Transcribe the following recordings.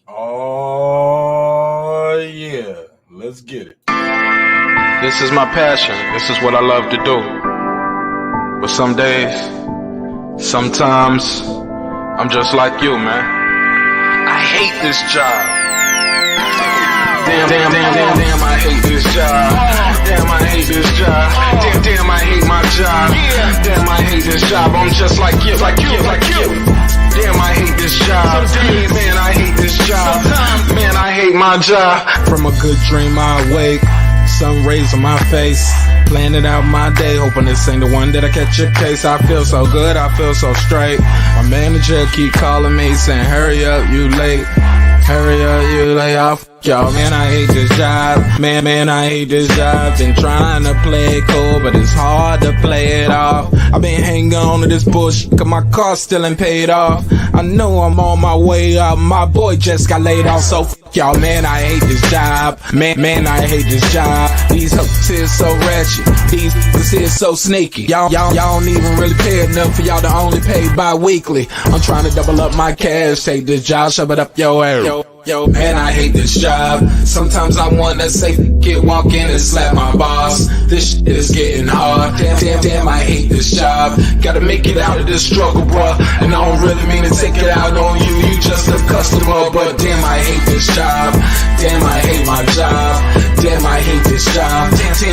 Oh, yeah. Let's get it. This is my passion. This is what I love to do. But some days, sometimes, I'm just like you, man. I hate this job. Damn, I hate this job. Damn, I hate this job. Damn, I hate my job. Damn, I hate this job. I'm just like you. Damn, I hate this job. Man, I hate this job. Man, I hate my job. From a good dream I awake, sun rays on my face, planning out my day, hoping this ain't the one that I catch a case. I feel so good, I feel so straight. My manager keep calling me saying, hurry up, you late. Hurry up, you lay off. Y'all, man, I hate this job. Man, I hate this job. Been trying to play it cool, but it's hard to play it off. I've been hanging on to this bullshit, cause my car still ain't paid off. I know I'm on my way up. My boy just got laid off, so y'all, man, I hate this job. Man, I hate this job. These hoes here so ratchet. These hoes here so sneaky. Y'all don't even really pay enough for y'all to only pay bi-weekly. I'm trying to double up my cash. Take this job, shove it up your ass. Yo, man, I hate this job. Sometimes I wanna say, walk in and slap my boss. This shit is getting hard. Damn, I hate this job. Gotta make it out of this struggle, bruh. And I don't really mean to take it out on you. You just a customer, but damn, I hate this job. Damn, I hate my job. Damn, I hate this job.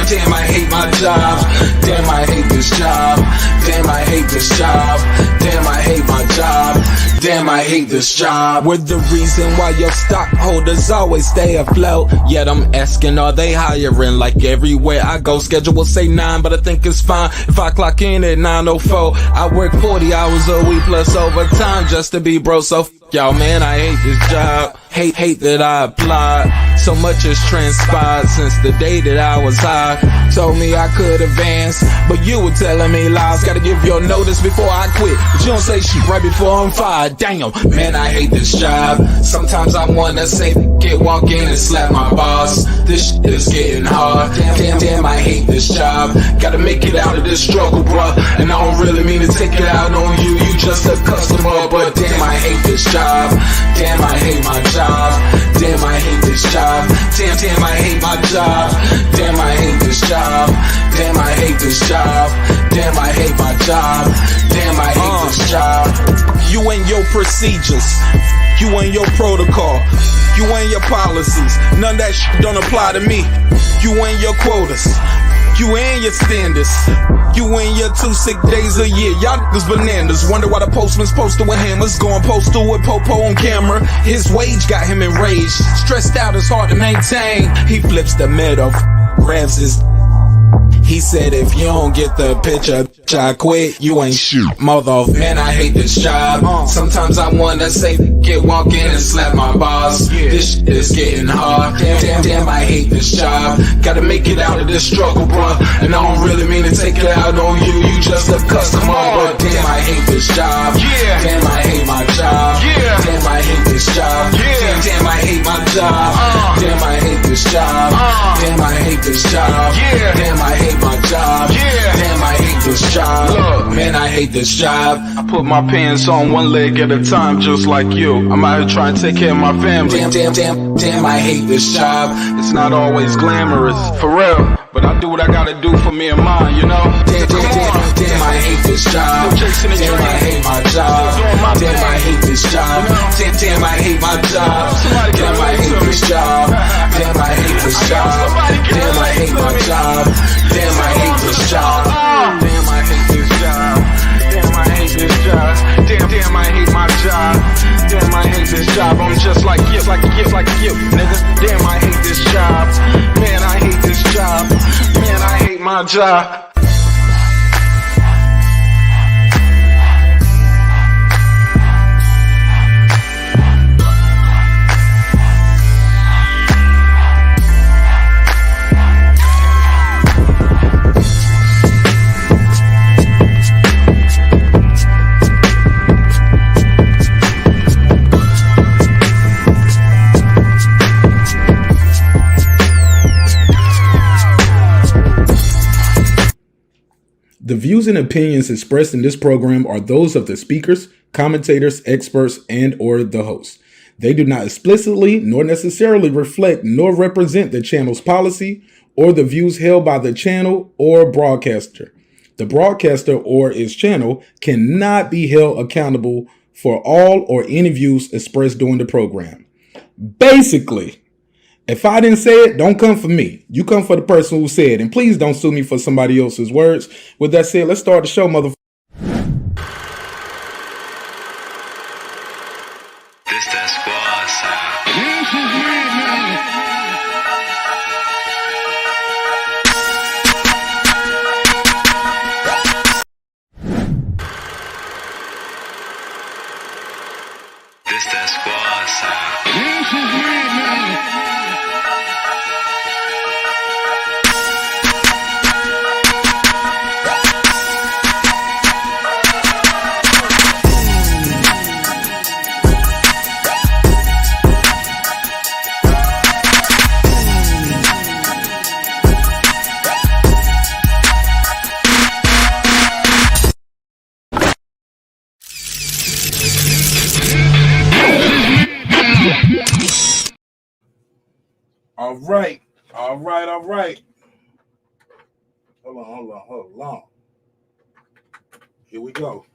Damn, I hate my job. Damn, I hate this job. Damn, I hate this job. Damn, I hate my job. Damn, I hate this job. We're the reason why your stockholders always stay afloat. Yet I'm asking, are they hiring? Like everywhere I go, schedule will say 9, but I think it's fine if I clock in at 9:04. I work 40 hours a week plus overtime just to be bro. So y'all, man, I hate this job. Hate that I applied. So much has transpired since the day that I was high. Told me I could advance, but you were telling me lies. Gotta give your notice before I quit, but you don't say shit right before I'm fired. Damn, man, I hate this job. Sometimes I wanna say, walk in and slap my boss. This shit is getting hard. Damn, I hate this job. Gotta make it out of this struggle, bruh. And I don't really mean to take it out on you. You just a customer, but damn, I hate this job. Damn, I hate my job. Damn, I hate this job. Damn, I hate my job. Damn, I hate this job. Damn, I hate this job. Damn, I hate my job. Damn, I hate this job. You and your procedures, you and your protocol, you and your policies, none of that shit don't apply to me. You and your quotas, you and your standards, you and your 2 sick days a year. Y'all niggas bananas. Wonder why the postman's posted with hammers, going postal with Popo on camera. His wage got him enraged, stressed out, it's hard to maintain. He flips the middle, grabs his. He said, if you don't get the picture, I quit, you ain't shit, mother. Man, I hate this job. Sometimes I wanna say, walk in and slap my boss. This shit is getting hard. Damn, I hate this job. Gotta make it out of this struggle, bruh. And I don't really mean to take it out on you. You just a customer, but damn, I hate this job. Damn, I hate my job. Damn, I hate this job. Damn, I hate my job. Damn, I hate this job. Damn, I hate this job. Damn, I hate my job. Damn, I hate this job. Look, man, I hate this job. I put my pants on one leg at a time, just like you. I'm out here trying to take care of my family. Damn, I hate this job. It's not always glamorous, for real, but I do what I gotta do for me and mine, you know? Damn, I hate this job. Damn, I hate my job. Damn, I hate this job. Damn, I hate my job. Damn, I hate this job. Damn, I hate this job. Damn, I hate my job. Damn, I hate this job. Damn, I hate this job. Damn, I hate this job. Damn, I hate my job. Damn, I hate this job. I'm just like you, nigga. Damn, I hate this job. Man, I hate this job. Man, I hate my job. The views and opinions expressed in this program are those of the speakers, commentators, experts, and/or the host. They do not explicitly nor necessarily reflect nor represent the channel's policy or the views held by the channel or broadcaster. The broadcaster or its channel cannot be held accountable for all or any views expressed during the program. Basically, if I didn't say it, don't come for me. You come for the person who said it. And please don't sue me for somebody else's words. With that said, let's start the show, motherfucker. This that squad sound. This that squad sound. All right. Hold on. Here we go.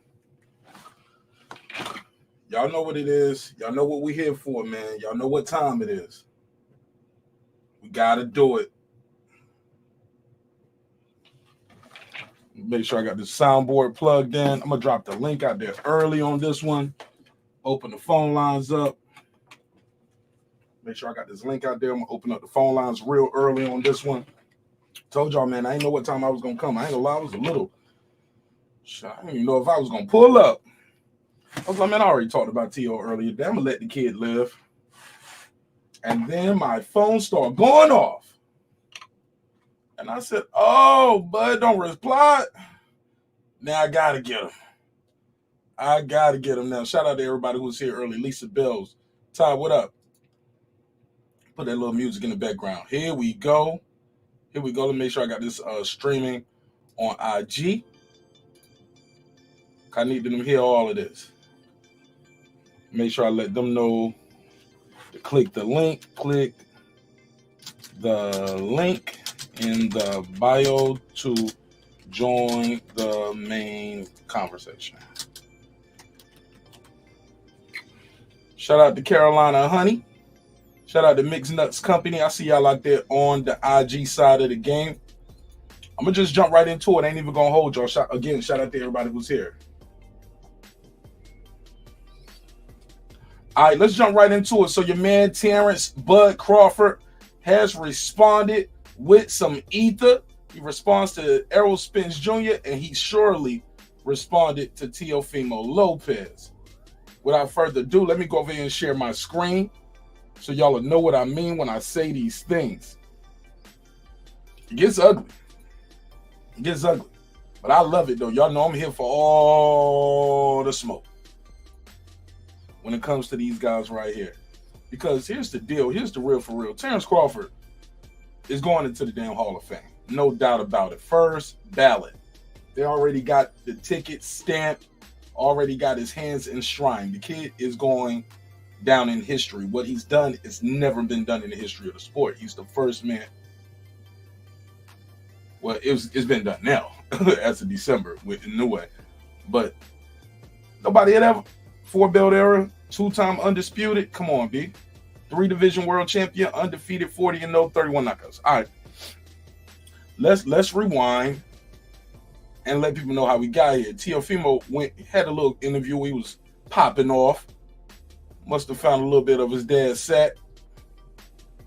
Y'all know what it is. Y'all know what we're here for, man. Y'all know what time it is. We got to do it. Make sure I got the soundboard plugged in. I'm going to drop the link out there early on this one. Open the phone lines up. Make sure I got this link out there. I'm going to open up the phone lines real early on this one. Told y'all, man, I didn't know what time I was going to come. I ain't going to lie, I was a little. I didn't even know if I was going to pull up. I was like, man, I already talked about T.O. earlier. I'm going to let the kid live. And then my phone started going off. And I said, oh, bud, don't reply. Now I got to get him. Now. Shout out to everybody who was here early. Lisa Bells. Ty, what up? Put that little music in the background. Here we go. Let me make sure I got this streaming on IG. I need them to hear all of this. Make sure I let them know to click the link. Click the link in the bio to join the main conversation. Shout out to Carolina Honey. Shout out to Mixed Nuts Company. I see y'all out there on the IG side of the game. I'm going to just jump right into it. I ain't even going to hold y'all. Shout out to everybody who's here. All right, let's jump right into it. So your man, Terence Bud Crawford, has responded with some ether. He responds to Errol Spence Jr., and he surely responded to Teofimo Lopez. Without further ado, let me go over here and share my screen so y'all will know what I mean when I say these things. It gets ugly. But I love it, though. Y'all know I'm here for all the smoke when it comes to these guys right here. Because here's the deal. Here's the real for real. Terence Crawford is going into the damn Hall of Fame. No doubt about it. First ballot. They already got the ticket stamped. Already got his hands enshrined. The kid is going down in history. What he's done has never been done in the history of the sport. He's the first man. Well, it's been done now as of December with a new way. But nobody had ever 4-belt era, 2-time undisputed. Come on, B. 3-division world champion, undefeated, 40-0, 31 knockouts. All right. Let's rewind and let people know how we got here. Teofimo had a little interview. He was popping off. Must have found a little bit of his dad's set.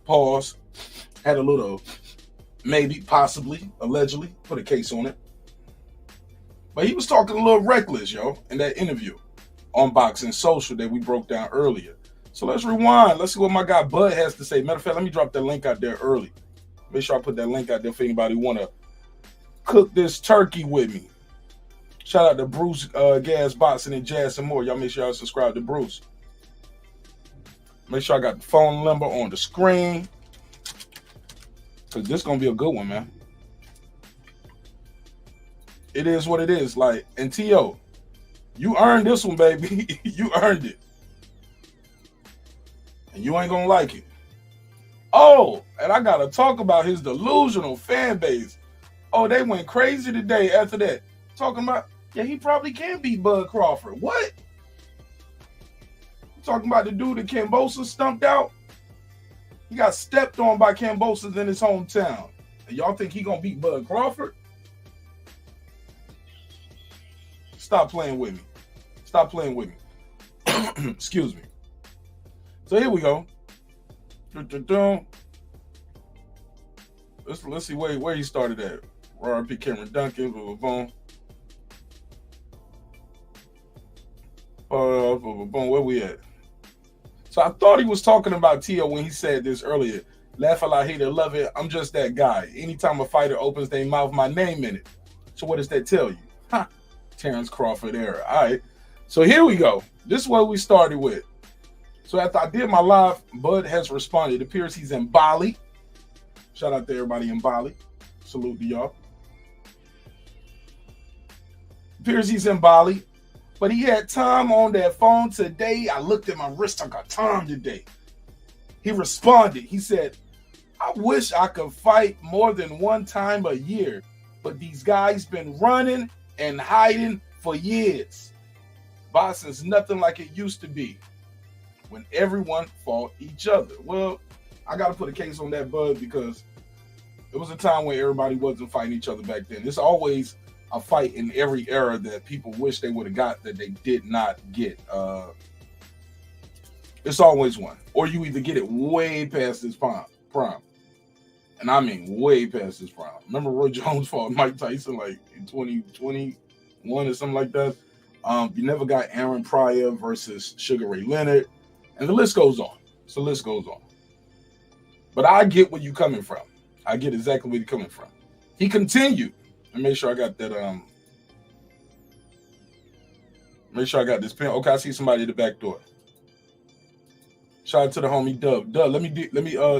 Pause. Had a little, maybe, possibly, allegedly, put a case on it. But he was talking a little reckless, yo, in that interview on Boxing Social that we broke down earlier. So let's rewind. Let's see what my guy Bud has to say. Matter of fact, let me drop that link out there early. Make sure I put that link out there for anybody who want to cook this turkey with me. Shout out to Bruce, Gas Boxing, and Jazz and more. Y'all make sure y'all subscribe to Bruce. Make sure I got the phone number on the screen. Because this is going to be a good one, man. It is what it is. Like, and T.O., you earned this one, baby. You earned it. And you ain't gonna like it. Oh, and I gotta talk about his delusional fan base. Oh, they went crazy today after that. Talking about, yeah, he probably can beat Bud Crawford. What? Talking about the dude that Kambosos stumped out? He got stepped on by Kambosos in his hometown. And y'all think he gonna beat Bud Crawford? Stop playing with me. Stop playing with me. Excuse me. So here we go. Let's see where he started at. RP Cameron Duncan, boom, boom, boom. Where we at? So I thought he was talking about Tio when he said this earlier. Laugh a lot, hate it, love it. I'm just that guy. Anytime a fighter opens their mouth, my name in it. So what does that tell you? Ha! Terence Crawford era. All right. So here we go. This is what we started with. So after I did my live, Bud has responded. It appears he's in Bali. Shout out to everybody in Bali. Salute to y'all. Appears he's in Bali. But he had time on that phone today. I looked at my wrist. I got time today. He responded. He said, I wish I could fight more than one time a year. But these guys been running and hiding for years. Boxing's nothing like it used to be when everyone fought each other. Well, I got to put a case on that, Bud, because it was a time when everybody wasn't fighting each other back then. There's always a fight in every era that people wish they would have got that they did not get. It's always one. Or you either get it way past its prime. And I mean way past his prime. Remember Roy Jones fought Mike Tyson like in 2021 or something like that? You never got Aaron Pryor versus Sugar Ray Leonard. And the list goes on. So the list goes on. But I get where you're coming from. I get exactly where you're coming from. He continued. And make sure I got that. Make sure I got this pen. Okay, I see somebody at the back door. Shout out to the homie Dub. Dub, let me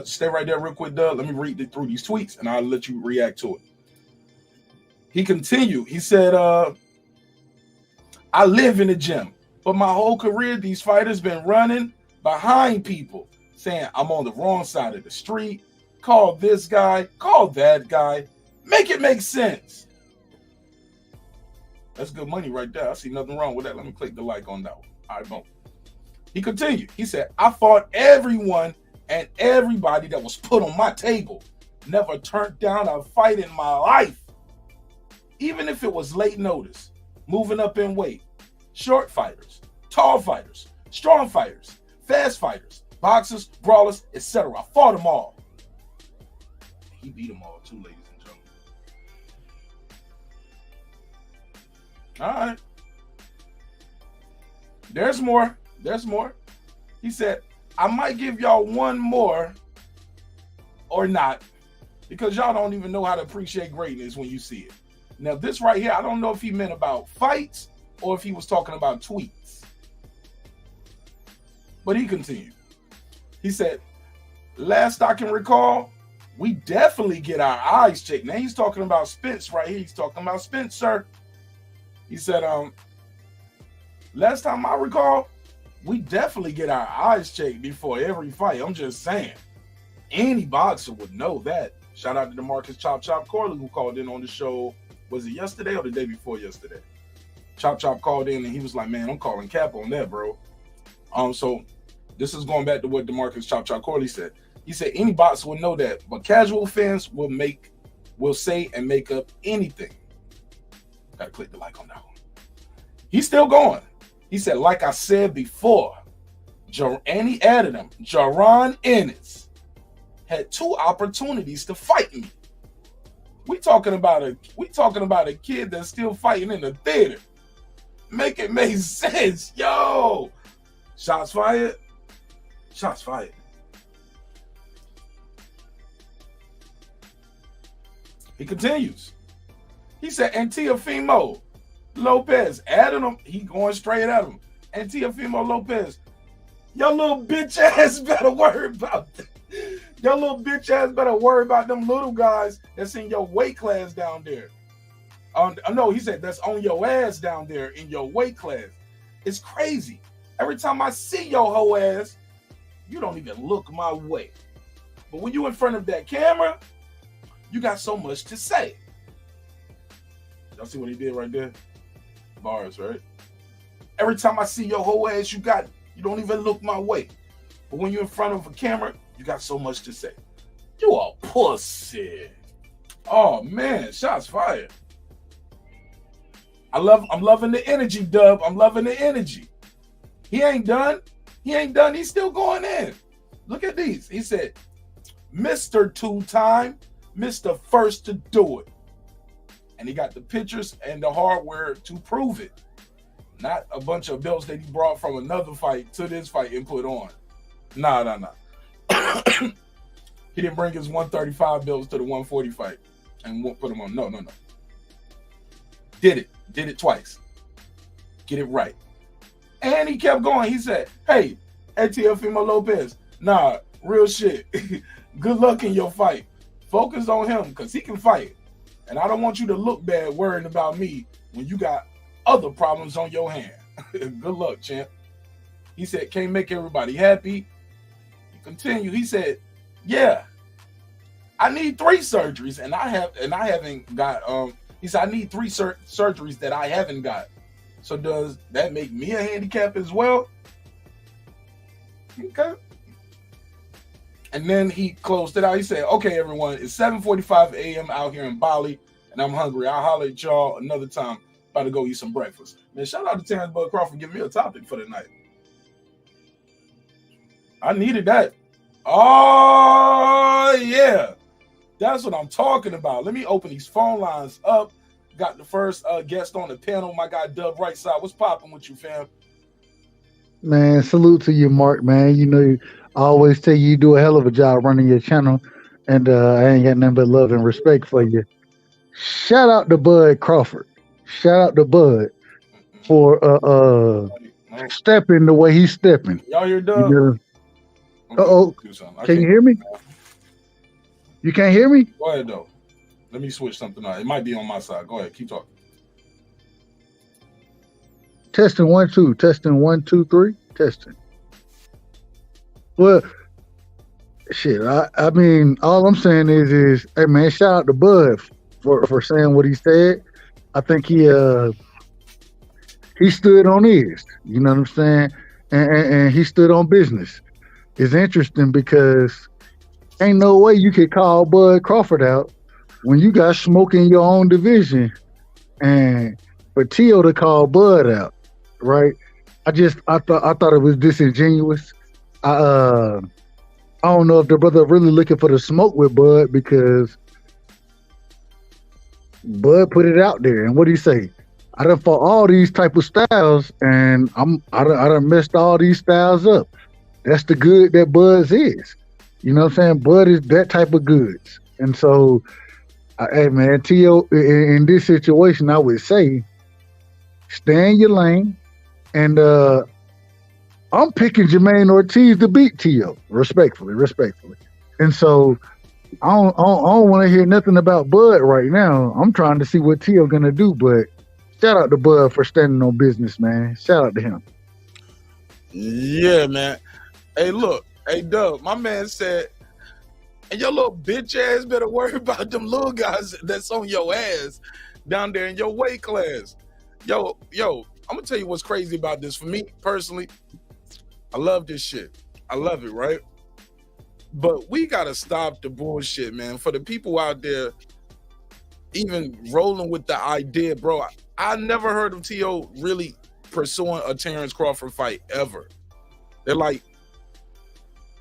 stay right there real quick, Dub. Let me read through these tweets and I'll let you react to it. He continued. He said, I live in the gym, but my whole career, these fighters been running behind people, saying I'm on the wrong side of the street. Call this guy, call that guy. Make it make sense. That's good money right there. I see nothing wrong with that. Let me click the like on that one. All right, boom. He continued. He said, I fought everyone and everybody that was put on my table. Never turned down a fight in my life. Even if it was late notice, moving up in weight, short fighters, tall fighters, strong fighters, fast fighters, boxers, brawlers, etc. I fought them all. He beat them all too, ladies and gentlemen. All right. There's more. There's more. He said, I might give y'all one more or not, because y'all don't even know how to appreciate greatness when you see it. Now, this right here, I don't know if he meant about fights or if he was talking about tweets. But he continued. He said, last I can recall, we definitely get our eyes checked. Now, he's talking about Spence right here. He's talking about Spence, sir. He said, last time I recall, we definitely get our eyes checked before every fight. I'm just saying. Any boxer would know that. Shout out to DeMarcus Chop Corley, who called in on the show. Was it yesterday or the day before yesterday? Chop called in and he was like, man, I'm calling cap on that, bro. So this is going back to what DeMarcus Chop Corley said. He said any boxer would know that, but casual fans will say and make up anything. Gotta click the like on that one. He's still going. He said, like I said before, and he added him, Jaron Ennis had 2 opportunities to fight me. We talking about a kid that's still fighting in the theater. Make it make sense, yo. Shots fired. Shots fired. He continues. He said, and Teofimo Lopez, adding him, he going straight at him. And Teofimo Lopez, your little bitch ass better worry about that. Your little bitch ass better worry about them little guys that's in your weight class down there. No, he said that's on your ass down there in your weight class. It's crazy. Every time I see your hoe ass, You don't even look my way. But when you in front of that camera, you got so much to say. Y'all see what he did right there? Bars, right? Every time I see your whole ass, you don't even look my way. But when you're in front of a camera, you got so much to say. You a pussy. Oh man, shots fired. I'm loving the energy, Dub. I'm loving the energy. He ain't done. He's still going in. Look at these. He said, Mr. Two-Time, Mr. First to do it. And he got the pictures and the hardware to prove it. Not a bunch of belts that he brought from another fight to this fight and put on. Nah. He didn't bring his 135 belts to the 140 fight and put them on. No. Did it twice. Get it right. And he kept going. He said, hey, Teofimo Lopez, nah, real shit. Good luck in your fight. Focus on him because he can fight. And I don't want you to look bad worrying about me when you got other problems on your hand. Good luck, champ. He said, can't make everybody happy. He continued. He said, yeah, I need 3 surgeries and I haven't got, he said, I need 3 surgeries that I haven't got. So does that make me a handicap as well? Okay. And then he closed it out. He said, okay, everyone, it's 7:45 a.m. out here in Bali, and I'm hungry. I'll holler at y'all another time. About to go eat some breakfast. Man, shout out to Terence Crawford for giving me a topic for the night. I needed that. Oh, yeah. That's what I'm talking about. Let me open these phone lines up. Got the first guest on the panel, my guy Dub Right Side. What's popping with you, fam? Man, salute to you, Mark, man. You know, I always tell you do a hell of a job running your channel, and I ain't got nothing but love and respect for you. Shout out to Bud Crawford. Shout out to Bud for stepping the way he's stepping. Y'all hear Dub? You know? Can you hear me? You can't hear me? Go ahead, though. Let me switch something out. It might be on my side. Go ahead. Keep talking. Testing 1 2. Testing 1 2 3. Testing. Well, shit. I mean, all I'm saying is, hey man, shout out to Bud for saying what he said. I think he stood on his. You know what I'm saying? And he stood on business. It's interesting because ain't no way you could call Bud Crawford out when you got smoke in your own division, and for Teo to call Bud out, right? I thought it was disingenuous. I don't know if the brother really looking for the smoke with Bud, because Bud put it out there, and what did he say? I done fought all these type of styles, and I done messed all these styles up. That's the good that Bud is. You know what I'm saying? Bud is that type of goods, and so. Hey man, Teo, in this situation, I would say, stay in your lane, and I'm picking Jermaine Ortiz to beat Teo, respectfully. And so I don't want to hear nothing about Bud right now. I'm trying to see what Teo gonna do, but shout out to Bud for standing on business, man. Shout out to him. Yeah, man. Hey, look, hey Doug, my man said, and your little bitch ass better worry about them little guys that's on your ass down there in your weight class. Yo, I'm gonna tell you what's crazy about this. For me personally, I love this shit. I love it, right? But we gotta stop the bullshit, man. For the people out there even rolling with the idea, bro, I never heard of T.O. really pursuing a Terence Crawford fight ever. They're like,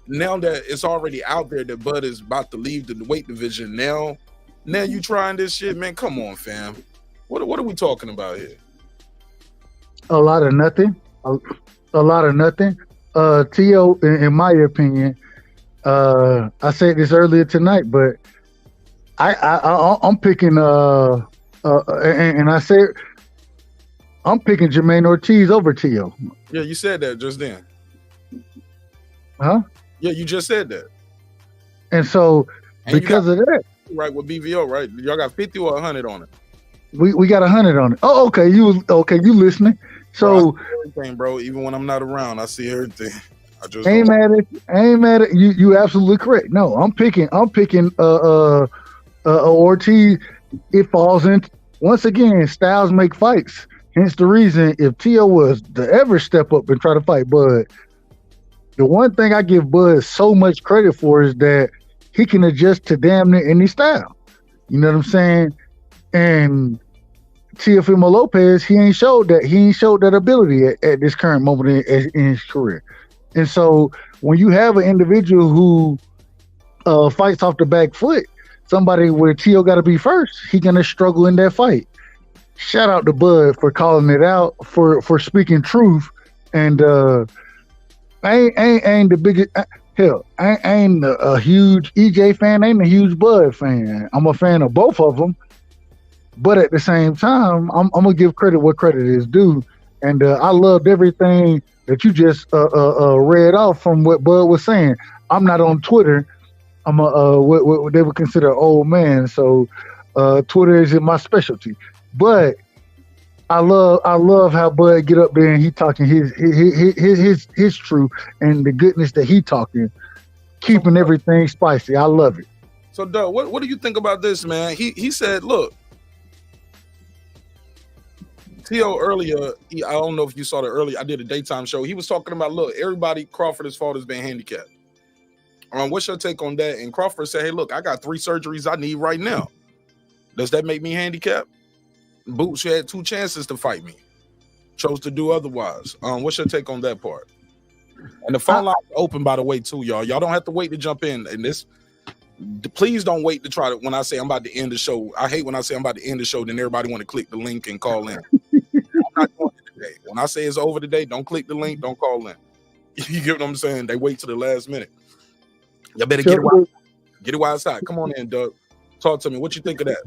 now that it's already out there that Bud is about to leave the weight division, now you trying this shit, man. Come on, fam. What are we talking about here? A lot of nothing. A lot of nothing. T.O., in my opinion, I said this earlier tonight, but I'm picking and I said I'm picking Jermaine Ortiz over T.O. Yeah, you said that just then. Huh? Yeah, you just said that. And so, and because of that, right, with BVO, right? Y'all got 50 or 100 on it. We got 100 on it. Oh, okay. You listening? So bro, everything, bro. Even when I'm not around, I see everything. I just ain't don't. mad at you. I ain't mad at you. You absolutely correct. No, I'm picking Ortiz. It falls in once again. Styles make fights. Hence the reason if Tio was to ever step up and try to fight Bud, the one thing I give Bud so much credit for is that he can adjust to damn near any style. You know what I'm saying? And Teofimo Lopez, he ain't showed that ability at this current moment in his career. And so when you have an individual who fights off the back foot, somebody where Tio got to be first, he gonna struggle in that fight. Shout out to Bud for calling it out, for speaking truth, and I ain't the biggest. Hell, I ain't a huge EJ fan. I ain't a huge Bud fan. I'm a fan of both of them, but at the same time, I'm gonna give credit what credit is due. And I loved everything that you just read off from what Bud was saying. I'm not on Twitter. I'm what they would consider an old man, so Twitter isn't my specialty. But I love how Bud get up there and he talking his truth and the goodness that he talking, keeping everything spicy. I love it. So, Doug, what do you think about this, man? He said, look, Tio earlier, I don't know if you saw the earlier, I did a daytime show. He was talking about, look, everybody Crawford's fault has been handicapped. What's your take on that? And Crawford said, hey, look, I got 3 surgeries I need right now. Does that make me handicapped? Boots had 2 chances to fight me, chose to do otherwise. What's your take on that part? And the phone line is open, by the way, too, y'all. Y'all don't have to wait to jump in. And this, please don't wait to try to, when I say I'm about to end the show. I hate when I say I'm about to end the show, then everybody want to click the link and call in. I'm not doing it today. When I say it's over today, don't click the link, don't call in. You get what I'm saying? They wait to the last minute. You better get it while it's hot. Come on in, Doug. Talk to me. What you think of that?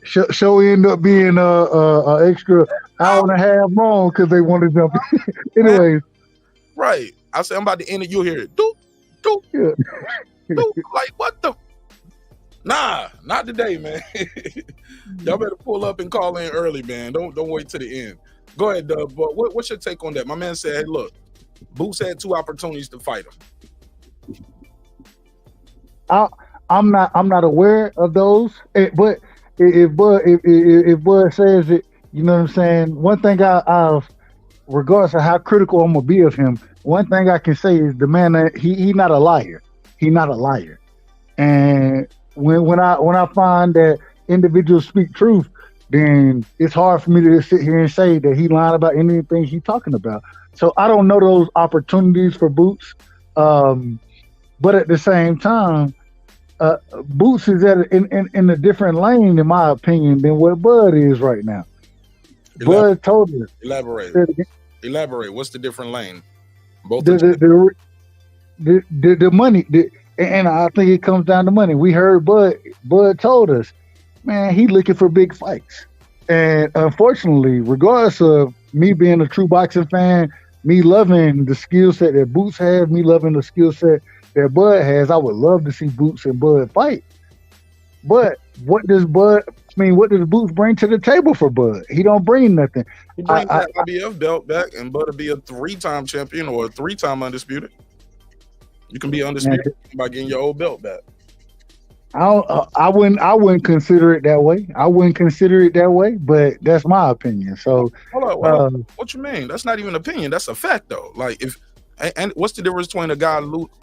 Show end up being a extra hour and a half long because they want to jump in. Anyway, right. I say I'm about to end it. You'll hear it. Do. Yeah. Like what the? Nah, not today, man. Y'all better pull up and call in early, man. Don't wait to the end. Go ahead, Doug. But what's your take on that? My man said, hey, look, Boots had 2 opportunities to fight him. I'm not aware of those, but if Bud says it, you know what I'm saying. One thing I've, regardless of how critical I'm gonna be of him, one thing I can say is the man that he not a liar. He not a liar. And when I find that individuals speak truth, then it's hard for me to sit here and say that he lying about anything he's talking about. So I don't know those opportunities for Boots. But at the same time, Boots is in a different lane, in my opinion, than what Bud is right now. Bud told us. Elaborate. What's the different lane? Both the money, and I think it comes down to money. We heard Bud told us, man, he looking for big fights. And unfortunately, regardless of me being a true boxing fan, me loving the skill set that Boots has, me loving the skill set that Bud has, I would love to see Boots and Bud fight. But what does Boots bring to the table for Bud? He don't bring nothing. He brings that IBF belt back, and Bud will be a 3-time champion or a 3-time undisputed. You can be undisputed by getting your old belt back. I wouldn't consider it that way. But that's my opinion. So hold on. What you mean? That's not even an opinion. That's a fact, though. Like and what's the difference between a guy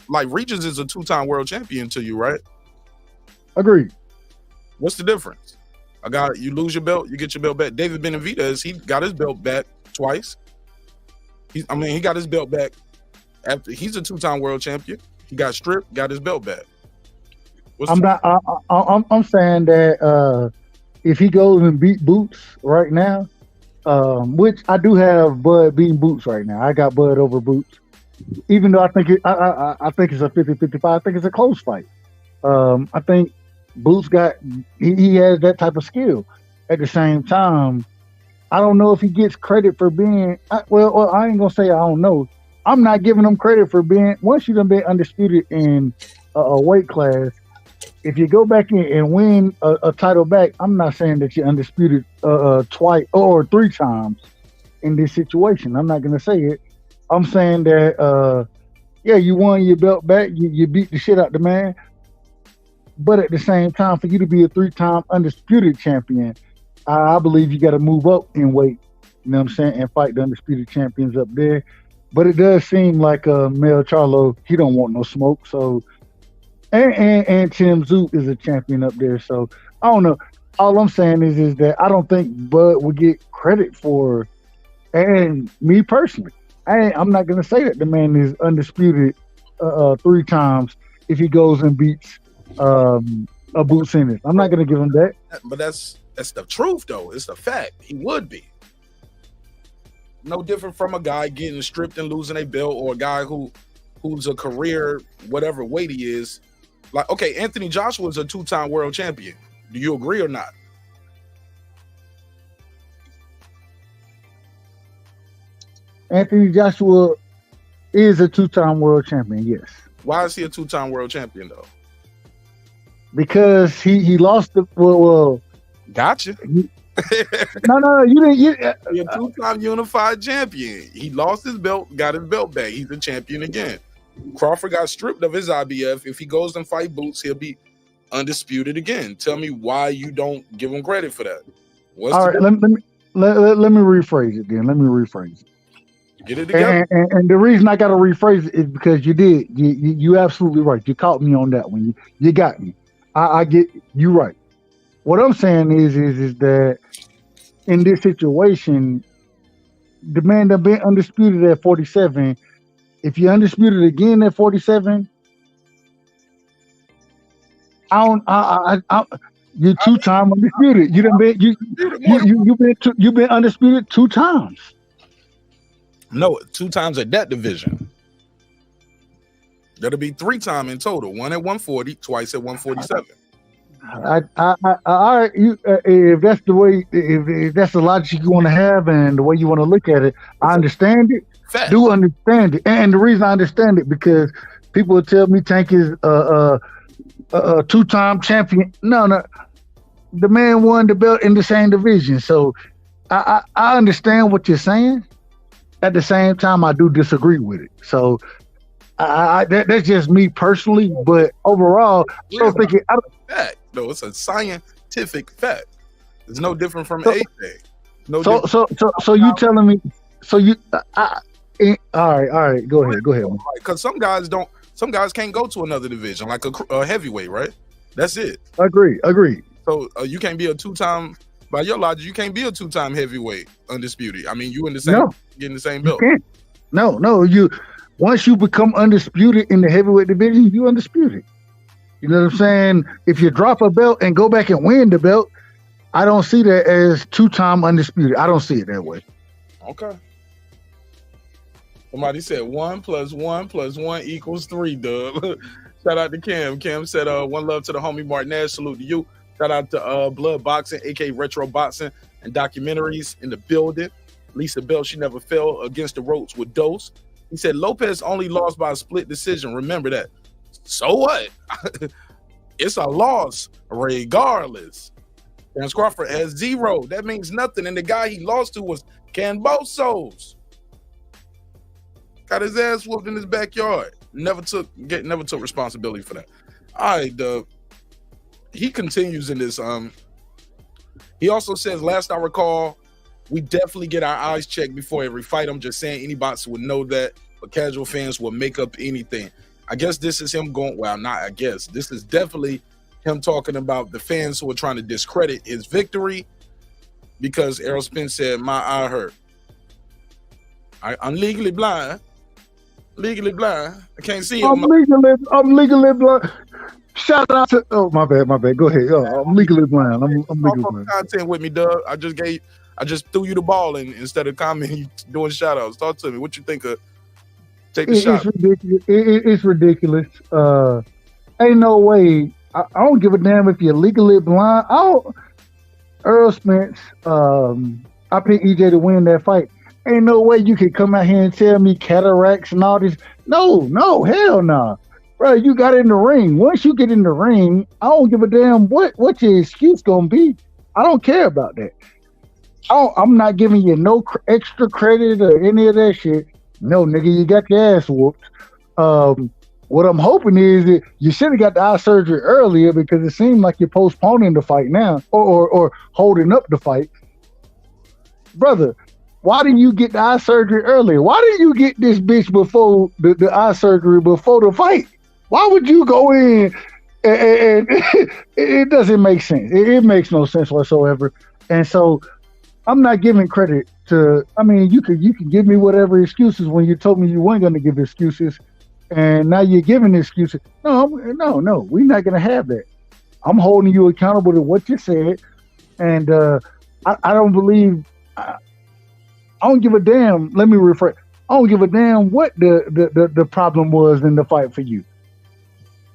like Regis is a 2-time world champion to you, right? Agreed. What's the difference? A guy, you lose your belt, you get your belt back. David Benavidez, he got his belt back twice. He got his belt back after he's a 2-time world champion. He got stripped, got his belt back. I'm saying that if he goes and beat Boots right now, which I do have Bud beating Boots right now. I got Bud over Boots. Even though I think it's a 50-55, I think it's a close fight. I think Boots he has that type of skill. At the same time, I don't know if he gets credit for being I ain't gonna say I don't know. I'm not giving him credit for being, once you've been undisputed in a weight class, if you go back in and win a title back, I'm not saying that you're undisputed twice or 3 times in this situation. I'm not gonna say it. I'm saying that Yeah, you won your belt back. You beat the shit out the man. But at the same time, for you to be a 3-time undisputed champion, I believe you got to move up in weight. You know what I'm saying? And fight the undisputed champions up there. But it does seem like Mel Charlo, he don't want no smoke. So, and Tim Zoot is a champion up there. So I don't know. All I'm saying is that I don't think Bud would get credit for. And me personally, I'm not gonna say that the man is undisputed 3 times if he goes and beats a Boots Ennis. I'm not gonna give him that. But that's the truth, though. It's the fact. He would be. No different from a guy getting stripped and losing a belt, or a guy who's a career, whatever weight he is. Like, okay, Anthony Joshua is a 2-time world champion. Do you agree or not? Anthony Joshua is a 2-time world champion, yes. Why is he a 2-time world champion, though? Because he lost the well. Gotcha. No, you didn't. He's a 2-time unified champion. He lost his belt, got his belt back. He's a champion again. Crawford got stripped of his IBF. If he goes and fight Boots, he'll be undisputed again. Tell me why you don't give him credit for that. All right, let me rephrase it then. Let me rephrase it. Get it together. And the reason I got to rephrase it is because you absolutely right. You caught me on that one. You got me. I get you right. What I'm saying is that in this situation, the man that been undisputed at 47. If you're undisputed again at 47, you're 2-time undisputed. You've been undisputed 2 times. No, 2 times at that division. That'll be 3-time in total. 1 at 140, twice at 147. All right. If that's the way, if that's the logic you want to have and the way you want to look at it, I understand it. Fact. Do understand it, and the reason I understand it because people will tell me Tank is a 2-time champion. No, the man won the belt in the same division, so I understand what you're saying. At the same time, I do disagree with it. So that's just me personally, but overall, I don't think it. Fact. No, it's a scientific fact. It's no different from anything. So you telling me? So you? All right. Go ahead. Because some guys can't go to another division, like a heavyweight, right? That's it. Agree. So you can't be a 2-time. By your logic, you can't be a 2-time heavyweight undisputed. I mean, you in the same getting the same belt. You can't. No. You once you become undisputed in the heavyweight division, you undisputed. You know what I'm saying? If you drop a belt and go back and win the belt, I don't see that as 2-time undisputed. I don't see it that way. Okay. Somebody said 1 + 1 + 1 = 3, Doug. Shout out to Cam. Cam said, one love to the homie Martinez. Salute to you. Shout out to Blood Boxing, aka Retro Boxing and Documentaries in the building. Lisa Bell, she never fell against the ropes with Dose. He said Lopez only lost by a split decision. Remember that. So what? It's a loss regardless. Terence Crawford has 0. That means nothing. And the guy he lost to was Cambosos. Got his ass whooped in his backyard. Never took responsibility for that. All right, he continues in this. He also says, last I recall, we definitely get our eyes checked before every fight. I'm just saying any boxer would know that, but casual fans will make up anything. I guess this is him going, well, not I guess. This is definitely him talking about the fans who are trying to discredit his victory because Errol Spence said, my eye hurt. I'm legally blind. I can't see him. I'm legally blind. Shout out to my bad. Go ahead. I'm legally blind. I'm legally blind. Content with me, Doug. I just threw you the ball instead of commenting, doing shout outs. Talk to me. What you think of take the shot? It's ridiculous. Ain't no way. I don't give a damn if you're legally blind. Errol Spence, I picked EJ to win that fight. Ain't no way you could come out here and tell me cataracts and all this. No, hell no. Bro, you got in the ring. Once you get in the ring, I don't give a damn what your excuse gonna be. I don't care about that. I'm not giving you no extra credit or any of that shit. No, nigga, you got your ass whooped. What I'm hoping is that you should have got the eye surgery earlier because it seemed like you're postponing the fight now or holding up the fight. Brother, why didn't you get the eye surgery earlier? Why didn't you get this bitch before the eye surgery before the fight? Why would you go in and it doesn't make sense. It makes no sense whatsoever. And so I'm not giving credit to, I mean, you can give me whatever excuses when you told me you weren't going to give excuses. And now you're giving excuses. No, we're not going to have that. I'm holding you accountable to what you said. And I don't believe, I don't give a damn. Let me rephrase. I don't give a damn what the problem was in the fight for you.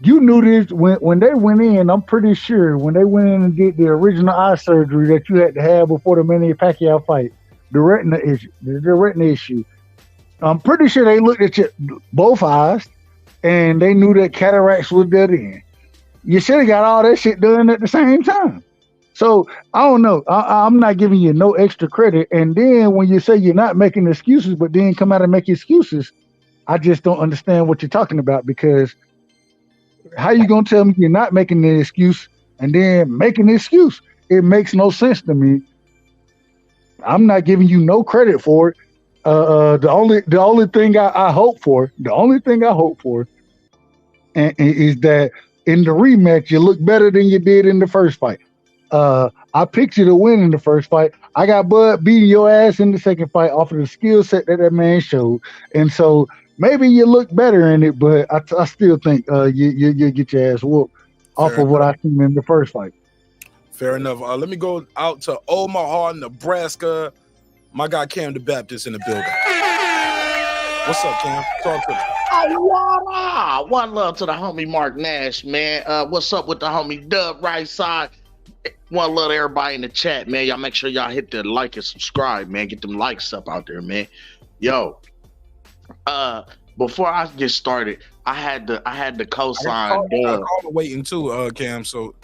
You knew this when they went in. I'm pretty sure when they went in and did the original eye surgery that you had to have before the Manny Pacquiao fight, the retina issue. I'm pretty sure they looked at your both eyes and they knew that cataracts was dead in. You should have got all that shit done at the same time. So I don't know. I'm not giving you no extra credit. And then when you say you're not making excuses, but then come out and make excuses, I just don't understand what you're talking about, because how you gonna tell me you're not making the excuse and then making the excuse? It makes no sense to me. I'm not giving you no credit for it. The only thing I hope for, is that in the rematch you look better than you did in the first fight. I picked you to win in the first fight. I got Bud beating your ass in the second fight off of the skill set that man showed, and so maybe you look better in it, but I still think you get your ass whooped off of what I seen in the first fight. Fair enough. Let me go out to Omaha, Nebraska. My guy Cam the Baptist in the building. What's up, Cam? Talk to me. Oh, one love to the homie Mark Nash, man. What's up with the homie Dub right side? One love to everybody in the chat, man. Y'all make sure y'all hit the like and subscribe, man. Get them likes up out there, man. Yo, before I get started, I had to co-sign Dub. I called waiting too, Cam. So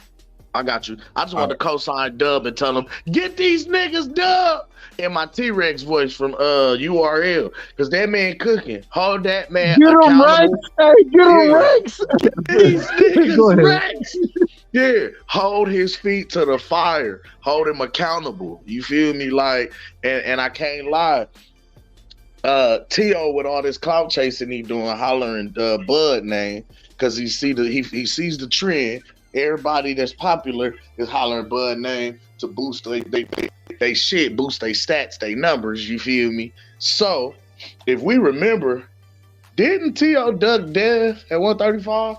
I got you. I just want to co-sign Dub and tell him, get these niggas, Dub, in my T-Rex voice from URL, because that man cooking. Hold that man accountable. Get him, Rex. These niggas, Rex. Yeah, hold his feet to the fire. Hold him accountable. You feel me? Like, and I can't lie. T.O. with all this clout chasing he doing, hollering Bud name, because he sees the trend. Everybody that's popular is hollering Bud name to boost they shit, boost their stats, their numbers. You feel me? So, if we remember, didn't T.O. duck Dev at 135?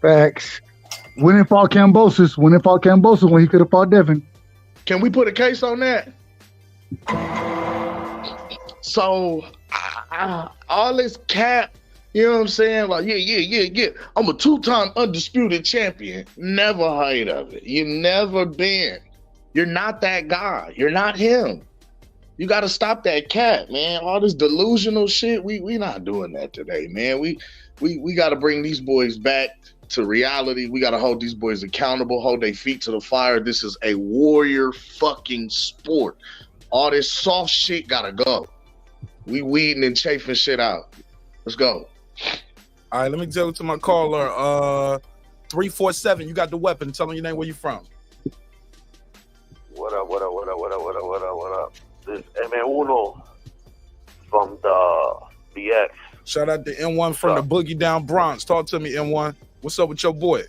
Facts. When it fought Cambosis when he could have fought Devin. Can we put a case on that? So, all this cap, you know what I'm saying? Like, yeah. I'm a 2-time undisputed champion. Never heard of it. You never been. You're not that guy. You're not him. You got to stop that cat, man. All this delusional shit, we not doing that today, man. We got to bring these boys back to reality. We got to hold these boys accountable, hold their feet to the fire. This is a warrior fucking sport. All this soft shit got to go. We weeding and chafing shit out. Let's go. All right, let me tell to my caller, 347. You got the weapon. Tell me your name, where you from. What up? This is M1 from the BX. Shout out to M1 from the Boogie Down Bronx. Talk to me, M1. What's up with your boy?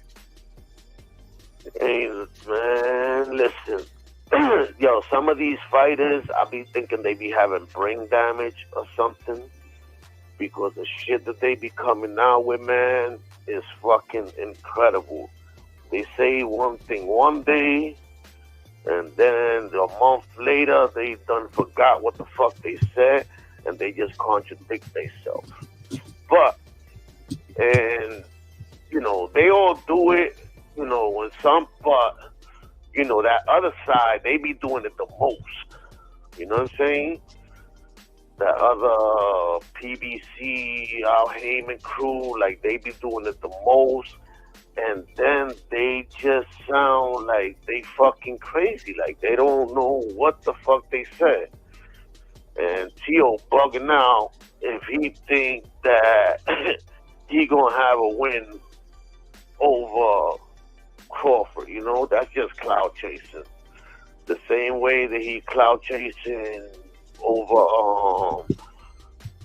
Hey, man, listen. Yo, some of these fighters, I be thinking they be having brain damage or something, because the shit that they be coming out with, man, is fucking incredible. They say one thing one day, and then a month later, they done forgot what the fuck they said, and they just contradict themselves. But, and, you know, they all do it, you know, when but, you know, that other side, they be doing it the most. You know what I'm saying? That other PBC, Al Heyman crew, like, they be doing it the most. And then they just sound like they fucking crazy. Like, they don't know what the fuck they said. And Tio bugging out if he think that he gonna have a win over Crawford. You know, that's just cloud chasing. The same way that he cloud chasing over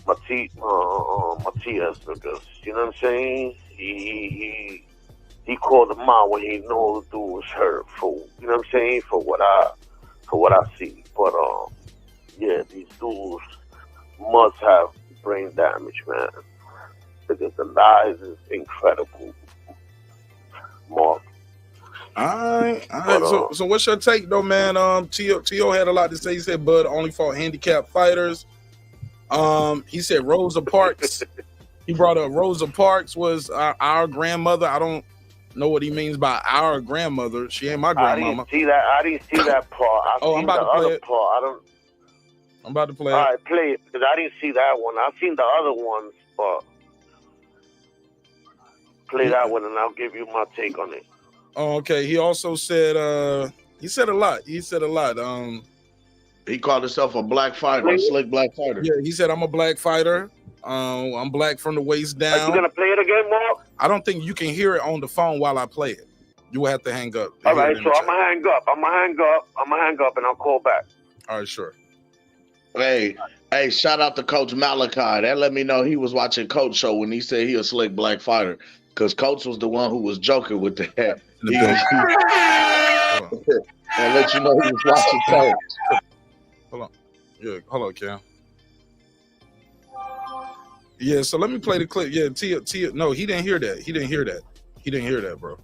Matias, because you know what I'm saying. He called him out when he know the dude was hurt for, you know what I'm saying, for what I see. But yeah, these dudes must have brain damage, man, because the lies is incredible, Mark. All right. So what's your take though, man? Tio had a lot to say. He said Bud only fought handicapped fighters. He said Rosa Parks. He brought up Rosa Parks was our grandmother. I don't know what he means by our grandmother. She ain't my grandmama. I didn't see that part. I'm about to play it. Part. I'm about to play it. All right, play it, because I didn't see that one. I've seen the other ones, but play that one and I'll give you my take on it. Oh, okay. He also said he said a lot. He called himself a black fighter, a slick black fighter. Yeah, he said I'm a black fighter. I'm black from the waist down. Are you gonna play it again, Mark? I don't think you can hear it on the phone while I play it. You will have to hang up. All right, so I'm gonna hang up and I'll call back. All right, sure. Hey, shout out to Coach Malachi. That let me know he was watching Coach show when he said he a slick black fighter, because Coach was the one who was joking with that. And let you know he was watching Coach. Hold on. Yeah, hold on, Cam. Yeah, so let me play the clip. Yeah, Tia. No, he didn't hear that. He didn't hear that, bro.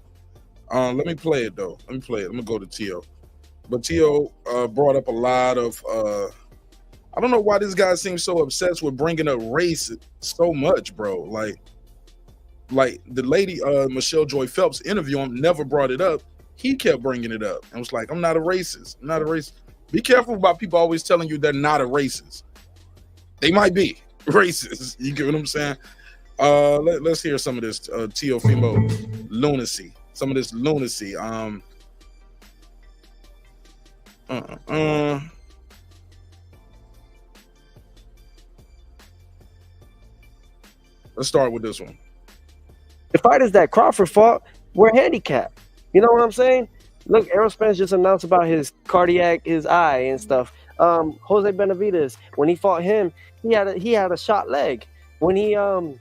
Let me play it though. Let me go to Tio. But Tio brought up a lot of I don't know why this guy seems so obsessed with bringing up race so much, bro. Like the lady Michelle Joy Phelps interview him never brought it up. He kept bringing it up and was like, I'm not a racist. I'm not a racist. Be careful about people always telling you they're not a racist. They might be racist. You get what I'm saying? Let's hear some of this Teofimo lunacy. Some of this lunacy. Let's start with this one. The fighters that Crawford fought were handicapped. You know what I'm saying? Look, Errol Spence just announced about his cardiac, his eye and stuff. Jose Benavidez, when he fought him, he had a shot leg. When he and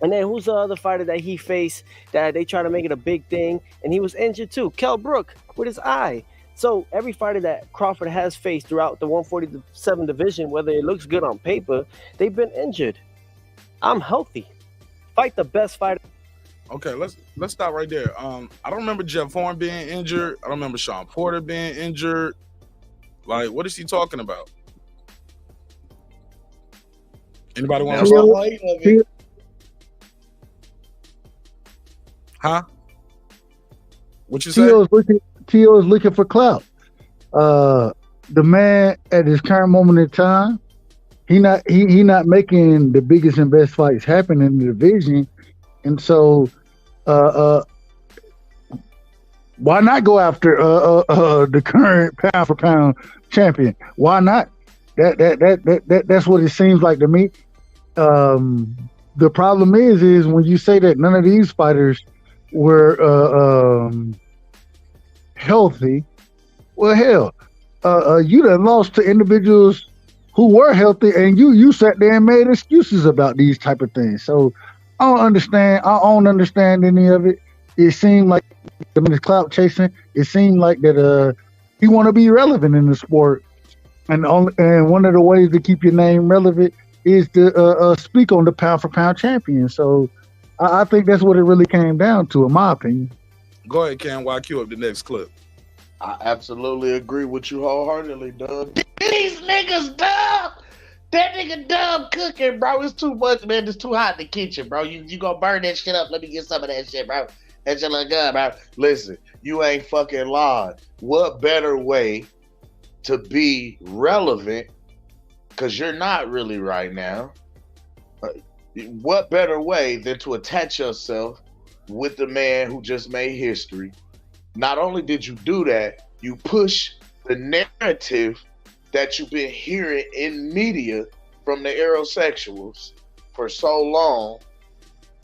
then who's the other fighter that he faced that they try to make it a big thing, and he was injured too? Kell Brook with his eye. So every fighter that Crawford has faced throughout the 147 division, whether it looks good on paper, they've been injured. I'm healthy. Fight the best fighter. Okay, let's stop right there. I don't remember Jeff Horn being injured. I don't remember Sean Porter being injured. Like, what is he talking about? Anybody want to start? Huh? What you say? Tio is looking for clout. The man at his current moment in time, he not making the biggest and best fights happen in the division, and so why not go after the current pound for pound champion? Why not? That's what it seems like to me. The problem is when you say that none of these fighters were healthy. Well, hell, you done lost to individuals who were healthy, and you sat there and made excuses about these type of things. So I don't understand any of it. It seemed like the clout chasing. It seemed like that he want to be relevant in the sport, and one of the ways to keep your name relevant is to speak on the pound for pound champion. So I think that's what it really came down to, in my opinion. Go ahead, Cam, while I cue up the next clip. I absolutely agree with you wholeheartedly, Doug. These niggas dumb. That nigga dumb cooking, bro. It's too much, man. It's too hot in the kitchen, bro. You gonna burn that shit up. Let me get some of that shit, bro. That shit look good, bro. Listen, you ain't fucking lying. What better way to be relevant, because you're not really right now, what better way than to attach yourself with the man who just made history? Not only did you do that, you push the narrative that you've been hearing in media from the aerosexuals for so long,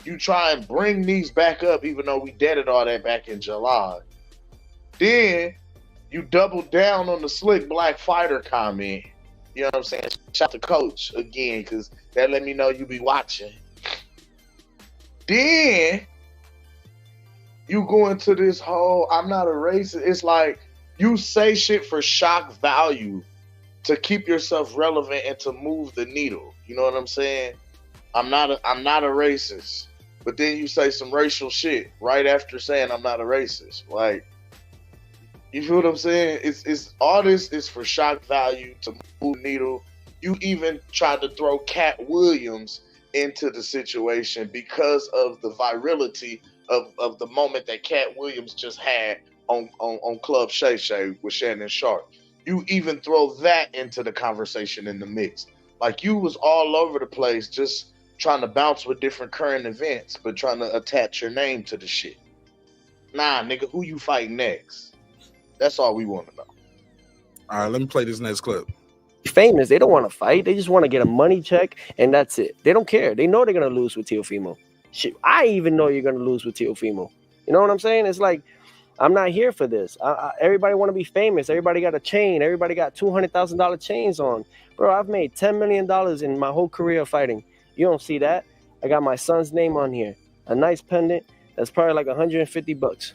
you try and bring these back up, even though we deaded all that back in July. Then you double down on the slick black fighter comment. You know what I'm saying? Shout to Coach again, because that let me know you be watching. Then you go into this whole, I'm not a racist. It's like you say shit for shock value to keep yourself relevant and to move the needle. You know what I'm saying? I'm not a racist. But then you say some racial shit right after saying I'm not a racist. Like, you feel what I'm saying? It's all this is for shock value to move the needle. You even tried to throw Cat Williams into the situation because of the virality of the moment that Cat Williams just had on Club Shay Shay with Shannon Sharp. You even throw that into the conversation in the mix. Like, you was all over the place just trying to bounce with different current events, but trying to attach your name to the shit. Nah, nigga, who you fighting next? That's all we want to know. All right, let me play this next clip. Famous, they don't want to fight. They just want to get a money check, and that's it. They don't care. They know they're going to lose with Teofimo. Shit, I even know you're going to lose with Teofimo. You know what I'm saying? It's like, I'm not here for this. Everybody want to be famous. Everybody got a chain. Everybody got $200,000 chains on. Bro, I've made $10 million in my whole career of fighting. You don't see that. I got my son's name on here. A nice pendant that's probably like $150.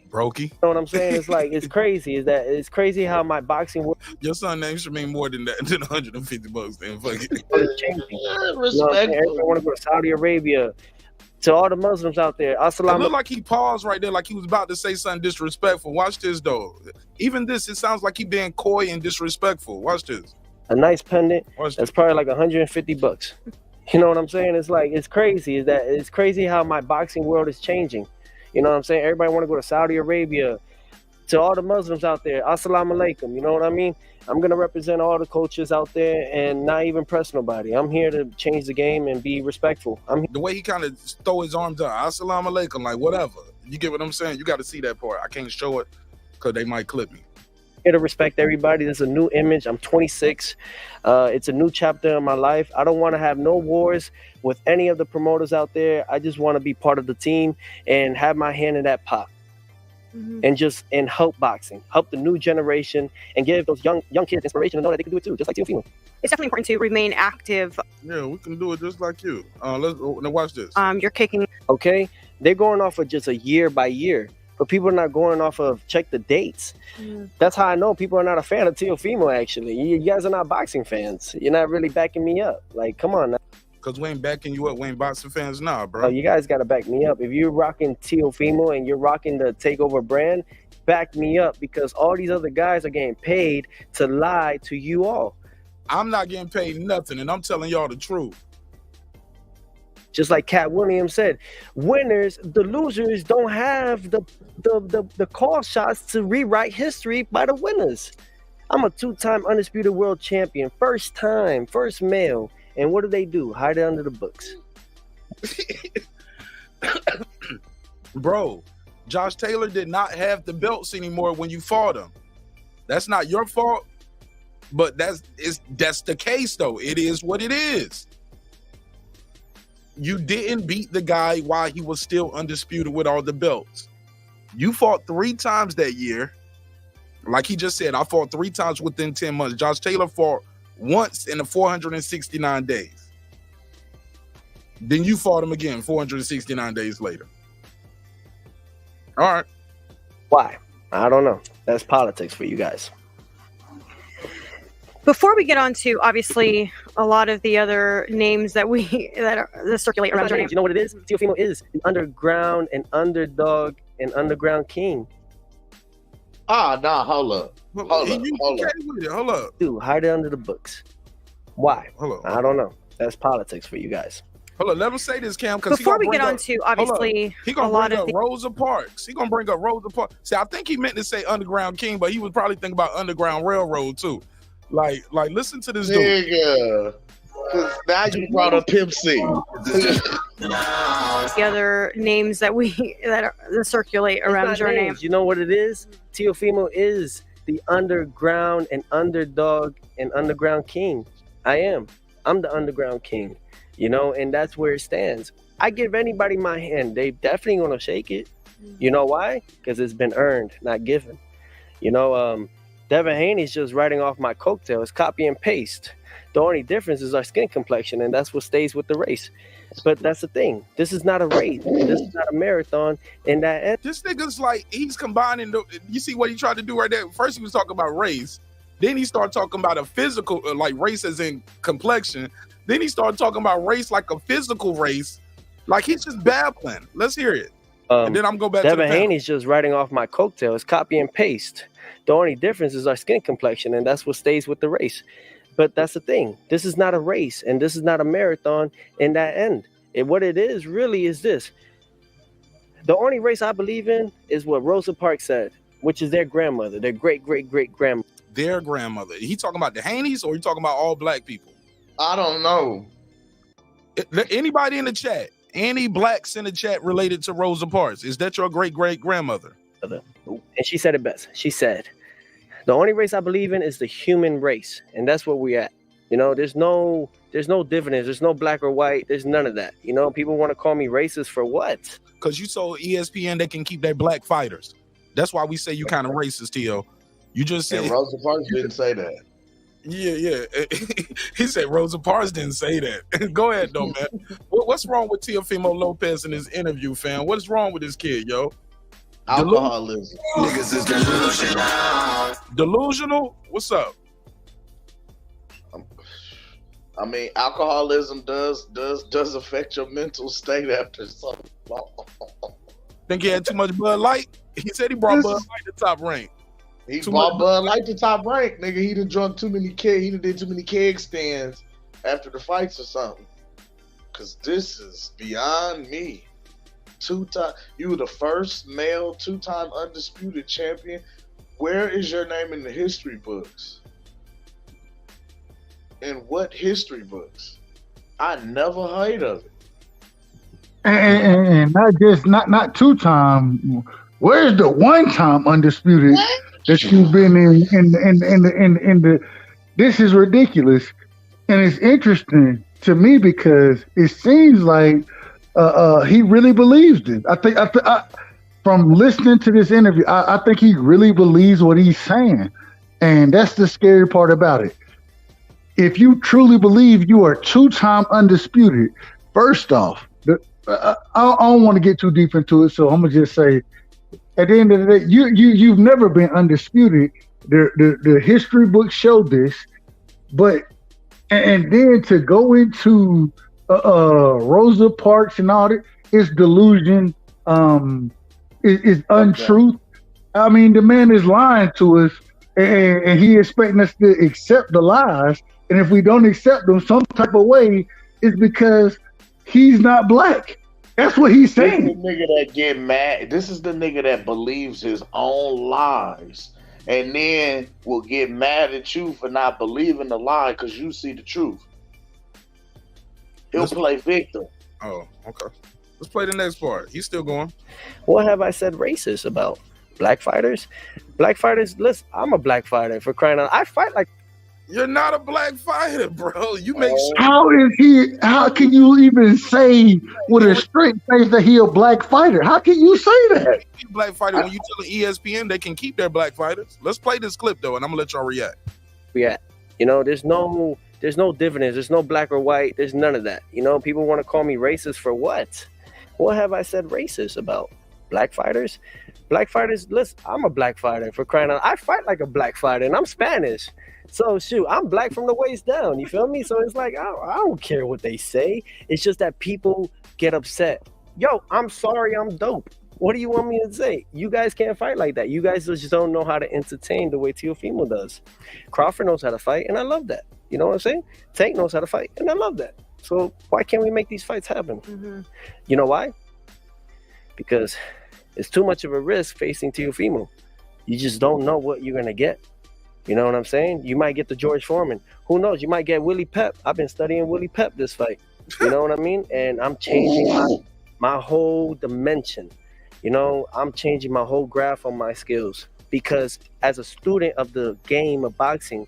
Brokey. You know what I'm saying? It's like, it's crazy. It's crazy how my boxing Your son name should mean more than that, than $150. Then fuck it. Respect. Everyone want to go to Saudi Arabia. To all the Muslims out there, It looked like he paused right there, like he was about to say something disrespectful. Watch this though. Even this, it sounds like he being coy and disrespectful. Watch this. A nice pendant Watch that's this. probably like $150. You know what I'm saying? It's like, it's crazy. It's crazy how my boxing world is changing. You know what I'm saying? Everybody want to go to Saudi Arabia. To all the Muslims out there, assalamu alaikum. You know what I mean? I'm going to represent all the coaches out there and not even press nobody. I'm here to change the game and be respectful. The way he kind of throw his arms up, assalamu alaikum, like whatever. You get what I'm saying? You got to see that part. I can't show it because they might clip me. Here to respect everybody. There's a new image. I'm 26. It's a new chapter in my life. I don't want to have no wars with any of the promoters out there. I just want to be part of the team and have my hand in that pot. And help boxing, help the new generation, and give those young kids inspiration to know that they can do it too, just like Teofimo. It's definitely important to remain active. Yeah, we can do it just like you. Let's watch this. You're kicking. Okay, they're going off of just a year by year, but people are not going off of check the dates. That's how I know people are not a fan of Teofimo. Actually, you guys are not boxing fans. You're not really backing me up. Like, come on now. Because we ain't backing you up. We ain't boxing fans now, bro. You guys got to back me up. If you're rocking Teofimo and you're rocking the TakeOver brand, back me up, because all these other guys are getting paid to lie to you all. I'm not getting paid nothing, and I'm telling y'all the truth. Just like Cat Williams said, winners, the losers don't have the call shots to rewrite history by the winners. I'm a two-time undisputed world champion, first male. And what do? Hide it under the books. Bro, Josh Taylor did not have the belts anymore when you fought him. That's not your fault, but that's the case, though. It is what it is. You didn't beat the guy while he was still undisputed with all the belts. You fought 3 times that year. Like he just said, I fought 3 times within 10 months. Josh Taylor fought once in the 469 days. Then you fought him again 469 days later. All right. Why? I don't know. That's politics for you guys. Before we get on to, obviously, a lot of the other names that circulate around your name. You know what it is? Teofimo is the underground and underdog and underground king. Nah, hold up. Hold up. Dude, hide it under the books. Why? Hold up. I don't know. That's politics for you guys. Hold on, let him say this, Cam, because before we get on to, obviously, he gonna bring up Rosa Parks. He gonna bring up Rosa Parks. See, I think he meant to say Underground King, but he was probably thinking about Underground Railroad too. Like, listen to this dude. Yeah, because now you brought up Pimp C. The other names that circulate around your name. You know what it is? Teofimo is the underground and underdog and underground king. I'm the underground king, you know, and that's where it stands. I give anybody my hand, they definitely gonna shake it. You know why? Because it's been earned, not given. You know, Devin Haney's just writing off my coattails, copy and paste. The only difference is our skin complexion, and that's what stays with the race. But that's the thing. This is not a race. This is not a marathon. And that This nigga's like, he's combining. You see what he tried to do right there? First, he was talking about race. Then he started talking about a physical, like race as in complexion. Then he started talking about race like a physical race. Like he's just babbling. Let's hear it. And then I'm going back Devin to the Haney's just writing off my coattails, copy and paste. The only difference is our skin complexion, and that's what stays with the race. But that's the thing. This is not a race, and this is not a marathon in that end. What it is really is this. The only race I believe in is what Rosa Parks said, which is their grandmother, their great-great-great-grandmother. Their grandmother. He talking about the Haneys, or he talking about all black people? I don't know. Anybody in the chat? Any blacks in the chat related to Rosa Parks? Is that your great-great-grandmother? And she said it best. She said, the only race I believe in is the human race. And that's where we're at. You know, there's no dividends. There's no black or white. There's none of that. You know, people want to call me racist for what? Because you told ESPN they can keep their black fighters. That's why we say you kind of racist, Tio. You just said. And Rosa Parks didn't say that. Yeah. He said Rosa Parks didn't say that. Go ahead, though, man. What's wrong with Teofimo Lopez in his interview, fam? What's wrong with this kid, yo? Alcoholism. Niggas is delusional. Delusional? What's up? I mean, alcoholism does affect your mental state after so long. Think he had too much Bud Light? He said he brought Bud Light to top rank. He brought Bud Light to top rank, nigga. He done drunk too many he done did too many keg stands after the fights or something. Cause this is beyond me. You were the first male 2-time undisputed champion. Where is your name in the history books? In what history books? I never heard of it. And not 2-time. Where's the 1-time undisputed that you've been in the this is ridiculous. And it's interesting to me because it seems like he really believes it. I think from listening to this interview, I think he really believes what he's saying. And that's the scary part about it. If you truly believe you are 2-time undisputed, first off, I don't want to get too deep into it, so I'm gonna just say, at the end of the day, you've never been undisputed. The history books show this, but and then to go into Rosa Parks and all that is delusion, is untruth. I mean, the man is lying to us, and he expecting us to accept the lies. And if we don't accept them some type of way, it's because he's not black. That's what he's saying. This is the nigga that get mad. This is the nigga that believes his own lies and then will get mad at you for not believing the lie because you see the truth. He'll play victim. Oh, okay. Let's play the next part. He's still going. What have I said racist about? Black fighters? Black fighters, listen, I'm a black fighter for crying out. I fight like. You're not a black fighter, bro. You make sure. How can you even say with a straight face that he a black fighter? How can you say that? Black fighter, when you tell ESPN they can keep their black fighters. Let's play this clip though, and I'm gonna let y'all react. Yeah. You know, there's no dividends, there's no black or white, there's none of that. You know, people want to call me racist for what? What have I said racist about? Black fighters? Black fighters, listen, I'm a black fighter for crying out. I fight like a black fighter, and I'm Spanish. So shoot, I'm black from the waist down. You feel me? So it's like I don't care what they say. It's just that people get upset. Yo, I'm sorry, I'm dope. What do you want me to say? You guys can't fight like that. You guys just don't know how to entertain the way Teofimo does. Crawford knows how to fight, and I love that. You know what I'm saying? Tank knows how to fight, and I love that. So why can't we make these fights happen? Mm-hmm. You know why? Because it's too much of a risk facing Teofimo. You just don't know what you're gonna get. You know what I'm saying? You might get the George Foreman. Who knows? You might get Willie Pep. I've been studying Willie Pep this fight. You know what I mean? And I'm changing my whole dimension. You know, I'm changing my whole graph on my skills. because as a student of the game of boxing,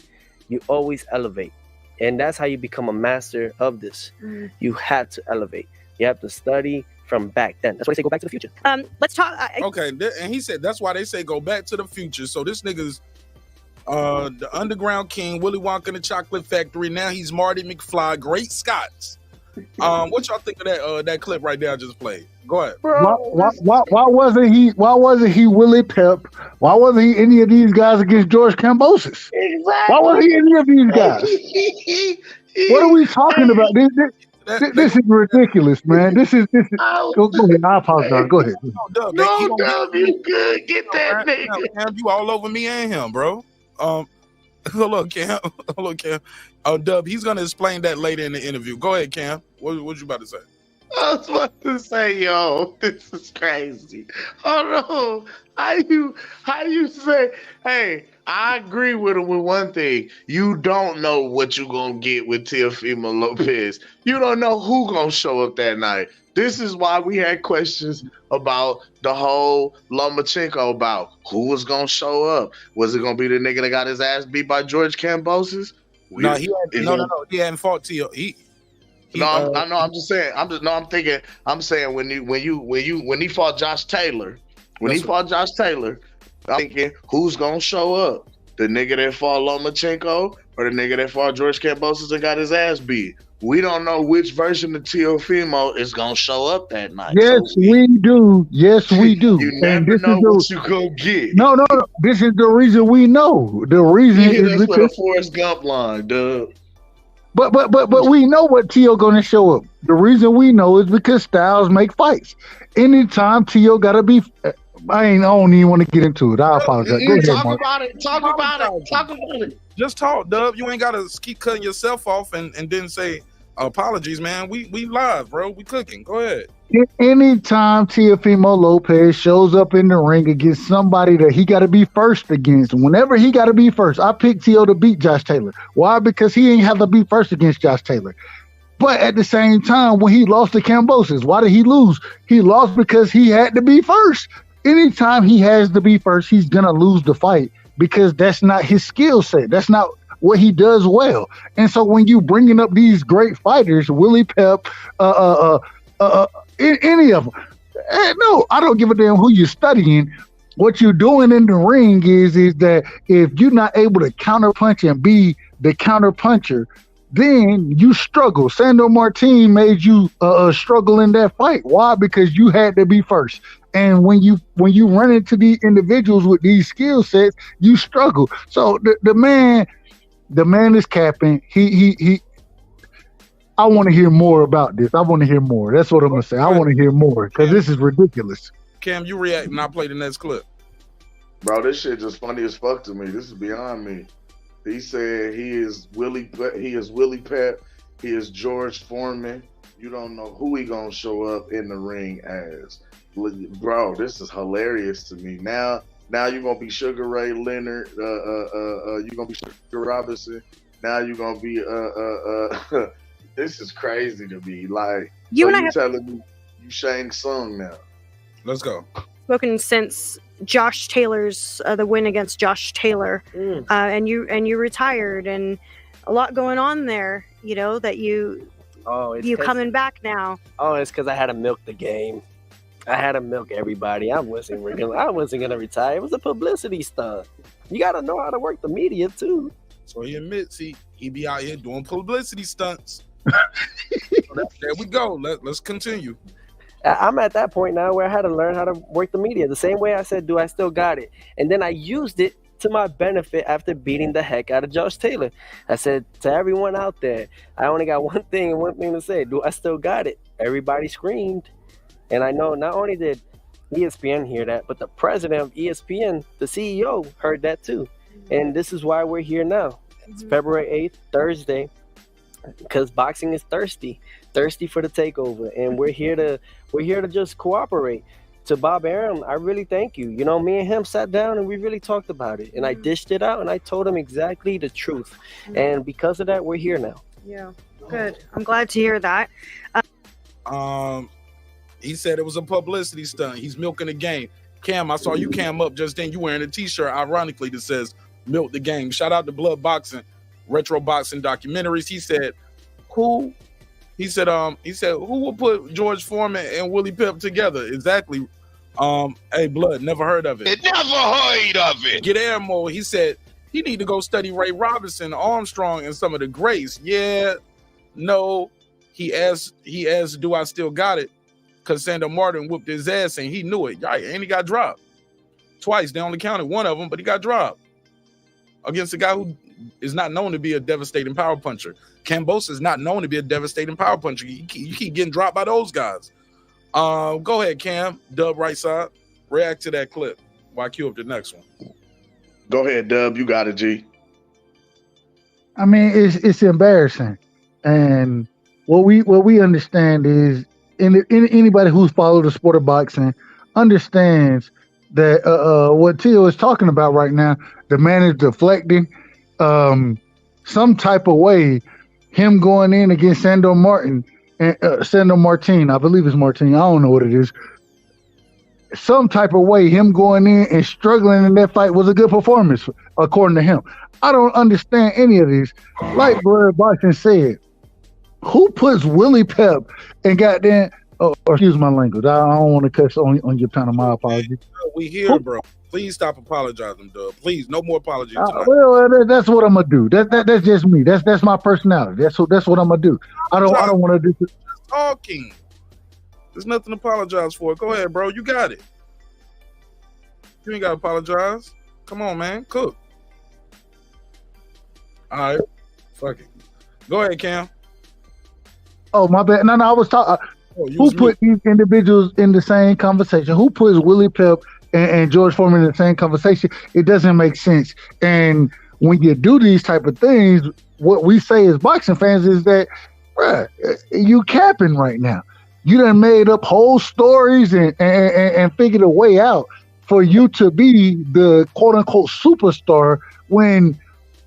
you always elevate. And that's how you become a master of this. You have to elevate. You have to study from back then. That's why they say go back to the future. Let's talk. Okay, and he said that's why they say go back to the future. So this nigga's the underground king, Willy Wonka and the Chocolate Factory. Now he's Marty McFly, great Scots. What y'all think of that clip right there I just played? Go ahead. Why wasn't he Willie Pep? Why wasn't he any of these guys against George Kambosos? Exactly. Why wasn't he any of these guys? What are we talking about? This is ridiculous, man. This is. Go ahead. I apologize. Go ahead. No, Dub, you good. Get that nigga. Cam, you all over me and him, bro. Look, Cam. Dub, he's gonna explain that later in the interview. Go ahead, Cam. What you about to say? I was about to say, yo, this is crazy. Hold on. How you say, hey, I agree with him with one thing. You don't know what you're going to get with Teofimo Lopez. You don't know who going to show up that night. This is why we had questions about the whole Lomachenko about who was going to show up. Was it going to be the nigga that got his ass beat by George Kambosos? No, he hadn't fought Teo. I'm just saying. I'm saying when he fought Josh Taylor, I'm thinking who's gonna show up? The nigga that fought Lomachenko or the nigga that fought George Kambosos and got his ass beat? We don't know which version of Teofimo is gonna show up that night. Yes, we do. Yes, we do. You never know what you gonna get. No. This is the reason we know. The reason is because the Forrest Gump line, dude. But we know what Teo gonna show up. The reason we know is because styles make fights. Anytime Teo gotta be, I don't even want to get into it. I apologize. Go ahead, Talk Mark. about it. Just talk, Dub. You ain't gotta keep cutting yourself off and then say apologies, man. We live, bro. We cooking. Go ahead. Anytime Teofimo Lopez shows up in the ring against somebody that he got to be first against, whenever he got to be first, I picked Teo to beat Josh Taylor. Why? Because he ain't have to be first against Josh Taylor. But at the same time, when he lost to Kambosos, why did he lose? He lost because he had to be first. Anytime he has to be first, he's going to lose the fight because that's not his skill set. That's not what he does well. And so when you bringing up these great fighters, Willie Pep, any of them. No, I don't give a damn who you're studying. What you're doing in the ring is that if you're not able to counterpunch and be the counterpuncher, then you struggle. Sandro Martin made you struggle in that fight. Why? Because you had to be first. And when you run into these individuals with these skill sets, you struggle. So the man is capping. He I want to hear more about this. I want to hear more. That's what I'm going to say. I want to hear more because this is ridiculous. Cam, you react and I play the next clip. Bro, this shit just funny as fuck to me. This is beyond me. He said he is Willie Pep. He is George Foreman. You don't know who he going to show up in the ring as. Bro, this is hilarious to me. Now you're going to be Sugar Ray Leonard. You're going to be Sugar Robinson. Now you're going to be this is crazy to me. Like, you telling me you Shang Tsung now. Let's go. Spoken since Josh Taylor's the win against Josh Taylor, and you retired, and a lot going on there. You know that you coming back now. Oh, it's because I had to milk the game. I had to milk everybody. I wasn't gonna retire. It was a publicity stunt. You gotta know how to work the media too. So he admits he be out here doing publicity stunts. There we go. Let's continue. I'm at that point now where I had to learn how to work the media. The same way I said, do I still got it? And then I used it to my benefit after beating the heck out of Josh Taylor. I said to everyone out there, I only got one thing to say. Do I still got it? Everybody screamed. And I know not only did ESPN hear that, but the president of ESPN, the CEO, heard that too. And this is why we're here now. It's February 8th, Thursday. Because boxing is thirsty for the takeover, and we're here to just cooperate. To Bob Arum, I really thank you. You know, me and him sat down and we really talked about it, and I dished it out and I told him exactly the truth, and because of that, we're here now. Yeah, good. I'm glad to hear that. He said it was a publicity stunt. He's milking the game. Cam, I saw you cam up just then. You wearing a T-shirt, ironically, that says "Milk the Game." Shout out to Blood Boxing, Retro Boxing Documentaries. He said, "Who?" He said, "Who will put George Foreman and Willie Pep together?" Exactly. Hey, Blood, never heard of it. Never heard of it. Guillermo, he said he need to go study Ray Robinson, Armstrong, and some of the greats. Yeah, no. He asked, "Do I still got it?" Because Sandor Martin whooped his ass and he knew it. And he got dropped twice. They only counted one of them, but he got dropped against a guy who is not known to be a devastating power puncher. Kambosos is not known to be a devastating power puncher. You keep getting dropped by those guys. Go ahead, Cam. Dub right side. React to that clip while I cue up the next one. Go ahead, Dub. You got it, G. I mean, it's embarrassing, and what we understand is anybody who's followed the sport of boxing understands that what Tio is talking about right now, the man is deflecting some type of way. Him going in against Sandor Martin and Sandor Martin, I believe it's Martin. I don't know what it is. Some type of way, him going in and struggling in that fight was a good performance, according to him. I don't understand any of these. Like Blood Boxing said, who puts Willie Pep and goddamn? Oh, excuse my language. I don't want to cuss on your panel. My apologies. We here, bro. Please stop apologizing, Dub. Please, no more apologies tonight. Well, that's what I'm gonna do. That's just me. That's my personality. That's what I'm gonna do. I don't want to do. Talking. There's nothing to apologize for. Go ahead, bro. You got it. You ain't gotta apologize. Come on, man. Cook. All right. Fuck it. Go ahead, Cam. Oh, my bad. No, I was talking. Who put these individuals in the same conversation? Who puts Willie Pep and George Foreman in the same conversation? It doesn't make sense. And when you do these type of things, what we say as boxing fans is that, bruh, you capping right now. You done made up whole stories and figured a way out for you to be the quote unquote superstar when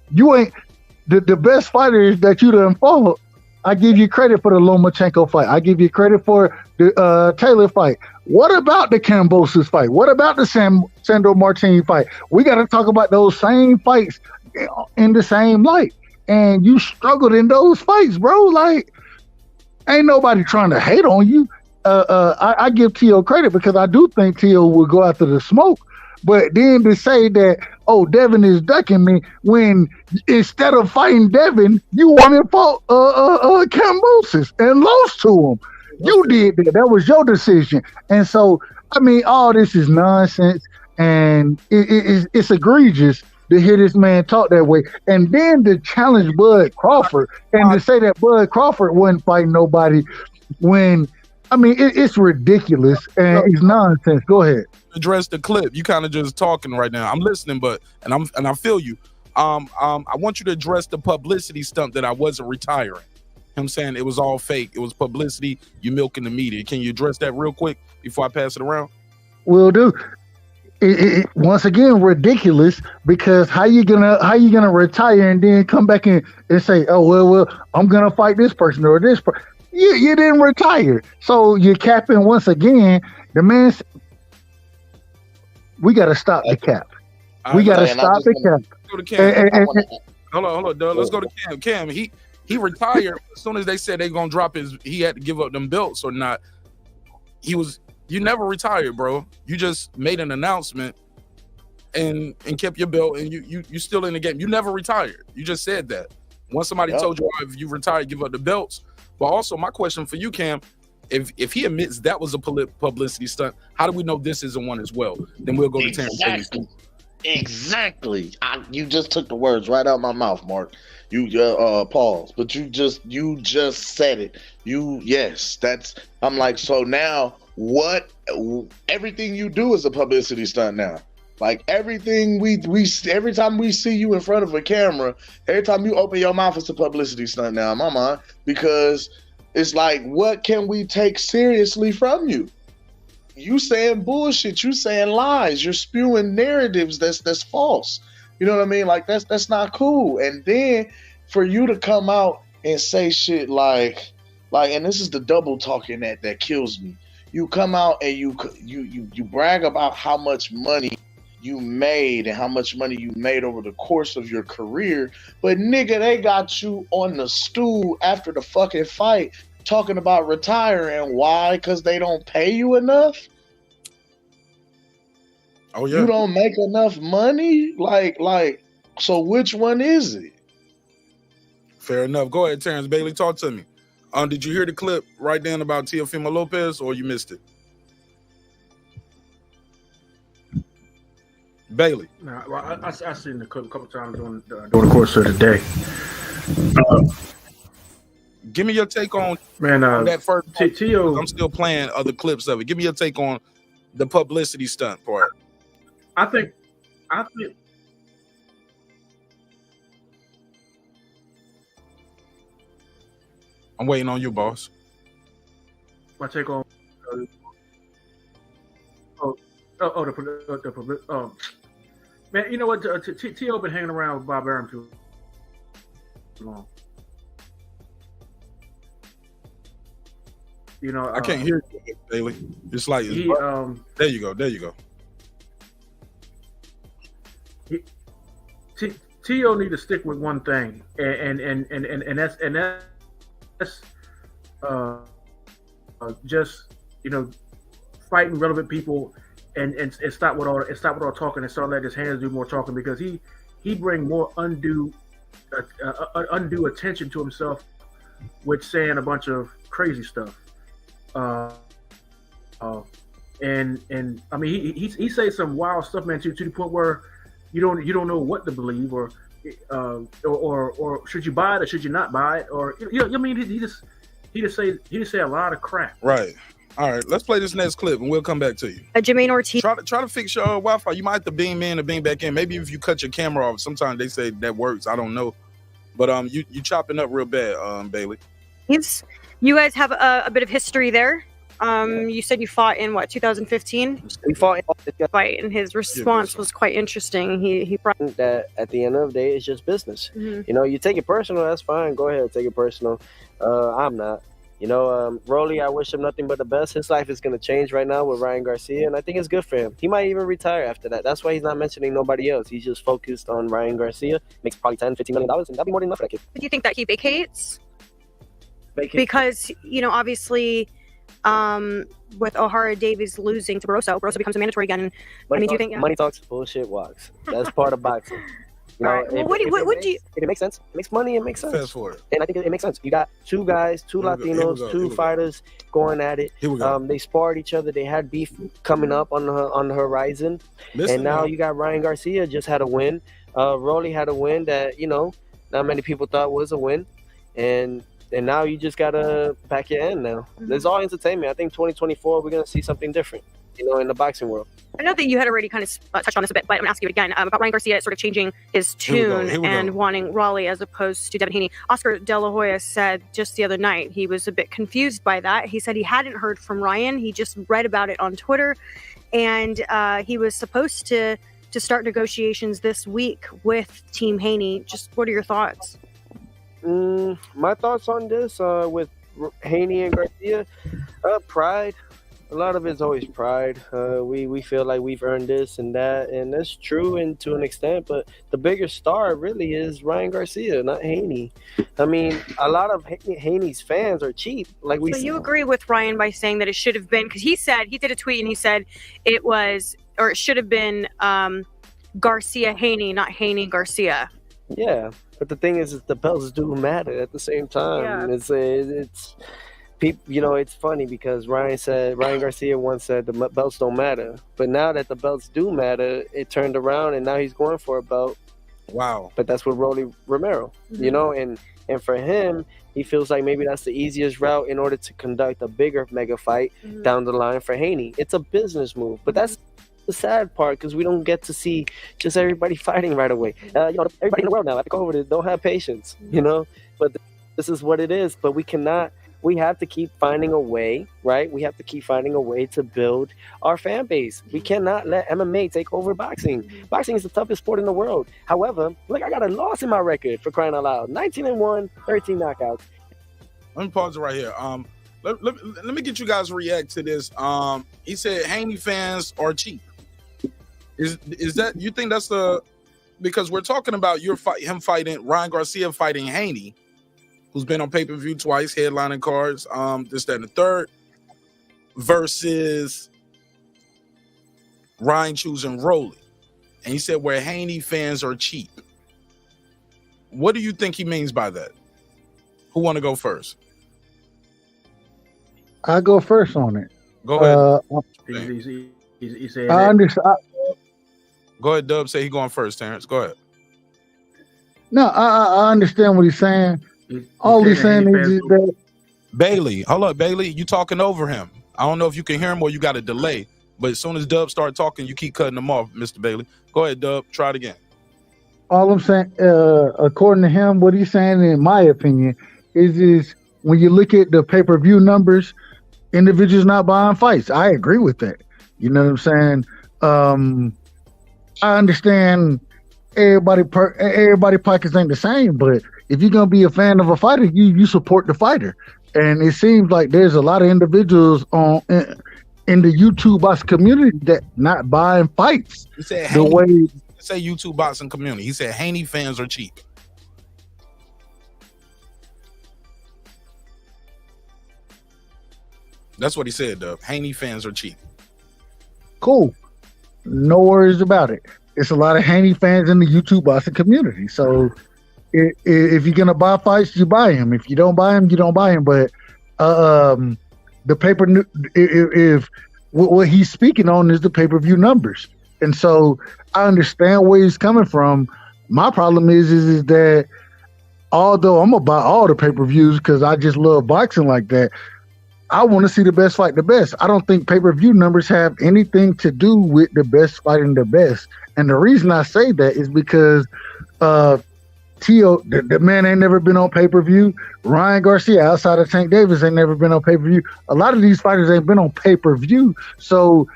you ain't the best fighters that you done fought. I give you credit for the Lomachenko fight. I give you credit for the Taylor fight. What about the Kambosos fight? What about the Sandor Martin fight? We got to talk about those same fights in the same light. And you struggled in those fights, bro. Like, ain't nobody trying to hate on you. I give Tio credit because I do think Tio will go after the smoke. But then to say that, oh, Devin is ducking me, when instead of fighting Devin, you went and fought Kambosos and lost to him. You did that. That was your decision. And so, I mean, all this is nonsense, and it's egregious to hear this man talk that way. And then to challenge Bud Crawford and to say that Bud Crawford wasn't fighting nobody when, I mean, it's ridiculous and it's nonsense. Go ahead. Address the clip. You kind of just talking right now. I'm listening, and I feel you. I want you to address the publicity stunt that I wasn't retiring. Him saying it was all fake. It was publicity. You milking the media. Can you address that real quick before I pass it around? Will do. It once again ridiculous, because how you gonna retire and then come back and say, oh well I'm gonna fight this person or this person. You didn't retire, so you're capping once again. The man. We got to stop the cap. We got to stop the cap. Go to Cam. Hold on, Doug. Let's go to Cam. Cam, he retired as soon as they said they're gonna drop he had to give up them belts or not. You never retired, bro. You just made an announcement and kept your belt, and you still in the game. You never retired. You just said that. Once somebody told you, oh, if you retired, give up the belts. But also, my question for you, Cam, if he admits that was a publicity stunt, how do we know this isn't one as well? Then we'll go to Terence. Exactly. You just took the words right out of my mouth, Mark. You pause, but you just said it. I'm like, so now what? Everything you do is a publicity stunt now. Like everything every time we see you in front of a camera, every time you open your mouth, it's a publicity stunt now in my mind, because it's like, what can we take seriously from you? You saying bullshit, you saying lies, you're spewing narratives that's false. You know what I mean? Like that's not cool. And then for you to come out and say shit like, and this is the double talking that kills me. you come out and you brag about how much money you made and how much money you made over the course of your career, but nigga, they got you on the stool after the fucking fight talking about retiring. Why? Because they don't pay you enough? Oh yeah. You don't make enough money? Like, so which one is it? Fair enough. Go ahead, Terrence Bailey, talk to me. Did you hear the clip right then about Teofimo Lopez, or you missed it? Bailey. No, well, I seen the clip a couple times during the course of the day. Give me your take on that first. I'm still playing other clips of it. Give me your take on the publicity stunt part. I think. I'm waiting on you, boss. My take on. Man, you know what? T.O. been hanging around with Bob Arum too long. You know, I can't hear you, Bailey. It's like there you go. There you go. T.O. need to stick with one thing, and that's just, you know, fighting relevant people and stop with all talking and start letting his hands do more talking, because he bring more undue attention to himself with saying a bunch of crazy stuff. And I mean he says some wild stuff, man, to the point where you don't know what to believe, or should you buy it or should you not buy it, or I mean he just say a lot of crap. Right. All right, let's play this next clip and we'll come back to you. Jermaine Ortiz. Try to fix your Wi-Fi. You might have to beam in or beam back in. Maybe if you cut your camera off, sometimes they say that works. I don't know, but you chopping up real bad, Bailey. You guys have a bit of history there. You said you fought in what, 2015? We fought in fight, and his response was quite interesting. He that at the end of the day, it's just business. Mm-hmm. You know, you take it personal, that's fine. Go ahead, take it personal. I'm not. You know, Rolly, I wish him nothing but the best. His life is going to change right now with Ryan Garcia, and I think it's good for him. He might even retire after that. That's why he's not mentioning nobody else. He's just focused on Ryan Garcia. Makes probably $10-15 million, and that'd be more than enough for that kid. Do you think that he vacates? Because, you know, obviously, with O'Hara Davies losing to Barroso becomes a mandatory again. I mean, do you think money talks, bullshit walks? That's part of boxing. You know, all right. Well, what do you? If it makes sense, it makes money. It makes sense. Fast forward. And I think it makes sense. You got two guys, two Latinos, two fighters going at it. They sparred each other. They had beef coming up on the horizon. And now you got Ryan Garcia just had a win. Rolly had a win that, you know, not many people thought was a win. And now you just gotta pack your end now. There's all entertainment. I think 2024 we're gonna see something different, you know, in the boxing world. I know that you had already kind of touched on this a bit, but I'm going to ask you again about Ryan Garcia sort of changing his tune and wanting Raleigh as opposed to Devin Haney. Oscar De La Hoya said just the other night he was a bit confused by that. He said he hadn't heard from Ryan. He just read about it on Twitter, and he was supposed to start negotiations this week with Team Haney. Just what are your thoughts? My thoughts on this with Haney and Garcia, pride. A lot of it's always pride. We feel like we've earned this and that, and that's true and to an extent, but the bigger star really is Ryan Garcia, not Haney. I mean, a lot of Haney's fans are cheap. So you agree with Ryan by saying that it should have been, because he did a tweet and he said it should have been Garcia Haney, not Haney Garcia. Yeah, but the thing is the belts do matter at the same time. Yeah. It's people, you know, it's funny because Ryan Garcia once said the belts don't matter, but now that the belts do matter, it turned around and now he's going for a belt. Wow. But that's with Rolly Romero, you know, and for him, he feels like maybe that's the easiest route in order to conduct a bigger mega fight down the line for Haney. It's a business move, but that's the sad part, because we don't get to see just everybody fighting right away. You know, everybody in the world now after COVID don't have patience, you know, but this is what it is. But we have to keep finding a way, right? We have to keep finding a way to build our fan base. We cannot let MMA take over boxing. Boxing is the toughest sport in the world. However, look, I got a loss in my record, for crying out loud. 19-1, 13 knockouts. Let me pause it right here. Let me get you guys to react to this. He said Haney fans are cheap. Is that, you think that's because we're talking about him fighting Ryan Garcia fighting Haney, who's been on pay-per-view twice, headlining cards, this, that, and the third, versus Ryan choosing Rolly. And he said where Haney fans are cheap. What do you think he means by that? Who want to go first? I go first on it. Go ahead. He said I understand. Go ahead, Dub. Say he going first, Terrence. Go ahead. No, I understand what he's saying. All he's saying is that Bailey, hold up, Bailey. You talking over him. I don't know if you can hear him or you got a delay. But as soon as Dub start talking, you keep cutting him off, Mr. Bailey. Go ahead, Dub. Try it again. all I'm saying, according to him, what he's saying, in my opinion, is when you look at the pay-per-view numbers, individuals not buying fights. I agree with that. You know what I'm saying? I understand everybody pockets ain't the same, but if you're gonna be a fan of a fighter, you support the fighter. And it seems like there's a lot of individuals in the YouTube boxing community that not buying fights. He said the way say YouTube boxing community. He said Haney fans are cheap. That's what he said, Dub. Haney fans are cheap. Cool. No worries about it. It's a lot of Haney fans in the YouTube boxing community. So if you're gonna buy fights, you buy them. If you don't buy them, you don't buy them. But the if what he's speaking on is the pay-per-view numbers, and so I understand where he's coming from. My problem is that although I'm gonna buy all the pay-per-views because I just love boxing like that, I want to see the best fight the best. I don't think pay-per-view numbers have anything to do with the best fighting the best. And the reason I say that is because Tio, the man ain't never been on pay-per-view. Ryan Garcia, outside of Tank Davis, ain't never been on pay-per-view. A lot of these fighters ain't been on pay-per-view. So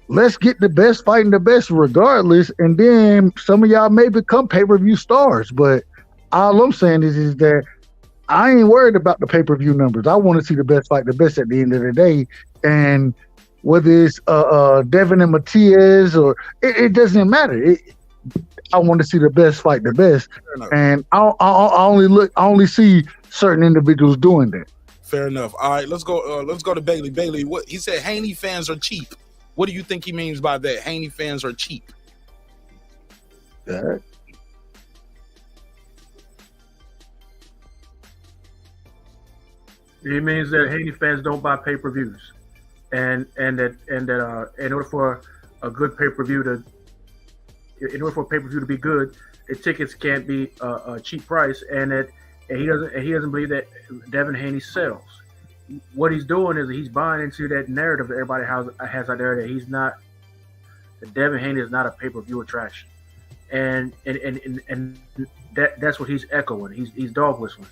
let's get the best fighting the best regardless. And then some of y'all may become pay-per-view stars. But all I'm saying is that I ain't worried about the pay-per-view numbers. I want to see the best fight the best at the end of the day. And whether it's Devin and Matias or it doesn't matter. I want to see the best fight the best, and I only see certain individuals doing that. Fair enough. All right, let's go to Bailey. Bailey, what he said? Haney fans are cheap. What do you think he means by that? Haney fans are cheap. That. It means that Haney fans don't buy pay-per-views, and that in order for a good pay-per-view in order for a pay-per-view to be good, the tickets can't be a cheap price, and he doesn't believe that Devin Haney sells. What he's doing is he's buying into that narrative that everybody has out there that Devin Haney is not a pay-per-view attraction, and that's what he's echoing. He's dog whistling.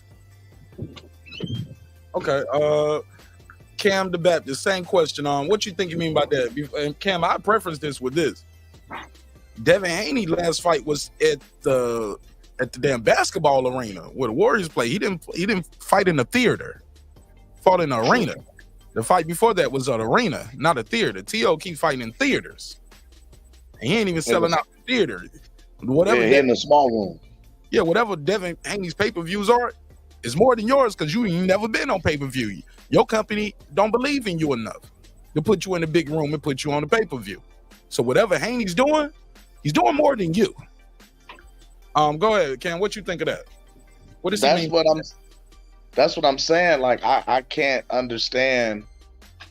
Okay, Cam the Baptist, same question. What you think you mean by that? And Cam, I preference this with this. Devin Haney last fight was at the damn basketball arena where the Warriors play. He didn't fight in a theater. Fought in an arena. The fight before that was an arena, not a theater. T.O. keep fighting in theaters. And he ain't even selling out the theater. Whatever in the small room. Yeah, whatever Devin Haney's pay-per-views are, is more than yours because you ain't never been on pay-per-view. Your company don't believe in you enough to put you in the big room and put you on the pay-per-view. So whatever Haney's doing, he's doing more than you. Go ahead, Cam. What you think of that? What does he mean? That's what I'm saying. Like I can't understand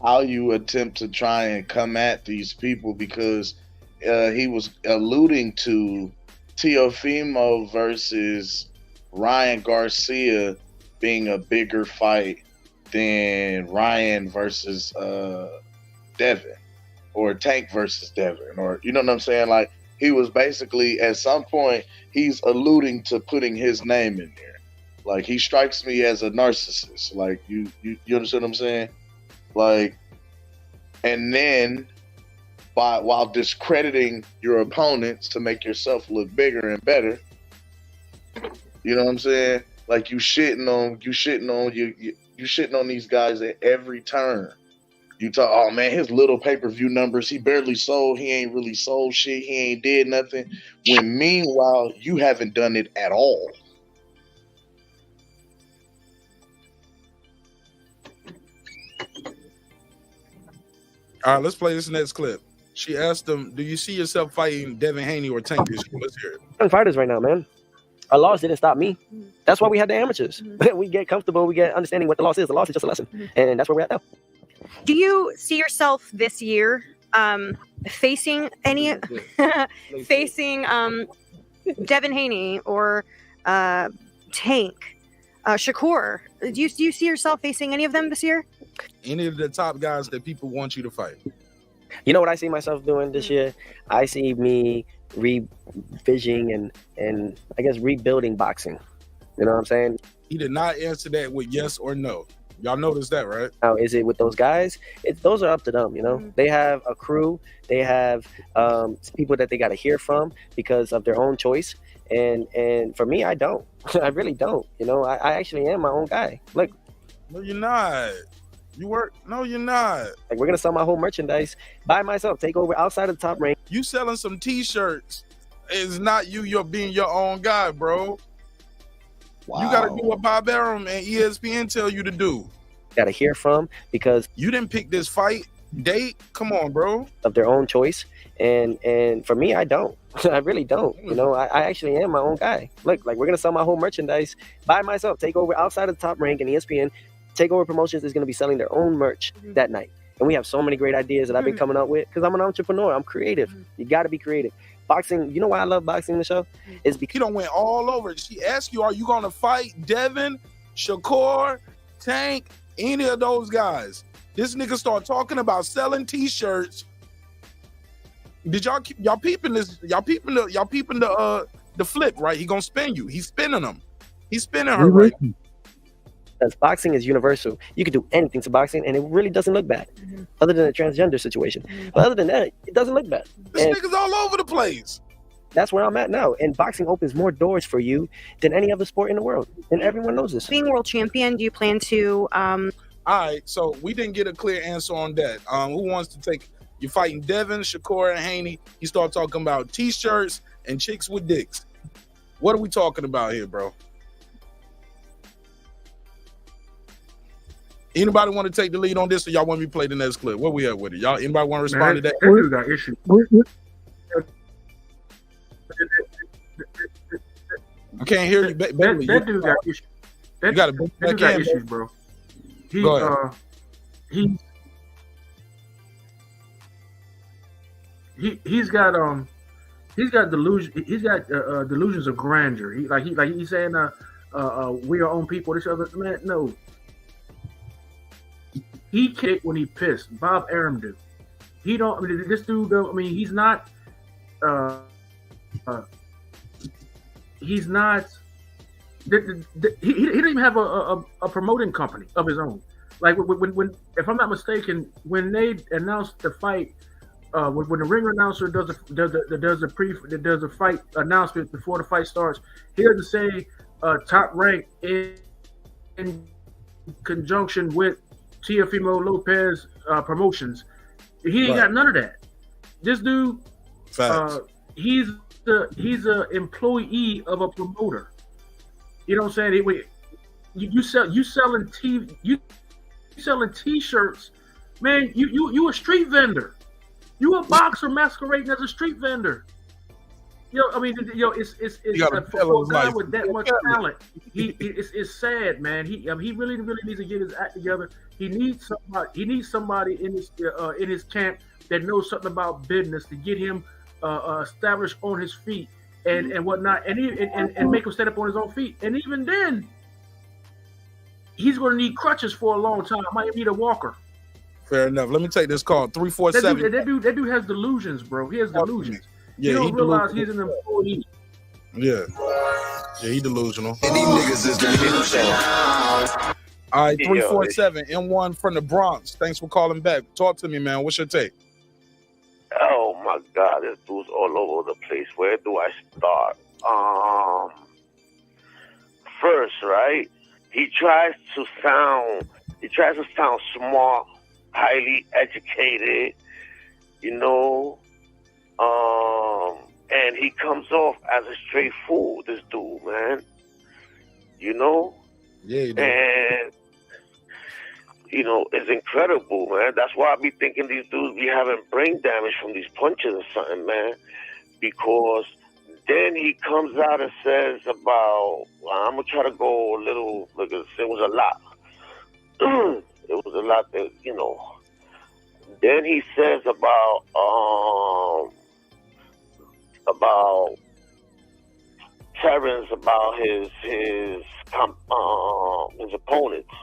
how you attempt to try and come at these people because he was alluding to Teofimo versus Ryan Garcia being a bigger fight than Ryan versus Devin, or Tank versus Devin, or you know what I'm saying? Like he was basically at some point he's alluding to putting his name in there. Like he strikes me as a narcissist. Like you understand what I'm saying? Like, and then while discrediting your opponents to make yourself look bigger and better. You know what I'm saying? Like you shitting on You shitting on these guys at every turn. You talk, oh man, his little pay-per-view numbers, he barely sold. He ain't really sold shit. He ain't did nothing. When meanwhile, you haven't done it at all. All right, let's play this next clip. She asked him, "Do you see yourself fighting Devin Haney or Tank this year?" Let's hear it. I'm fighters right now, man. A loss didn't stop me. That's why we had the amateurs. We get comfortable. We get understanding what the loss is. The loss is just a lesson, and that's where we're at now. Do you see yourself this year facing any facing Devin Haney or Tank, Shakur? Do you see yourself facing any of them this year? Any of the top guys that people want you to fight? You know what I see myself doing this year? I see me revisioning and I guess rebuilding boxing. You know what I'm saying? He did not answer that with yes or no. Y'all noticed that, right? Now, is it with those guys? Those are up to them, you know? They have a crew. They have people that they got to hear from because of their own choice. And for me, I don't. I really don't. You know, I actually am my own guy. Look. No, you're not. You work? No, you're not. Like, we're going to sell my whole merchandise by myself, take over outside of the top rank. You selling some T-shirts is not you're being your own guy, bro. Wow. You got to do what Bob Arum and ESPN tell you to do. Got to hear from because you didn't pick this fight date. Come on, bro. Of their own choice. And for me, I don't. I really don't. You know, I actually am my own guy. Look, like, we're going to sell my whole merchandise by myself, take over outside of the top rank, and ESPN Takeover Promotions is going to be selling their own merch that night. And we have so many great ideas that I've been coming up with because I'm an entrepreneur. I'm creative. You got to be creative. Boxing, you know why I love boxing, the show? Is because he don't went all over. She asked you, are you going to fight Devin, Shakur, Tank, any of those guys? This nigga start talking about selling T-shirts. Did y'all peeping this? Y'all peeping the flip, right? He gonna spin you. He's spinning them. He's spinning her, right? Because boxing is universal. You can do anything to boxing, and it really doesn't look bad, other than a transgender situation. But other than that, it doesn't look bad. This nigga's all over the place. That's where I'm at now. And boxing opens more doors for you than any other sport in the world. And everyone knows this. Being world champion, do you plan to... All right, so we didn't get a clear answer on that. Who wants to take... You're fighting Devin, Shakur, and Haney. You start talking about T-shirts and chicks with dicks. What are we talking about here, bro? Anybody want to take the lead on this, or y'all want me to play the next clip? Where we at with it? Y'all, anybody want to respond to that? That dude got issues. I can't hear you. That dude got issues. You got to that dude got issues, bro. Go ahead. He's got delusion. He's got delusions of grandeur. He's saying we are own people. This other man, no. He kicked when he pissed. Bob Arum do. He don't. I mean, this dude. I mean, he's not. He's not. He didn't even have a promoting company of his own. Like when if I'm not mistaken, when they announced the fight. When the ring announcer does a fight announcement before the fight starts, he doesn't say top rank in conjunction with Teofimo Lopez promotions. He ain't got none of that. This dude, he's an employee of a promoter. You know what I'm saying? You selling T-shirts, man. You a street vendor. You a boxer masquerading as a street vendor. I mean, it's for a guy with that much talent. It's sad, man. He really needs to get his act together. He needs somebody in his camp that knows something about business to get him established on his feet and whatnot, and make him stand up on his own feet. And even then, he's going to need crutches for a long time. Might need a walker. Fair enough. Let me take this call. 347. That dude has delusions, bro. He has delusions. Yeah, you don't realize he's an employee. Yeah, he delusional. And these niggas is delusional. All right, 347 M1 from the Bronx. Thanks for calling back. Talk to me, man. What's your take? Oh my God, this dude's all over the place. Where do I start? First, right? he tries to sound smart, highly educated, you know, and he comes off as a straight fool, this dude, man. You know? Yeah, he do. And, you know, it's incredible, man. That's why I be thinking these dudes be having brain damage from these punches or something, man. Because then he comes out and says about, I'm going to try to go a little, look, it was a lot. It was a lot that, you know. Then he says about Terence, about his opponents.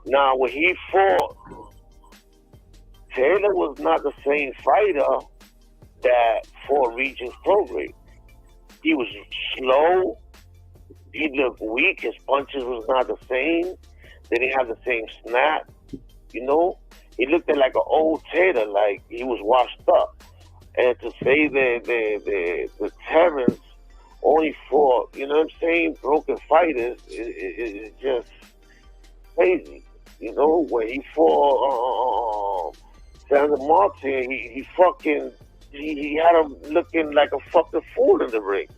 Now, when he fought, Taylor was not the same fighter that fought Regis Prograde. He was slow. He looked weak. His punches was not the same. They didn't have the same snap. You know, he looked like an old Taylor, like he was washed up. And to say that the Terence only fought, you know what I'm saying, broken fighters is just crazy. You know, when he fought Sandra Martin, he had him looking like a fucking fool in the ring.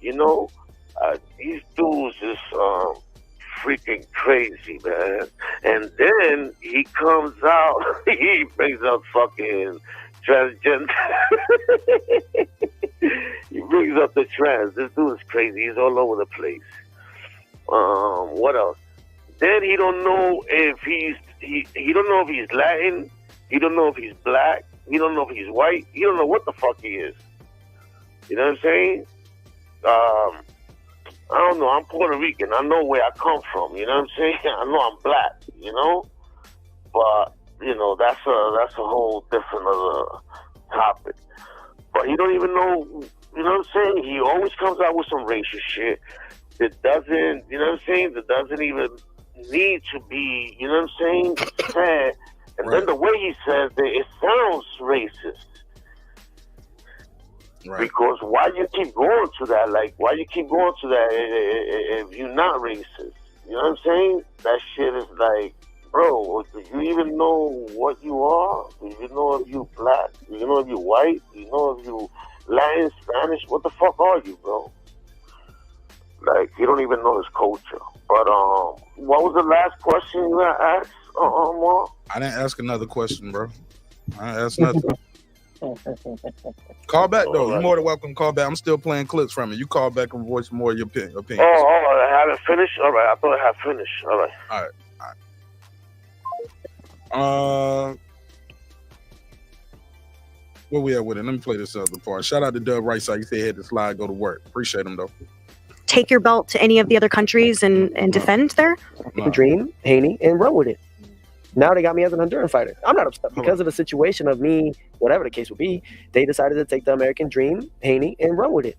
You know, these dudes is freaking crazy, man. And then he comes out, he brings up fucking transgender. He brings up the trans. This dude is crazy. He's all over the place. What else? Then he don't know if he don't know if he's Latin. He don't know if he's black. He don't know if he's white. He don't know what the fuck he is. You know what I'm saying? I don't know. I'm Puerto Rican. I know where I come from. You know what I'm saying? I know I'm black. You know, but you know that's a whole different other topic. But he don't even know. You know what I'm saying? He always comes out with some racist shit that doesn't. You know what I'm saying? That doesn't even need to be. You know what I'm saying? Said. And then the way he says it sounds racist. Right. Because why you keep going to that? Like, why you keep going to that if you're not racist? You know what I'm saying? That shit is like, bro, do you even know what you are? Do you know if you black? Do you know if you white? Do you know if you Latin, Spanish? What the fuck are you, bro? Like, you don't even know his culture. But what was the last question you asked, Mark? I didn't ask another question, bro. I didn't ask nothing. Call back though. You're more than welcome to call back. I'm still playing clips from it. You call back and voice more of your opinion. Oh, I haven't finished? All right. I thought I had finished. All right. Where we at with it? Let me play this other part. Shout out to Doug Right Side. He said he had to slide, go to work. Appreciate him though. Take your belt to any of the other countries and defend there? Dream, Haney, and run with it. Now they got me as an Honduran fighter. I'm not upset because of the situation of me, whatever the case would be. They decided to take the American Dream, Haney, and run with it.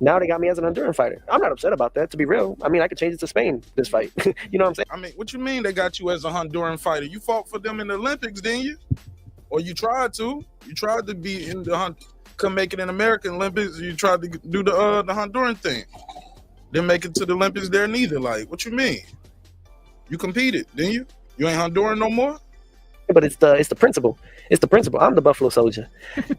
Now they got me as an Honduran fighter. I'm not upset about that, to be real. I mean, I could change it to Spain, this fight. You know what I'm saying? I mean, what you mean they got you as a Honduran fighter? You fought for them in the Olympics, didn't you? Or you tried to. You tried to be in the come make it in American Olympics. You tried to do the Honduran thing. Didn't make it to the Olympics there neither. Like, what you mean? You competed, didn't you? You ain't Honduran no more? But it's the principle. It's the principle. I'm the Buffalo Soldier.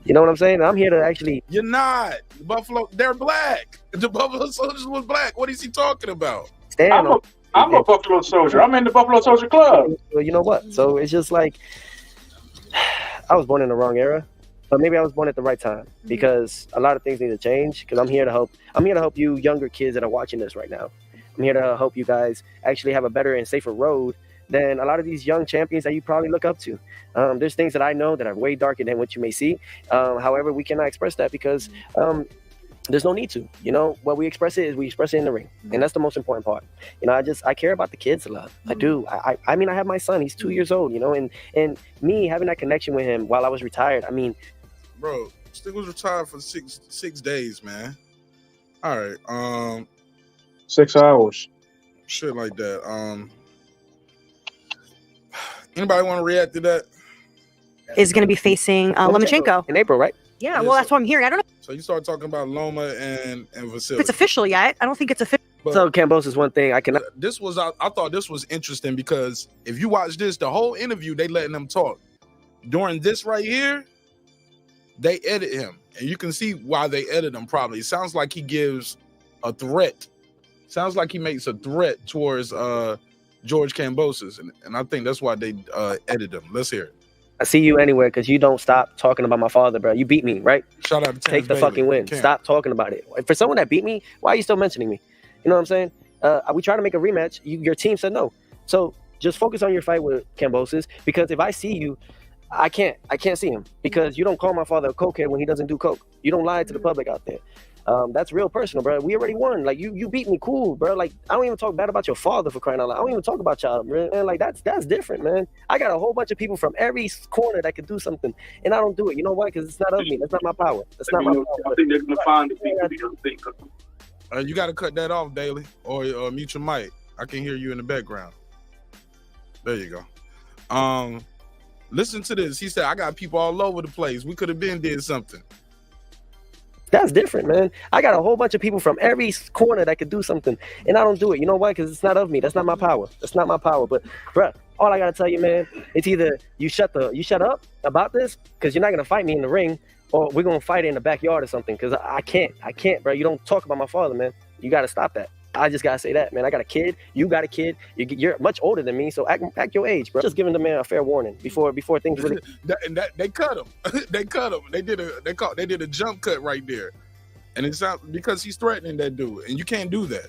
You know what I'm saying? I'm here to actually. You're not. The Buffalo, they're black. The Buffalo Soldiers was black. What is he talking about? I'm a Buffalo Soldier. I'm in the Buffalo Soldier Club. Well, you know what? So it's just like I was born in the wrong era, but maybe I was born at the right time because a lot of things need to change. Because I'm here to help. I'm here to help you younger kids that are watching this right now. I'm here to help you guys actually have a better and safer road than a lot of these young champions that you probably look up to. There's things that I know that are way darker than what you may see. However, we cannot express that because there's no need to. You know, what we express it in the ring. And that's the most important part. You know, I care about the kids a lot. I do. I mean, I have my son. He's 2 years old, you know, and me having that connection with him while I was retired. I mean. Bro, Stick was retired for six days, man. All right. 6 hours. Shit like that. Anybody want to react to that? Is going to be facing Lomachenko in April, right? Yeah, well, that's what I'm hearing. I don't know. So you start talking about Loma and Vasily. If it's official yet. I don't think it's official. So Cambosis, one thing I cannot. This was I thought this was interesting because if you watch this, the whole interview they letting them talk. During this right here, they edit him, and you can see why they edit him. Probably it sounds like he gives a threat. Sounds like he makes a threat towards George Cambosis, and I think that's why they edited him. Let's hear it. I see you anywhere because you don't stop talking about my father, bro. You beat me, right? Shout out to Terence Take the Bailey. fucking win. Stop talking about it. For someone that beat me, why are you still mentioning me? You know what I'm saying? We tried to make a rematch. Your team said no. So just focus on your fight with Cambosis, because if I see you, I can't see him because you don't call my father a cokehead when he doesn't do coke. You don't lie to the public out there. That's real personal, bro. We already won. Like you beat me, cool, bro. Like I don't even talk bad about your father, for crying out loud. I don't even talk about y'all, man. Like that's different, man. I got a whole bunch of people from every corner that could do something, and I don't do it. You know why? Because it's not of me. That's not my power. That's not my power. I think they're gonna find the people because they. You got to cut that off, Daily, or mute your mic. I can hear you in the background. There you go. Listen to this. He said, "I got people all over the place. We could have been did something." That's different, man. I got a whole bunch of people from every corner that could do something, and I don't do it. You know why? Because it's not of me. That's not my power. That's not my power. But, bruh, all I gotta tell you, man, it's either you shut up about this, because you're not gonna fight me in the ring, or we're gonna fight in the backyard or something. Because I can't, bro. You don't talk about my father, man. You gotta stop that. I just gotta say that, man. I got a kid. You got a kid. You're much older than me, so act your age, bro. Just giving the man a fair warning before things really. They cut him. They cut him. They did a jump cut right there, and it's not because he's threatening that dude, and you can't do that.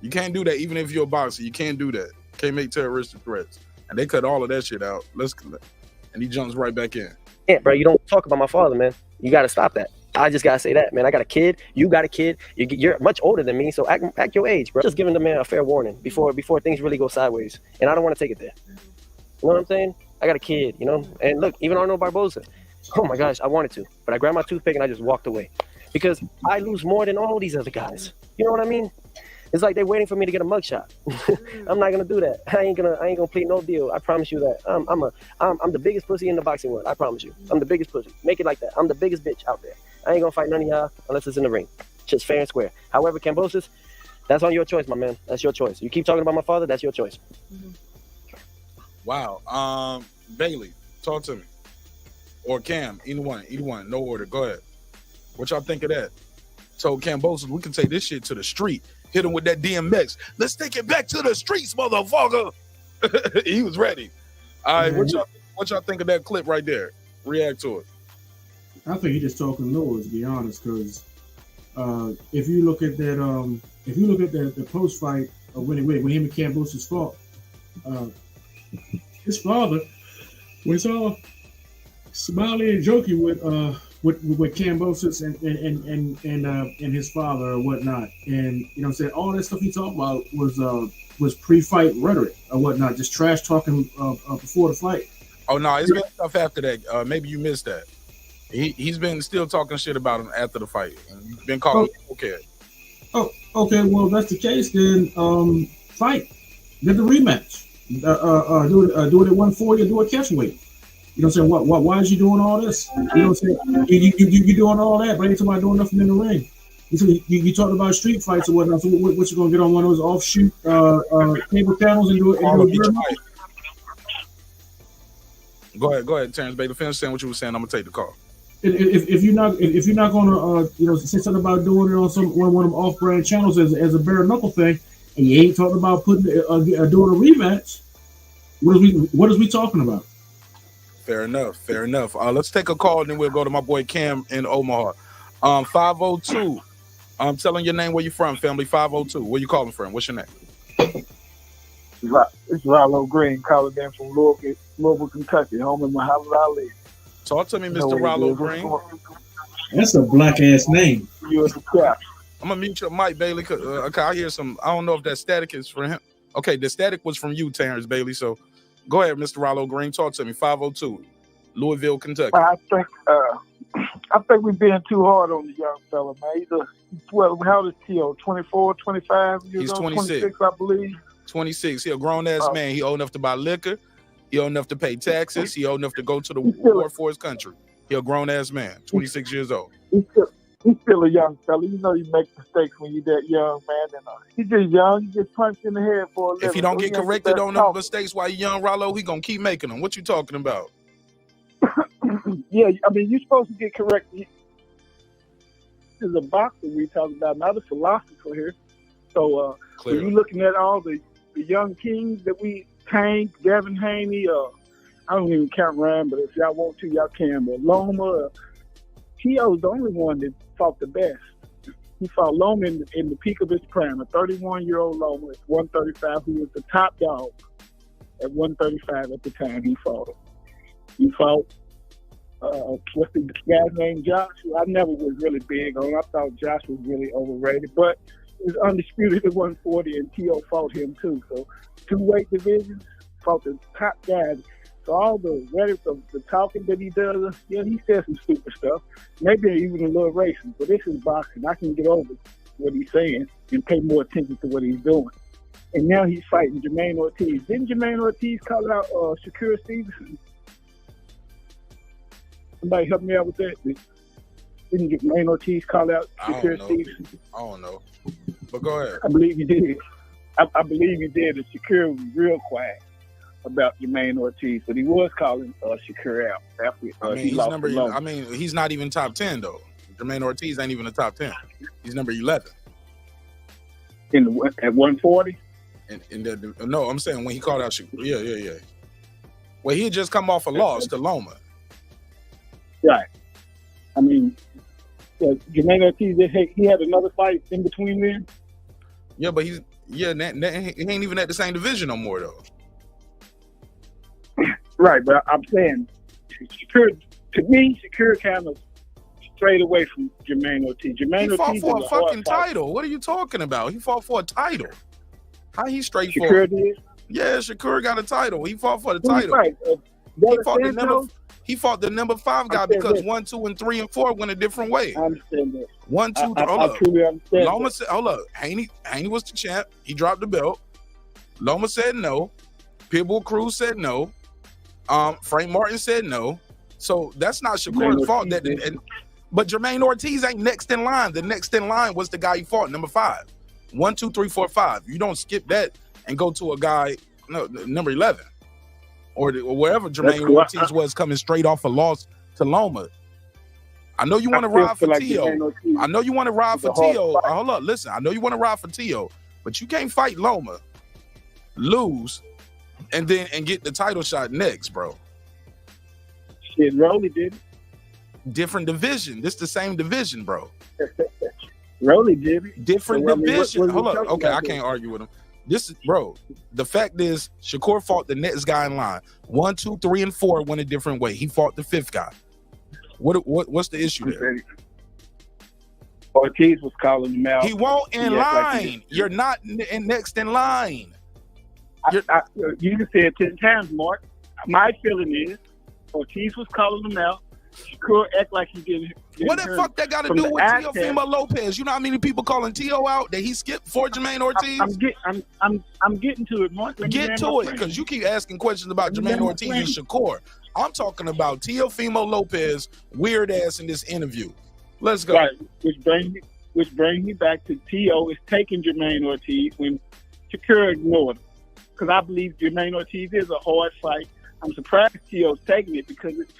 You can't do that even if you're a boxer. You can't do that. Can't make terroristic threats, and they cut all of that shit out. And he jumps right back in. Yeah, bro. You don't talk about my father, man. You gotta stop that. I just gotta say that, man. I got a kid. You got a kid. You're much older than me, so act your age, bro. Just giving the man a fair warning before things really go sideways. And I don't want to take it there. You know what I'm saying? I got a kid, you know. And look, even Arnold Barboza. Oh my gosh, I wanted to, but I grabbed my toothpick and I just walked away because I lose more than all these other guys. You know what I mean? It's like they're waiting for me to get a mugshot. I'm not gonna do that. I ain't gonna plead no deal. I promise you that. I'm the biggest pussy in the boxing world. I promise you. I'm the biggest pussy. Make it like that. I'm the biggest bitch out there. I ain't gonna fight none of y'all unless it's in the ring. Just fair and square. However, Cambosis, that's on your choice, my man. That's your choice. You keep talking about my father, that's your choice. Wow. Bailey, talk to me. Or Cam, either one. No order. Go ahead. What y'all think of that? Told Cambosis we can take this shit to the street. Hit him with that DMX. Let's take it back to the streets, motherfucker. He was ready. All right, what y'all think of that clip right there? React to it. I think he just talking noise, to be honest, because if you look at that, the post fight when him and Cambosis fought, his father was all smiling and joking with Cambosis and his father or whatnot, and you know what I'm saying, all that stuff he talked about was pre-fight rhetoric or whatnot, just trash talking before the fight. Oh no, it's been stuff after that. Maybe you missed that. He's been still talking shit about him after the fight. He's been calling okay. Oh, okay. Well, if that's the case, then fight. Get the rematch. Do it at 140 or do a catch weight. You know what I'm saying? Why is you doing all this? You know what I'm saying? You doing all that, but ain't somebody doing nothing in the ring. You talking about street fights or whatnot. So what you gonna get on one of those offshoot cable channels and do it? Go ahead, Terence Bailey. Finish saying what you were saying. I'm gonna take the call. If you're not gonna say something about doing it on one of them off-brand channels as a bare knuckle thing, and you ain't talking about doing a rematch, what is we talking about? Fair enough. Let's take a call and then we'll go to my boy Cam in Omaha. 502. I'm telling your name, where you from, family. 502. Where you calling from? What's your name? It's Rollo Green calling in from Louisville, Kentucky, home in Muhammad Ali. Talk to me, Mr. Rollo Green. That's a black ass name. You as a crap. I'm gonna mute your mic, Bailey. Okay, I hear some. I don't know if that static is for him. Okay, the static was from you, Terence Bailey. So go ahead, Mr. Rollo Green. Talk to me. 502, Louisville, Kentucky. I think we're being too hard on the young fella, man. How old is Tio? 24, 25 years He's old? 26, I believe. 26. He a grown ass man. He old enough to buy liquor. He old enough to pay taxes. He old enough to go to the war for his country. He a grown ass man, 26 years old. He's still a young fella. You know you make mistakes when you're that young, man. And he's just young. He gets punched in the head for a living. If he don't so get corrected on them mistakes while he's young, Rollo, he gonna keep making them. What you talking about? Yeah, I mean, you're supposed to get corrected. This is a boxer we talking about, not a philosopher here. So when you're looking at all the young kings that we Tank, Devin, Haney, I don't even count Ryan, but if y'all want to, y'all can. But Loma, Tio's the only one that fought the best. He fought Loma in the peak of his prime, a 31-year-old Loma at 135, who was the top dog at 135 at the time he fought him. He fought, what's the guy's name, Josh? I never was really big on him. I thought Josh was really overrated, but he was undisputed at 140, and Tio fought him too. So 2 weight divisions, fought the top guys. So all the rhetoric of the talking that he does, yeah, he says some stupid stuff. Maybe even a little racist, but this is boxing. I can get over what he's saying and pay more attention to what he's doing. And now he's fighting Jermaine Ortiz. Didn't Jermaine Ortiz call out Shakur Stevenson? Somebody help me out with that. Didn't Jermaine Ortiz call out Shakur Stevenson? I don't know. But go ahead. I believe he did. I believe he did. And Shakur was real quiet about Jermaine Ortiz, but he was calling Shakur out after he lost the low. I mean, he's not even top 10 though. Jermaine Ortiz ain't even a top 10. He's number 11. At 140. No, I'm saying when he called out Shakur. Yeah. Well, he had just come off a loss to Loma. Right. I mean, Jermaine Ortiz, he had another fight in between then. Yeah, but he ain't even at the same division no more though. Right, but I'm saying, Shakur kind of strayed away from Jermaine Ortiz. He fought for a fucking title. What are you talking about? He fought for a title. How he straight for? Shakur did? Yeah, Shakur got a title. He fought for the title. He fought the number 5 guy because 1, 2, and 3 and 4 went a different way. I understand that. 1, 2, I truly understand. Loma said, hold up. Haney was the champ. He dropped the belt. Loma said no. Pitbull Cruz said no. Frank Martin said no. So that's not Shakur's fault. But Jermaine Ortiz ain't next in line. The next in line was the guy he fought, number 5. 1, 2, 3, 4, 5. You don't skip that and go to a guy, number 11. Or wherever Jermaine Ortiz was coming straight off a loss to Loma. I know you want to ride for Tio. I know you want to ride for Tio. Hold up, listen. I know you want to ride for Tio, but you can't fight Loma, lose, and get the title shot next, bro. Shit, Rolly did it. Different division. This the same division, bro. Rolly did it. Different division. Hold up. Okay, I can't argue with him. This is, bro. The fact is, Shakur fought the next guy in line. 1, 2, 3, and 4 went a different way. He fought the 5th guy. What's the issue there? Ortiz was calling him out. He won't in line. You're not next in line. You can say it 10 times, Mark. My feeling is Ortiz was calling him out. Shakur act like he didn't. What the fuck that got to do with Teofimo Lopez? You know how many people calling Tio out that he skipped for Jermaine Ortiz? I'm getting to it, Mark. Get to it, because you keep asking questions about Jermaine Ortiz and Shakur. I'm talking about Teofimo Lopez, weird ass in this interview. Let's go. Right, which brings me back to Tio is taking Jermaine Ortiz when Shakur ignored him, because I believe Jermaine Ortiz is a hard fight. I'm surprised Tio's taking it because it's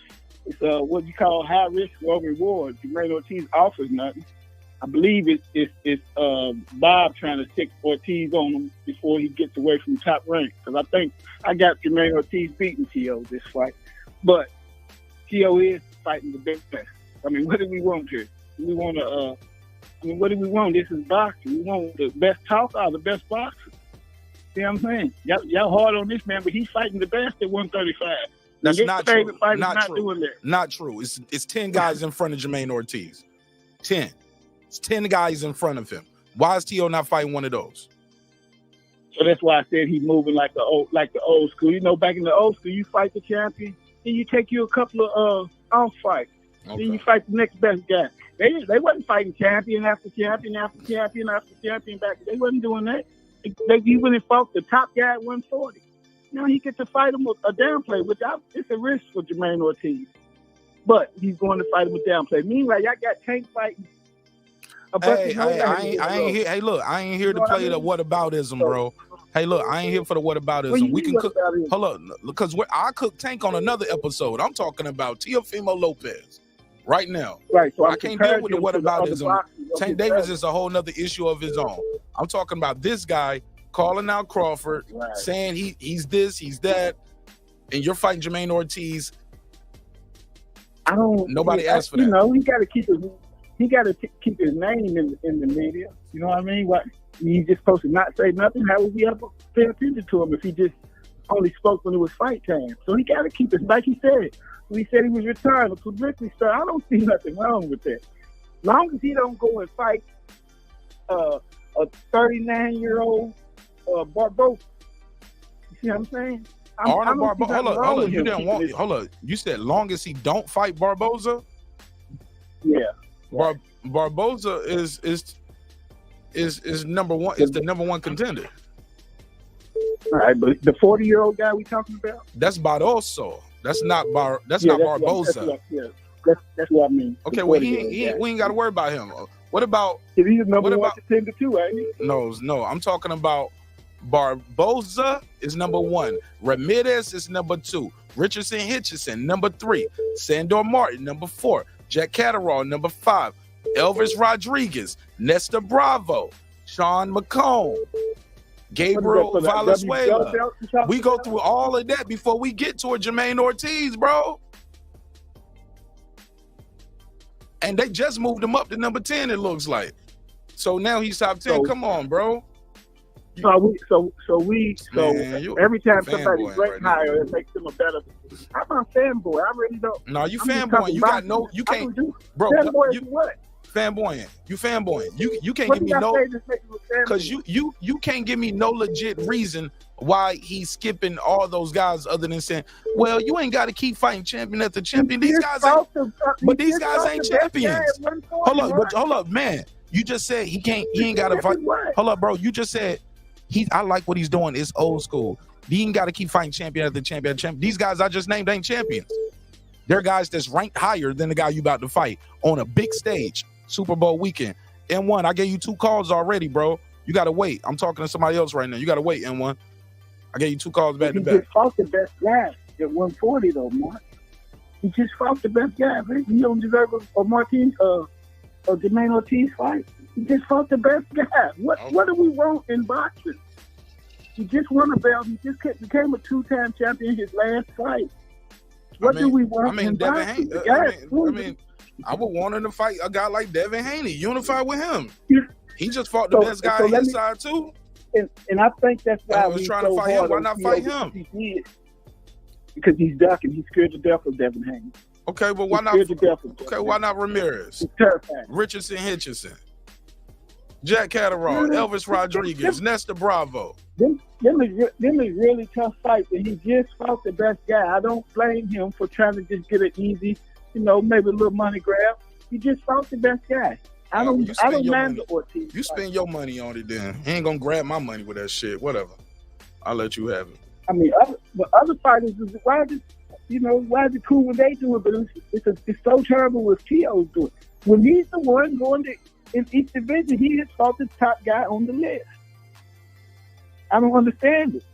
what you call high risk, low reward. Jermaine Ortiz offers nothing. I believe it's Bob trying to stick Ortiz on him before he gets away from top rank. Because I think I got Jermaine Ortiz beating Tio this fight, but Tio is fighting the best. I mean, what do we want here? We want to. What do we want? This is boxing. We want the best talker or the best boxer. See what I'm saying? Y'all hard on this man, but he's fighting the best at 135. That's not true. Not true. It's 10 guys in front of Jermaine Ortiz. 10. It's 10 guys in front of him. Why is Tio not fighting one of those? So that's why I said he's moving like the old school. You know, back in the old school, you fight the champion, then you take you a couple of off fights. Okay. Then you fight the next best guy. They wasn't fighting champion after champion after champion after champion back. They wasn't doing that. They even fought the top guy at 140. Now he gets to fight him with a downplay, which it's a risk for Jermaine Ortiz. But he's going to fight him with downplay. Meanwhile, y'all got Tank fighting bunch of I ain't here. Hey, look, I ain't here to play the whataboutism, bro. Hey, look, I ain't here for the whataboutism. We can cook. Hold up, because I cook Tank on another episode. I'm talking about Teofimo Lopez right now. Right. So I can't deal with the whataboutism. Tank Davis is a whole nother issue of his own. I'm talking about this guy calling out Crawford, saying he's this, he's that, and you're fighting Jermaine Ortiz. Nobody asked for that. You know, he got to keep his name in the media. You know what I mean? What he just supposed to not say nothing? How would we ever pay attention to him if he just only spoke when it was fight time? So he got to keep it, like he said. When he said he was retired, but publicity star, I don't see nothing wrong with that. Long as he don't go and fight a 39-year-old Barboza. You see what I'm saying? Arnold Barboza. Hold on. You didn't want. Hold on. You said long as he don't fight Barboza. Yeah. Barboza is number one. Is the number one contender. All right, but the 40-year-old guy we talking about? That's Barboza. That's not Barboza. That's what I mean. Okay, well we ain't got to worry about him. What about? He's number one contender too, ain't he? No. I'm talking about Barboza is number one. Ramirez is number two. Richardson Hitchison number three. Sandor Martin number four. Jack Catterall number five. Elvis Rodriguez, Nestor Bravo, Sean McComb, Gabriel Valenzuela. We go through all of that before we get to a Jermaine Ortiz, bro. And they just moved him up to number 10, it looks like. So now he's top 10. Come on, bro. So every time somebody's ranked higher, it makes them a better. I'm not fanboy. I really don't. No, you fanboy. You got no. You can't, bro. Fanboy what? Fanboying. You fanboying. You can't give me no. Because you can't give me no legit reason why he's skipping all those guys other than saying, well, you ain't got to keep fighting champion after champion. These guys ain't. But these guys ain't champions. Hold up, man. You just said he ain't got to fight. Hold up, bro. You just said. I like what he's doing. It's old school. He ain't got to keep fighting champion after champion after champion. These guys I just named ain't champions. They're guys that's ranked higher than the guy you about to fight on a big stage, Super Bowl weekend. N1, I gave you 2 calls already, bro. You got to wait. I'm talking to somebody else right now. You got to wait, N1. I gave you 2 calls back to back. He just fought the best guy at 140, though, Mark. He just fought the best guy, man. He don't deserve a Jermaine Ortiz fight. He just fought the best guy. What do we want in boxing? He just won a belt. He just became a 2-time champion in his last fight. What do we want in boxing? I would want him to fight a guy like Devin Haney. Unify with him. He just fought the best guy on his side too. And I think that's why I was trying to fight him. Why not fight him? Because he's ducking. He's scared to death of Devin Haney. Okay, but why not? Okay, why not Ramirez? He's terrifying. Richardson Hitchison, Jack Catterall, Elvis Rodriguez, Nestor Bravo. Them is really tough fights, and he just fought the best guy. I don't blame him for trying to just get an easy, maybe a little money grab. He just fought the best guy. I don't mind the Ortiz. You spend your money on it, then he ain't gonna grab my money with that shit. Whatever, I'll let you have it. I mean, other fighters, why is it cool when they do it? But it's so terrible with Tio's doing. When he's the one going to in each division, he has fought the top guy on the list. I don't understand it.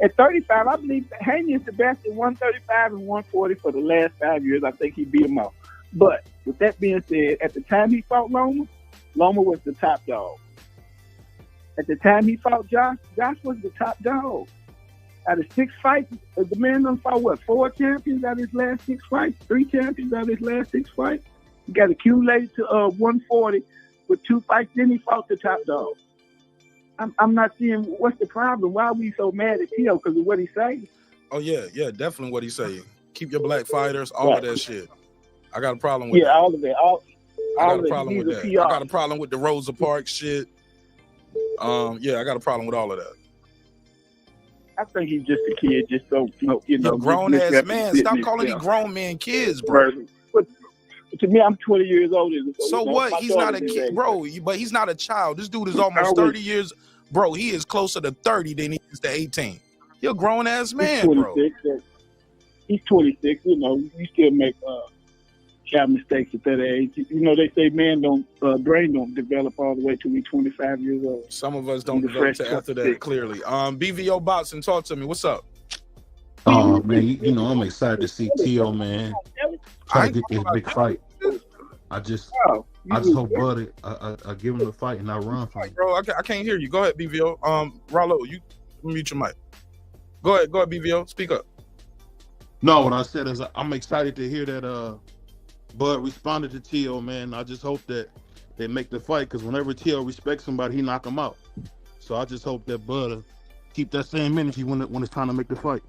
At 35, I believe Haney is the best at 135 and 140 for the last 5 years. I think he beat him out. But with that being said, at the time he fought Loma was the top dog. At the time he fought Josh was the top dog. Out of 6 fights, the man done fought 4 champions out of his last 6 fights? 3 champions out of his last 6 fights? He got accumulated to 140 with 2 fights. Then he fought the top dog. I'm not seeing what's the problem. Why are we so mad at Tio? Because of what he saying? Oh yeah, definitely what he's saying. Keep your black fighters, all of that shit. I got a problem with that. All of it. I got a problem with that. I got a problem with the Rosa Parks shit. I got a problem with all of that. I think he's just a kid, just so grown ass man. Stop calling these grown men kids, bro. But to me, I'm 20 years older. So what? He's not a kid, bro. But he's not a child. This dude is almost 30 years, bro. He is closer to 30 than he is to 18. You're a grown ass man, bro. He's 26. You still make have mistakes at that age. You know, they say brain don't develop all the way till we 25 years old. Some of us don't develop to after that, clearly. BVO Boxing, talk to me. What's up? Oh man, you know I'm excited to see Tio, man. Try to get this big fight. I just hope Buddy I give him the fight and I run from him. Bro, I can't hear you. Go ahead, BVO. Rollo, you mute your mic. Go ahead, BVO. Speak up. No, what I said is I'm excited to hear that Bud responded to Tio, man. I just hope that they make the fight, because whenever Tio respects somebody, he knock him out. So I just hope that Bud keep that same energy when it's time to make the fight.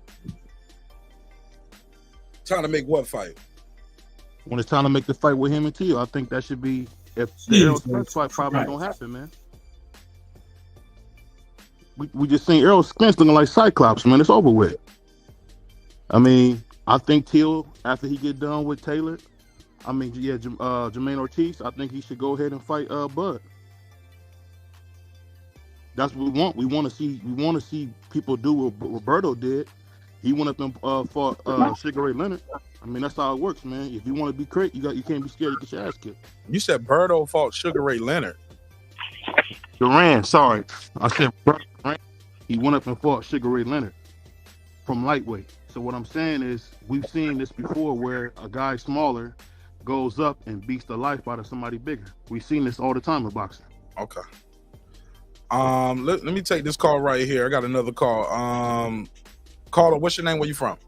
Time to make what fight? When it's time to make the fight with him and Tio, I think that should be, if the Errol Spence fight probably don't happen, man. We just seen Errol Spence looking like Cyclops, man. It's over with. I mean, I think Tio, after he get done with Taylor, Jermaine Ortiz, I think he should go ahead and fight Bud. That's what we want. We want to see people do what Roberto did. He went up and fought Sugar Ray Leonard. I mean, that's how it works, man. If you want to be great, you can't be scared to get your ass kicked. You said Berto fought Sugar Ray Leonard. Duran, sorry. I said Duran. He went up and fought Sugar Ray Leonard from lightweight. So what I'm saying is, we've seen this before where a guy smaller goes up and beats the life out of somebody bigger. We've seen this all the time in boxing. Okay. Let me take this call right here. I got another call. Caller, what's your name? Where you from?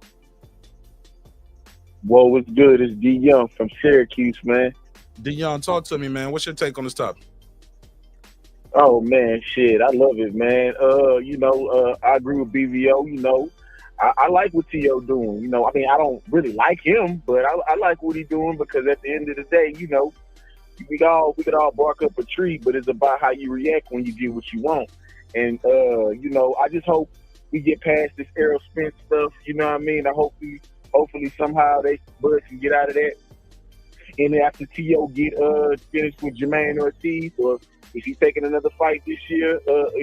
Whoa, what's good? It's D Young from Syracuse, man. D Young, talk to me, man. What's your take on this topic? Oh man, shit, I love it, man. I agree with BVO. I like what Tio doing. I mean, I don't really like him, but I like what he's doing, because at the end of the day, we could all bark up a tree, but it's about how you react when you get what you want. And I just hope we get past this Errol Spence stuff. You know what I mean? Hopefully somehow Bud can get out of that. And then after Tio get finished with Jermaine Ortiz, or if he's taking another fight this year,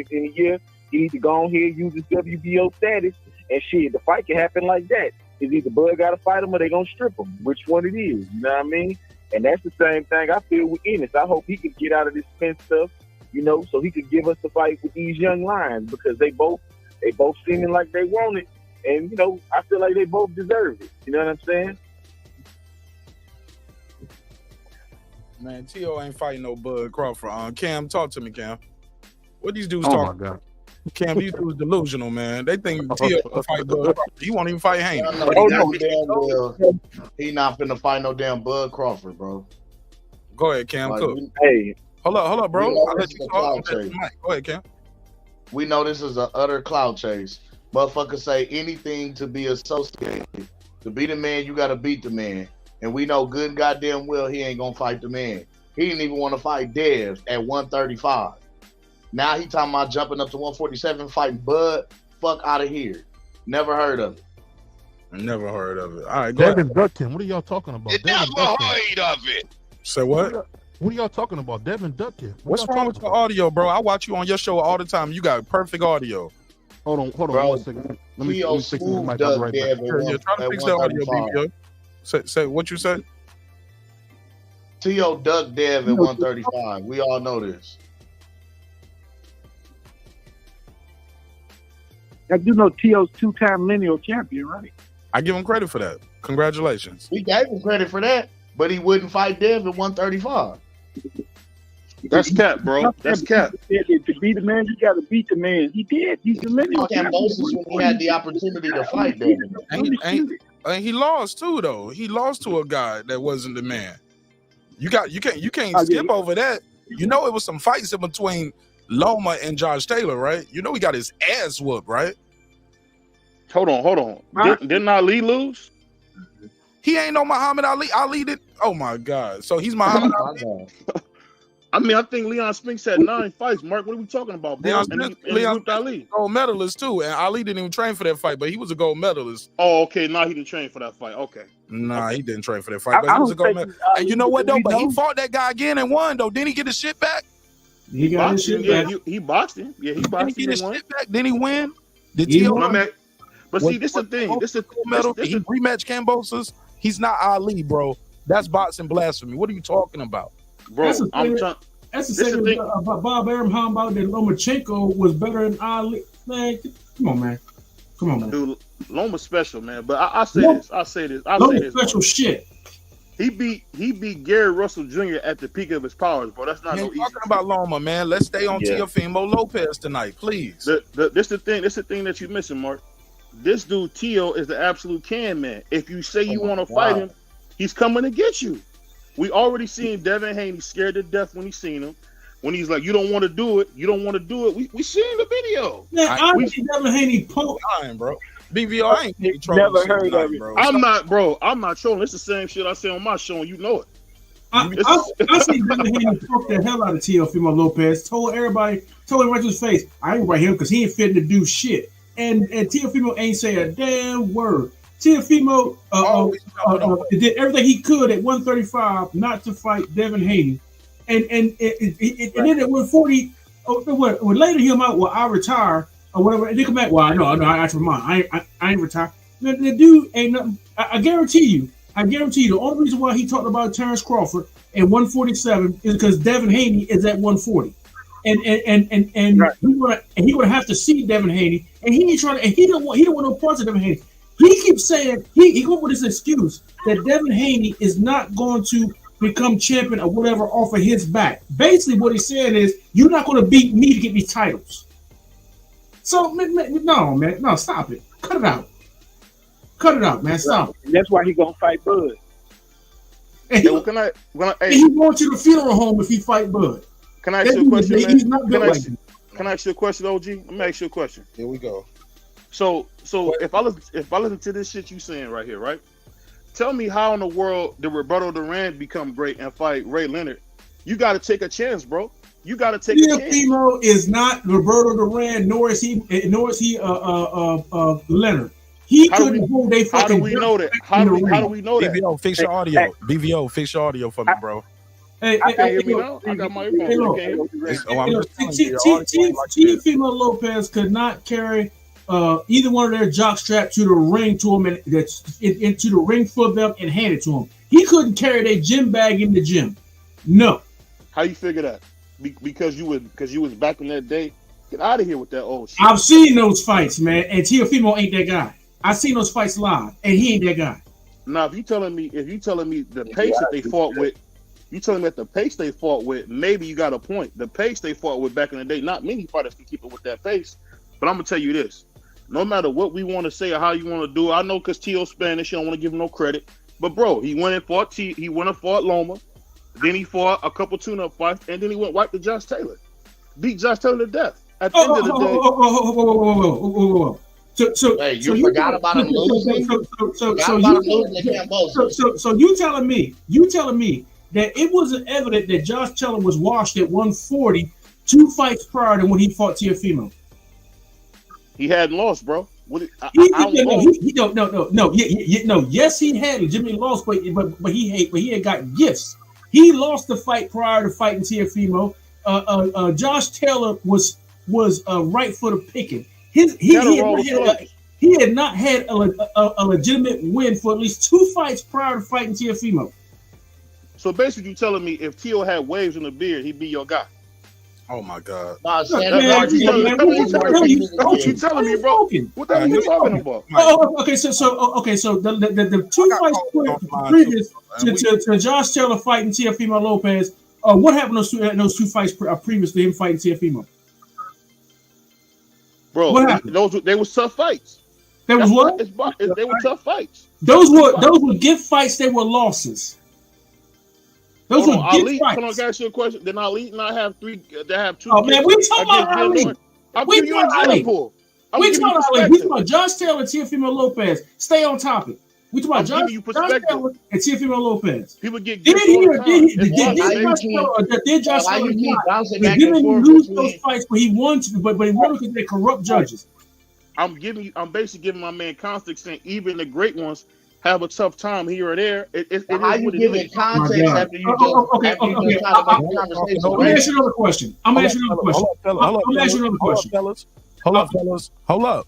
in a year, he needs to go on here, use his WBO status, and shit, the fight can happen like that. It's either Bud got to fight him or they gonna strip him. Which one it is? You know what I mean? And that's the same thing I feel with Ennis. I hope he can get out of this Spence stuff, so he could give us the fight with these young lions, because they both seeming like they want it, and I feel like they both deserve it. You know what I'm saying? Man, Tio ain't fighting no Bud Crawford. Cam, talk to me, Cam. What these dudes Oh talking? my God. Cam, these dudes delusional, man. They think Tio will fight Bud Crawford. He won't even fight Haney. He not finna fight no damn Bud Crawford, bro. Go ahead, Cam. Cook. Hey, hold up, bro. I'll let you talk. Go ahead, Cam. We know this is an utter clout chase. Motherfuckers say anything to be associated. To be the man, you gotta beat the man. And we know good goddamn well he ain't gonna fight the man. He didn't even want to fight Dev at 135. Now he talking about jumping up to 147, fighting Bud. Fuck out of here. Never heard of it. Never heard of it. All right, go Devin ahead. ducked him. What are y'all talking about? Never heard of it. Say what? What are y'all talking about? Devin ducked him. What's wrong with your audio, bro? I watch you on your show all the time. You got perfect audio. Hold on Bro, 1 second. Let me fix this mic. I'll be right back. Yeah, try to fix that audio, BBO. Say what you said. Tio ducked Dev at 135. We all know this. I do know Tio's two-time lineal champion, right? I give him credit for that. Congratulations. We gave him credit for that, but he wouldn't fight Dev at 135. That's cap, bro. That's cap. To be the man, you got to beat the man. He did. He's the lineal champion. When he had the opportunity to fight Dev. And he lost too, though. He lost to a guy that wasn't the man. You can't skip over that. It was some fights in between Loma and Josh Taylor, right? He got his ass whooped, right? Hold on. Didn't Ali lose? He ain't no Muhammad Ali. Ali did. Oh my God. So he's Muhammad Ali. I mean, I think Leon Spinks had 9 fights. Mark, what are we talking about, bro? Leon Ali, gold medalist too, and Ali didn't even train for that fight, but he was a gold medalist. Oh, okay. Nah, he didn't train for that fight. Okay. Nah, he didn't train for that fight, but he was a gold medalist. And you know what though? But he fought that guy again and won though. Didn't he get his shit back? He got his shit back. He boxed him. Yeah, he boxed him. Did he get his shit back? Didn't he win? Did he Tio? But see, this is the thing. This is he rematch Cambosas. He's not Ali, bro. That's boxing blasphemy. What are you talking about? Bro, That's the same about Bob Arum. How about that Lomachenko was better than Ali? Man, come on, man. Dude, Loma's special, man. But I say this. Loma's special shit. He beat Gary Russell Jr. at the peak of his powers, bro. That's not no easy. Talking about Loma, man. Let's stay on Teofimo Lopez tonight, please. This the thing that you're missing, Mark. This dude Teo is the absolute can man. If you say you want to fight him, he's coming to get you. We already seen Devin Haney scared to death when he seen him. When he's like, you don't want to do it. We seen the video. Man, I see Devin Haney punk. Bro. BVO, I ain't never heard of it. Bro. I'm not trolling. It's the same shit I say on my show, and you know it. I see Devin Haney punk the hell out of Teofimo Lopez. Told him right to his face, I ain't right here because he ain't fitting to do shit. And Teofimo ain't say a damn word. Teofimo did everything he could at 135 not to fight Devin Haney, and then at 140, when later he'll out, well, I retire or whatever, and they come back. Well, no, I actually mine. I ain't retire. The dude ain't nothing. I guarantee you. The only reason why he talked about Terence Crawford at 147 is because Devin Haney is at 140. And right. he gonna have to see Devin Haney, and he ain't trying to. And he don't want no parts of Devin Haney. He keeps saying he going with this excuse that Devin Haney is not going to become champion or whatever off of his back. Basically, what he's saying is you're not going to beat me to get these titles. So no, stop it. Cut it out, man. Stop. And that's why he gonna fight Bud. And he wants you to funeral home if he fight Bud. Can I ask you a question, man? Can I ask you a question, OG? Let me ask you a question. Here we go. So if I listen to this shit you saying right here, right? Tell me how in the world did Roberto Duran become great and fight Ray Leonard? You got to take a chance, bro. You got to take a chance. Teofimo is not Roberto Duran, nor is he Leonard. He couldn't hold they fucking. How do we know that? How do we know that? BVO, fix your audio. BVO, fix your audio for me, bro. Hey, I can't hear me now. I got my earphone. Teofimo Lopez could not carry either one of their jock strap to the ring to him and into the ring for them and hand it to him. He couldn't carry their gym bag in the gym. No. How you figure that? Because you was back in that day. Get out of here with that old shit. I've seen those fights, man, and Teofimo ain't that guy. I've seen those fights live, and he ain't that guy. Now, if you telling me the pace that they fought with, you telling me that the pace they fought with, maybe you got a point. The pace they fought with back in the day, not many fighters can keep it with that pace. But I'm gonna tell you this: no matter what we want to say or how you want to do it, I know because Tio's Spanish, you don't want to give him no credit. But bro, he went and fought Loma, then he fought a couple tune-up fights, and then he went wipe the Josh Taylor, beat Josh Taylor to death. At the end of the day. So you forgot about him losing. So you telling me that it wasn't evident that Josh Taylor was washed at 140 2 fights prior to when he fought Teofimo? He hadn't lost, bro. Yes, he had legitimately lost, but he had got gifts. He lost the fight prior to fighting Teofimo. Josh Taylor was right for the picking. He had not had a legitimate win for at least 2 fights prior to fighting Teofimo. So basically, you telling me if Teo had waves in the beard, he'd be your guy? Oh my God! What you telling me, bro? What the hell are you talking about? Okay, so the 2 fights previous to Josh Taylor fighting Teofimo Lopez. What happened those 2 fights previous to him fighting Teofimo? Bro, they were tough fights. They was what? They were tough fights. Those were gift fights. They were losses. Those were gift fights. Can I ask you a question? Then Ali and I have 2. Oh man, we talking about Ali. We talking about Ali. We talking about Josh Taylor and Teofimo Lopez. Stay on topic. We talking about Josh Taylor and Teofimo Lopez. People get did Josh Taylor lose those fights where he won, but he won because they corrupt judges? I'm basically giving my man context saying even the great ones have a tough time here or there. How you give it context after you just try to make conversation? Let me ask you another question. Hold up, fellas. Hold up.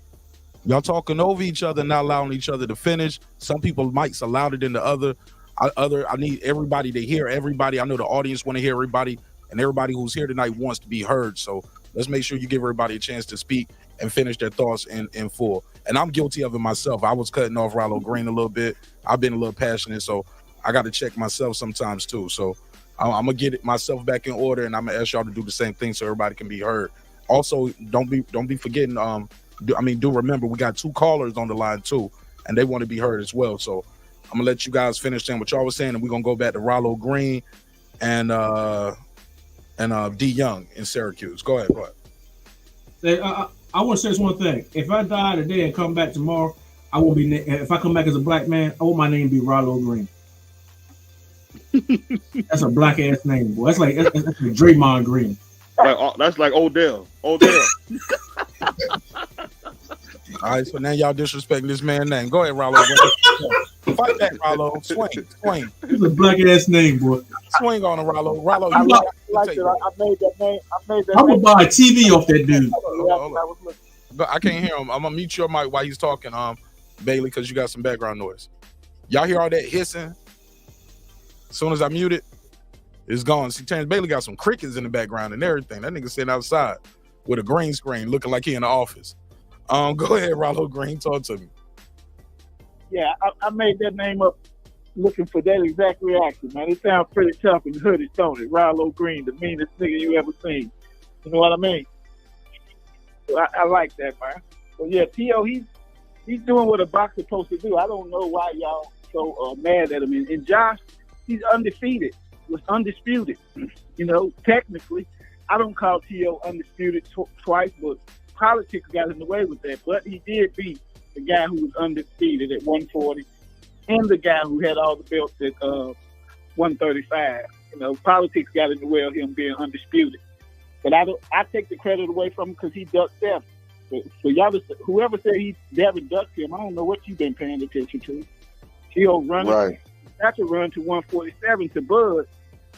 Y'all talking over each other, not allowing each other to finish. Some people mics are louder than the other. I need everybody to hear everybody. I know the audience want to hear everybody, and everybody who's here tonight wants to be heard. So let's make sure you give everybody a chance to speak and finish their thoughts in full. And I'm guilty of it myself. I was cutting off Rollo Green a little bit. I've been a little passionate, so I got to check myself sometimes too. So I'm gonna get it myself back in order, and I'm gonna ask y'all to do the same thing so everybody can be heard. Also, don't be forgetting. Do remember we got 2 callers on the line too, and they want to be heard as well. So I'm gonna let you guys finish saying what y'all was saying, and we're gonna go back to Rollo Green and D Young in Syracuse. Go ahead. Hey, I want to say this one thing. If I die today and come back tomorrow, I won't be. If I come back as a black man, I want my name to be Rollo Green. That's a black ass name, boy. That's like Draymond Green. That's like Odell. All right, so now y'all disrespecting this man's name. Go ahead, Rollo. Fight back, Rollo. Swing. It's a black ass name, boy. Swing on him, Rollo. Rollo, I you like it. I made that name. I'm gonna buy a TV off that dude. Hold on. I can't hear him. I'm gonna mute your mic while he's talking, Bailey, because you got some background noise. Y'all hear all that hissing? As soon as I mute it, it's gone. See, Terence Bailey got some crickets in the background and everything. That nigga sitting outside with a green screen looking like he in the office. Go ahead, Rollo Green. Talk to me. Yeah, I made that name up looking for that exact reaction, man. It sounds pretty tough and hooded, don't it? Rollo Green, the meanest nigga you ever seen. You know what I mean? So I like that, man. But yeah, T.O., he's doing what a boxer's supposed to do. I don't know why y'all so mad at him. And Josh, he's undefeated, was undisputed. You know, technically, I don't call T.O. undisputed twice, but politics got in the way with that. But he did beat the guy who was undefeated at 140 and the guy who had all the belts at 135. You know, politics got in the way of him being undisputed. But I take the credit away from him because he ducked Devin. So y'all, whoever said Devin ducked him, I don't know what you've been paying attention to. T.O. running, right. That's a run to 147 to Bud.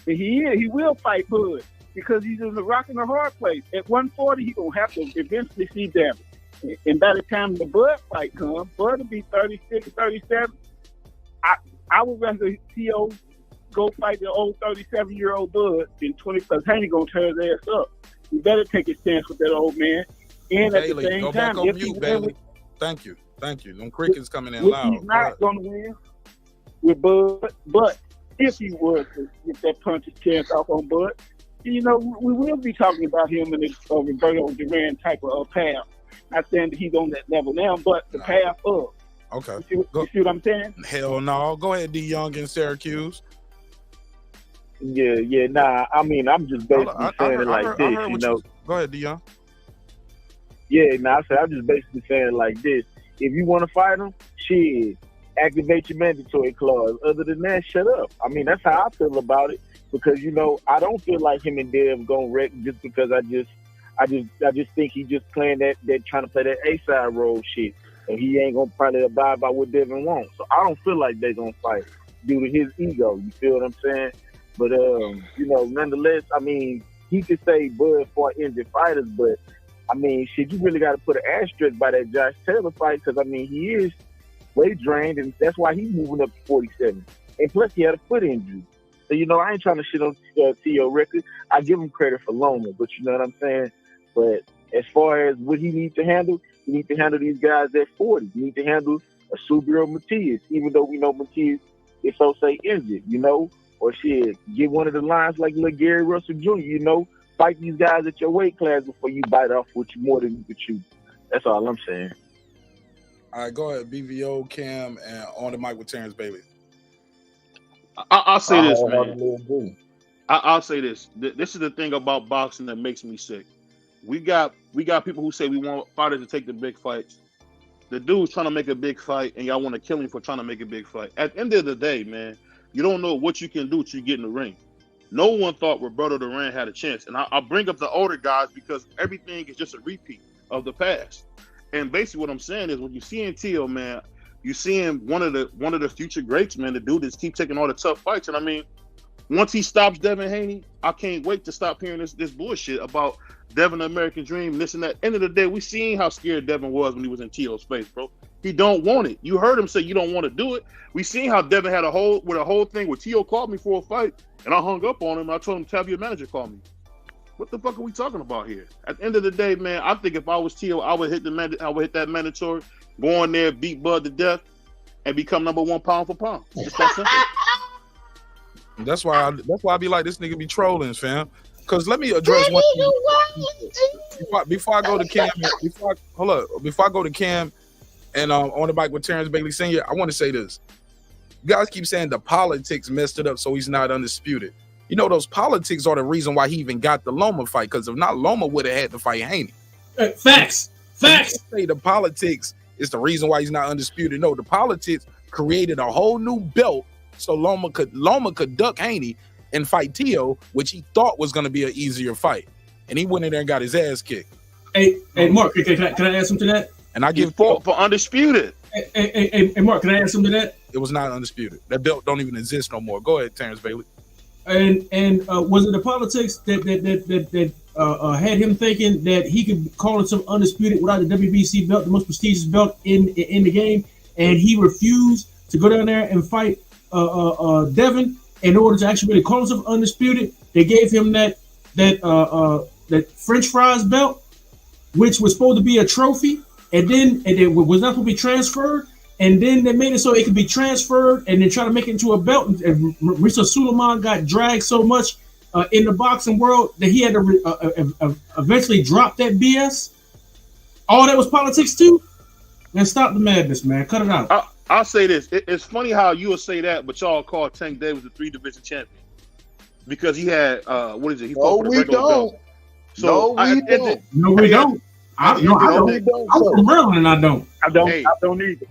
And he will fight Bud because he's in the rock and a hard place. At 140, he's going to have to eventually see Devin. And by the time the Bud fight comes, Bud will be 36, 37. I would rather T.O. go fight the old 37-year-old Bud than 20, because Haney going to tear his ass up. You better take a chance with that old man. And Bailey, at the same go time, back on mute, Bailey. Thank you. Them crickets coming in loud. He's not going to win with Bud, but if he was to get that puncher's chance off on Bud, you know, we will be talking about him in a Roberto Duran type of path. Not saying that he's on that level now, but the path up. Okay. You see what I'm saying? Hell no. Go ahead, D Young in Syracuse. Yeah, nah. I mean, I'm just basically saying it like this, you know. Go ahead, D Young. Yeah, nah, I'm just basically saying it like this. If you want to fight him, shit, activate your mandatory clause. Other than that, shut up. I mean, that's how I feel about it. Because, you know, I don't feel like him and Dev gonna wreck just because I just think he just playing that trying to play that A-side role shit. So he ain't gonna probably abide by what Devin wants. So I don't feel like they gonna fight due to his ego. You feel what I'm saying? But you know, nonetheless, I mean, he could say Bud fought injured fighters, but I mean, shit, you really got to put an asterisk by that Josh Taylor fight because I mean, he is weight drained, and that's why he's moving up to 47. And plus, he had a foot injury. So you know, I ain't trying to shit on T.O. record. I give him credit for Loma, but you know what I'm saying. But as far as what he needs to handle, he needs to handle these guys at 40. He needs to handle a Subiro Matias, even though we know Matias is so say injured, you know. Or shit, get one of the lines like little Gary Russell Jr., you know, fight these guys at your weight class before you bite off with you more than you could chew. That's all I'm saying. All right, go ahead, BVO, Cam, and on the mic with Terence Bailey. I'll say this, man. I'll say this. This is the thing about boxing that makes me sick. We got people who say we want fighters to take the big fights. The dude's trying to make a big fight, and y'all want to kill him for trying to make a big fight. At the end of the day, man, you don't know what you can do till you get in the ring. No one thought Roberto Duran had a chance. And I'll bring up the older guys because everything is just a repeat of the past. And basically what I'm saying is when you see in Tio, man, you see him one of the future greats, man, the dude that keep taking all the tough fights. And I mean, once he stops Devin Haney, I can't wait to stop hearing this bullshit about Devin the American Dream, this and that. End of the day, we seen how scared Devin was when he was in T.O.'s face, bro. He don't want it. You heard him say you don't want to do it. We seen how Devin had a whole thing where T.O. called me for a fight, and I hung up on him. I told him to have your manager call me. What the fuck are we talking about here? At the end of the day, man, I think if I was T.O., I would hit that mandatory, go in there, beat Bud to death, and become number 1 pound for pound. It's that simple. That's why I be like, this nigga be trolling, fam. Because let me address one thing. Before I go to Cam, before I go to Cam and on the bike with Terence Bailey Sr., I want to say this. You guys keep saying the politics messed it up so he's not undisputed. You know, those politics are the reason why he even got the Loma fight, because if not, Loma would have had to fight Haney. Facts. Say the politics is the reason why he's not undisputed. No, the politics created a whole new belt so Loma could duck Haney and fight T.O., which he thought was going to be an easier fight. And he went in there and got his ass kicked. Hey, Mark, can I add something to that? And I give for undisputed. Hey, Mark, can I add something to that? It was not undisputed. That belt don't even exist no more. Go ahead, Terence Bailey. And was it the politics that had him thinking that he could call himself undisputed without the WBC belt, the most prestigious belt in the game, and he refused to go down there and fight Devin in order to actually really call himself undisputed? They gave him that French fries belt, which was supposed to be a trophy, and it was not supposed to be transferred. And then they made it so it could be transferred, and then try to make it into a belt. And Risa Suleiman got dragged so much in the boxing world that he had to eventually drop that BS. All that was politics too. Man, stop the madness, man. Cut it out. I'll say this. It's funny how you will say that, but y'all call Tank Davis the 3-division champion because he had what is it? He fought for the regular belt. So No, we don't. I'm from Maryland, and I don't. I don't either.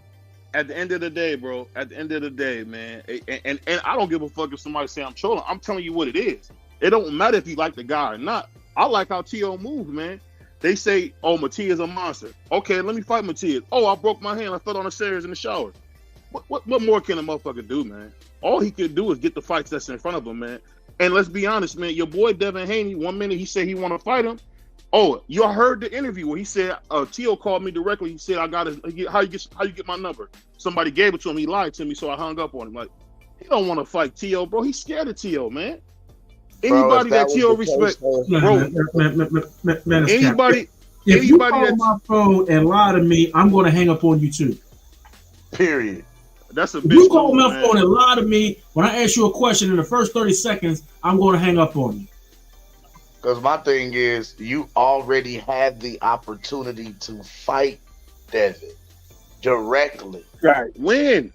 At the end of the day, bro. At the end of the day, man. And I don't give a fuck if somebody say I'm trolling. I'm telling you what it is. It don't matter if you like the guy or not. I like how T.O. moves, man. They say, "Oh, Matias a monster." Okay, let me fight Matias. Oh, I broke my hand. I fell on the stairs in the shower. What more can a motherfucker do, man? All he could do is get the fights that's in front of him, man. And let's be honest, man. Your boy Devin Haney. 1 minute he said he want to fight him. Oh, you heard the interview where he said T.O. called me directly. He said, "I got his. How you get my number?" Somebody gave it to him. He lied to me, so I hung up on him. Like, he don't want to fight T.O., bro. He's scared of T.O., man. Anybody that T.O. respect, bro. Anybody. If you call my phone and lie to me, I'm going to hang up on you too. Period. That's a. If you call my phone and lie to me when I ask you a question in the first 30 seconds, I'm going to hang up on you. Because my thing is, you already had the opportunity to fight Devin directly. Right. When?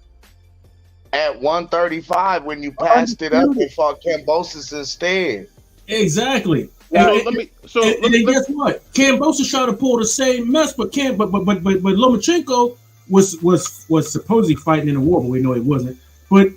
At 135, when you passed it up and fought Kambosos instead. Exactly. Guess what? Kambosos tried to pull the same mess, but Lomachenko was supposedly fighting in a war, but we know it wasn't. But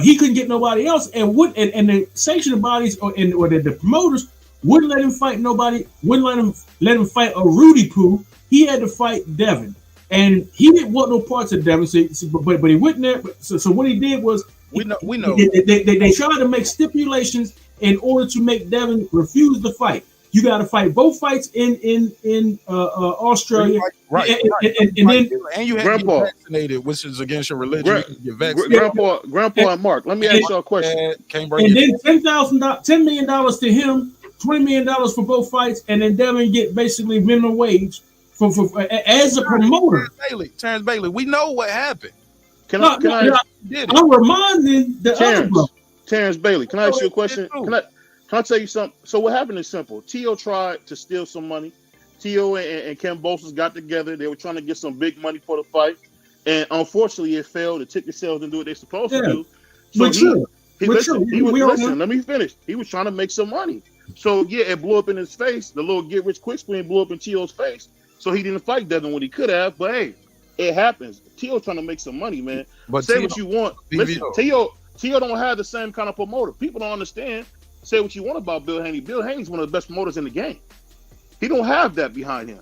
he couldn't get nobody else, and the sanctioning bodies or the promoters wouldn't let him fight nobody. Wouldn't let him fight a Rudy Poo. He had to fight Devin, and he didn't want no parts of Devin. But he went there. So what he did was we know they tried to make stipulations in order to make Devin refuse the fight. You got to fight both fights in Australia, right. And then you have to get vaccinated, which is against your religion. Grandpa and Mark, let me ask y'all a question. And then $10 million to him, $20 million for both fights, and then Devin get basically minimum wage for as a promoter. Terence Bailey, we know what happened. I'm reminding the other brother. Terence Bailey, can I ask you a question? Can I tell you something? So what happened is simple. T.O. tried to steal some money. T.O. and Kambosos got together. They were trying to get some big money for the fight. And unfortunately, it failed. The ticket sales didn't do what they're supposed to do. So listen, let me finish. He was trying to make some money. So, yeah, it blew up in his face. The little get-rich-quick scheme blew up in T.O.'s face. So he didn't fight Devin when he could have. But, hey, it happens. T.O. trying to make some money, man. But say what you want. Listen, T.O. don't have the same kind of promoter. People don't understand. Say what you want about Bill Haney. Bill Haney's one of the best promoters in the game. He don't have that behind him.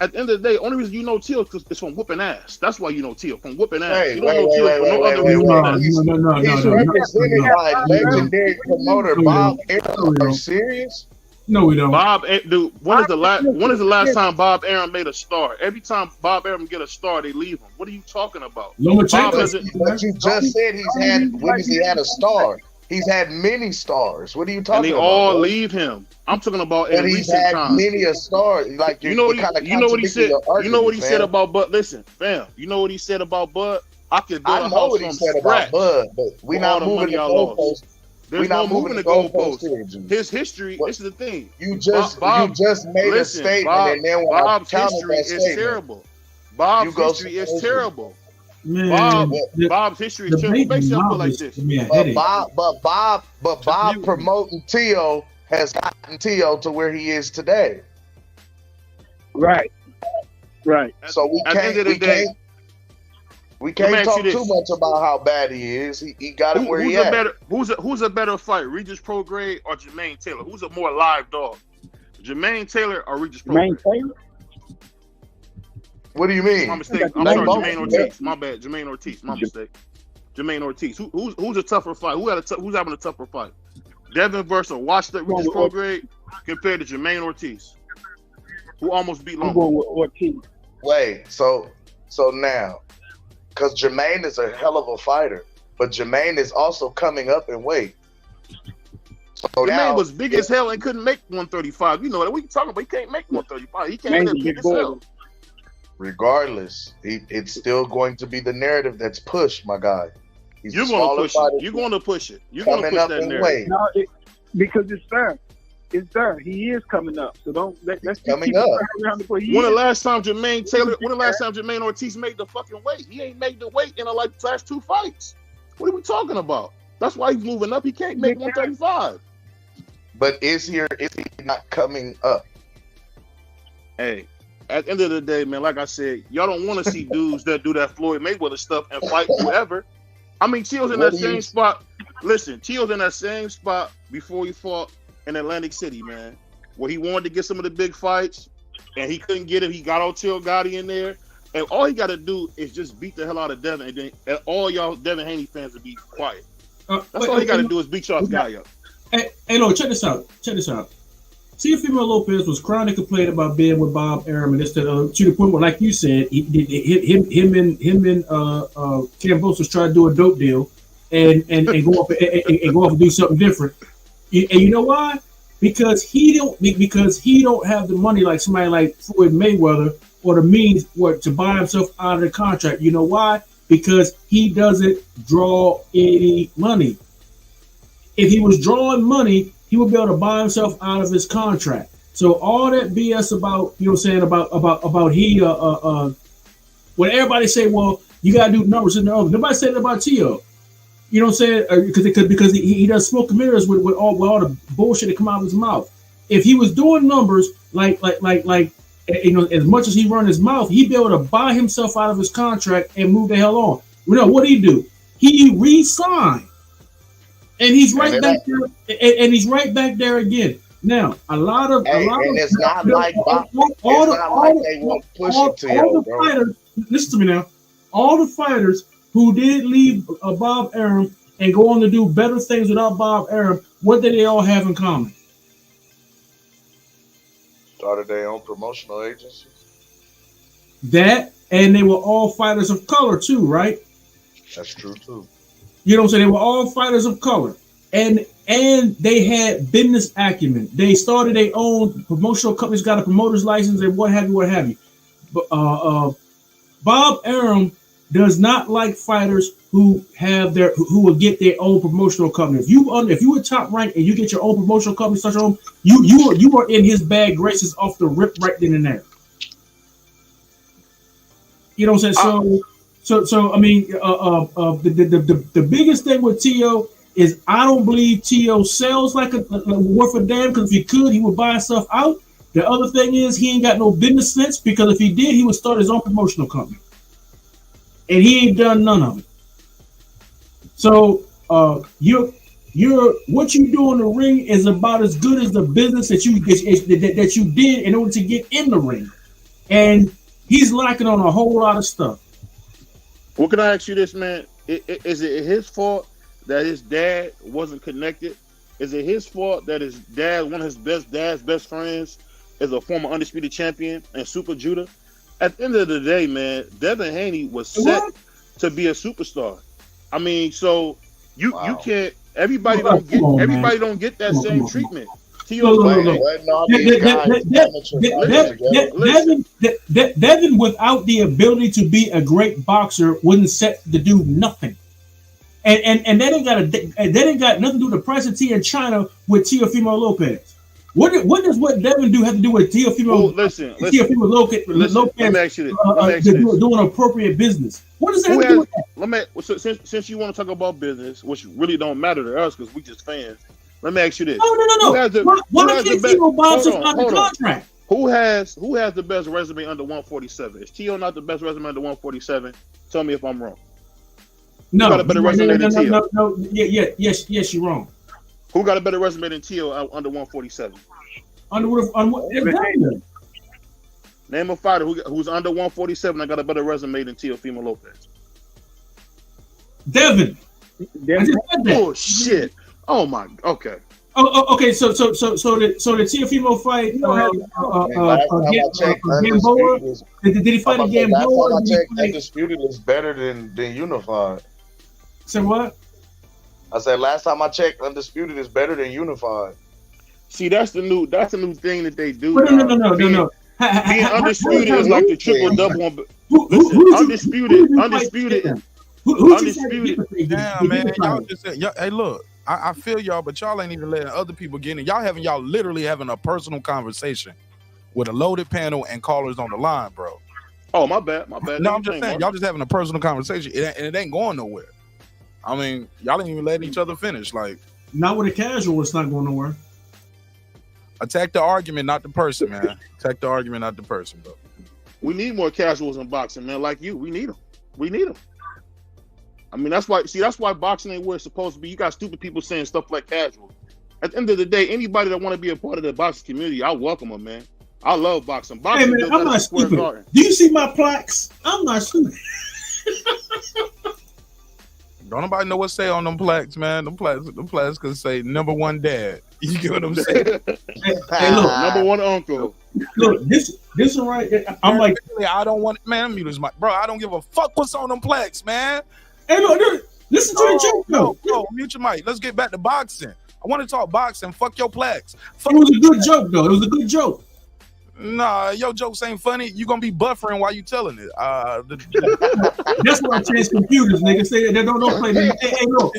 At the end of the day, only reason you know Tio is from whooping ass. That's why you know Tio from whooping ass. Hey, You don't know Tio for no other reason than that. He's represented by legendary promoter Bob Arum. Are you serious? No, we don't. Bob, dude, when is the last time Bob Arum made a star? Every time Bob Arum get a star, they leave him. What are you talking about? But you just said when has he had a star? He's had many stars. What are you talking about? And they all leave him. I'm talking about in recent times. But he's had many a star. Like you know what he said. You know what he said about Bud. Listen, fam. You know what he said about Bud. I could build a house from scratch. About Bud, but we're not moving the goalposts. There's no moving the goalposts. His history. This is the thing. You just made a statement, and then when Bob's history is terrible. Bob's history is terrible. Bob's history is terrible. Makes you feel like this. But Bob promoting Tio has gotten Tio to where he is today. Right. So we can't talk too much about how bad he is. He got him where he at. Who's a better fight, Regis Prograis or Jermaine Taylor? Who's a more live dog, Jermaine Taylor or Regis Prograis? What do you mean? My mistake. I'm sorry, Jermaine Ortiz. My bad, Jermaine Ortiz. My mistake. Jermaine Ortiz. Who's a tougher fight? Who's having a tougher fight? Devin versus watched the Regis Prograis compared to Jermaine Ortiz, who almost beat Lombo. I'm going with Ortiz. Wait, so now, because Jermaine is a hell of a fighter, but Jermaine is also coming up in weight. So Jermaine was big as hell and couldn't make 135. You know that. What you talking about? He can't make 135. He can't make big as hell. Regardless, it's still going to be the narrative that's pushed, my guy. You're going to push it. You're going to push it. You're going to push that narrative. No, because it's there. It's there. He is coming up. So let's coming up. When the last time Jermaine Ortiz made the fucking weight? He ain't made the weight in the last 2 fights. What are we talking about? That's why he's moving up. He can't make 135. But is he not coming up? Hey. At the end of the day, man, like I said, y'all don't want to see dudes that do that Floyd Mayweather stuff and fight whoever. I mean, Tio's in that same spot. Listen, Tio's in that same spot before he fought in Atlantic City, man, where he wanted to get some of the big fights, and he couldn't get it. He got Till Gotti in there, and all he got to do is just beat the hell out of Devin, and then all y'all Devin Haney fans will be quiet. That's all he got to do is beat y'all's guy up. Hey, no, check this out. Teofimo Lopez was crying and complaining about being with Bob Arum and this to the point where, like you said, him and Kambosos tried to do a dope deal and go off and do something different. And you know why? Because he don't have the money like somebody like Floyd Mayweather or the means to buy himself out of the contract. You know why? Because he doesn't draw any money. If he was drawing money, he would be able to buy himself out of his contract. So all that BS about, you know what I'm saying, about when everybody say, well, you gotta do numbers in the other. Nobody said it about Tio. You know what I'm saying? Because he does smoke and mirrors with all the bullshit that come out of his mouth. If he was doing numbers like you know, as much as he run his mouth, he'd be able to buy himself out of his contract and move the hell on. You know what he do? He re-signed. And he's right back there, and he's right back there again. Now, it's not like Bob. It's not like they won't push it to you, bro. Fighters, listen to me now. All the fighters who did leave Bob Arum and go on to do better things without Bob Arum, what did they all have in common? Started their own promotional agency. That, and they were all fighters of color too, right? That's true too. You know what I'm saying? They were all fighters of color. And they had business acumen. They started their own promotional companies, got a promoter's license and what have you. But Bob Arum does not like fighters who will get their own promotional company. If you were top rank and you get your own promotional company, such on you are in his bad graces off the rip right then and there. You know what I'm saying? So I mean, the biggest thing with Tio is I don't believe Tio sells like a worth a damn, because if he could, he would buy himself out. The other thing is he ain't got no business sense, because if he did, he would start his own promotional company. And he ain't done none of it. So what you do in the ring is about as good as the business that you did in order to get in the ring. and he's lacking on a whole lot of stuff. What can I ask you this, man? Is it his fault that his dad wasn't connected? Is it his fault that his dad, one of his dad's best friends, is a former undisputed champion and Super Judah? At the end of the day, man, Devin Haney was set to be a superstar. I mean, so you can't. Everybody don't get that same treatment. Devin, without the ability to be a great boxer, wouldn't set the dude nothing. And that ain't got nothing to do with the price of tea in China with Teofimo Lopez. What does what Devin do have to do with Teofimo? Teofimo Lopez. Let me ask you this. Doing appropriate business. What does that have to do with that? Since you want to talk about business, which really don't matter to us because we just fans. Let me ask you this. No. Why can't Tio boxers not the contract? Who has the best resume under 147? Is Tio not the best resume under 147? Tell me if I'm wrong. No. Who got a better resume than Tio? No. Yes, you're wrong. Who got a better resume than Tio under 147? Name a fighter who's under 147 and got a better resume than Teofimo Lopez. Devin. Oh shit. Oh my. Okay. Oh, okay. So the Teofimo fight. Gamboa. Did he fight in Gamboa? Last time I checked, Undisputed is better than Unified. Say what? I said last time I checked, Undisputed is better than Unified. See, that's the new thing that they do. No. Being undisputed is like the triple double. Listen, undisputed. Damn, man. Y'all just said, hey, look, I feel y'all, but y'all ain't even letting other people get in. Y'all literally having a personal conversation with a loaded panel and callers on the line, bro. Oh, my bad. No, I'm just saying, y'all just having a personal conversation, and it ain't going nowhere. I mean, y'all ain't even letting each other finish. Like, not with a casual, it's not going nowhere. Attack the argument, not the person, man. Attack the argument, not the person, bro. We need more casuals in boxing, man. Like you, we need them. I mean, that's why boxing ain't where it's supposed to be. You got stupid people saying stuff like casual. At the end of the day, anybody that want to be a part of the boxing community, I welcome them, man. I love boxing. Hey, man, I'm not stupid. Do you see my plaques? I'm not stupid. Don't nobody know what say on them plaques, man. Them plaques could say #1 dad. You get what I'm saying? Hey, look, #1 uncle. Look, this is right. I'm like, I don't want, man. Mute his mic, bro. I don't give a fuck what's on them plaques, man. Hey, look, listen to the joke, though. No, mute your mic. Let's get back to boxing. I want to talk boxing. Fuck your plaques. It was a good joke, though. It was a good joke. Nah, your jokes ain't funny. You gonna be buffering while you telling it. That's why I changed computers, nigga. Say they don't play. Hey, look.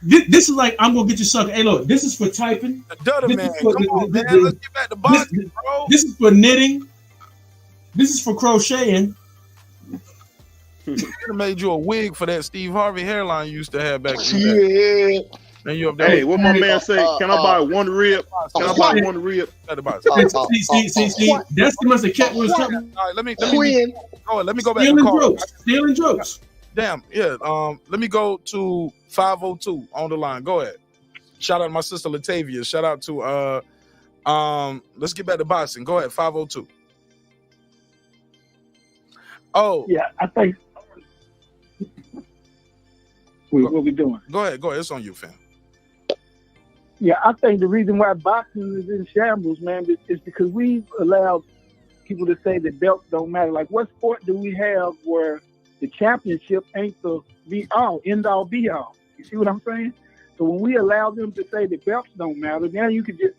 This is like I'm gonna get you sucker. Hey, look, this is for typing. Man. Come on, man. Let's get back to boxing, bro. This is for knitting. This is for crocheting. Should have made you a wig for that Steve Harvey hairline you used to have back then. Yeah. And you up there. Hey, what my man say? Can I buy one rib? Can I buy one rib? See. That's the must have kept was something. All right, let me go back to jokes. Stealing jokes. Damn, yeah. Let me go to 502 on the line. Go ahead. Shout out to my sister Latavia. Shout out to let's get back to boxing. Go ahead, 502. Oh yeah, I think. What we doing? Go ahead. It's on you, fam. Yeah, I think the reason why boxing is in shambles, man, is because we've allowed people to say that belts don't matter. Like, what sport do we have where the championship ain't the end all be all? You see what I'm saying? So when we allow them to say that belts don't matter, now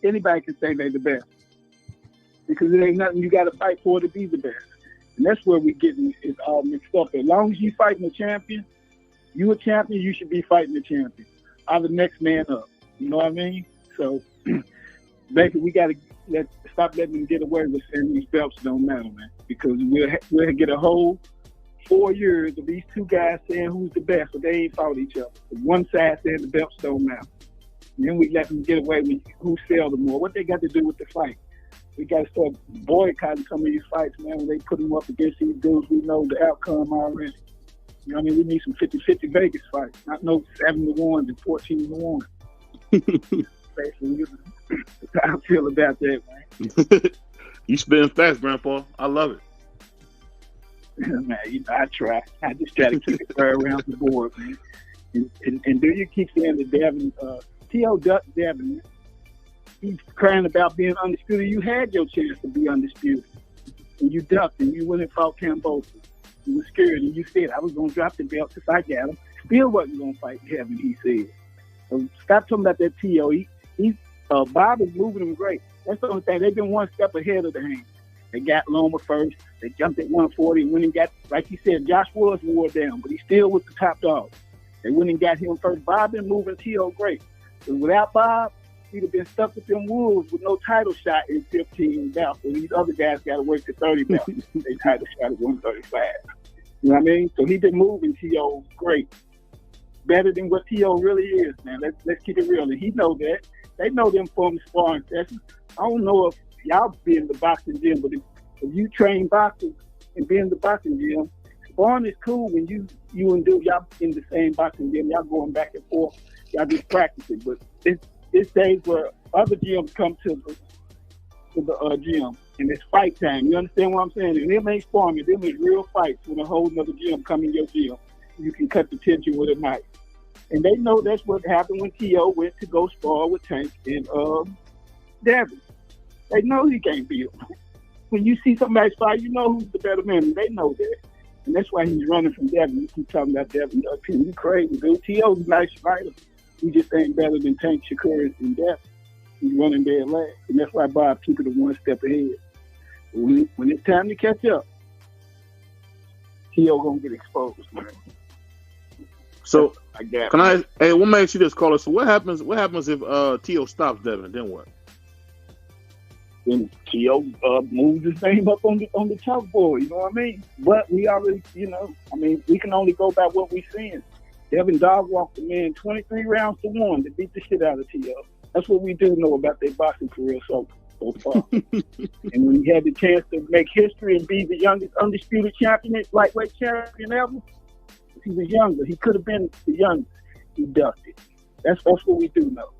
anybody can say they're the best because it ain't nothing you got to fight for to be the best, and that's where we're getting it all mixed up. As long as you fighting a champion, you a champion, you should be fighting the champion. I'm the next man up. You know what I mean? So basically, we got to stop letting them get away with saying these belts don't matter, man. Because we'll get a whole 4 years of these two guys saying who's the best, but they ain't fought each other. One side saying the belts don't matter. And then we let them get away with who sell the more. What they got to do with the fight? We got to start boycotting some of these fights, man, when they put them up against these dudes we know the outcome already. You know what I mean? We need some 50-50 Vegas fights, not no 7-1 and 14-1. Basically, that's how I feel about that, man. You spitting fast, Grandpa. I love it. Man, I try. I just try to keep it fair around the board, man. And do you keep saying that Devin, T.O. ducked Devin? He's crying about being undisputed. You had your chance to be undisputed, and you ducked, and you went and fought Cambosa. You were scared, and you said, I was going to drop the belt if I got him. Still wasn't going to fight Devin, he said. So stop talking about that T.O. Bob is moving him great. That's the only thing. They've been one step ahead of the Haney. They got Loma first. They jumped at 140 and went and got, like you said, Josh was wore down, but he still was the top dog. They went and got him first. Bob been moving T.O. great. But without Bob, he'd have been stuck with them wolves with no title shot in 15 bouts. So these other guys got to work to 30 bouts. They title shot at 135. You know what I mean? So he been moving T.O. great. Better than what T.O. really is, man. Let's keep it real. And he know that. They know them from sparring sessions. I don't know if y'all be in the boxing gym, but if you train boxers and be in the boxing gym, sparring is cool when you and dude, y'all in the same boxing gym, y'all going back and forth, y'all just practicing. But it's days where other gyms come to the gym and it's fight time. You understand what I'm saying? And them ain't sparring, them is real fights when a whole nother gym come in your gym. You can cut the tension with a knife. And they know that's what happened when T.O. went to go spar with Tank and Devin. They know he can't beat him. When you see somebody fight, you know who's the better man. And they know that. And that's why he's running from Devin. You keep talking about Devin. You crazy, dude. T.O.'s a nice fighter. He just ain't better than Tank, Shakur, and Devin. He's running dead last. And that's why Bob keep it one step ahead. When it's time to catch up, T.O. gonna get exposed, man. So hey, what makes you this, caller? So what happens if T.O. stops Devin? Then what? Then T.O. moves his name up on the chalkboard, you know what I mean? But we already, we can only go by what we're seeing. Devin dog walked the man 23 rounds to 1 to beat the shit out of T.O. That's what we do know about their boxing career so far. And when he had the chance to make history and be the youngest undisputed champion, lightweight champion ever, he was younger. He could have been the youngest. He ducked it. That's what we do know.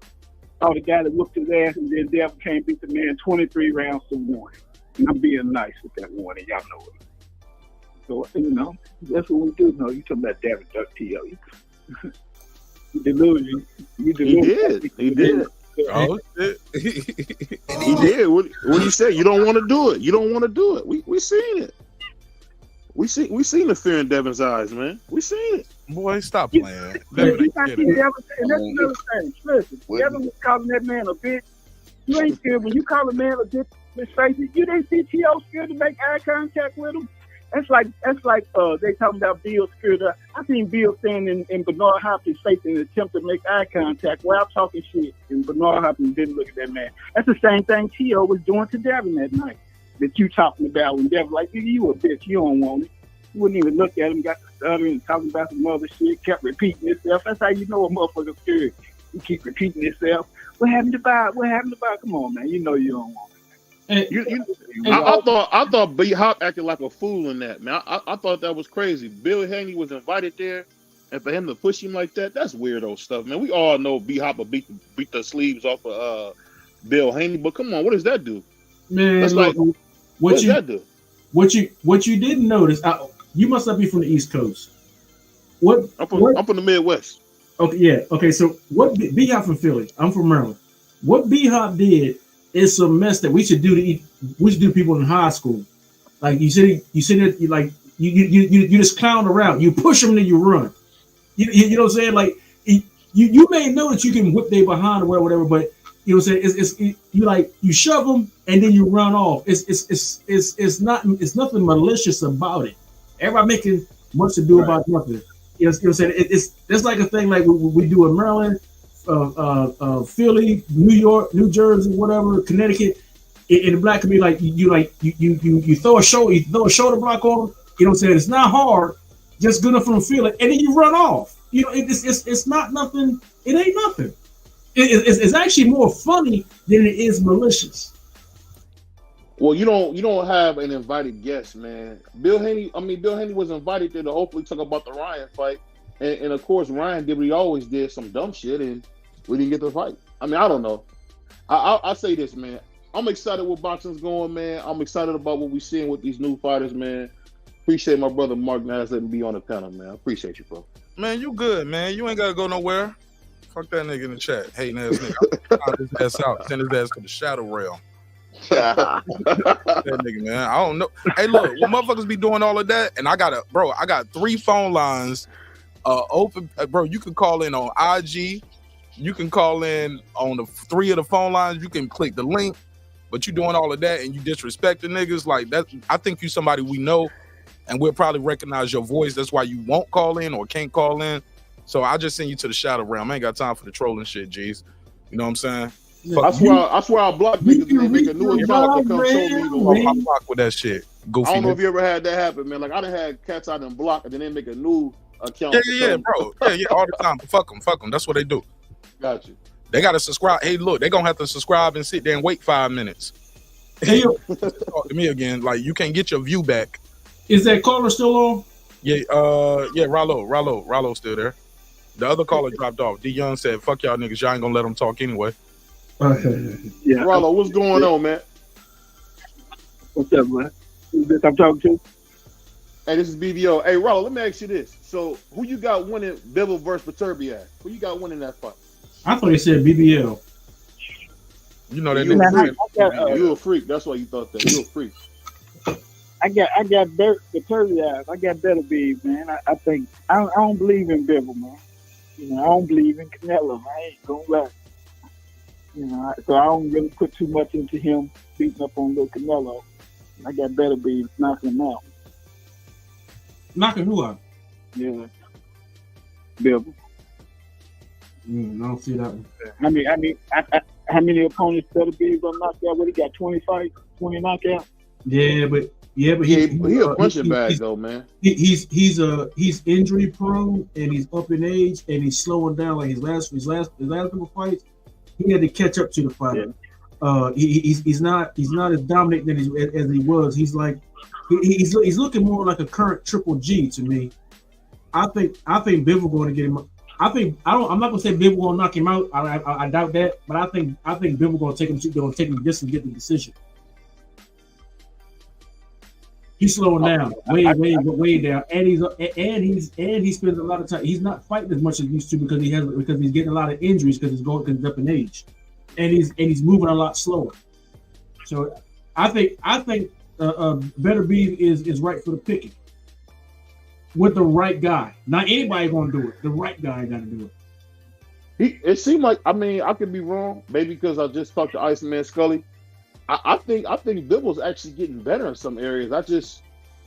Oh, the guy that whooped his ass and then Devin can't beat the man 23 rounds to 1. And I'm being nice with that one, and y'all know it. So, that's what we do know. You talking about Devin duck T.O. You delusion. He did. Oh, shit. He did. What do you say? You don't want to do it. You don't want to do it. We seen it. We seen the fear in Devin's eyes, man. We seen it. Boy, stop playing. Devin, and that's another thing. Listen, Devin was calling that man a bitch. You ain't scared when you call a man a bitch. Miss Tracy, you didn't see T.O. scared to make eye contact with him. That's like they talking about Bill scared. I seen Bill standing in Bernard Hopkins' face in an attempt to make eye contact while talking shit, and Bernard Hopkins didn't look at that man. That's the same thing T.O. was doing to Devin that night. That you talking about when Devin like, nigga, you a bitch, you don't want it. You wouldn't even look at him, got the stutter and talking about some other shit, kept repeating itself. That's how you know a motherfucker's scared. You keep repeating itself. What happened to Bob? What happened to Bob? Come on, man. You know you don't want it. I thought B Hop acted like a fool in that, man. I thought that was crazy. Bill Haney was invited there, and for him to push him like that, that's weirdo stuff, man. We all know B Hop will beat the sleeves off of Bill Haney, but come on, what does that do? Man, that's like, what does that do? What you didn't notice? You must not be from the East Coast. I'm from the Midwest. Okay, yeah. Okay, so what B Hop from Philly? I'm from Maryland. What B Hop did is some mess that we should do to people in high school. Like you said, you just clown around. You push them, then you run. You know what I'm saying? Like you may know that you can whip their behind or whatever, but you know what I'm saying? You shove them and then you run off. It's nothing malicious about it. Everybody making much to do about nothing. You know what I'm saying? It's like a thing like we do in Maryland, Philly, New York, New Jersey, whatever, Connecticut. In the black community, you throw a shoulder block on them. You know what I'm saying? It's not hard, just good enough for them to feel it, and then you run off. You know, it's not nothing. It ain't nothing. It's actually more funny than it is malicious. Well, you don't have an invited guest, man. Bill Haney was invited there to hopefully talk about the Ryan fight, and of course Ryan did what he always did, some dumb shit, and we didn't get the fight. I mean, I don't know. I'll say this, man. I'm excited where boxing's going, man. I'm excited about what we're seeing with these new fighters, man. Appreciate my brother Mark Nash letting me be on the panel, man. I appreciate you, bro. Man, you good, man. You ain't gotta go nowhere. Fuck that nigga in the chat. Hating ass nigga. I'll his ass out. Send his ass to the shadow realm. That nigga, man. I don't know. Hey, look, when motherfuckers be doing all of that, and I got 3 phone lines open. Bro, you can call in on IG. You can call in on the 3 of the phone lines. You can click the link. But you doing all of that and you disrespecting niggas like that. I think you somebody we know, and we'll probably recognize your voice. That's why you won't call in or can't call in. So I just send you to the shadow realm. I ain't got time for the trolling shit, G's. You know what I'm saying? I swear I block niggas and they make a new account to come show me. I block with that shit. Goofy. I don't know if you ever had that happen, man. Like I done had cats out and block and then they make a new account. Yeah, bro. Yeah, all the time. Fuck them. That's what they do. Got you. They gotta subscribe. Hey, look, they gonna have to subscribe and sit there and wait 5 minutes. Hey, yo. Talk to me again. Like you can't get your view back. Is that caller still on? Yeah, Rollo still there. The other caller dropped off. D Young said, "Fuck y'all niggas. Y'all ain't gonna let them talk anyway." Yeah. Rollo, what's going on, man? What's up, man? Who's this I'm talking to? Hey, this is BBO. Hey, Rollo, let me ask you this. So, who you got winning Bivol versus Beterbiev? Who you got winning that fight? I thought he said BBL. You know that nigga. You a freak. That's why you thought that. You a freak. I got Beterbiev. I got Beterbiev, man. I think I don't believe in Bivol, man. You know, I don't believe in Canelo. I ain't gonna lie. You know, so I don't really put too much into him beating up on little Canelo. I got Beterbiev knocking him out. Knocking who out? Yeah, Bivol. I don't see that one. How many opponents Beterbiev gonna knock out? What he got? 20 fights, 20 knockouts. Yeah, but he a punching bag though, man. He's injury prone and he's up in age and he's slowing down. Like his last couple fights, he had to catch up to the fighter. Yeah. He's not as dominant as he was. He's like he's looking more like a current Triple G to me. I think Bivol going to get him. I'm not gonna say Bivol gonna knock him out. I doubt that, but I think Bivol gonna take him this and get the decision. He's slowing down, way down, and he spends a lot of time. He's not fighting as much as he used to because he's getting a lot of injuries because he's up in age, and he's moving a lot slower. So I think Beterbiev is right for the picking with the right guy. Not anybody gonna do it. The right guy got to do it. It seemed like I could be wrong, maybe because I just talked to Iceman Scully. I think Bivol's actually getting better in some areas. I just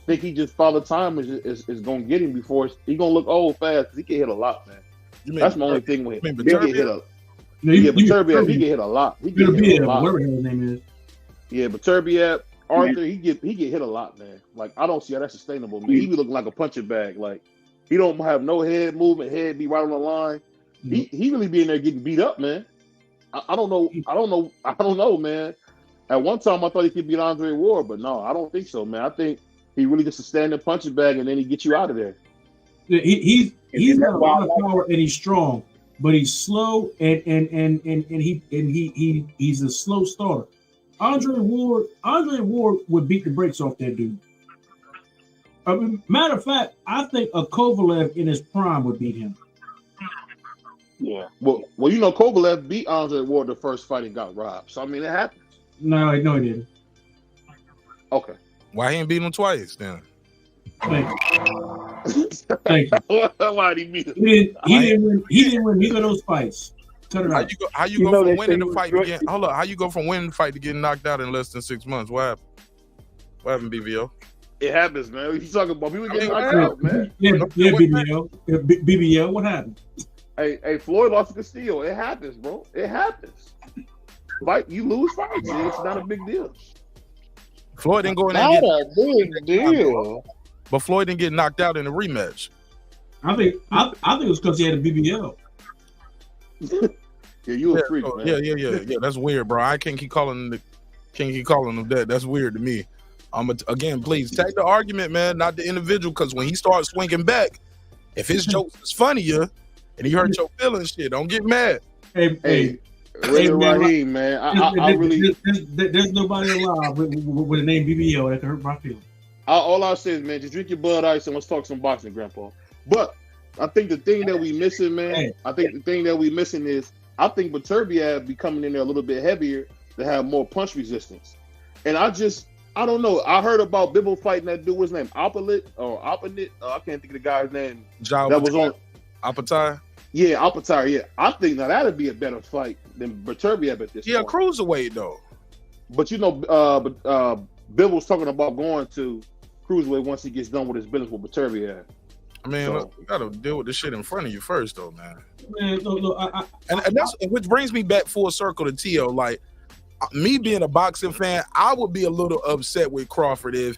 think he just Father Time is going to get him before he going to look old fast. He can hit a lot, man. That's my only thing with him. He get hit a Beterbiev, he get hit a lot. He get hit a lot. Whatever his name is. Yeah, Beterbiev, Arthur, he get hit a lot, man. Like I don't see how that's sustainable, man. He be looking like a punching bag. Like he don't have no head movement. Head be right on the line. He really be in there getting beat up, man. I don't know, man. At one time, I thought he could beat Andre Ward, but no, I don't think so, man. I think he really just a standing punching bag, and then he gets you out of there. Yeah, he's got a lot of power and he's strong, but he's slow and he's a slow starter. Andre Ward would beat the brakes off that dude. Matter of fact, I think a Kovalev in his prime would beat him. Yeah. Well, you know, Kovalev beat Andre Ward the first fight and got robbed. So I mean, it happens. No, he didn't. Okay. Why he ain't beat him twice then? Thank you. Why did he beat him? He didn't win neither of those fights. Cut it out. How you go from winning the fight to getting? Hold up. How you go from winning the fight to getting knocked out in less than 6 months? What happened? What happened, BBO? It happens, man. You talking about people getting knocked out, man? Yeah, BBO. BBO. What happened? Hey, Floyd lost to Castillo. It happens, bro. It happens. Fight, you lose fights. It's not a big deal. Floyd didn't go in there. Not a big deal. But Floyd didn't get knocked out in the rematch. I think it was because he had a BBL. Yeah, you a freak, man. Yeah. That's weird, bro. I can't keep calling them that. That's weird to me. Again, please take the argument, man, not the individual. Because when he starts swinging back, if his jokes is funnier and he hurt your feelings, shit, don't get mad. Hey, Ray Raheem, man. I really. There's nobody alive with the name BBL that can hurt my feelings. All I say is, man, just drink your Bud Ice and let's talk some boxing, Grandpa. But I think the thing that we missing, man, I think is I think Beterbiev be coming in there a little bit heavier to have more punch resistance. And I don't know. I heard about Bibble fighting that dude. What's his name? Opponent? I can't think of the guy's name. That was on Apatire. Yeah, Apatire. Yeah, I think now that'd be a better fight than Beterbiev at this. Yeah, point. cruiserweight though. But Bill was talking about going to cruiserweight once he gets done with his business with Beterbiev. I mean, look, you gotta deal with this shit in front of you first, though, man. Man, look, and that's which brings me back full circle to Tio. Like me being a boxing fan, I would be a little upset with Crawford if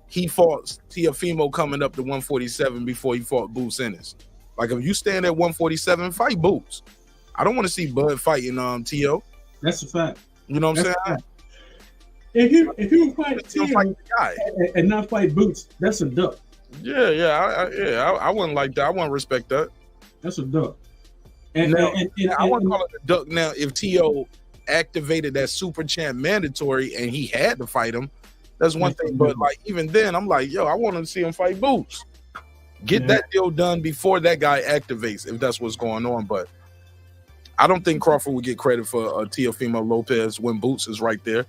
he fought Teofimo coming up to 147 before he fought Boots Ennis. Like if you stand at 147, fight Boots. I don't want to see Bud fighting Tio. That's a fact. You know what I'm saying? If you fight Tio and not fight Boots, that's a duck. I wouldn't like that. I wouldn't respect that. That's a duck. I wouldn't call it a duck now if Tio activated that super champ mandatory and he had to fight him. That's one thing. But like even then, I'm like, yo, I want to see him fight Boots. Get that deal done before that guy activates, if that's what's going on. But I don't think Crawford would get credit for Teofimo Lopez when Boots is right there.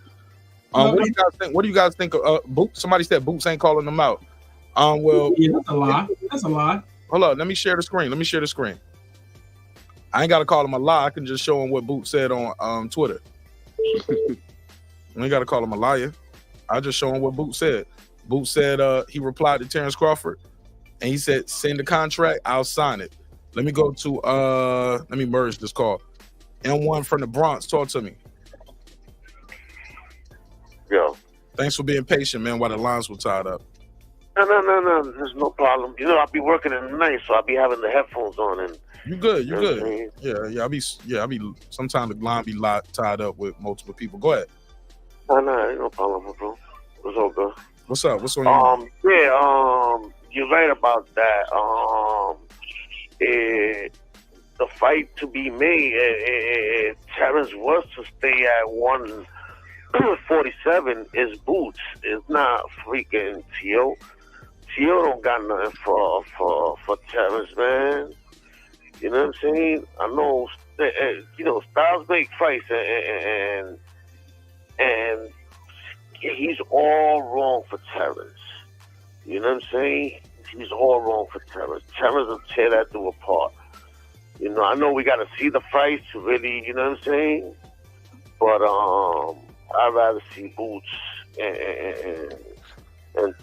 What do you guys think? What do you guys think of Boots? Somebody said Boots ain't calling them out. Well, yeah, that's a lie. That's a lie. Hold on, let me share the screen. I ain't got to call him a lie. I can just show him what Boots said on Twitter. I ain't got to call him a liar. I just show him what Boots said. Boots said he replied to Terence Crawford, and he said, "Send the contract. I'll sign it." Let me go to let me merge this call. M1 from the Bronx, talk to me. Yo. Thanks for being patient, man, while the lines were tied up. No. There's no problem. You know, I'll be working in the night, so I'll be having the headphones on. And you good. Yeah. I'll be. Sometimes the line be tied up with multiple people. Go ahead. No, ain't no problem, bro. It's all good. What's up? What's on your mind? You're right about that. The fight to be made, Terence was to stay at 147 is Boots. It's not freaking Tio. Tio don't got nothing for Terence, man. You know what I'm saying? I know, Styles make fights, and he's all wrong for Terence. You know what I'm saying? He's all wrong for Terence. Terence will tear that dude apart. You know, I know we got to see the fights to really, you know what I'm saying? But I'd rather see Boots and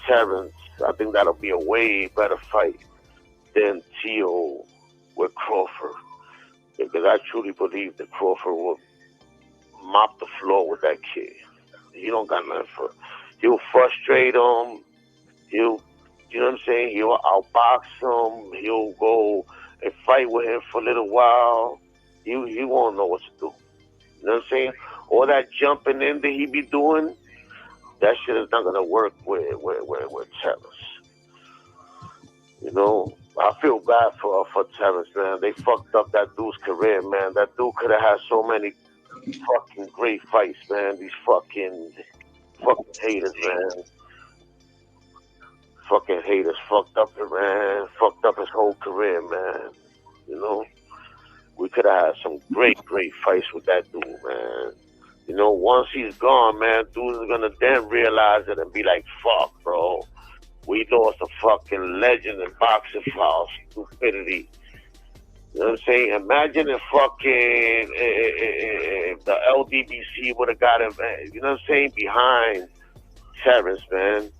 Terence. I think that'll be a way better fight than Tio with Crawford. Because I truly believe that Crawford will mop the floor with that kid. He don't got nothing for. He'll frustrate him. You know what I'm saying? He'll outbox him. He'll go and fight with him for a little while. He won't know what to do. You know what I'm saying? All that jumping in that he be doing, that shit is not gonna work with Terence. You know, I feel bad for Terence, man. They fucked up that dude's career, man. That dude could have had so many fucking great fights, man. These fucking haters, man. Fucking haters fucked up it, man. Fucked up his whole career, man. You know, we could have had some great fights with that dude, man. You know, once he's gone, man, dudes are gonna then realize it and be like, "Fuck, bro, we lost a fucking legend in boxing for our stupidity." You know what I'm saying? Imagine if fucking the LDBC would have got him, you know what I'm saying, behind Terence, man.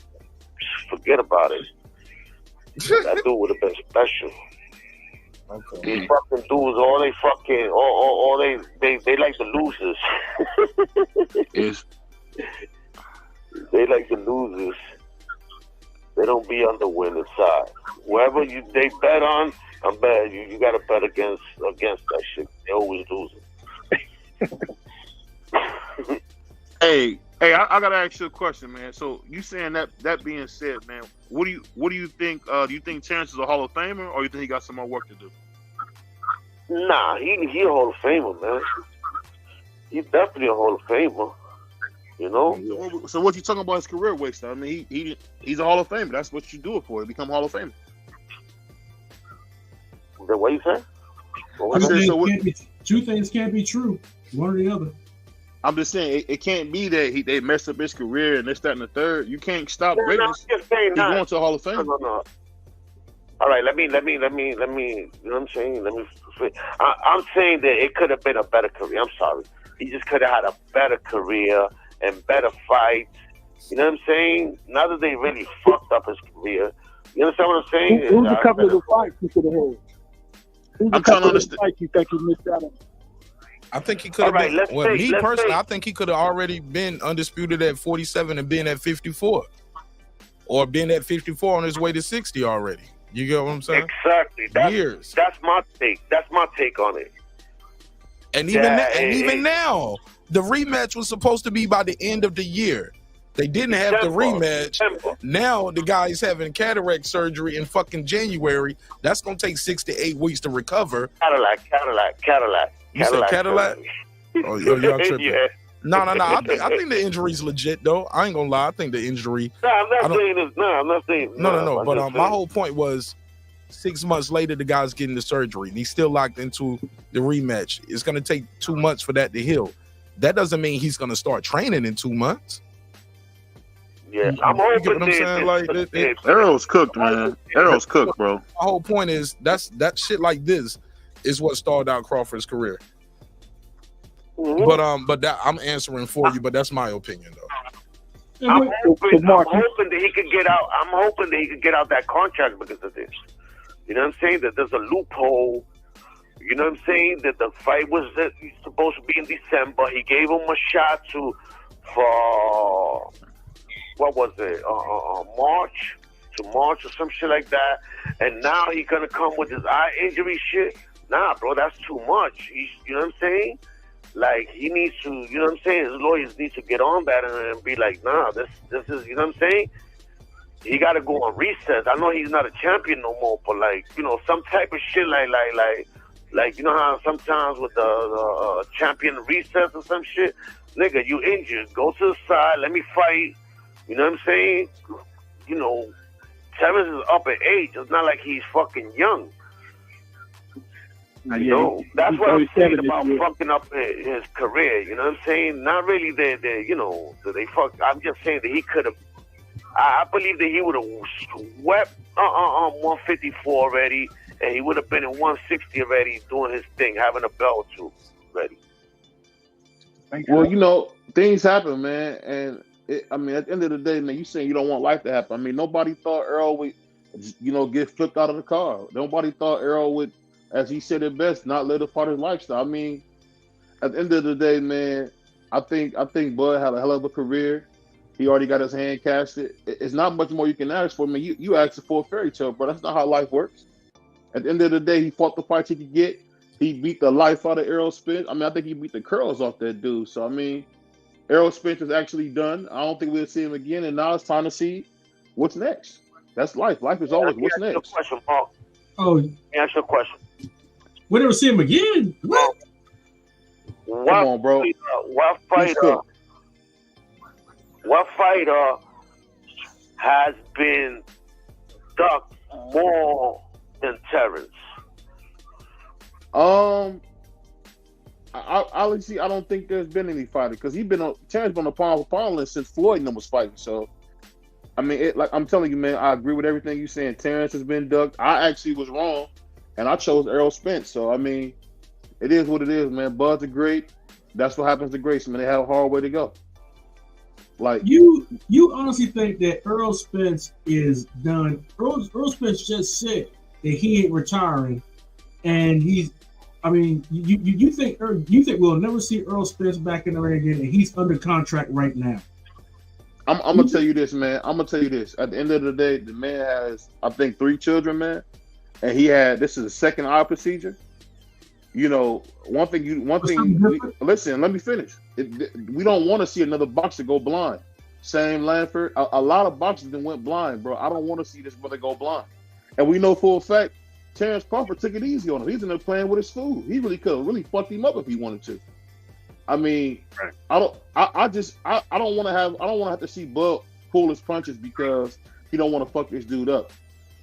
Forget about it. That dude would have been special. Okay. These fucking dudes, they like the losers. Yes. They like the losers. They don't be on the winning side. Whoever they bet on, I'm betting you got to bet against that shit. They always losing. Hey, I gotta ask you a question, man. So you saying that being said, man, what do you think? Do you think Terence is a Hall of Famer, or you think he got some more work to do? Nah, he a Hall of Famer, man. He's definitely a Hall of Famer. You know. So what you talking about his career waste? I mean, he's a Hall of Famer. That's what you do it for. To become Hall of Famer. Is that what you said? Two things can't be true. One or the other. I'm just saying it can't be that they messed up his career and this, that, and the third. You can't stop greatness. Just saying He's going to the Hall of Fame. No. All right, let me. You know what I'm saying? I'm saying that it could have been a better career. I'm sorry. He just could have had a better career and better fights. You know what I'm saying? Not that they really fucked up his career. You understand what I'm saying? Who's a couple of the fights he could have had? I'm trying to understand. Fights you think he missed out on? I think he could have been. Well, me personally, I think he could have already been undisputed at 47 and been at 54, or been at 54 on his way to 60 already. You get what I'm saying? Exactly. That's my take. That's my take on it. And even now, the rematch was supposed to be by the end of the year. They didn't have the rematch. Now the guy's having cataract surgery in fucking January. That's gonna take 6 to 8 weeks to recover. Cadillac. You said Cadillac? Oh, y'all tripping. Yeah. No. I think the injury's legit though. I ain't gonna lie. I think the injury. No, I'm not saying this. No, I'm not saying. No. But my whole point was, 6 months later, the guy's getting the surgery, and he's still locked into the rematch. It's gonna take 2 months for that to heal. That doesn't mean he's gonna start training in 2 months. Yeah, I'm hoping. You get what I'm saying? Errol's cooked, man. Errol's cooked, bro. My whole point is that shit like this is what stalled out Crawford's career. Mm-hmm. But that I'm answering for you. But that's my opinion, though. I'm hoping that he could get out. I'm hoping that he could get out that contract because of this. You know what I'm saying? That there's a loophole. You know what I'm saying? That the fight was supposed to be in December. He gave him a shot for what was it? March or some shit like that. And now he's gonna come with his eye injury shit. Nah, bro, that's too much. You know what I'm saying? Like, he needs to, you know what I'm saying? His lawyers need to get on that and be like, nah, this is, you know what I'm saying? He got to go on recess. I know he's not a champion no more, but like, you know, some type of shit like you know how sometimes with the champion recess or some shit, nigga, you injured, go to the side, let me fight. You know what I'm saying? You know, Terence is up in age. It's not like he's fucking young. You know, that's what I'm saying about fucking up his career. You know what I'm saying? Not really that you know, that they fuck. I'm just saying that he could have. I believe that he would have swept 154 already, and he would have been in 160 already, doing his thing, having a belt too ready. Well, you know, things happen, man, and I mean, at the end of the day, man, you saying you don't want life to happen. I mean, nobody thought Errol would, you know, get flipped out of the car. Nobody thought Errol would, as he said it best, not live a part of his lifestyle. I mean, at the end of the day, man, I think Bud had a hell of a career. He already got his hand casted. It's not much more you can ask for. I mean, you asked for a fairy tale, but that's not how life works. At the end of the day, he fought the fights he could get. He beat the life out of Errol Spence. I mean, I think he beat the curls off that dude. So, I mean, Errol Spence is actually done. I don't think we'll see him again. And now it's time to see what's next. That's life. Life is always what's next. Question, Paul. Oh, answer the question. We never see him again. What? Come on, bro. What fighter has been ducked more than Terence? Honestly, I don't think there's been any fighter because Terence been on pound for pound list since Floyd and them was fighting. So, I mean, like I'm telling you, man, I agree with everything you're saying. Terence has been ducked. I actually was wrong, and I chose Errol Spence. So, I mean, it is what it is, man. Buds are great. That's what happens to greats, man. They have a hard way to go. Like you honestly think that Errol Spence is done? Errol Spence just said that he ain't retiring, and he's. I mean, you think we'll never see Errol Spence back in the ring again, and he's under contract right now. I'm gonna tell you this, man. I'm gonna tell you this. At the end of the day, the man has, I think, 3 children, man, and this is a second eye procedure. You know, listen, let me finish. We don't want to see another boxer go blind. Sam Lanford, a lot of boxers that went blind, bro. I don't want to see this brother go blind. And we know for a fact, Terence Crawford took it easy on him. He's in there playing with his food. He really could have really fucked him up if he wanted to. I mean, I don't want to have to see Bud pull his punches because he don't want to fuck this dude up.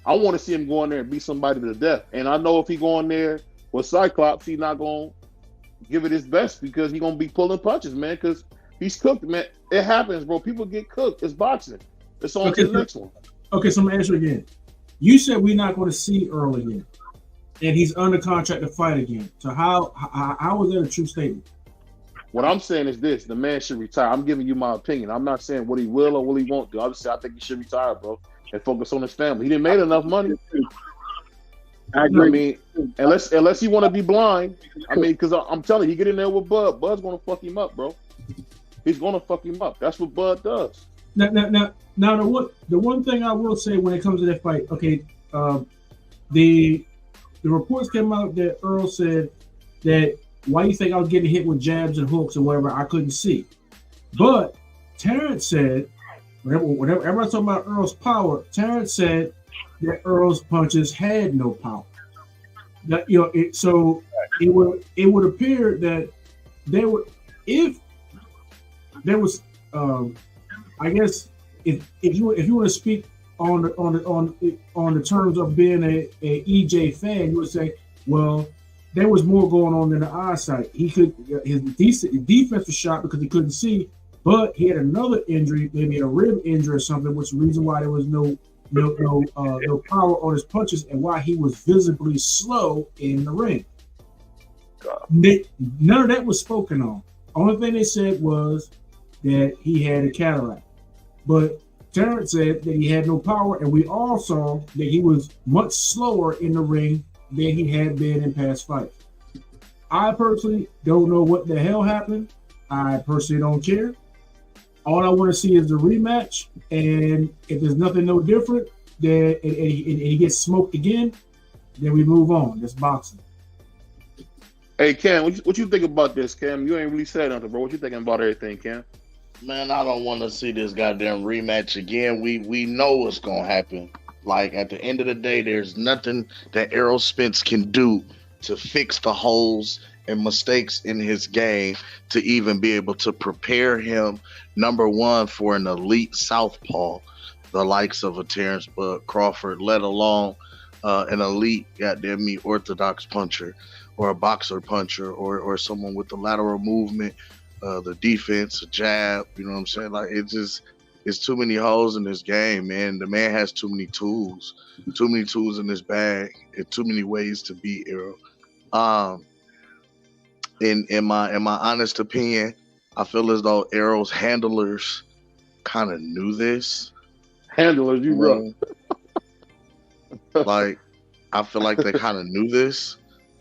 I want to see him go in there and beat somebody to death. And I know if he go in there with Cyclops, he's not going to give it his best because he's going to be pulling punches, man, because he's cooked, man. It happens, bro. People get cooked. It's boxing. It's on to the next one. Okay, so I'm going to answer again. You said we're not going to see Errol again, and he's under contract to fight again. So how is that a true statement? What I'm saying is this: the man should retire. I'm giving you my opinion. I'm not saying what he will or what he won't do. Obviously, I think he should retire, bro, and focus on his family. He didn't make enough money. I agree. I mean, unless he want to be blind. I mean, because I'm telling you, he get in there with Bud. Bud's gonna fuck him up, bro. He's gonna fuck him up. That's what Bud does. Now, the one thing I will say when it comes to that fight, okay, the reports came out that Errol said that why you think I was getting hit with jabs and hooks or whatever, I couldn't see. But Terence said, whenever everybody's talking about Errol's power, Terence said that Errol's punches had no power. That it would appear that I guess if you want to speak on the terms of being a EJ fan, you would say, well, there was more going on than the eyesight. His defense was shot because he couldn't see, but he had another injury, maybe a rib injury or something, which is the reason why there was no power on his punches and why he was visibly slow in the ring. None of that was spoken on. Only thing they said was that he had a cataract. But Terence said that he had no power, and we all saw that he was much slower in the ring than he had been in past fights. I personally don't know what the hell happened. I personally don't care. All I want to see is the rematch, and if there's nothing no different, then and he gets smoked again, then we move on. That's boxing. Hey, Cam, what you think about this, Cam? You ain't really said nothing, bro. What you thinking about everything, Cam? Man, I don't want to see this goddamn rematch again. We know what's gonna happen. Like, at the end of the day, there's nothing that Errol Spence can do to fix the holes and mistakes in his game to even be able to prepare him, number one, for an elite southpaw, the likes of a Terence Crawford, let alone an elite, goddamn me, orthodox puncher or a boxer puncher or someone with the lateral movement, the defense, a jab, you know what I'm saying? Like, it's too many holes in this game, man. The man has too many tools in his bag, and too many ways to beat Errol. In my honest opinion, I feel as though Errol's handlers kind of knew this. Handlers, you rough. Like, I feel like they kind of knew this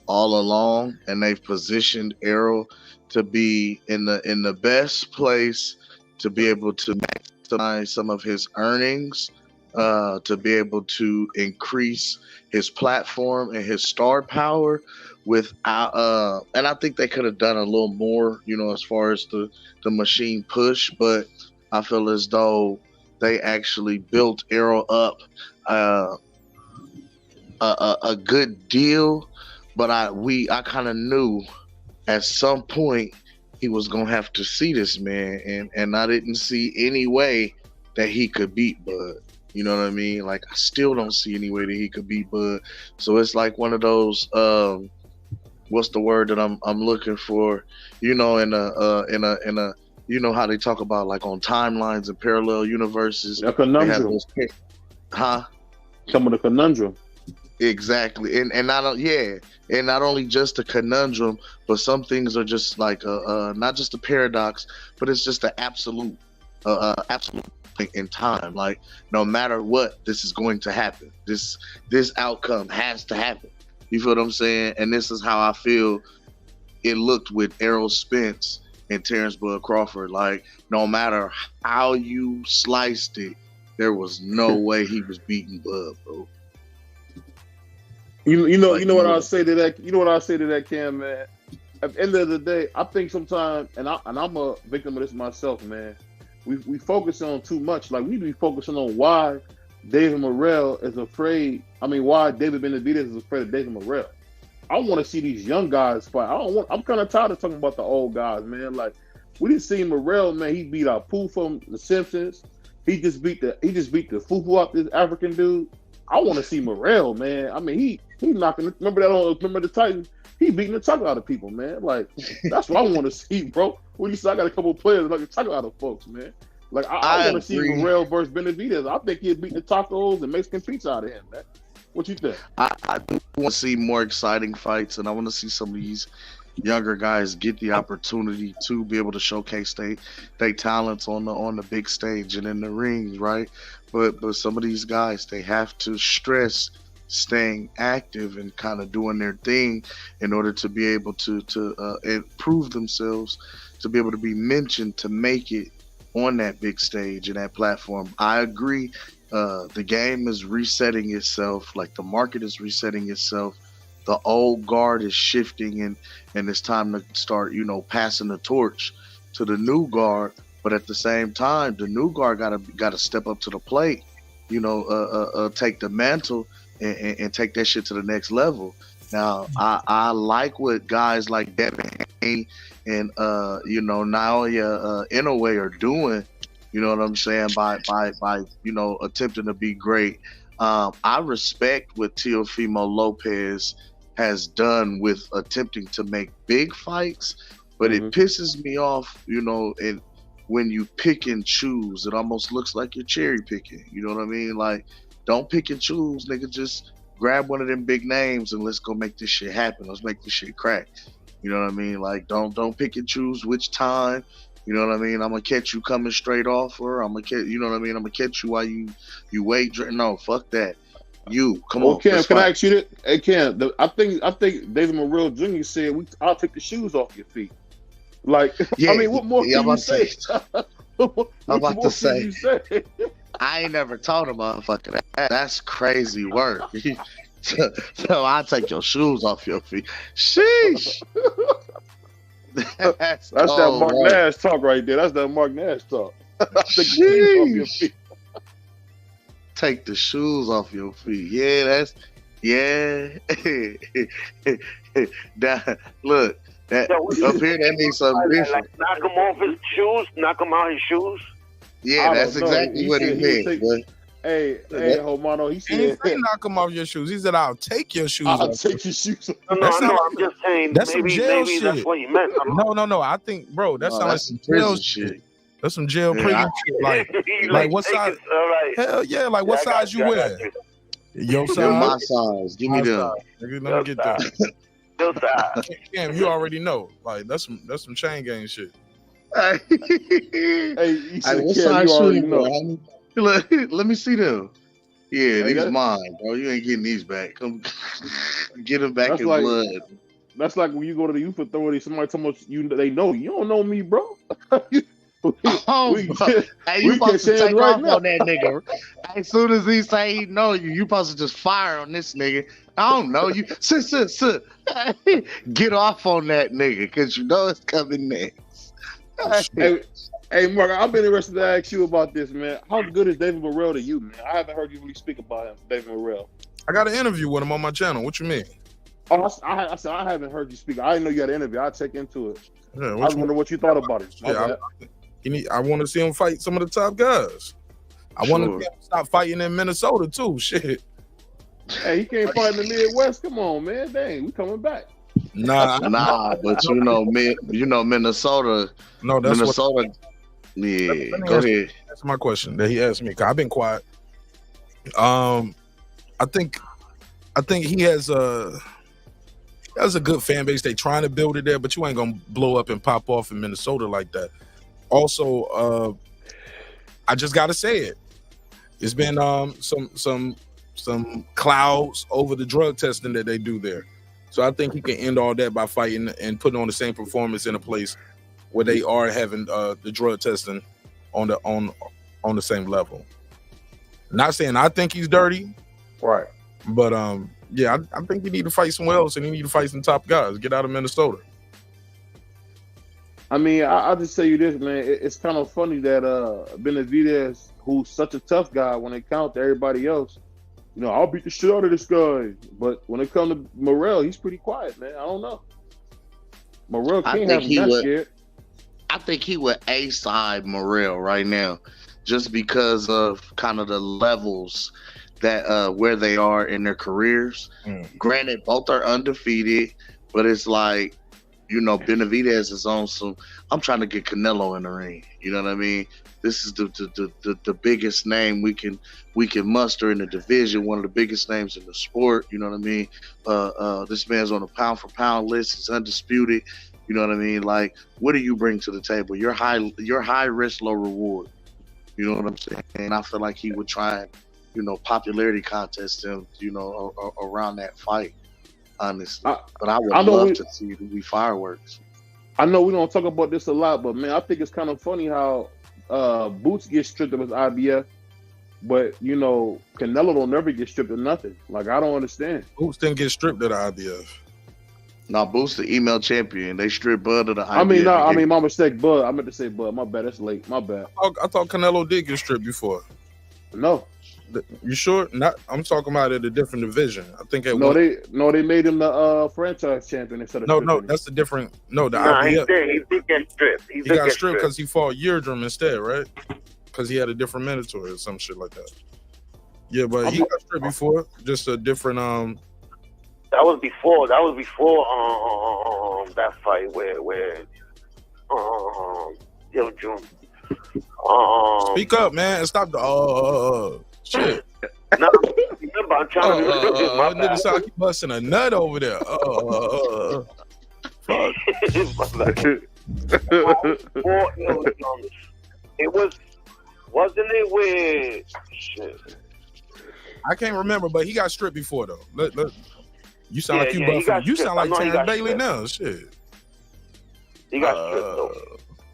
all along, and they've positioned Errol to be in the best place to be able to maximize some of his earnings, to be able to increase his platform and his star power without and I think they could have done a little more, you know, as far as the machine push, but I feel as though they actually built Errol up a good deal, but I kind of knew at some point he was gonna have to see this man, and I didn't see any way that he could beat Bud. You know what I mean? Like, I still don't see any way that he could beat Bud. So it's like one of those what's the word that I'm looking for? You know, in a you know how they talk about, like, on timelines and parallel universes. A conundrum. Some of the conundrum. Exactly, and not only just a conundrum, but some things are just like not just a paradox, but it's just an absolute thing in time. Like, no matter what, this is going to happen. This outcome has to happen. You feel what I'm saying? And this is how I feel it looked with Errol Spence and Terence Crawford. Like, no matter how you sliced it, there was no way he was beating Bud, bro. You know what I'll say to that? You know what I'll say to that, Cam, man? At the end of the day, I think sometimes, and I'm a victim of this myself, man. We focus on too much. Like, we need to be focusing on why David Morrell is afraid. I mean, why David Benavidez is afraid of David Morrell. I want to see these young guys fight. I'm kind of tired of talking about the old guys, man. Like we didn't see Morrell, man. He beat out Pooh from The Simpsons. He just beat the Fufu up, this African dude. I want to see Morrell, man. I mean, he knocking. Remember the Titans? He beating the talk out of people, man. Like that's what I want to see, bro. When you say I got a couple of players like the talk out of folks, man. Like I want to see Morrell versus Benavidez. I think he'd beat the tacos and Mexican pizza out of him, man. What you think? I want to see more exciting fights, and I want to see some of these younger guys get the opportunity to be able to showcase they talents on the big stage and in the rings, right? But some of these guys, they have to stress staying active and kind of doing their thing in order to be able to improve themselves, to be able to be mentioned, to make it on that big stage and that platform. I agree. The game is resetting itself, like the market is resetting itself. The old guard is shifting, and it's time to start, passing the torch to the new guard. But at the same time, the new guard gotta step up to the plate, take the mantle and take that shit to the next level. Now, I like what guys like Devin, Haney, and Naoya Inoue are doing. You know what I'm saying? By attempting to be great. I respect what Teofimo Lopez has done with attempting to make big fights, but it pisses me off, and when you pick and choose, it almost looks like you're cherry picking. You know what I mean? Like, don't pick and choose, nigga. Just grab one of them big names and let's go make this shit happen. Let's make this shit crack. You know what I mean? Like, don't pick and choose which time. You know what I mean? I'm gonna catch you coming straight off, or I'm gonna catch. You know what I mean? I'm gonna catch you while you wait. No, fuck that. Come on. Cam, can I ask you that? Hey, Cam, I think David Morrell Jr. said I'll take the shoes off your feet. Like, yeah, I mean, what more can you say? I'm about to say. I ain't never told a motherfucker that. That's crazy work. So I'll take your shoes off your feet. Sheesh. That's that Mark Nash talk right there. That's that Mark Nash talk. Take the shoes off your feet. Take the shoes off your feet. Look, up here that means something different. Like, knock him off his shoes, knock him out his shoes. Yeah, that's exactly what he meant. Hey, Homano, he said, he didn't knock him off your shoes. He said, "I'll take your shoes off." I'll take your shoes. No, I'm just saying. That's maybe, some jail maybe shit. That's what he meant. No. I think, bro, that sounds like some jail shit. That's some jail prison shit. Like what size? Right. Hell yeah! Like what size you wear? Your size. My size. Give me them. Let me get that. Your size. Cam, you already know. Like that's some chain gang shit. Hey, what size shoe you wear? Let me see them. Yeah, these are mine, bro. You ain't getting these back. Come get them back in blood. That's like when you go to the youth authority, somebody tell you they know you. You don't know me, bro. Hey, you supposed to take off on that nigga. As soon as he say he know you, you supposed to just fire on this nigga. I don't know you. Sit. Get off on that nigga, because you know it's coming next. Hey, Mark, I've been interested to ask you about this, man. How good is David Morrell to you, man? I haven't heard you really speak about him, David Morrell. I got an interview with him on my channel. What you mean? Oh, I said I haven't heard you speak. I didn't know you had an interview. I'll check into it. Yeah, I was wondering what you thought about it. I want to see him fight some of the top guys. I want to see him stop fighting in Minnesota too. Shit. Hey, he can't fight in the Midwest. Come on, man. Dang, we coming back. Nah, but you know Minnesota. No, that's Minnesota. Yeah, go ahead. That's my question that he asked me. Cause I've been quiet. I think he has a good fan base. They trying to build it there, but you ain't gonna blow up and pop off in Minnesota like that. Also, I just gotta say it. It's been some clouds over the drug testing that they do there. So I think he can end all that by fighting and putting on the same performance in a place where they are having the drug testing on the same level. Not saying I think he's dirty, right? But yeah, I think he need to fight somewhere else, and he need to fight some top guys. Get out of Minnesota. I mean, I'll just tell you this, man. It's kind of funny that Benavidez, who's such a tough guy when it counts to everybody else, I'll beat the shit out of this guy. But when it comes to Morrell, he's pretty quiet, man. I don't know. Morrell can't have him that scared. I think he would A-side Morrell right now, just because of kind of the levels that where they are in their careers. Granted, both are undefeated, but it's like, Benavidez is on some. I'm trying to get Canelo in the ring. You know what I mean? This is the biggest name we can muster in the division. One of the biggest names in the sport. You know what I mean? This man's on a pound for pound list. He's undisputed. You know what I mean? Like, what do you bring to the table? You're high risk, low reward. You know what I'm saying? And I feel like he would try and, popularity contest him, around that fight, honestly. But I would love to see it be fireworks. I know we don't talk about this a lot, but man, I think it's kind of funny how Boots gets stripped of his IBF, but Canelo don't never get stripped of nothing. Like, I don't understand. Boots didn't get stripped of the IBF. No, Boots the email champion. They stripped Bud of the IBF. I mean, my mistake, Bud. I meant to say Bud. My bad. That's late. My bad. I thought Canelo did get stripped before. No. You sure? Not. I'm talking about at a different division. I think they made him the franchise champion instead of no. That's a different. No, the IBF. He did get stripped. He got stripped because he fought Yildirim instead, right? Because he had a different mandatory or some shit like that. Yeah, but he got stripped before. Just a different. That was before that fight where Yildirim. Speak up, man, and stop the shit. No, remember, I'm trying to my nigga sound like busting a nut over there. Fuck. It wasn't it with shit. I can't remember, but he got stripped before though. You sound like you buffing. You sound like Terence Bailey now. Shit. He got stripped though.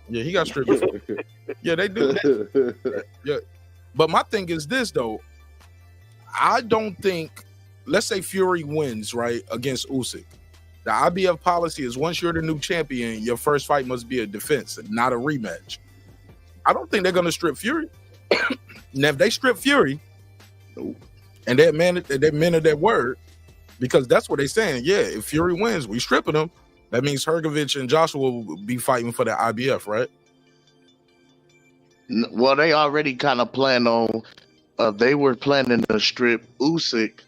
Yeah, he got stripped before. Yeah, they do that. Yeah. But my thing is this though. I don't think, let's say Fury wins, right, against Usyk. The IBF policy is once you're the new champion, your first fight must be a defense, not a rematch. I don't think they're gonna strip Fury. Now, if they strip Fury, and they're men of their word, because that's what they're saying. Yeah, if Fury wins, we stripping him. That means Hrgovic and Joshua will be fighting for the IBF, right? Well, they already kind of planned on. They were planning to strip Usyk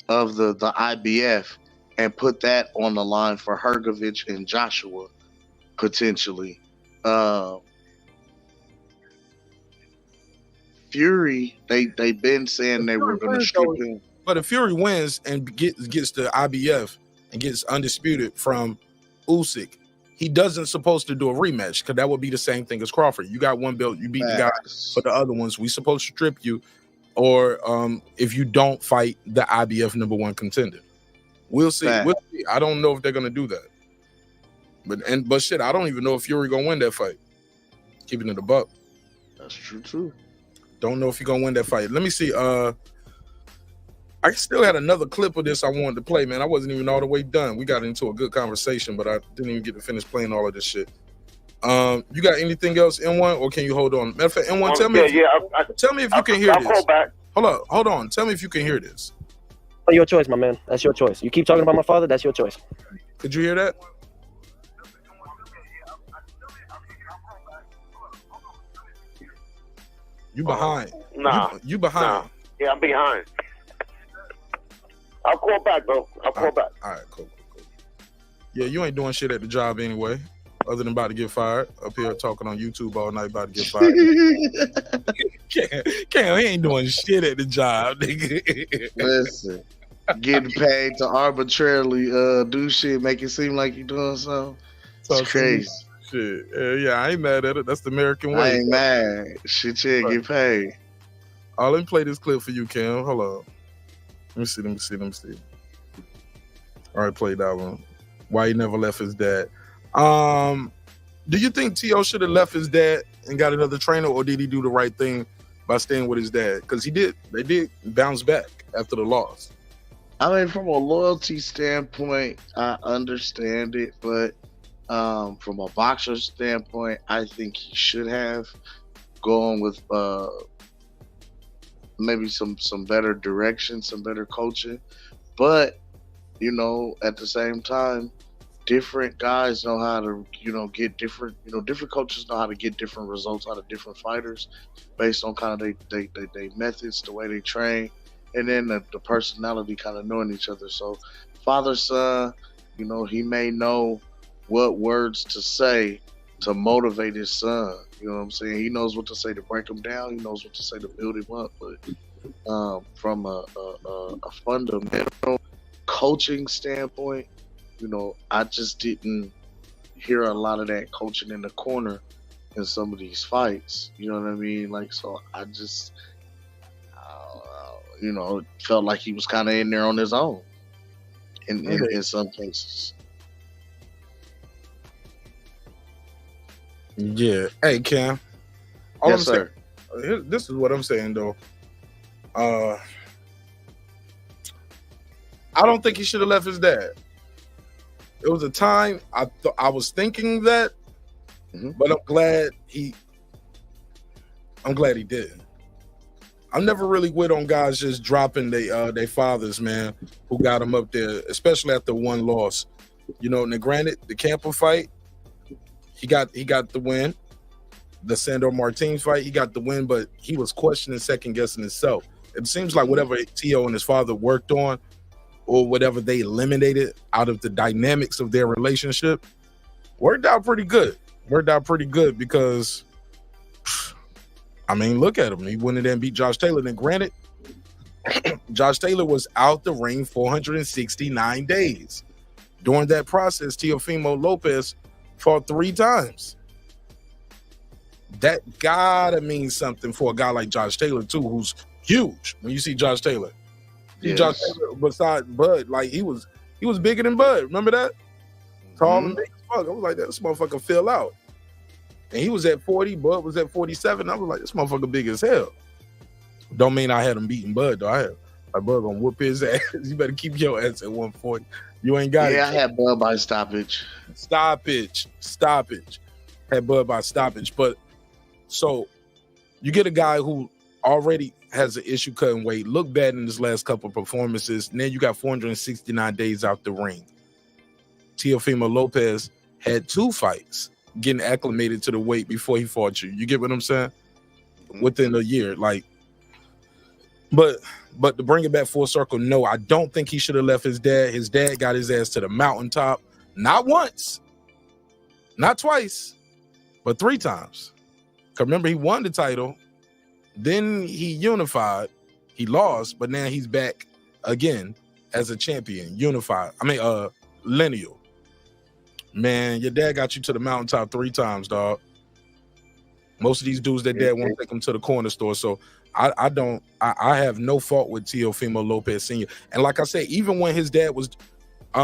of the IBF and put that on the line for Hrgovic and Joshua, potentially. Fury, they've been saying they were going to strip him. But if Fury wins and gets the IBF and gets undisputed from Usyk, he doesn't supposed to do a rematch, because that would be the same thing as Crawford. You got one belt, you beat the guy, but the other ones, we supposed to strip you, or if you don't fight the IBF #1 contender. We'll see. We'll see. I don't know if they're gonna do that. But shit, I don't even know if Fury gonna win that fight. Keeping it a buck. That's true too. Don't know if he's gonna win that fight. Let me see. I still had another clip of this I wanted to play, man. I wasn't even all the way done. We got into a good conversation, but I didn't even get to finish playing all of this shit. You got anything else, N1, or can you hold on? Matter of fact, N1, tell me if you can hear this. I'll call back. Hold on. Tell me if you can hear this. Your choice, my man. That's your choice. You keep talking about my father, that's your choice. Could you hear that? You behind. Nah. You behind. Nah. Yeah, I'm behind. I'll call back, bro. I'll call back. All right, cool. Yeah, you ain't doing shit at the job anyway, other than about to get fired. Up here talking on YouTube all night, about to get fired. Cam, he ain't doing shit at the job, nigga. Listen, getting paid to arbitrarily do shit, make it seem like you're doing something. It's crazy. Shit. Yeah, I ain't mad at it. That's the American way. I ain't mad. Shit, get paid. Let me play this clip for you, Cam. Hold on. Let me see. All right, play that one. Why he never left his dad. Do you think T.O. should have left his dad and got another trainer, or did he do the right thing by staying with his dad? Because they did bounce back after the loss. I mean, from a loyalty standpoint, I understand it, but from a boxer standpoint, I think he should have gone with maybe some better direction, some better coaching. But, you know, at the same time, different guys know how to, you know, get different, you know, different coaches know how to get different results out of different fighters based on kind of they methods, the way they train, and then the personality kind of knowing each other. So father, son, you know, he may know what words to say to motivate his son. You know what I'm saying? He knows what to say to break him down. He knows what to say to build him up. But from a fundamental coaching standpoint, you know, I just didn't hear a lot of that coaching in the corner in some of these fights. You know what I mean? Like, so I just, you know, felt like he was kind of in there on his own in some cases. Yeah. Hey, Cam. Yes, sir. This is what I'm saying, though. I don't think he should have left his dad. It was a time I was thinking that, but I'm glad he didn't. I'm never really with on guys just dropping their fathers, man, who got them up there, especially after one loss. You know, and granted, the Camper fight, he got the win. The Sandor Martin fight, he got the win, but he was questioning, second guessing himself. It seems like whatever Tio and his father worked on, or whatever they eliminated out of the dynamics of their relationship, worked out pretty good. Because, I mean, look at him. He went in there and beat Josh Taylor. And granted, Josh Taylor was out the ring 469 days. During that process, Teofimo Lopez fought 3 times. That gotta mean something for a guy like Josh Taylor, too, who's huge. When you see Josh Taylor. Yes. Josh Taylor, besides Bud, like he was bigger than Bud. Remember that? Tall and big as fuck. I was like, this motherfucker fill out. And he was at 40, Bud was at 47. I was like, this motherfucker big as hell. Don't mean I had him beating Bud, though. I had like Bud gonna whoop his ass. You better keep your ass at 140. You ain't got it. Yeah, I had Bud by stoppage. Stoppage. Had Bud by stoppage. But so you get a guy who already has an issue cutting weight, looked bad in his last couple of performances, and then you got 469 days out the ring. Teofimo Lopez had 2 fights getting acclimated to the weight before he fought you. You get what I'm saying? Within a year, like, but to bring it back full circle, no, I don't think he should have left his dad. His dad got his ass to the mountaintop, not once, not twice, but 3 times. Because remember, he won the title, then he unified, he lost, but now he's back again as a champion, unified. I mean, lineal. Man, your dad got you to the mountaintop 3 times, dog. Most of these dudes, their dad won't take them to the corner store. So I have no fault with Teofimo Lopez Sr. And like I said, even when his dad was,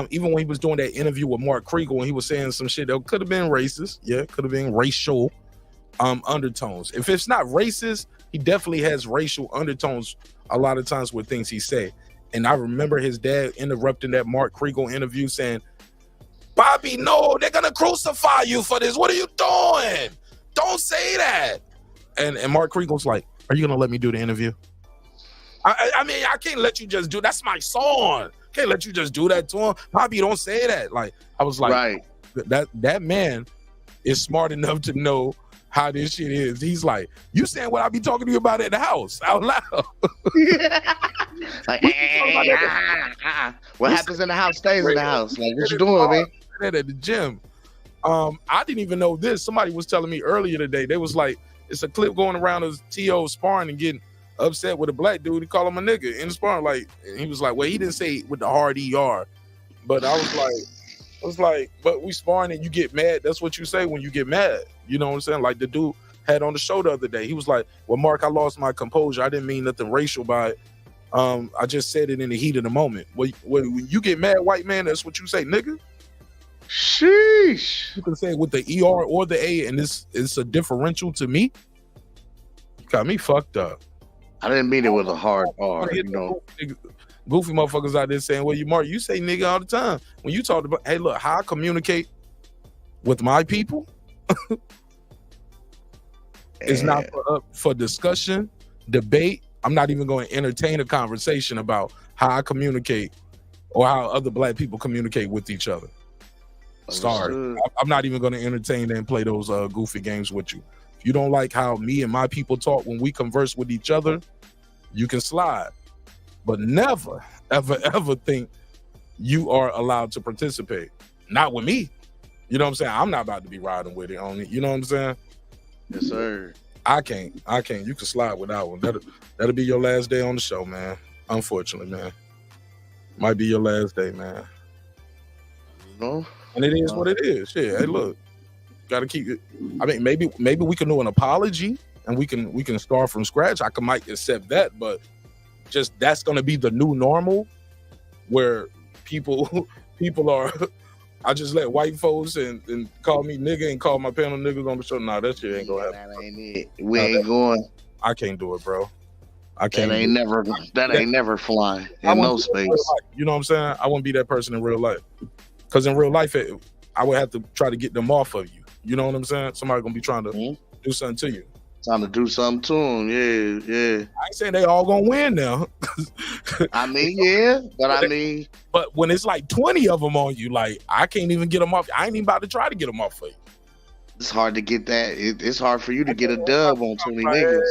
even when he was doing that interview with Mark Kriegel and he was saying some shit that could have been racist, could have been racial undertones. If it's not racist, he definitely has racial undertones a lot of times with things he say. And I remember his dad interrupting that Mark Kriegel interview saying, Bobby, no, they're going to crucify you for this. What are you doing? Don't say that. And Mark Kriegel's like, are you going to let me do the interview? I mean, I can't let you just do, that's my song. Can't let you just do that to him. Bobby, don't say that. Like, I was like, right. That man is smart enough to know how this shit is. He's like, you saying what I be talking to you about at the house out loud. Like, what happens in the house stays in the house. Like, what you doing, man? At the gym. I didn't even know this. Somebody was telling me earlier today. They was like, it's a clip going around of T.O. sparring and getting upset with a black dude. He called him a nigga in the sparring. Like, and he was like, well, he didn't say it with the hard ER. But I was like, but we sparring and you get mad. That's what you say when you get mad. You know what I'm saying? Like the dude had on the show the other day. He was like, well, Mark, I lost my composure. I didn't mean nothing racial by it. I just said it in the heat of the moment. When you get mad, white man, that's what you say, nigga. Sheesh. You can say it with the ER or the A, and it's a differential to me. Got me fucked up. I didn't mean it with a hard R, you know. Goofy motherfuckers out there saying, well, you say nigga all the time. When you talk about, hey, look, how I communicate with my people is not for discussion, debate, I'm not even going to entertain a conversation about how I communicate or how other black people communicate with each other. Sorry. I'm not even going to entertain and play those goofy games with you. If you don't like how me and my people talk when we converse with each other, you can slide. But never, ever, ever think you are allowed to participate. Not with me. You know what I'm saying? I'm not about to be riding with it on it. You know what I'm saying? Yes, sir. I can't. You can slide with that one. That'll be your last day on the show, man. Unfortunately, man. Might be your last day, man. No. And it is what it is. Yeah. Hey, look. Gotta keep it. I mean, maybe we can do an apology and we can start from scratch. I might accept that, but just that's gonna be the new normal where people are I just let white folks and call me nigga and call my panel niggas on the show. Nah, that shit ain't gonna happen. That ain't it. We ain't going. I can't do it, bro. I can't. That ain't never flying in no space. You know what I'm saying? I wouldn't be that person in real life. Because in real life, I would have to try to get them off of you. You know what I'm saying? Somebody gonna be trying to do something to you. Trying to do something to them. Yeah. I ain't saying they all gonna win now. I mean, yeah, but but when it's like 20 of them on you, like I can't even get them off. I ain't even about to try to get them off for you. It's hard to get that. It's hard for you to get a dub on 20 niggas.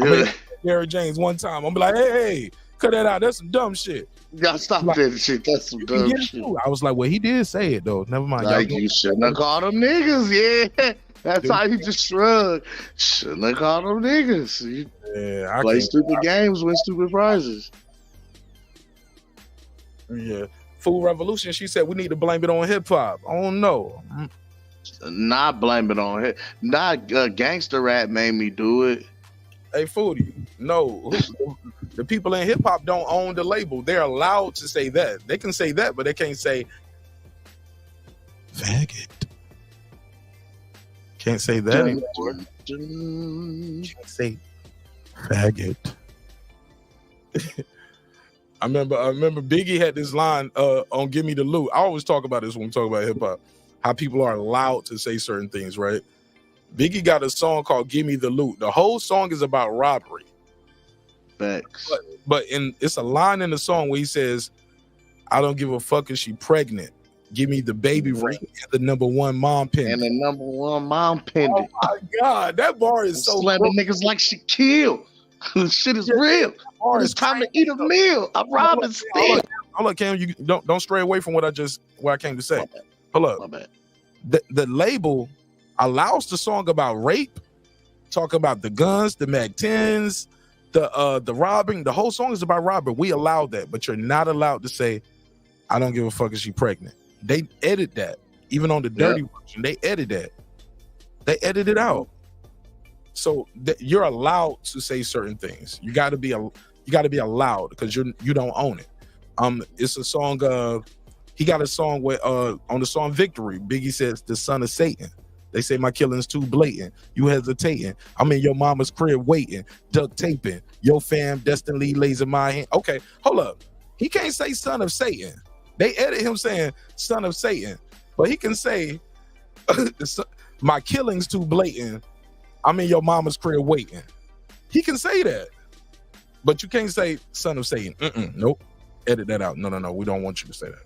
I mean, Gary James one time, I'm like, hey, cut that out. That's some dumb shit. Y'all stop that shit. That's some dumb shit. I was like, well, he did say it though. Never mind. Like you shouldn't have called them niggas. Yeah. That's how you just shrug. Shouldn't have called them niggas. You play stupid games, win stupid prizes. Yeah. Food Revolution, she said we need to blame it on hip hop. I don't know. Not blame it on hip. Not gangster rap made me do it. Hey, Foodie, no. The people in hip hop don't own the label. They're allowed to say that. They can say that, but they can't say faggot. Can't say that anymore. Can't say faggot. I remember Biggie had this line on "Give Me the Loot." I always talk about this when we talk about hip hop. How people are allowed to say certain things, right? Biggie got a song called "Give Me the Loot." The whole song is about robbery. Facts. But it's a line in the song where he says, "I don't give a fuck if she pregnant. Give me the baby ring and the #1 mom pendant." And the #1 mom pendant. Oh my God, that bar is so slamming niggas like Shaquille. Shit is real. It's time to eat a meal. I'm robbing still. Hold up, Cam. You don't stray away from what I came to say. Hold up. My bad. The label allows the song about rape, talk about the guns, the Mag-10s, the robbing. The whole song is about robbery. We allow that, but you're not allowed to say, "I don't give a fuck if she pregnant." They edit that. Even on the dirty version, they edit that. They edit it out. So you're allowed to say certain things. You got to be allowed because you don't own it. It's a song. He got a song where on the song "Victory," Biggie says, "The son of Satan." They say my killing's too blatant. You hesitating. I'm in your mama's crib waiting, duct taping. Your fam destinally lays in my hand. Okay, hold up. He can't say son of Satan. They edit him saying son of Satan, but he can say my killing's too blatant. I'm in your mama's crib waiting. He can say that, but you can't say son of Satan. Nope. Edit that out. No. We don't want you to say that.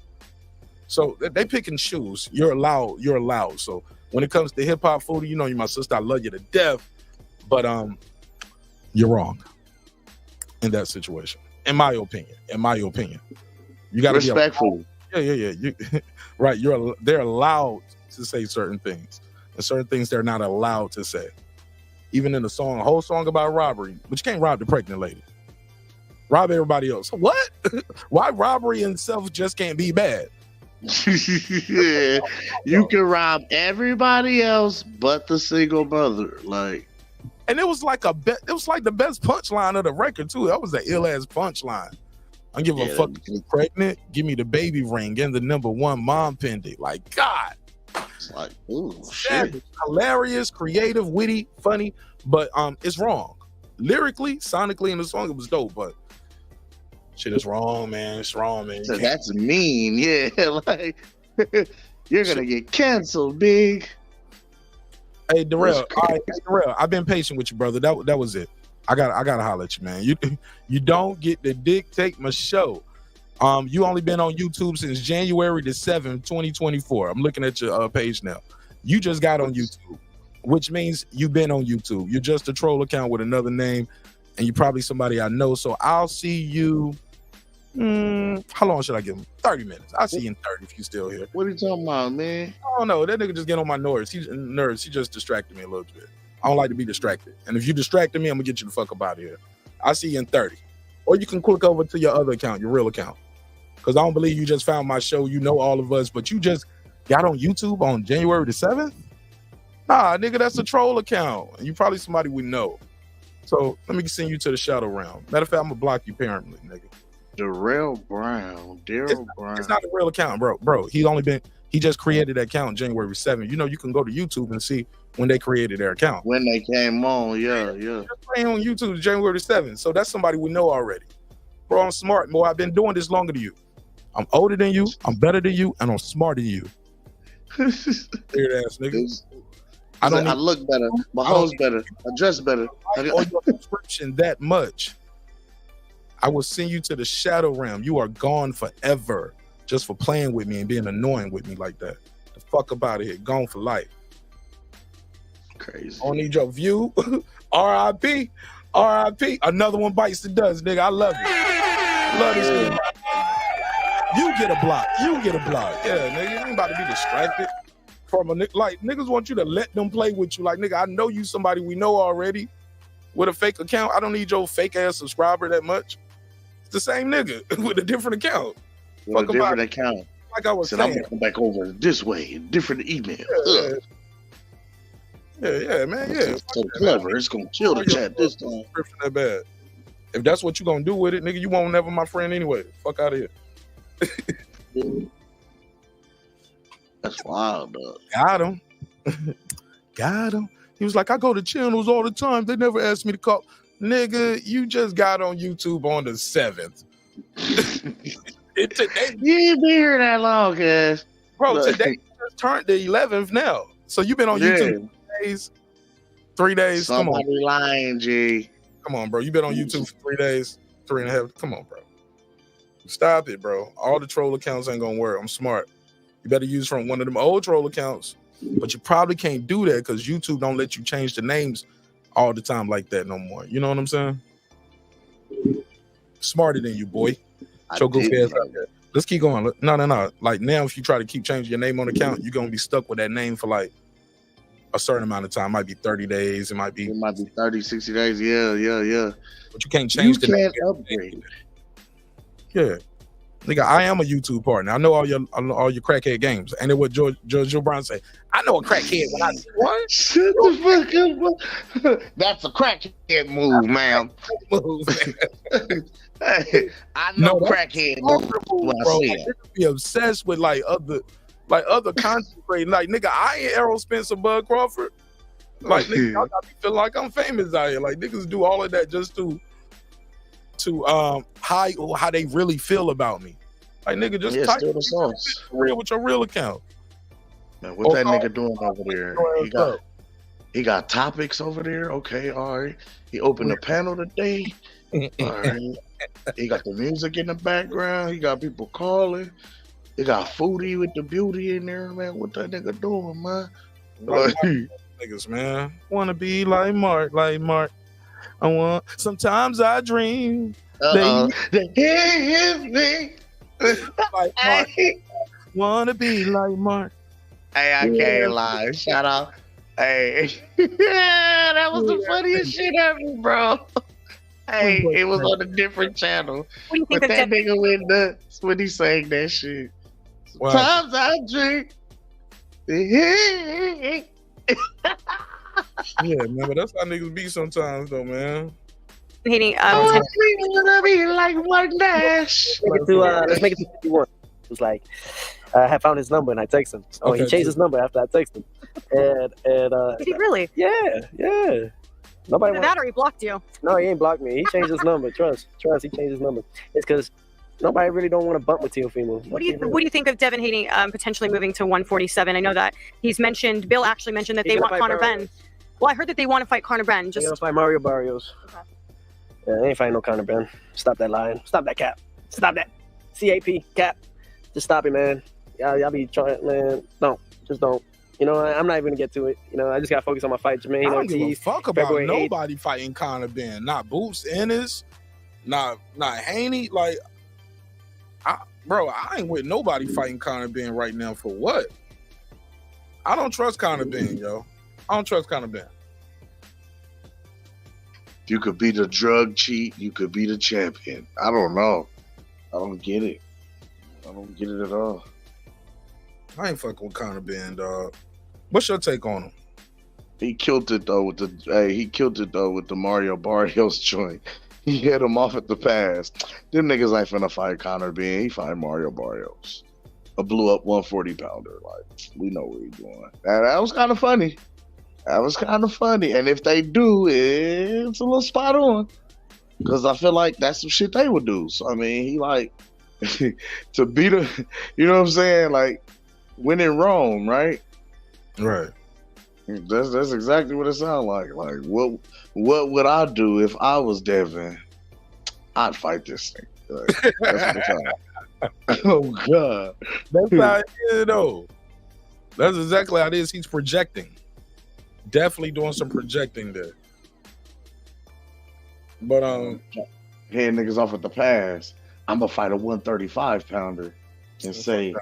So they pick and choose. You're allowed. So when it comes to hip hop, Foodie, you know you my sister. I love you to death, but you're wrong in that situation. In my opinion. You got to be respectful. Yeah. Right. They're allowed to say certain things, and certain things they're not allowed to say. Even in the song, a whole song about robbery, but you can't rob the pregnant lady. Rob everybody else. What? Why robbery itself just can't be bad? Yeah, you can rob everybody else but the single mother. Like, and it was like it was like the best punchline of the record too. That was an ill ass punchline. I don't give a fuck if you're pregnant. Give me the baby ring and the #1 mom pendant. Like, God. It's like, ooh, shit. Hilarious, creative, witty, funny, but it's wrong. Lyrically, sonically in the song, it was dope, but shit is wrong, man. It's wrong, man. So that's mean, yeah. Like, you're gonna get canceled, big. Hey, Darrell. All right, Darrell, I've been patient with you, brother. That was it. I gotta holler at you, man. You don't get to dictate my show. You only been on YouTube since January the 7th, 2024. I'm looking at your page now. You just got on YouTube, which means you've been on YouTube. You're just a troll account with another name, and you're probably somebody I know. So I'll see you. How long should I give him? 30 minutes. I'll see you in 30 if you're still here. What are you talking about, man? I don't know. That nigga just get on my nerves. He just distracted me a little bit. I don't like to be distracted. And if you distracted me, I'm gonna get you the fuck up out of here. I'll see you in 30. Or you can click over to your other account, your real account. Because I don't believe you just found my show. You know all of us, but you just got on YouTube on January the 7th? Nah, nigga, that's a troll account. And you probably somebody we know. So let me send you to the shadow realm. Matter of fact, I'm gonna block you permanently, nigga. Daryl Brown. It's not a real account, bro. He just created that account January 7th. You know, you can go to YouTube and see when they created their account. When they came on, yeah. Just playing on YouTube January 7th. So that's somebody we know already. Bro, I'm smart, boy. I've been doing this longer than you. I'm older than you, I'm better than you, and I'm smarter than you. Weird ass niggas. I look better. My hoes better. I dress better. On your subscription that much. I will send you to the shadow realm. You are gone forever just for playing with me and being annoying with me like that. The fuck up out of here. Gone for life. Crazy. I don't need your view. R.I.P. R.I.P. Another one bites the dust, nigga. I love you. Love this nigga. You get a block. You get a block. Yeah, nigga. You ain't about to be distracted from a nigga. Like, niggas want you to let them play with you. Like, nigga, I know you somebody we know already with a fake account. I don't need your fake ass subscriber that much. It's the same nigga with a different account. With a different account. Like I was saying. I'm gonna come back over this way, different email. Yeah, man. Yeah. So clever. It's gonna kill the chat this time. That bad. If that's what you gonna do with it, nigga, you won't never my friend anyway. Fuck out of here. That's wild, dog. Got him. Got him. He was like, I go to channels all the time. They never asked me to call. Nigga, you just got on YouTube on the 7th. Today, you ain't been here that long, guys. Bro, today just turned the 11th now. So you've been on YouTube 3 days. Somebody Come on. lying, G. Come on, bro. You've been on YouTube for 3 days, 3.5. Come on, bro. Stop it, bro. All the troll accounts ain't gonna work. I'm smart. You better use from one of them old troll accounts. But you probably can't do that because YouTube don't let you change the names all the time like that no more. You know what I'm saying? Smarter than you, boy. Show goofy ass out there. Let's keep going. No. Like now, if you try to keep changing your name on the account, you're gonna be stuck with that name for like a certain amount of time. It might be 30 days. It might be 30, 60 days. Yeah. But you can't change the name. Upgrade. Yeah. Nigga, I am a YouTube partner. I know all your crackhead games. And it what George Brown say. I know a crackhead when I see one. Shut the fuck up. That's a crackhead move, man. I know crackhead move when I see it. Be obsessed with like other content creators. Like nigga, I ain't Errol, Spence, and Bud Crawford. Like nigga, y'all got me feel like I'm famous out here. Like niggas do all of that just to hide how they really feel about me. Like nigga, just type the sauce. Real with your real account. Man, what that nigga doing over there? He got topics over there. Okay, all right. He opened the panel today. All right. He got the music in the background. He got people calling. He got Foodie with the beauty in there, man. What that nigga doing, man? Niggas, man. Wanna be like Mark. Sometimes I dream. They hear me. Like Mark. Wanna be like Mark. Hey, I can't lie. Shout out. Hey. That was the funniest shit ever, bro. Hey, it was on a different channel. But that nigga went nuts when he sang that shit. Sometimes I dream. Yeah, man, but that's how niggas be sometimes, though, man. Haney, gonna be like one dash. Let's make it to 51. It was like, I had found his number and I text him. Oh, okay, he changed his number after I texted him. And did he really? Yeah. Nobody that or he blocked you. No, he ain't blocked me. He changed his number. Trust. He changed his number. It's because nobody really don't want to bump with Teofimo. What do you think of Devin Haney potentially moving to 147? I know that Bill actually mentioned that they want Conor Benn. Well, I heard that they want to fight Conor Benn. They want to fight Mario Barrios. Okay. Yeah, I ain't fighting no Conor Ben. Stop that lying. Stop that cap. Stop that. CAP cap. Just stop it, man. Y'all be trying, man. Don't. Just don't. You know, I'm not even gonna get to it. You know, I just gotta focus on my fight. Jermaine I don't give a Ortiz. fuck about February 8th. nobody fighting Conor Ben. Not Boots Ennis, not Haney. Like, I ain't with nobody fighting Conor Ben right now for what? I don't trust Conor Ben, yo. I don't trust Conor Ben. You could be the drug cheat. You could be the champion. I don't know. I don't get it. I don't get it at all. I ain't fucking with Conor Ben, dog. What's your take on him? He killed it though with the Mario Barrios joint. He hit him off at the pass. Them niggas ain't finna fight Conor Ben. He fight Mario Barrios. A blew up 140 pounder. Like, we know what he's doing. That was kind of funny. And if they do, it's a little spot on. Because I feel like that's some shit they would do. So I mean, he like to beat a, you know what I'm saying? Like, when in Rome, right? Right. That's exactly what it sounds like. Like, what would I do if I was Devin? I'd fight this thing. Like, that's what it sounds like. Oh God, that's how it is, though. That's exactly how it is. He's projecting. Definitely doing some projecting there. But head niggas off at the pass. I'm gonna fight a 135 pounder and say.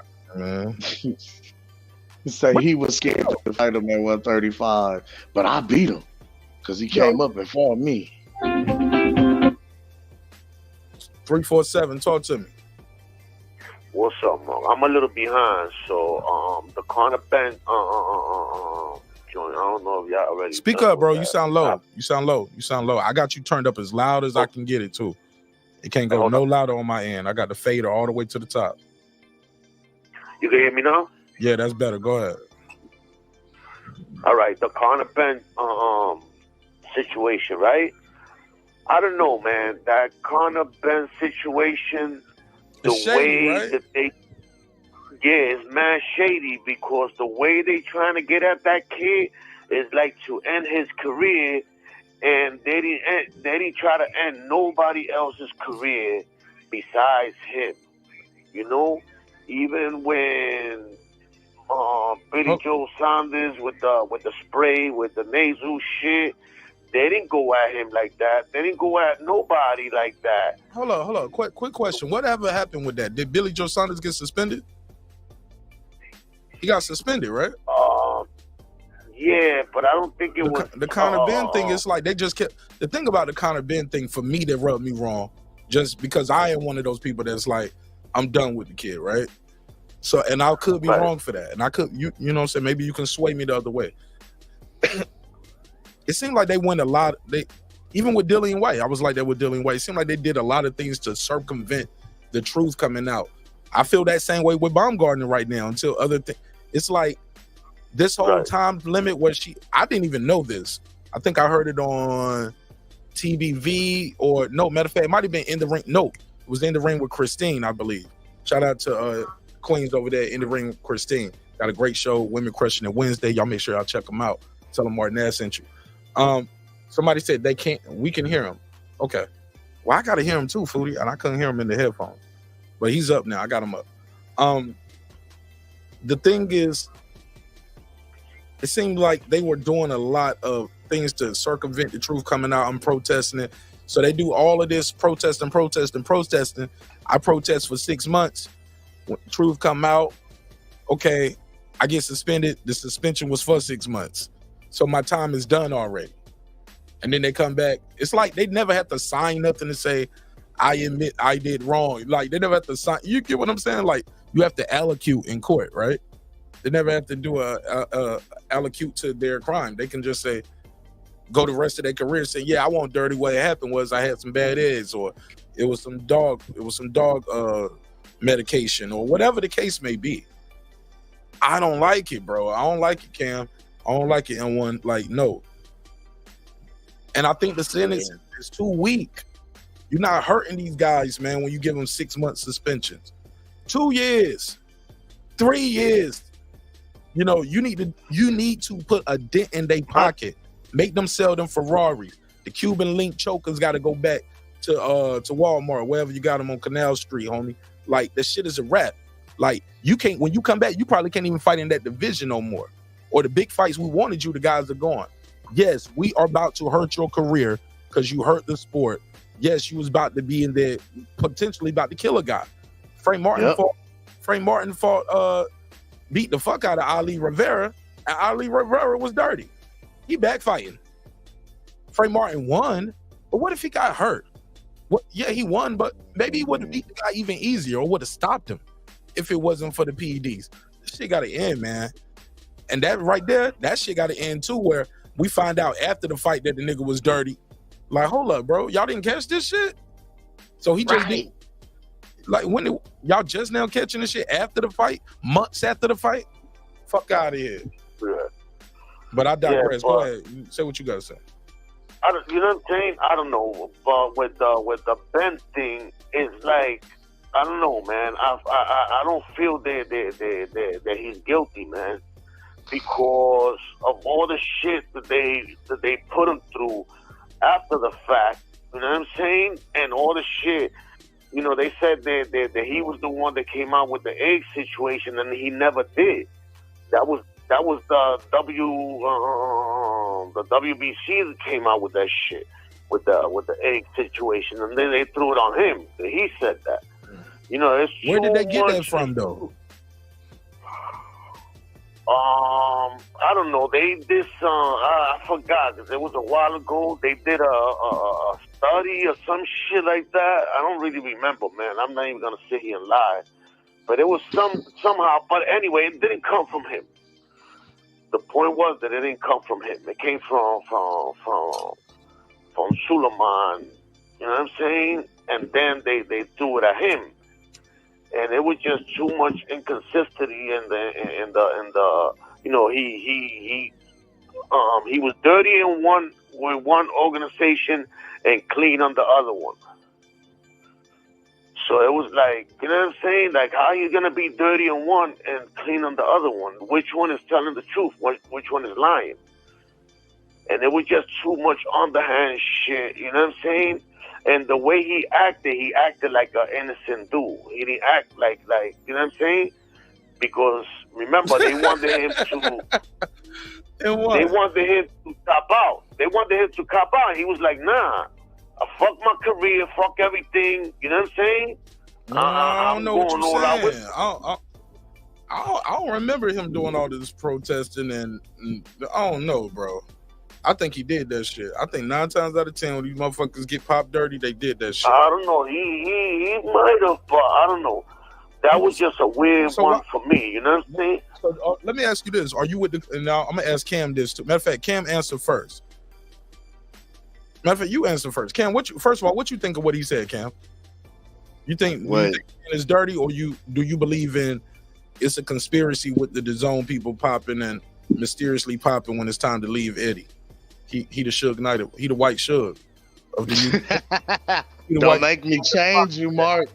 Say he was scared to fight him at 135, but I beat him because he came up and fought me. 347, talk to me. What's up, Mark? I'm a little behind, so the Conor Ben joint. I don't know if y'all already. Speak up, bro. You sound low. You sound low. I got you turned up as loud as I can get it too. It can't go no louder on my end. I got the fader all the way to the top. You can hear me now? Yeah, that's better. Go ahead. All right, the Conor Ben situation, right? I don't know, man. That Conor Ben situation, the shady, way right? that they, it's mad shady because the way they trying to get at that kid is like to end his career, and they didn't try to end nobody else's career besides him. You know, even when Billy Joe Saunders with the spray, with the nasal shit, they didn't go at him like that. They didn't go at nobody like that. Hold on. Quick question. Whatever happened with that? Did Billy Joe Saunders get suspended? He got suspended, right? Yeah, but I don't think it was the Conor Ben thing. Is like they just kept the thing about the Conor Ben thing for me that rubbed me wrong, just because I am one of those people that's like, I'm done with the kid, right? So, and I could be wrong for that, and I could, you know what I'm saying? Maybe you can sway me the other way. It seemed like they went a lot. Even with Dillian White, I was like that with Dillian White. It seemed like they did a lot of things to circumvent the truth coming out. I feel that same way with Baumgartner right now until other things. It's like this whole time limit where I didn't even know this. I think I heard it on TBV or no, matter of fact, it might have been In the Ring. No, it was In the Ring with Christine, I believe. Shout out to Queens over there, In the Ring with Christine. Got a great show, Women Crushing It Wednesday. Y'all make sure y'all check them out. Tell them Martinez sent you. Somebody said we can hear him. Okay. Well, I gotta hear him too, Foodie, and I couldn't hear him in the headphones. But he's up now. I got him up. The thing is, it seemed like they were doing a lot of things to circumvent the truth coming out. I'm protesting it. So they do all of this protesting. I protest for 6 months. When truth come out, okay, I get suspended. The suspension was for 6 months. So my time is done already. And then they come back. It's like they never have to sign nothing to say, I admit I did wrong. Like, they never have to sign. You get what I'm saying? Like, you have to allocute in court, right? They never have to do a allocute to their crime. They can just say, go the rest of their career and say, yeah, I want dirty. What happened was I had some bad eggs, or it was some dog medication, or whatever the case may be. I don't like it, bro. I don't like it, Cam. I don't like it. And no. And I think the sentence is too weak. You're not hurting these guys, man, when you give them 6 month suspensions. 2 years, 3 years. You know, you need to put a dent in their pocket. Make them sell them Ferraris. The Cuban link chokers got to go back to Walmart, wherever you got them on Canal Street, homie. Like, that shit is a wrap. Like, you can't, when you come back, you probably can't even fight in that division no more. Or the big fights we wanted you, the guys are gone. Yes, we are about to hurt your career because you hurt the sport. Yes, you was about to be in there, potentially about to kill a guy. Frank Martin fought, beat the fuck out of Ali Rivera, and Ali Rivera was dirty. He back fighting. Frank Martin won, but what if he got hurt? What? Yeah, he won, but maybe he would have beat the guy even easier or would have stopped him if it wasn't for the PEDs. This shit got to end, man. And that right there, that shit got to end too, where we find out after the fight that the nigga was dirty. Like, hold up, bro. Y'all didn't catch this shit? So he just did. Like, when y'all just now catching this shit after the fight? Months after the fight? Fuck out of here. Yeah. But I digress. Go ahead. Say what you got to say. You know what I'm saying? I don't know, but with the Ben thing, it's like, I don't know, man. I don't feel that he's guilty, man, because of all the shit that they put him through after the fact. You know what I'm saying? And all the shit. You know, they said that he was the one that came out with the egg situation, and he never did. That was the WBC that came out with that shit, with the egg situation, and then they threw it on him. He said that. You know, it's where did they get that from, though? I don't know. They this I forgot, because it was a while ago. They did a study or some shit like that. I don't really remember, man. I'm not even gonna sit here and lie, but it was somehow. But anyway, it didn't come from him. The point was that it didn't come from him. It came from Suleiman. You know what I'm saying? And then they threw it at him, and it was just too much inconsistency in the you know, he was dirty in one organization and clean on the other one. So it was like, you know what I'm saying? Like, how are you going to be dirty on one and clean on the other one? Which one is telling the truth? Which one is lying? And it was just too much underhand shit, you know what I'm saying? And the way he acted like an innocent dude. He didn't act like, you know what I'm saying? Because, remember, they wanted him to... They wanted him to cop out. They wanted him to cop out. He was like, nah. Fuck my career, fuck everything. You know what I'm saying? I don't know what you're saying. I don't remember him doing all this protesting, and I don't know, bro. I think he did that shit. I think 9 times out of 10 when these motherfuckers get popped dirty, they did that shit. I don't know. He might have, but I don't know. That was just a weird one for me. You know what I'm saying? So let me ask you this: are you with the? And now I'm gonna ask Cam this too. Matter of fact, Cam answer first. Matter of fact, you answer first. Cam, first of all, what you think of what he said, Cam? You think it's dirty, or do you believe in it's a conspiracy with the DAZN people popping and mysteriously popping when it's time to leave Eddie? He the Suge Knight, he the white Suge of the Don't make me change you, Mark.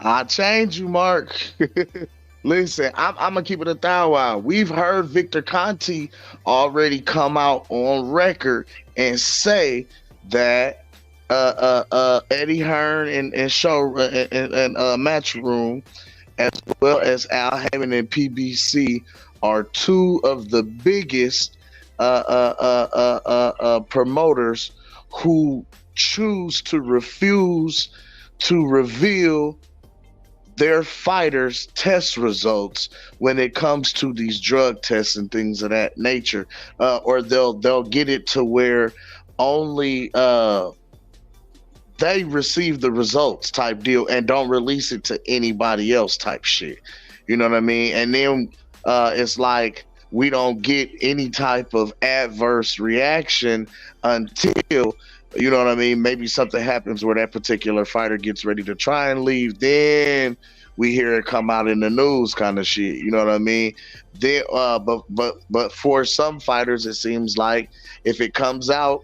I'll change you, Mark. Listen, I'm gonna keep it 1,000. We've heard Victor Conti already come out on record and say that Eddie Hearn and show and Matchroom, as well as Al Haymon and PBC, are 2 of the biggest promoters who choose to refuse to reveal their fighters' test results when it comes to these drug tests and things of that nature, or they'll get it to where only they receive the results type deal and don't release it to anybody else type shit. You know what I mean? And then it's like we don't get any type of adverse reaction until, you know what I mean, maybe something happens where that particular fighter gets ready to try and leave. Then we hear it come out in the news kind of shit. You know what I mean? Then, but for some fighters, it seems like if it comes out,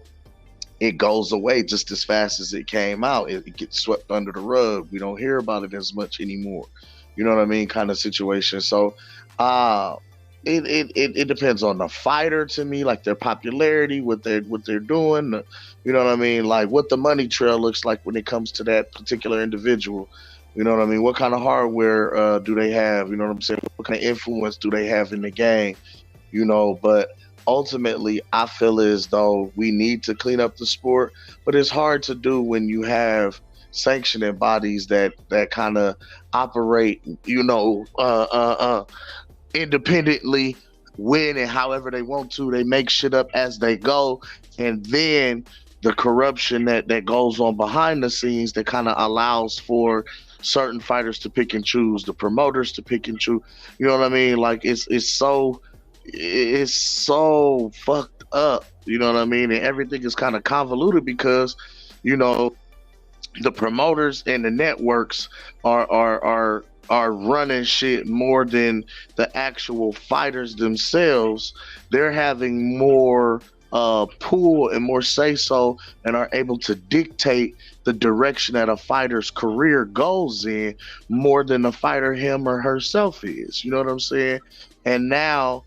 it goes away just as fast as it came out. It gets swept under the rug. We don't hear about it as much anymore. You know what I mean? Kind of situation. So it depends on the fighter to me, like their popularity, what they're doing, you know what I mean, like what the money trail looks like when it comes to that particular individual. You know what I mean? What kind of hardware do they have? You know what I'm saying? What kind of influence do they have in the game? You know, but ultimately, I feel as though we need to clean up the sport, but it's hard to do when you have sanctioning bodies that kind of operate, you know, independently, win and however they want to. They make shit up as they go, and then the corruption that goes on behind the scenes that kind of allows for certain fighters to pick and choose, the promoters to pick and choose. You know what I mean? Like it's so fucked up. You know what I mean? And everything is kind of convoluted because, you know, the promoters and the networks are running shit more than the actual fighters themselves. They're having more pull and more say so, and are able to dictate the direction that a fighter's career goes in more than the fighter him or herself is. You know what I'm saying? And now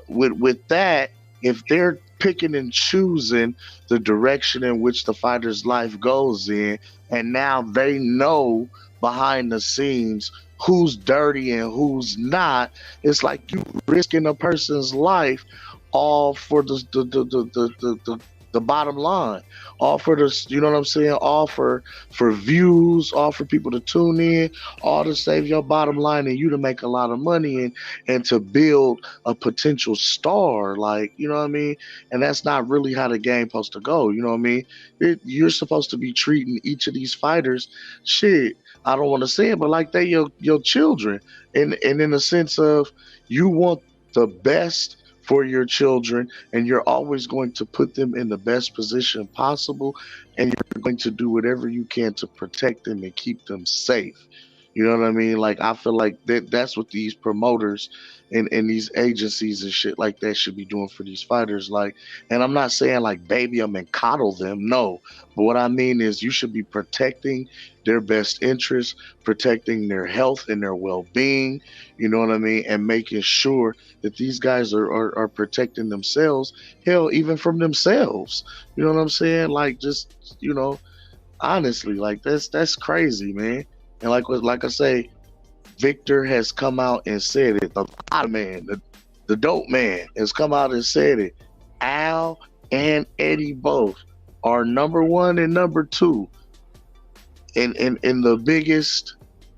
with that, if they're picking and choosing the direction in which the fighter's life goes in, and now they know behind the scenes who's dirty and who's not, it's like you risking a person's life all for the bottom line, all for the, you know what I'm saying, all for views, all for people to tune in, all to save your bottom line and you to make a lot of money and to build a potential star, like, you know what I mean? And that's not really how the game's supposed to go, you know what I mean? You're supposed to be treating each of these fighters, shit, I don't want to say it, but like they your children, and in the sense of you want the best for your children, and you're always going to put them in the best position possible, and you're going to do whatever you can to protect them and keep them safe. You know what I mean? Like, I feel like that's what these promoters and these agencies and shit like that should be doing for these fighters. Like, and I'm not saying like baby them and coddle them, no. But what I mean is you should be protecting their best interests, protecting their health and their well-being, you know what I mean? And making sure that these guys are protecting themselves, hell, even from themselves. You know what I'm saying? Like, just, you know, honestly, like that's crazy, man. And like I say, Victor has come out and said it. The bottom man, the dope man has come out and said it. Al and Eddie both are number one and number two in the biggest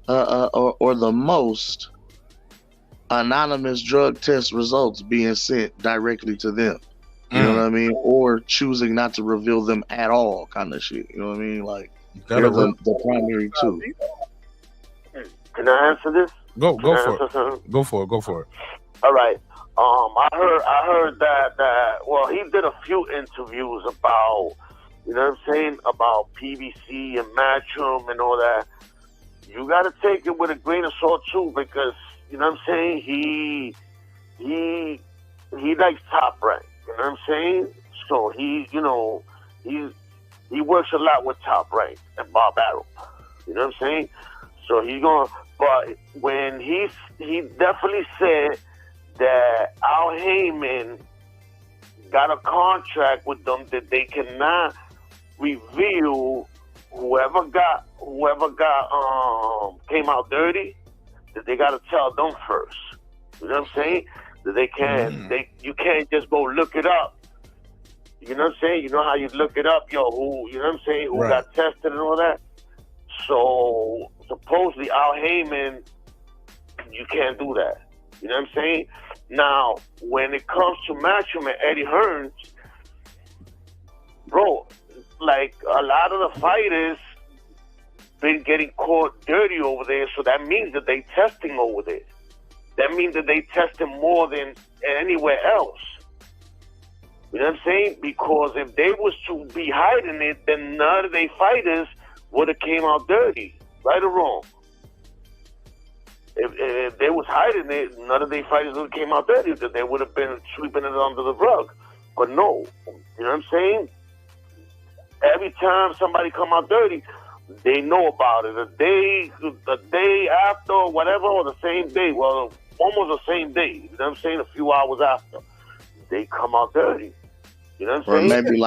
or the most anonymous drug test results being sent directly to them. You know what I mean? Or choosing not to reveal them at all, kind of shit. You know what I mean? Like, they're the primary two. Can I answer this? Go for it. Go for it. All right. I heard that well, he did a few interviews about, you know what I'm saying, about PBC and Matchroom and all that. You got to take it with a grain of salt too, because, you know what I'm saying, he likes Top Rank. You know what I'm saying? So he works a lot with Top Rank and Bob Arum. You know what I'm saying? So he's going, but when he definitely said that Al Heyman got a contract with them that they cannot reveal whoever came out dirty, that they got to tell them first. You know what I'm saying? That they can't, you can't just go look it up. You know what I'm saying? You know how you look it up, who, you know what I'm saying, who got tested and all that? So supposedly Al Heyman, you can't do that. You know what I'm saying? Now, when it comes to Matchroom and Eddie Hearns, bro, like a lot of the fighters been getting caught dirty over there, so that means that they testing over there. That means that they testing more than anywhere else. You know what I'm saying? Because if they was to be hiding it, then none of their fighters would have came out dirty, right or wrong. If they was hiding it, none of their fighters would have came out dirty, because they would have been sweeping it under the rug. But no, you know what I'm saying? Every time somebody come out dirty, they know about it. The day after, or whatever, or the same day. Well, almost the same day. You know what I'm saying? A few hours after, they come out dirty. You know what I'm Or saying? maybe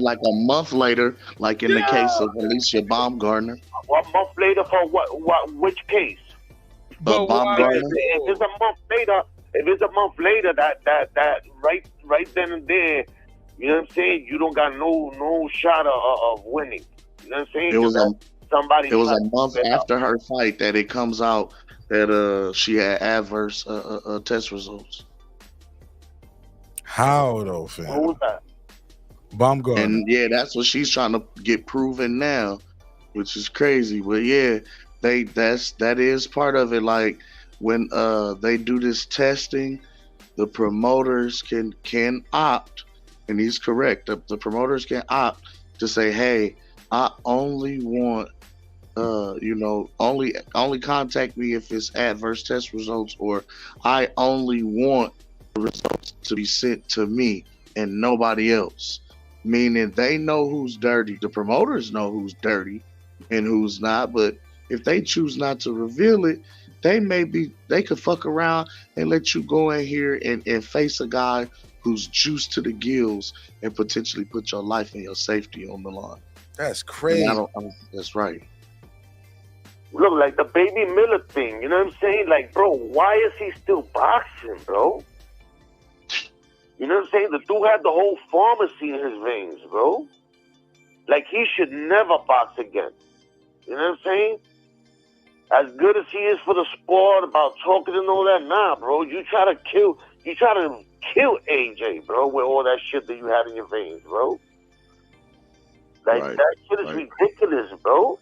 like a month later, like in the case of Alicia Baumgartner. 1 month later for which case? Baumgartner. If it's a month later, that right then and there, you know what I'm saying? You don't got no shot of winning. You know what I'm saying? It was a month out. after her fight that it comes out that she had adverse test results. How though, fam? Who was that? Baumgartner. And yeah, that's what she's trying to get proven now, which is crazy. But yeah, that is part of it. Like when they do this testing, the promoters can opt, and he's correct. The promoters can opt to say, hey, I only want only contact me if it's adverse test results, or I only want the results to be sent to me and nobody else. Meaning they know who's dirty. The promoters know who's dirty and who's not. But if they choose not to reveal it, they could fuck around and let you go in here and face a guy who's juiced to the gills and potentially put your life and your safety on the line. That's crazy. That's right. Look, like the Baby Miller thing, you know what I'm saying? Like, bro, why is he still boxing, bro? You know what I'm saying? The dude had the whole pharmacy in his veins, bro. Like, he should never box again. You know what I'm saying? As good as he is for the sport, about talking and all that, nah, bro. You try to kill AJ, bro, with all that shit that you had in your veins, bro. Like, that shit is ridiculous, bro.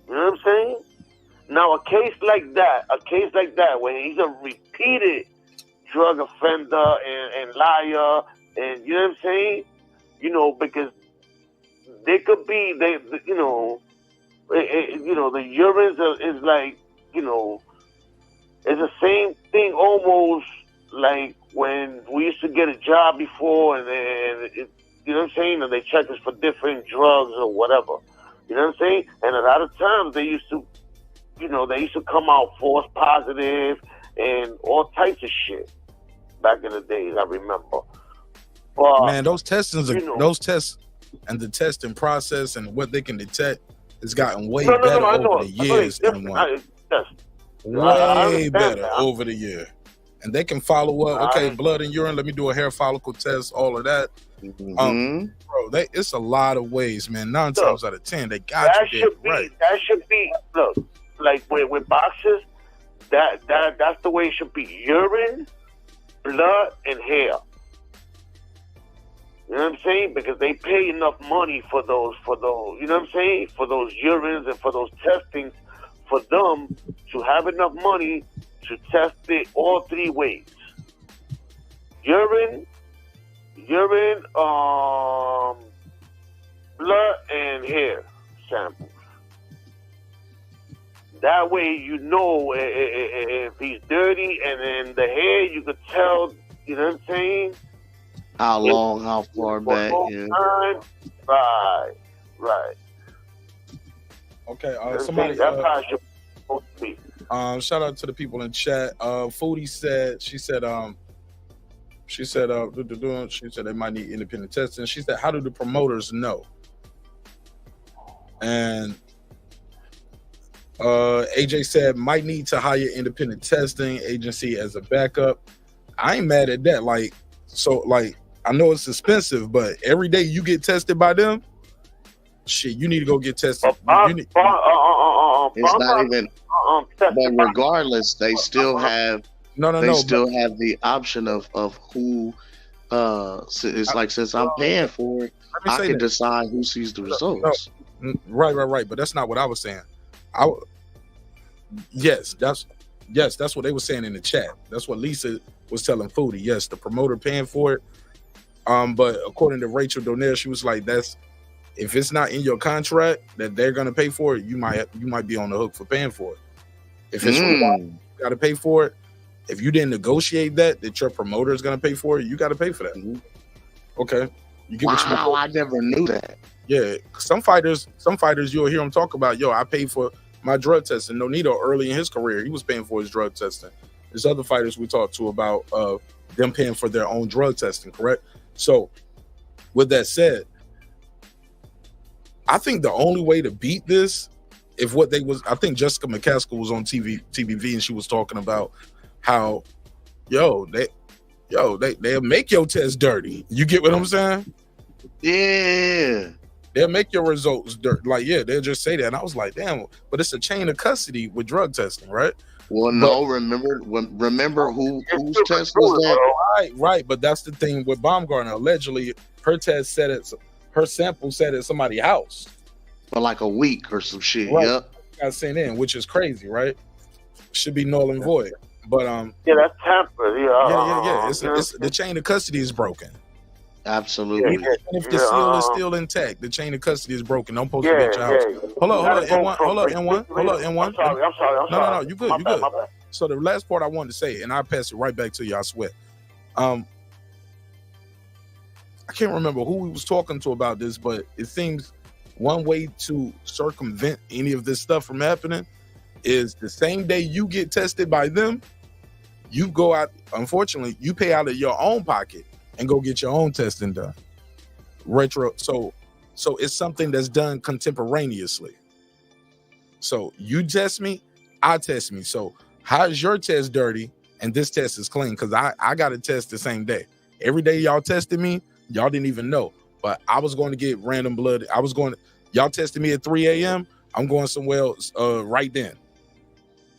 You know what I'm saying? Now, a case like that, when he's a repeated drug offender and liar, and you know what I'm saying? You know, because they could be, the urines is like, you know, it's the same thing almost like when we used to get a job before, and you know what I'm saying? And they check us for different drugs or whatever. You know what I'm saying? And a lot of times they used to come out false positive and all types of shit back in the days, I remember. But, man, those tests and the testing process and what they can detect has gotten way better over the years. Way better over the year. And they can follow up, okay, blood and urine, let me do a hair follicle test, all of that. Bro, it's a lot of ways, man. 9 times out of 10, they got you there, right. That should be, look, like with boxers, that's the way it should be. Urine, blood, and hair. You know what I'm saying? Because they pay enough money for those, you know what I'm saying? For those urines and for those testings, for them to have enough money to test it all 3 ways. Urine, blood, and hair samples. That way you know if he's dirty, and then the hair you could tell, you know what I'm saying? How long, how far back, yeah. Right. Okay, somebody. That's how it should be. Shout out to the people in chat. Foodie said, she said they might need independent testing. She said, how do the promoters know? And AJ said, might need to hire independent testing agency as a backup. I ain't mad at that. Like, I know it's expensive, but every day you get tested by them, shit, you need to go get tested. It's not even. But regardless, they still have. Still have the option of who. It's like, since I'm paying for it, I can decide who sees the results. No. Right. But that's not what I was saying. Yes, that's what they were saying in the chat. That's what Lisa was telling Foodie. Yes, the promoter paying for it. But according to Rachel Donnell, she was like, if it's not in your contract that they're gonna pay for it, you might be on the hook for paying for it. If it's required, you gotta pay for it. If you didn't negotiate that your promoter is gonna pay for it, you gotta pay for that. Okay. You get wow, I never knew that. Yeah, some fighters you'll hear them talk about, I paid for my drug testing. Nonito early in his career, he was paying for his drug testing. there's other fighters we talked to about them paying for their own drug testing, correct? So with that said, I think the only way to beat this, if what they was, I think Jessica McCaskill was on TVV and she was talking about how, they'll make your test dirty. You get what I'm saying? Yeah. They'll make your results dirty. Like, yeah, they'll just say that. And I was like, damn, but it's a chain of custody with drug testing, right? Well, no, remember whose test was that? Right. But that's the thing with Baumgartner. Allegedly, her test said her sample said at somebody's house for like a week or some shit. Right. Yep. Got sent in, which is crazy, right? Should be null and void. But yeah, that's tampered. Yeah. It's the chain of custody is broken. Absolutely. Even if the seal is still intact, the chain of custody is broken. Don't post it at your house. Hold up, N1. I'm sorry. No, you good. So the last part I wanted to say, and I'll pass it right back to you, I swear. I can't remember who we was talking to about this, but it seems one way to circumvent any of this stuff from happening is the same day you get tested by them, you go out, unfortunately, you pay out of your own pocket and go get your own testing done. So it's something that's done contemporaneously. So you test me, I test me. So how's your test dirty and this test is clean? Because I got a test the same day. Every day y'all tested me, y'all didn't even know. But I was going to get random blood. Y'all tested me at 3 a.m. I'm going somewhere else right then.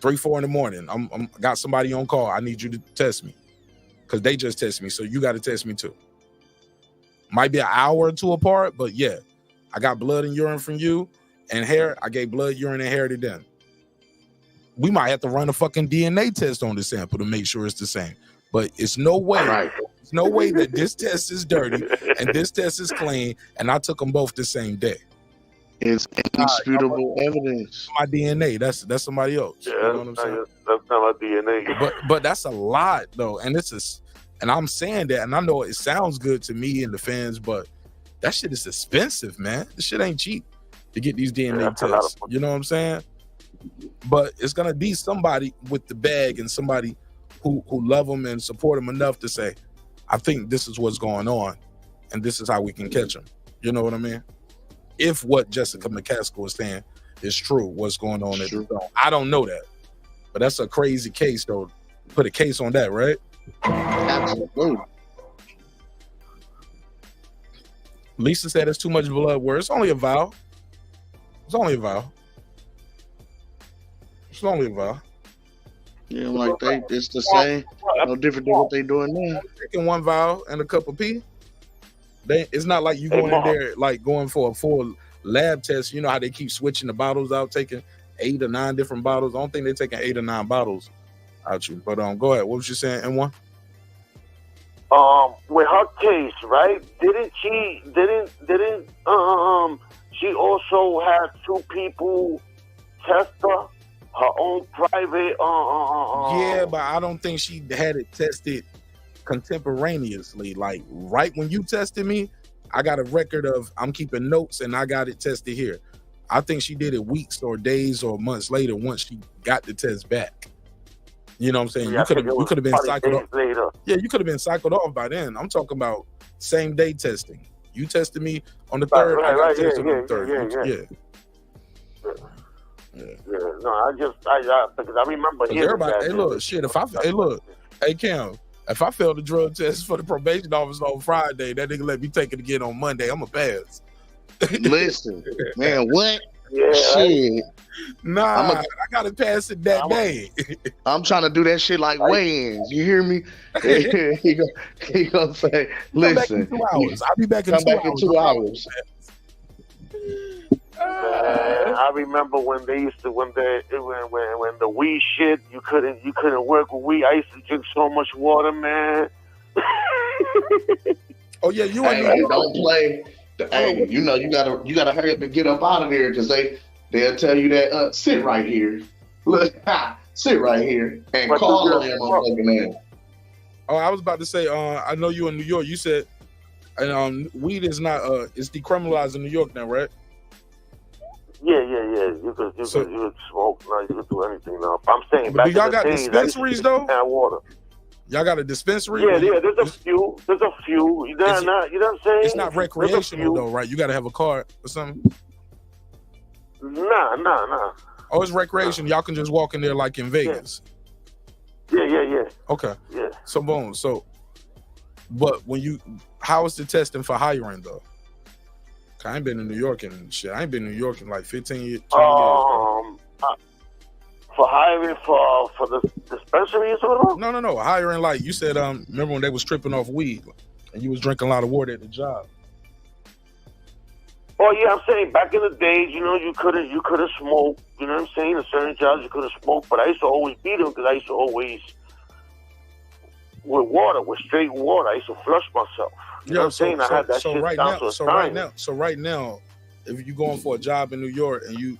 3, 4 in the morning. I'm got somebody on call. I need you to test me. Because they just tested me, so you got to test me too. Might be an hour or two apart, but yeah. I got blood and urine from you, and hair. I gave blood, urine, and hair to them. We might have to run a fucking DNA test on the sample to make sure it's the same. But it's no way. Right. There's no way that this test is dirty and this test is clean, and I took them both the same day. It's indisputable evidence. My DNA. That's somebody else. Yeah, you know what I'm saying? That's not my DNA. But that's a lot though, and and I'm saying that, and I know it sounds good to me and the fans, but that shit is expensive, man. This shit ain't cheap to get these DNA tests. You know what I'm saying? But it's gonna be somebody with the bag and somebody who love them and support them enough to say, I think this is what's going on, and this is how we can catch them. You know what I mean? If what Jessica McCaskill is saying is true, what's going on at the zone. I don't know that. But that's a crazy case, though. Put a case on that, right? Absolutely. Lisa said it's too much blood where it's only a vial. It's only a vial. Yeah, like it's the same. No different than what they doing now. Taking one vial and a cup of pee. It's not like you going in there like going for a full lab test. You know how they keep switching the bottles out, taking 8 or 9 different bottles. I don't think they're taking 8 or 9 bottles out you. But go ahead. What was you saying, N1? With her case, right? Didn't she also have 2 people test her own private Yeah, but I don't think she had it tested contemporaneously. Like right when you tested me, I got a record of I'm keeping notes and I got it tested here. I think she did it weeks or days or months later once she got the test back. You know what I'm saying? Yeah, you could have been cycled off later. Yeah, you could have been cycled off by then. I'm talking about same day testing. You tested me on the 3rd, I got tested on the 3rd. Yeah, no, I because I remember hearing everybody, that. hey, look, shit. Hey, Cam, if I failed the drug test for the probation officer on Friday, that nigga let me take it again on Monday. I'm a pass. Listen, man, what? Yeah, shit. Nah, I gotta pass it that day. I'm trying to do that shit like weigh-ins. You hear me? he gonna say, listen. Come back in 2 hours. I'll be back in 2 hours. Man, I remember when they used to when the weed shit you couldn't work with weed. I used to drink so much water, man. Oh yeah, you don't play. Hey, you know you gotta hurry up and get up out of there because they'll tell you that sit right here. Look, sit right here and call on that motherfucking man. Oh, I was about to say, I know you in New York. You said, and weed is not it's decriminalized in New York now, right? Yeah. You could smoke now. You could do anything now. But I'm saying, But back do y'all in the got days, dispensaries though? And water. Y'all got a dispensary? Yeah. There's a few. You know what I'm saying? It's not recreational though, right? You got to have a card or something. Nah. Oh, it's recreation. Y'all can just walk in there like in Vegas. Yeah. Okay. Yeah. So boom. So, but how is the testing for hiring though? I ain't been in New York and shit. I ain't been in New York in like 15 years. 20 years. For hiring for the dispensary or something? No. Hiring, like you said, remember when they was tripping off weed and you was drinking a lot of water at the job? Oh yeah, I'm saying back in the days, you couldn't smoke. You know what I'm saying? In certain jobs you couldn't smoke, but I used to always beat them because I used to always with straight water. I used to flush myself. You know what I'm saying? I had that shit down to a science. So right now, if you going for a job in New York and you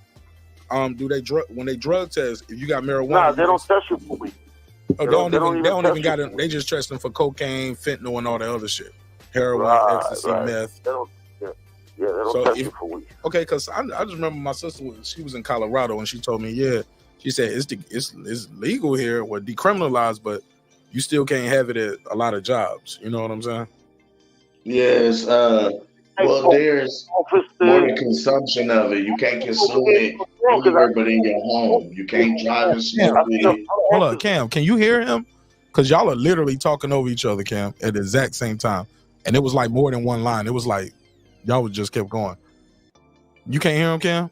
when they drug test, if you got marijuana, nah, they don't test you for weed. Oh, they don't even got it. They just test them for cocaine, fentanyl, and all the other shit, heroin, ecstasy, meth. They don't test you for weed. Okay, because I just remember my sister she was in Colorado and she told me, she said it's legal here or decriminalized, but you still can't have it at a lot of jobs. You know what I'm saying? Yes. Well, there's more the consumption of it. You can't consume it anywhere but in your home. You can't drive and smoke it. Hold on, Cam. Can you hear him? Because y'all are literally talking over each other, Cam, at the exact same time. And it was like more than one line. It was like y'all would just kept going. You can't hear him, Cam?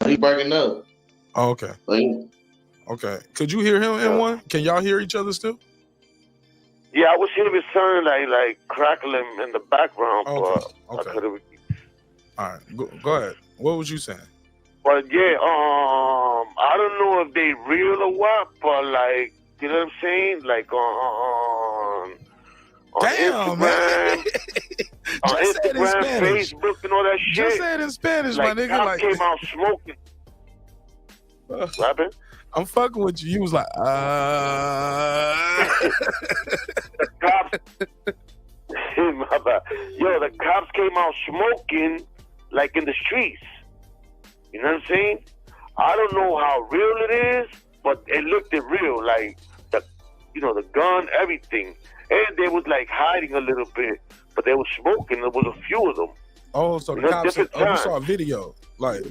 He breaking up. Oh, okay. Okay. Could you hear him in one? Can y'all hear each other still? Yeah, I was hearing it sounding like crackling in the background. Okay. But All right. Go ahead. What was you saying? But yeah, I don't know if they real or what, but like, you know what I'm saying? Like on Damn, Instagram, man. on Instagram, Facebook, and all that shit. Just say it in Spanish, like, my nigga. Like, came out smoking. What happened? I'm fucking with you. You was like, The cops. My bad. Yo, the cops came out smoking like in the streets. You know what I'm saying? I don't know how real it is, but it looked real. Like the gun, everything, and they was like hiding a little bit, but they was smoking. There was a few of them. Oh, so the cops. You saw a video, like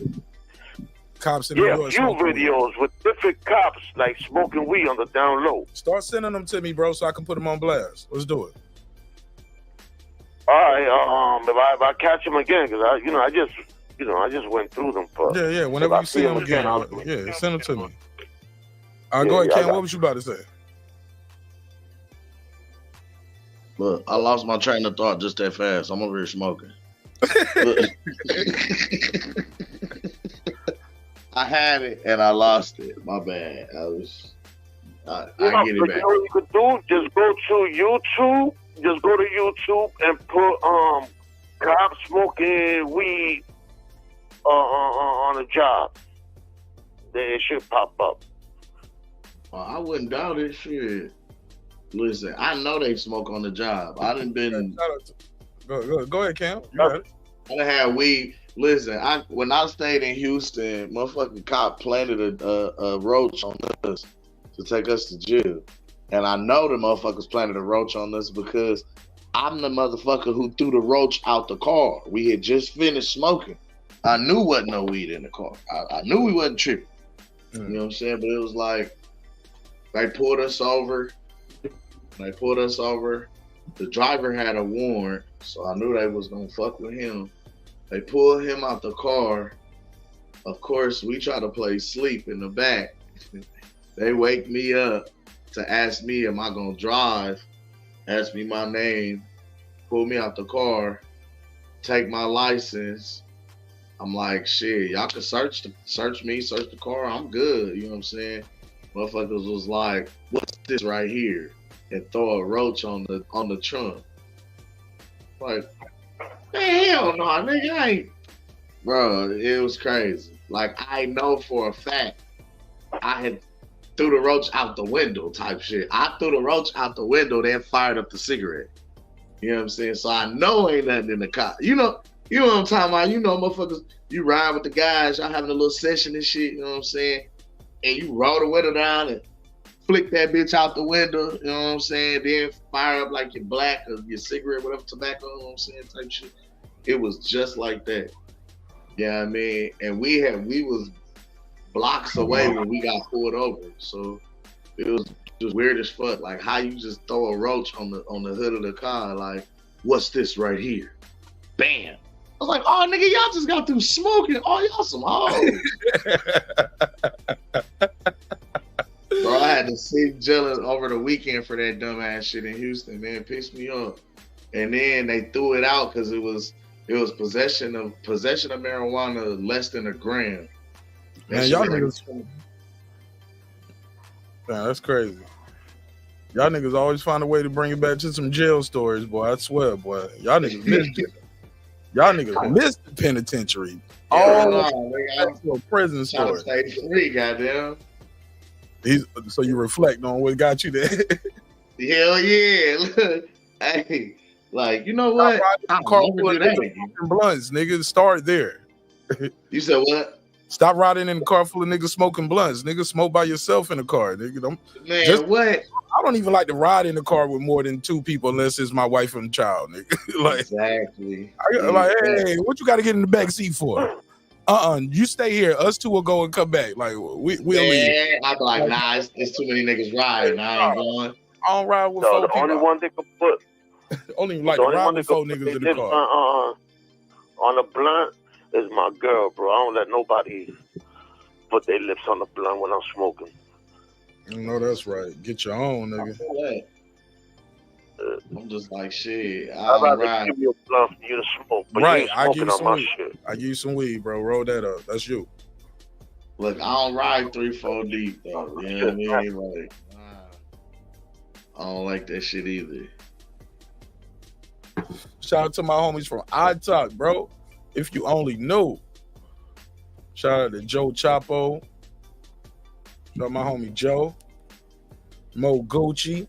cops in New York. A few videos with different cops like smoking weed on the down low. Start sending them to me, bro, so I can put them on blast. Let's do it. All right. If I catch them again, because I just went through them. But yeah. Whenever you see them again, send them to me. All right, go ahead, Ken. What was you about to say? Look, I lost my train of thought just that fast. I'm over here smoking. I had it and I lost it. My bad. I get it back. You know what you could do? Just go to YouTube. Just go to YouTube and put cops smoking weed on a job. Then it should pop up. Well, I wouldn't doubt it. Shit. Listen, I know they smoke on the job. I done been. Go ahead, Cam. You got it. I done had weed. Listen, when I stayed in Houston, motherfucking cop planted a roach on us to take us to jail. And I know the motherfuckers planted a roach on us because I'm the motherfucker who threw the roach out the car. We had just finished smoking. I knew wasn't no weed in the car. I knew we wasn't tripping. You know what I'm saying? But it was like, they pulled us over. The driver had a warrant, so I knew they was gonna fuck with him. They pulled him out the car. Of course, we try to play sleep in the back. They wake me up to ask me, am I gonna drive? Ask me my name, pull me out the car, take my license. I'm like, shit, y'all can search me, search the car. I'm good. You know what I'm saying? Motherfuckers was like, what's this right here? And throw a roach on the trunk. Like, hell no, nigga, I ain't. Bro, it was crazy. Like, I know for a fact I had threw the roach out the window type shit. I threw the roach out the window, then fired up the cigarette. You know what I'm saying? So I know ain't nothing in the car. You know, You know what I'm talking about? You know, motherfuckers, you ride with the guys, y'all having a little session and shit, you know what I'm saying? And you roll the window down and flick that bitch out the window, you know what I'm saying? Then fire up like your black or your cigarette, whatever, tobacco, you know what I'm saying, type shit. It was just like that. Yeah, you know what I mean? And we was blocks away when we got pulled over. So it was just weird as fuck. Like how you just throw a roach on the hood of the car, like, what's this right here? Bam. I was like, oh nigga, y'all just got through smoking. Oh, y'all some hoes. Bro, I had to sit jealous over the weekend for that dumbass shit in Houston, man. It pissed me off. And then they threw it out because it was possession of marijuana less than a gram. Man, y'all niggas. Man, that's crazy. Y'all niggas always find a way to bring it back to some jail stories, boy. I swear, boy. Y'all niggas missed it. Y'all niggas missed the penitentiary. Prison story. Stay free, goddamn. So you reflect on what got you there. Hell yeah. Look, hey, like, you know what? I'll never do that again. Blunts, nigga. Start there. You said what? Stop riding in the car full of niggas smoking blunts. Nigga, smoke by yourself in the car. Nigga, what? I don't even like to ride in the car with more than two people unless it's my wife and child, nigga. Like, exactly. Hey, what you got to get in the back seat for? You stay here. Us two will go and come back. Like, we'll leave. I'd be like, nah, it's too many niggas riding. I ain't going. I don't ride with four the people. only one they could put. Only like to ride with four niggas in the car. On a blunt is my girl, bro. I don't let nobody put their lips on the blunt when I'm smoking. You know that's right. Get your own, nigga. I'm just like, shit. I'd rather give you a blunt for you to smoke, but right, you ain't smoking on my shit. I give you some weed, bro. Roll that up. That's you. Look, I don't ride 3-4 deep though. You know what I mean? Like, I don't like that shit either. Shout out to my homies from iTalk, bro. If you only knew. Shout out to Joe Chapo. Shout out my homie Joe. Mo Gucci.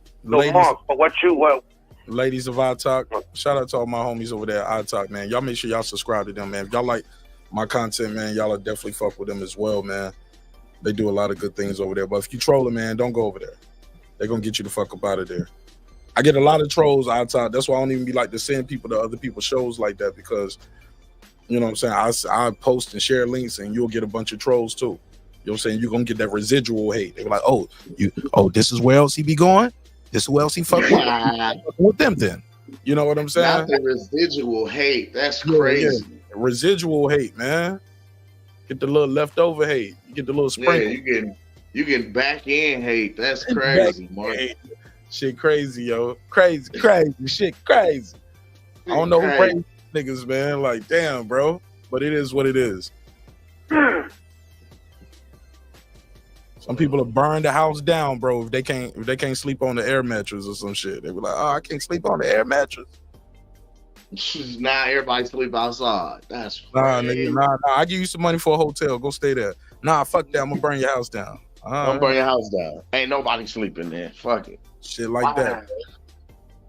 Ladies of iTalk. Shout out to all my homies over there at iTalk, man. Y'all make sure y'all subscribe to them, man. If y'all like my content, man, y'all will definitely fuck with them as well, man. They do a lot of good things over there. But if you trolling, man, don't go over there. They're going to get you the fuck up out of there. I get a lot of trolls outside. That's why I don't even be like to send people to other people's shows like that because, you know what I'm saying, I post and share links and you'll get a bunch of trolls too. You know what I'm saying? You're going to get that residual hate. They're like, this is where else he be going? This is where else he fuck with them then. You know what I'm saying? Not the residual hate. That's crazy. Yeah. Residual hate, man. Get the little leftover hate. You get the little sprinkle. Yeah, you getting back end hate. That's crazy, Mark. Shit crazy, yo. Crazy. Shit crazy. I don't know who crazy niggas, man. Like, damn, bro. But it is what it is. Some people have burned the house down, bro. If they can't sleep on the air mattress or some shit. They be like, I can't sleep on the air mattress. Now everybody sleep outside. That's crazy. Nah. I give you some money for a hotel. Go stay there. Nah, fuck that. I'm gonna burn your house down. I'm burn your house down. Ain't nobody sleeping there. Fuck it. Shit like that.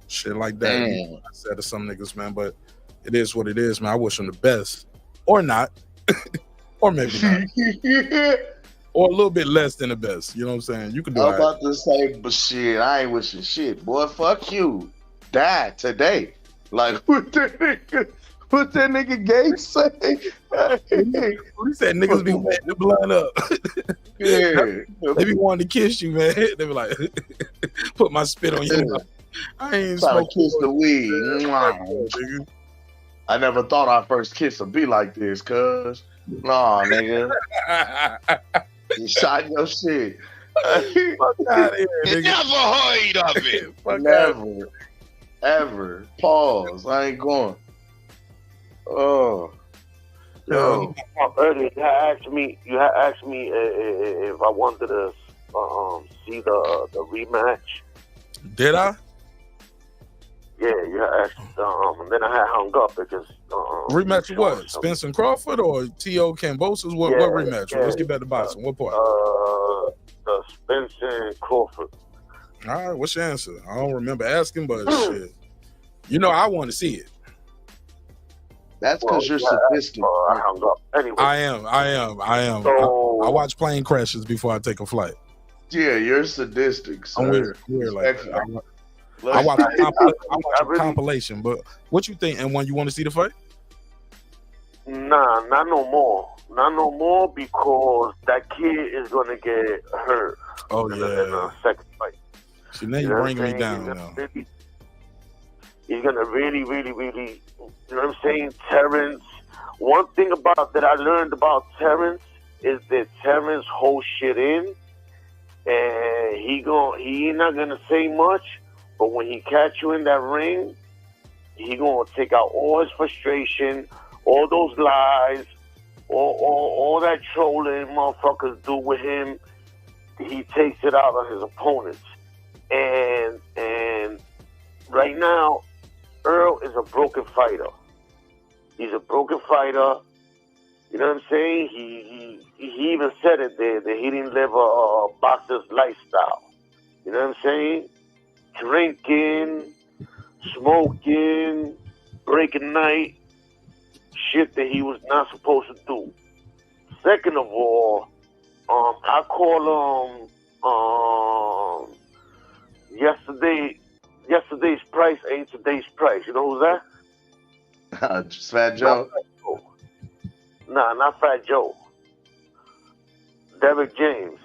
Shit like that. I said to some niggas, man, but it is what it is, man. I wish them the best. Or not. Or maybe not. Or a little bit less than the best. You know what I'm saying? You can do it. I'm about to say, but shit, I ain't wishing shit. Boy, fuck you. Die today. Like, what that nigga Gates say? He said niggas be wetting the blood up. Yeah. They be wanting to kiss you, man. They be like, put my spit on you. I ain't trying to kiss the weed. I never thought our first kiss would be like this, cuz. Nah, nigga. You shot your shit. Fuck out of here, nigga. Never heard of it. Never. Ever. Pause. I ain't going. Oh. Yo. Earlier, you had asked me if I wanted to see the rematch. Did I? Yeah, you had asked. And then I had hung up because. Rematch what? Spence and Crawford or T.O. Cambosos? What rematch? Yeah. Let's get back to boxing. What part? The Spence and Crawford. All right, what's your answer? I don't remember asking, but shit. You know I want to see it. That's because you're sadistic. I hung up. Anyway. I am. So, I watch plane crashes before I take a flight. Yeah, you're sadistic, sir. I'm weird like that. I watch a compilation, but what you think? And when you want to see the fight? Nah, not no more. Not no more because that kid is gonna get hurt. Oh in the second fight. So now you're bringing me down now. He's gonna really, you know what I'm saying? Terence. One thing that I learned about Terence is that Terence holds shit in, and he ain't not gonna say much, but when he catch you in that ring, he gonna take out all his frustration, all those lies, all that trolling motherfuckers do with him. He takes it out on his opponents, and right now, Errol is a broken fighter. He's a broken fighter. You know what I'm saying? He even said it there that he didn't live a boxer's lifestyle. You know what I'm saying? Drinking, smoking, breaking night, shit that he was not supposed to do. Second of all, I call yesterday's price ain't today's price. You know who's that? Just Fat Joe. Nah, not Fat Joe. Derek James.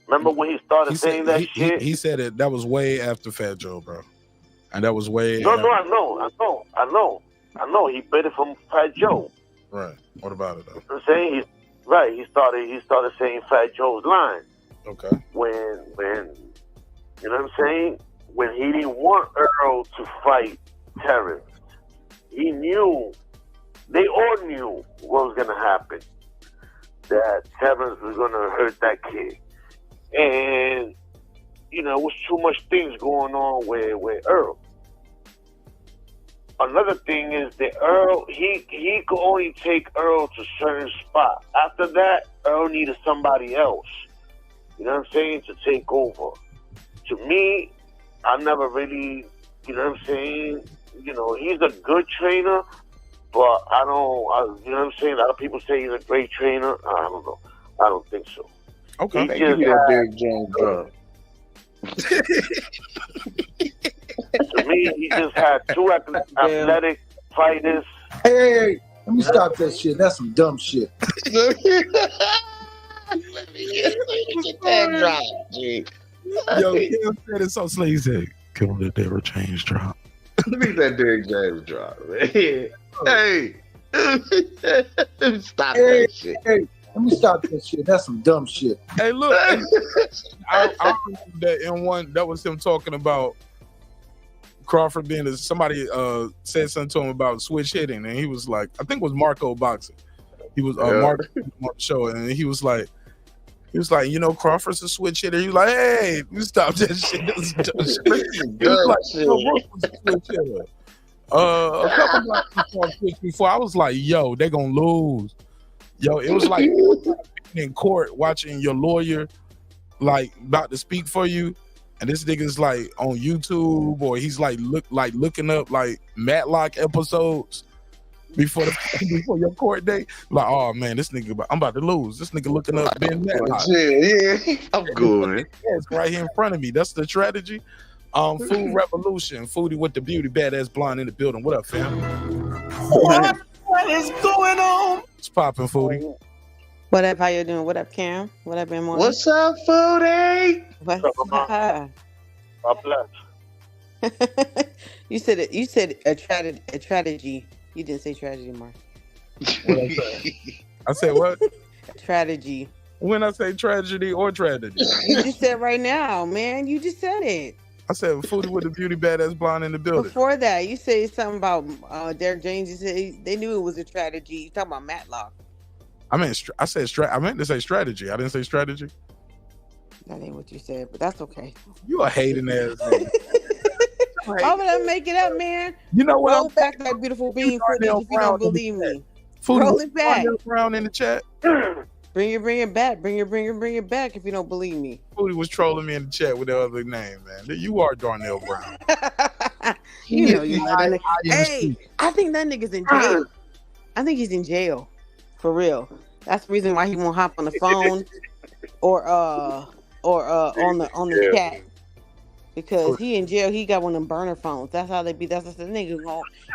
Remember when he started saying that shit? He said it. That was way after Fat Joe, bro. And that was way. No, I know. He bit it from Fat Joe. Right. What about it though? I'm saying he started saying Fat Joe's line. Okay. When you know what I'm saying? When he didn't want Errol to fight Terence, he knew. They all knew what was gonna happen. That Terence was gonna hurt that kid, and you know, it was too much things going on with Errol. Another thing is that Errol, he could only take Errol to certain spots. After that, Errol needed somebody else. You know what I'm saying? To take over. To me, I never really, you know what I'm saying? You know, he's a good trainer, but you know what I'm saying? A lot of people say he's a great trainer. I don't know. I don't think so. Okay. Thank you, Derek James, bro. To me, he just had two athletic fighters. Hey, let me stop that shit. That's some dumb shit. Let me get that drop, G. Yo, Kim said it so slick. He said, "Come on, let Derek James drop." Let me let Derek James drop, man. Hey, stop that shit. Hey, let me stop that shit. That's some dumb shit. Hey, look, I remember that in one that was him talking about Crawford being somebody said something to him about switch hitting, and he was like, I think it was Marco Boxing. He was Marco on the show, and he was like, you know, Crawford's a switch hitter. He was like, hey, you stop that shit. That's dumb shit. He was like, yo, Brooks was a switch hitter. A couple of before, I was like, yo, they're gonna lose. Yo, it was like in court watching your lawyer like about to speak for you, and this nigga's like on YouTube, or he's like looking up like Matlock episodes before your court date. Like, oh man, this nigga, I'm about to lose. This nigga looking up Ben Matlock. Yeah, I'm good. It's right here in front of me. That's the strategy. Food Revolution, Foodie with the beauty, badass blonde in the building. What up, fam? What is going on? It's popping, Foodie. What up? How you doing? What up, Cam? What up, M1? What's up, Foodie? What's up? God bless. You said a strategy. You didn't say tragedy, Mark. I said what? Strategy. When I say tragedy or tragedy? You just said right now, man. You just said it. I said Foodie with the beauty, badass blonde in the building. Before that, you said something about Derek James. You said they knew it was a strategy. You talking about Matlock? I mean, I meant to say strategy. I didn't say strategy. That ain't what you said, but that's okay. You a hating ass nigga. I'm gonna make it up, man. You know what? Roll back that beautiful bean footage if you don't believe me. Roll it back. Brown in the chat. Bring it back. Bring it back if you don't believe me. Foodie was trolling me in the chat with the other name, man. You are Darnell Brown. You know you love that nigga. Hey, I think that nigga's in jail. I think he's in jail. For real. That's the reason why he won't hop on the phone or on the chat. Because he in jail, he got one of them burner phones. That's how they be. That's what the nigga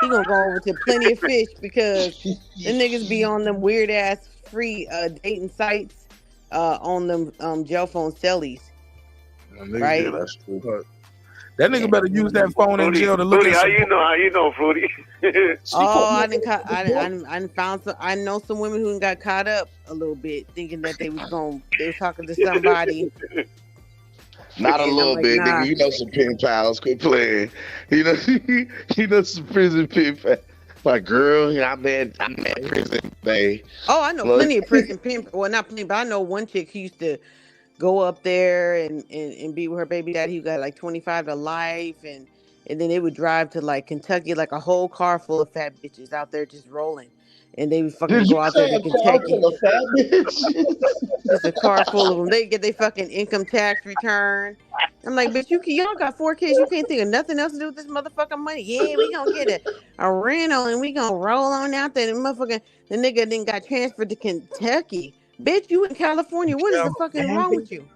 he gonna go over to Plenty of Fish because the niggas be on them weird ass free dating sites on them jail phone cellies. Right? Yeah, that's true. That nigga better use that phone in jail to look Fruity, at. how you know, Fruity? I found some. I know some women who got caught up a little bit, thinking that they was talking to somebody. Not a And little I'm like, bit, nah. nigga. You know some pen pals. Quit playing. You know some prison pen pals. Like, girl, I'm at prison, babe. Oh, I know plenty of prison pen. Well, not plenty, but I know one chick who used to go up there and be with her baby daddy who got like 25 to life, and then they would drive to like Kentucky, like a whole car full of fat bitches out there just rolling. And they would fucking go out there to Kentucky. Just a car full of them. They get their fucking income tax return. I'm like, bitch, y'all got 4 kids. You can't think of nothing else to do with this motherfucking money. Yeah, we gonna get a rental and we gonna roll on out there. The motherfucking the nigga then got transferred to Kentucky. Bitch, you in California. What is the fucking wrong with you?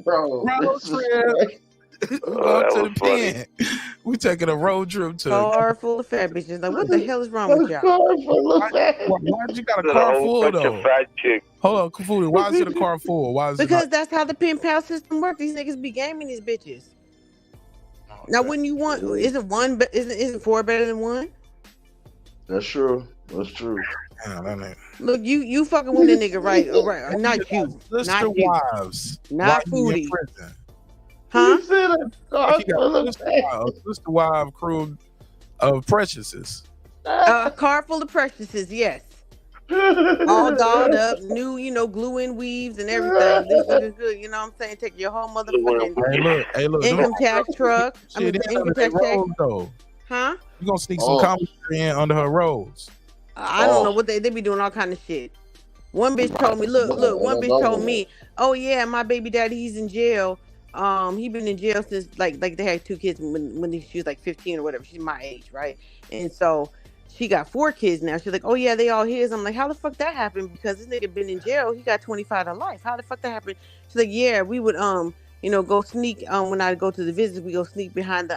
Bro, road trip. We going to the pen. We taking a road trip to car full of fat bitches. Like, what the hell is wrong with y'all? Why'd you got a car full though? Fat chick. Hold on, Kafudi. Why is it a car full? Why is Because it that's how the pen pal system works. These niggas be gaming these bitches. Now, when you want, is it 4 better than 1? That's true. That's true. Look, you fucking with a nigga, right? Right? Not you. Sister wives. Not Foodie. Huh? Sister wife crew of preciouses. A car full of preciouses, yes. All dolled up, new, glue-in weaves and everything. This is good, you know what I'm saying? Take your whole motherfucking income tax truck. Income tax check. Huh? You gonna sneak some commentary in under her rolls? I don't know what they be doing all kind of shit. One bitch told me, look, one bitch told me, oh yeah, my baby daddy, he's in jail. He been in jail since like they had 2 kids when she was like 15 or whatever. She's my age, right? And so she got 4 kids now. She's like, oh yeah, they all his. I'm like, how the fuck that happened? Because this nigga been in jail. He got 25 to life. How the fuck that happened? She's like, yeah, we would go sneak when I go to the visit, we go sneak behind the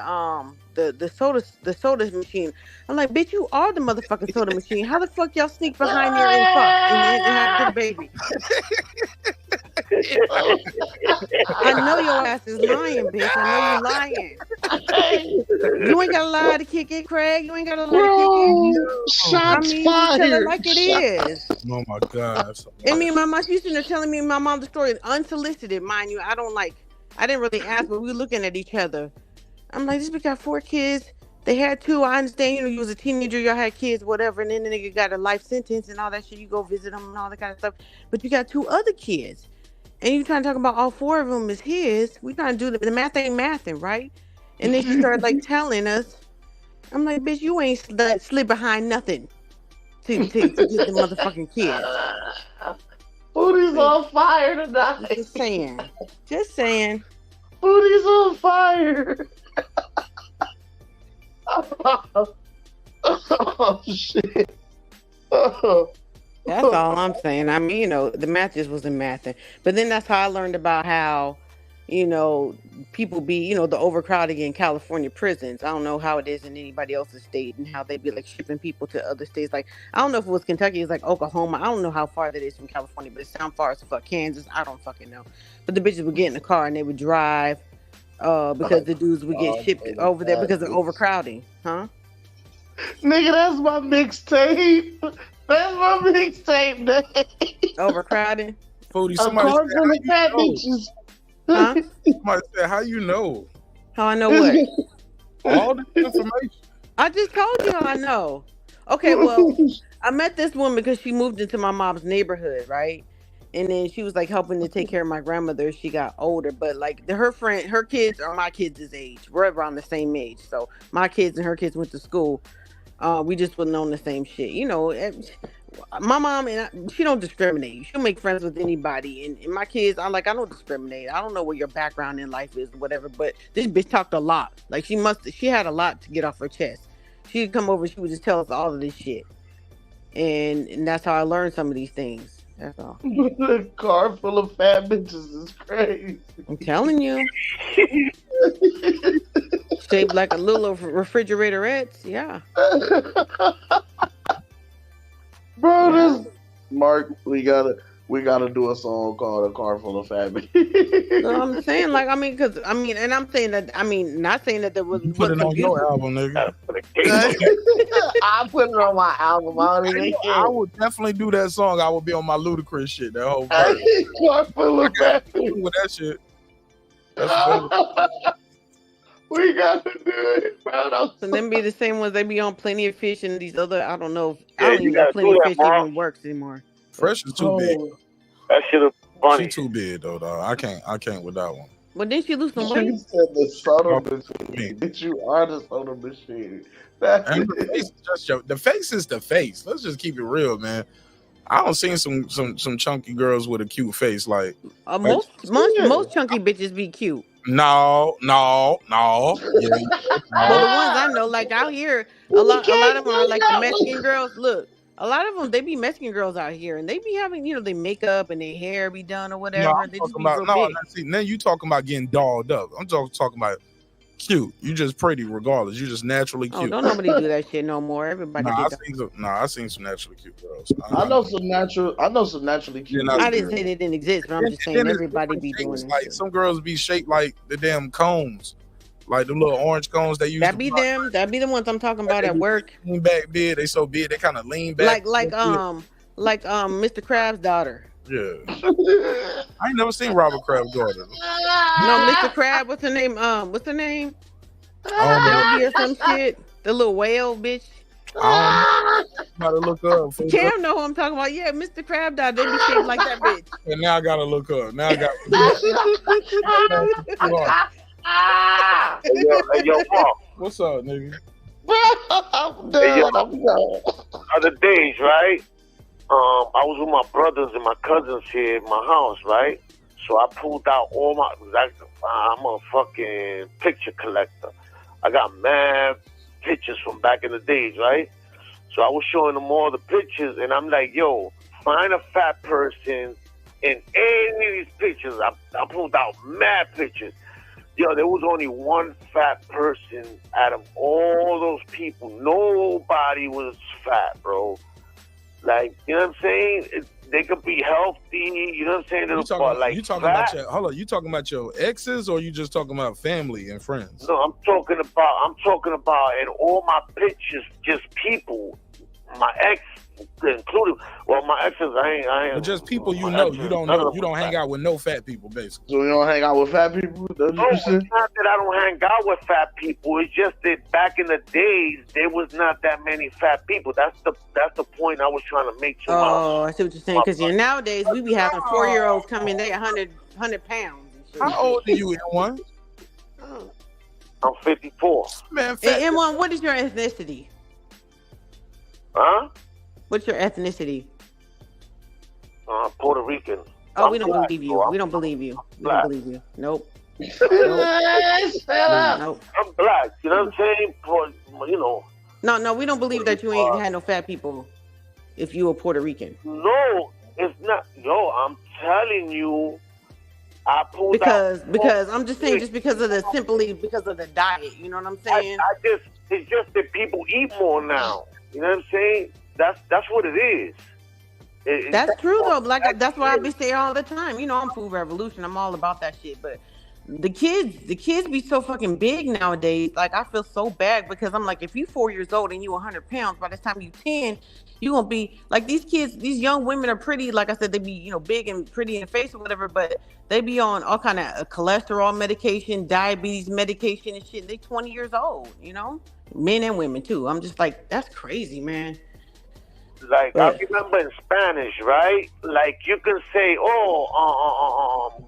soda machine. I'm like, bitch, you are the motherfucking soda machine. How the fuck y'all sneak behind there and fuck and have the baby? I know your ass is lying, bitch. I know you lying. You ain't gotta lie to kick it, Craig. You ain't gotta lie to kick it. Shots fired. Tell it like it is. Oh my god. And me and my mom, she's sitting there telling me my mom the story unsolicited, mind you. I didn't really ask, but we were looking at each other. I'm like, this bitch got 4 kids. They had 2. I understand, you was a teenager, y'all had kids, whatever, and then the nigga got a life sentence and all that shit. You go visit them and all that kind of stuff. But you got 2 other kids. And you trying to talk about all 4 of them is his. We trying to do the math ain't mathing, right? And then she started like telling us. I'm like, bitch, you ain't slid behind nothing to get the motherfucking kids. Booty's on fire tonight. Just saying. Booty's on fire. Oh shit. That's all I'm saying. I mean, the math just wasn't mathing. But then that's how I learned about how, people be, the overcrowding in California prisons. I don't know how it is in anybody else's state and how they be like shipping people to other states. Like, I don't know if it was Kentucky, it's like Oklahoma. I don't know how far that is from California, but it sounds far as fuck. Kansas, I don't fucking know. But the bitches would get in the car and they would drive because the dudes would get shipped over there because of overcrowding. Huh? Nigga, that's my mixtape. That's my mixtape, name. Overcrowding? Foodie, somebody said, huh? Somebody said, how you know? How I know what? All this information. I just told you how I know. Okay, well, I met this woman because she moved into my mom's neighborhood, right? And then she was like helping to take care of my grandmother as she got older. But like her kids are my kids' age. We're around the same age. So my kids and her kids went to school. We just wasn't on the same shit. my mom and she don't discriminate. She'll make friends with anybody, and my kids, I don't discriminate. I don't know what your background in life is, whatever. But this bitch talked a lot. Like she had a lot to get off her chest. She'd come over, she would just tell us all of this shit, and that's how I learned some of these things. That's all. A car full of fat bitches is crazy. I'm telling you. Shaped like a little refrigeratorette, yeah. Bro, this Mark, we gotta do a song called "A Car Full of Fat Bitches." So I'm saying, and I'm saying that, not saying that there was. You put it on your album, nigga. I put it on my album. I would definitely do that song. I would be on my Ludacris shit. That whole Car Full of Fat Bitches with that shit. We gotta do it, bro. So them be the same ones they be on Plenty of Fish and these other. I don't know. I don't even know if Plenty of Fish even works anymore. Fresh is too big. That shit is funny. She too big though, dog. I can't with that one. But then she lose some weight. She said the soda machine. Bitch, you are the soda machine. And the face is the face. Let's just keep it real, man. I don't seen some chunky girls with a cute face like most chunky bitches be cute. No. Yeah. Well, the ones I know, like out here, a lot of them are like the Mexican girls. Look, a lot of them, they be Mexican girls out here, and they be having, they makeup and their hair be done or whatever. No, I'm they talking just about big. see, now you talking about getting dolled up. I'm talking about cute. You just pretty regardless. You just naturally cute. Oh, don't nobody do that shit no more. Everybody. I seen some naturally cute girls. I know some naturally cute. I didn't say they didn't exist, but I'm just saying everybody be doing it. Like some girls be shaped like the damn cones, like the little orange cones they use. That be them. That be the ones I'm talking about at work. Lean back big. They so big they kind of lean back. Like Mr. Crab's daughter. Yeah. I ain't never seen Robert Crab's daughter. No, Mr. Crab. What's her name? What's her name? Or some shit. The little whale bitch. Gotta look up. Cam know who I'm talking about. Yeah, Mr. Crab died. They be shaped like that bitch. And now I gotta look up. Now I got. Hey, yo, Mark. What's up, nigga? I'm done. Other days, right? I was with my brothers and my cousins here at my house, right? So I pulled out all my. I'm a fucking picture collector. I got mad pictures from back in the days, right? So I was showing them all the pictures, and I'm like, yo, find a fat person in any of these pictures. I pulled out mad pictures. Yo, there was only one fat person out of all those people. Nobody was fat, bro. Like, you know what I'm saying? They could be healthy, you know what I'm saying? You talking about your exes, or you just talking about family and friends? No, I'm talking about in all my pictures, just people. My ex included. Well, my exes, I ain't. But just people you know. You don't know. You don't hang out with no fat people, basically. So you don't hang out with fat people? No, it's not that I don't hang out with fat people. It's just that back in the days, there was not that many fat people. That's the point I was trying to make to I see what you're saying. Because nowadays, we be having 4-year-olds come in, they 100 pounds. How old are you, M1? I'm 54. Man, hey, M1, what is your ethnicity? Huh? What's your ethnicity? Puerto Rican. Oh, we don't believe you. We don't believe you. We don't believe you. Nope. Shut up. Nope. I'm black. You know what I'm saying? No, we don't believe that you ain't had no fat people if you were Puerto Rican. No, it's not. Yo, I'm telling you. Because I'm just saying, just because of the diet. You know what I'm saying? It's just that people eat more now. You know what I'm saying? That's what it is. That's true though. Like that's what I be saying all the time. You know, I'm food revolution. I'm all about that shit. But the kids be so fucking big nowadays. Like I feel so bad because I'm like, if you 4 years old and you 100 pounds, by the time you 10, you gonna be like these kids. These young women are pretty. Like I said, they be big and pretty in the face or whatever. But they be on all kind of cholesterol medication, diabetes medication and shit. They 20 years old. You know, men and women too. I'm just like, that's crazy, man. Like, I remember in Spanish, right? Like, you can say,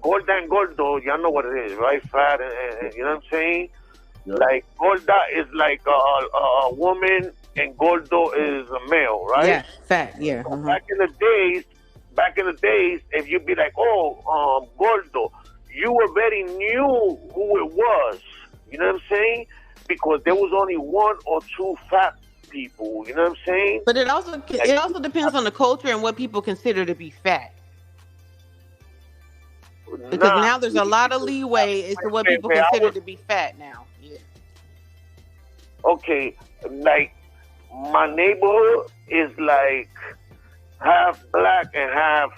gorda and gordo, y'all know what it is, right? Fat, and you know what I'm saying? Like gorda is like a woman, and gordo is a male, right? Yeah, fat. Yeah. So back in the days, if you'd be like, oh, gordo, you already knew who it was. You know what I'm saying? Because there was only one or two fat people. You know what I'm saying? But it also depends on the culture and what people consider to be fat. Because now there's a lot of leeway as to what people consider to be fat now. Yeah. Okay, like my neighborhood is like half black and half.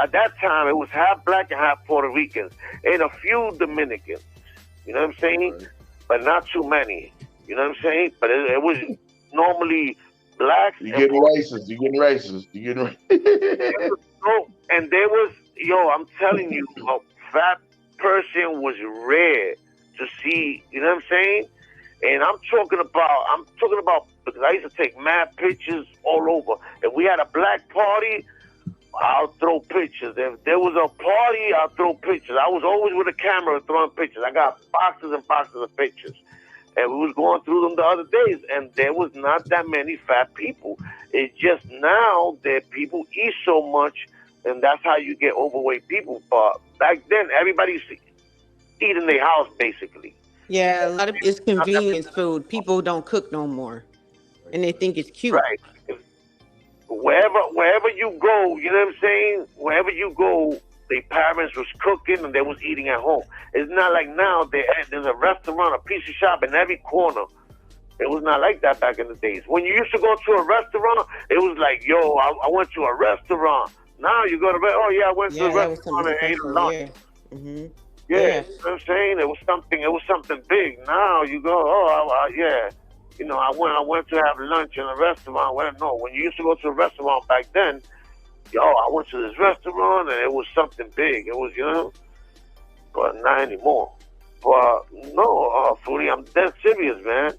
At that time, it was half black and half Puerto Ricans, and a few Dominicans. You know what I'm saying? Right. But not too many. You know what I'm saying? But it was normally blacks. You getting racist? And there was, I'm telling you, a fat person was rare to see. You know what I'm saying? And I'm talking about because I used to take mad pictures all over. If we had a black party, I'll throw pictures. If there was a party, I'll throw pictures. I was always with a camera throwing pictures. I got boxes and boxes of pictures. And we was going through them the other days, and there was not that many fat people. It's just now that people eat so much, and that's how you get overweight people. But back then, everybody's eating their house, basically. Yeah, a lot of it's convenience food. People don't cook no more, and they think it's cute. Right. Wherever you go, you know what I'm saying? Wherever you go, their parents was cooking and they was eating at home. It's not like now there's a restaurant, a pizza shop in every corner. It was not like that back in the days. When you used to go to a restaurant, it was like, yo, I went to a restaurant. Now you go to I went to a restaurant and ate lunch. Yeah. Mm-hmm. Yeah, you know what I'm saying? It was something big. Now you go, yeah. You know, I went to have lunch in a restaurant. When you used to go to a restaurant back then, I went to this restaurant and it was something big. It was, but not anymore. But no, Fruity, I'm dead serious, man.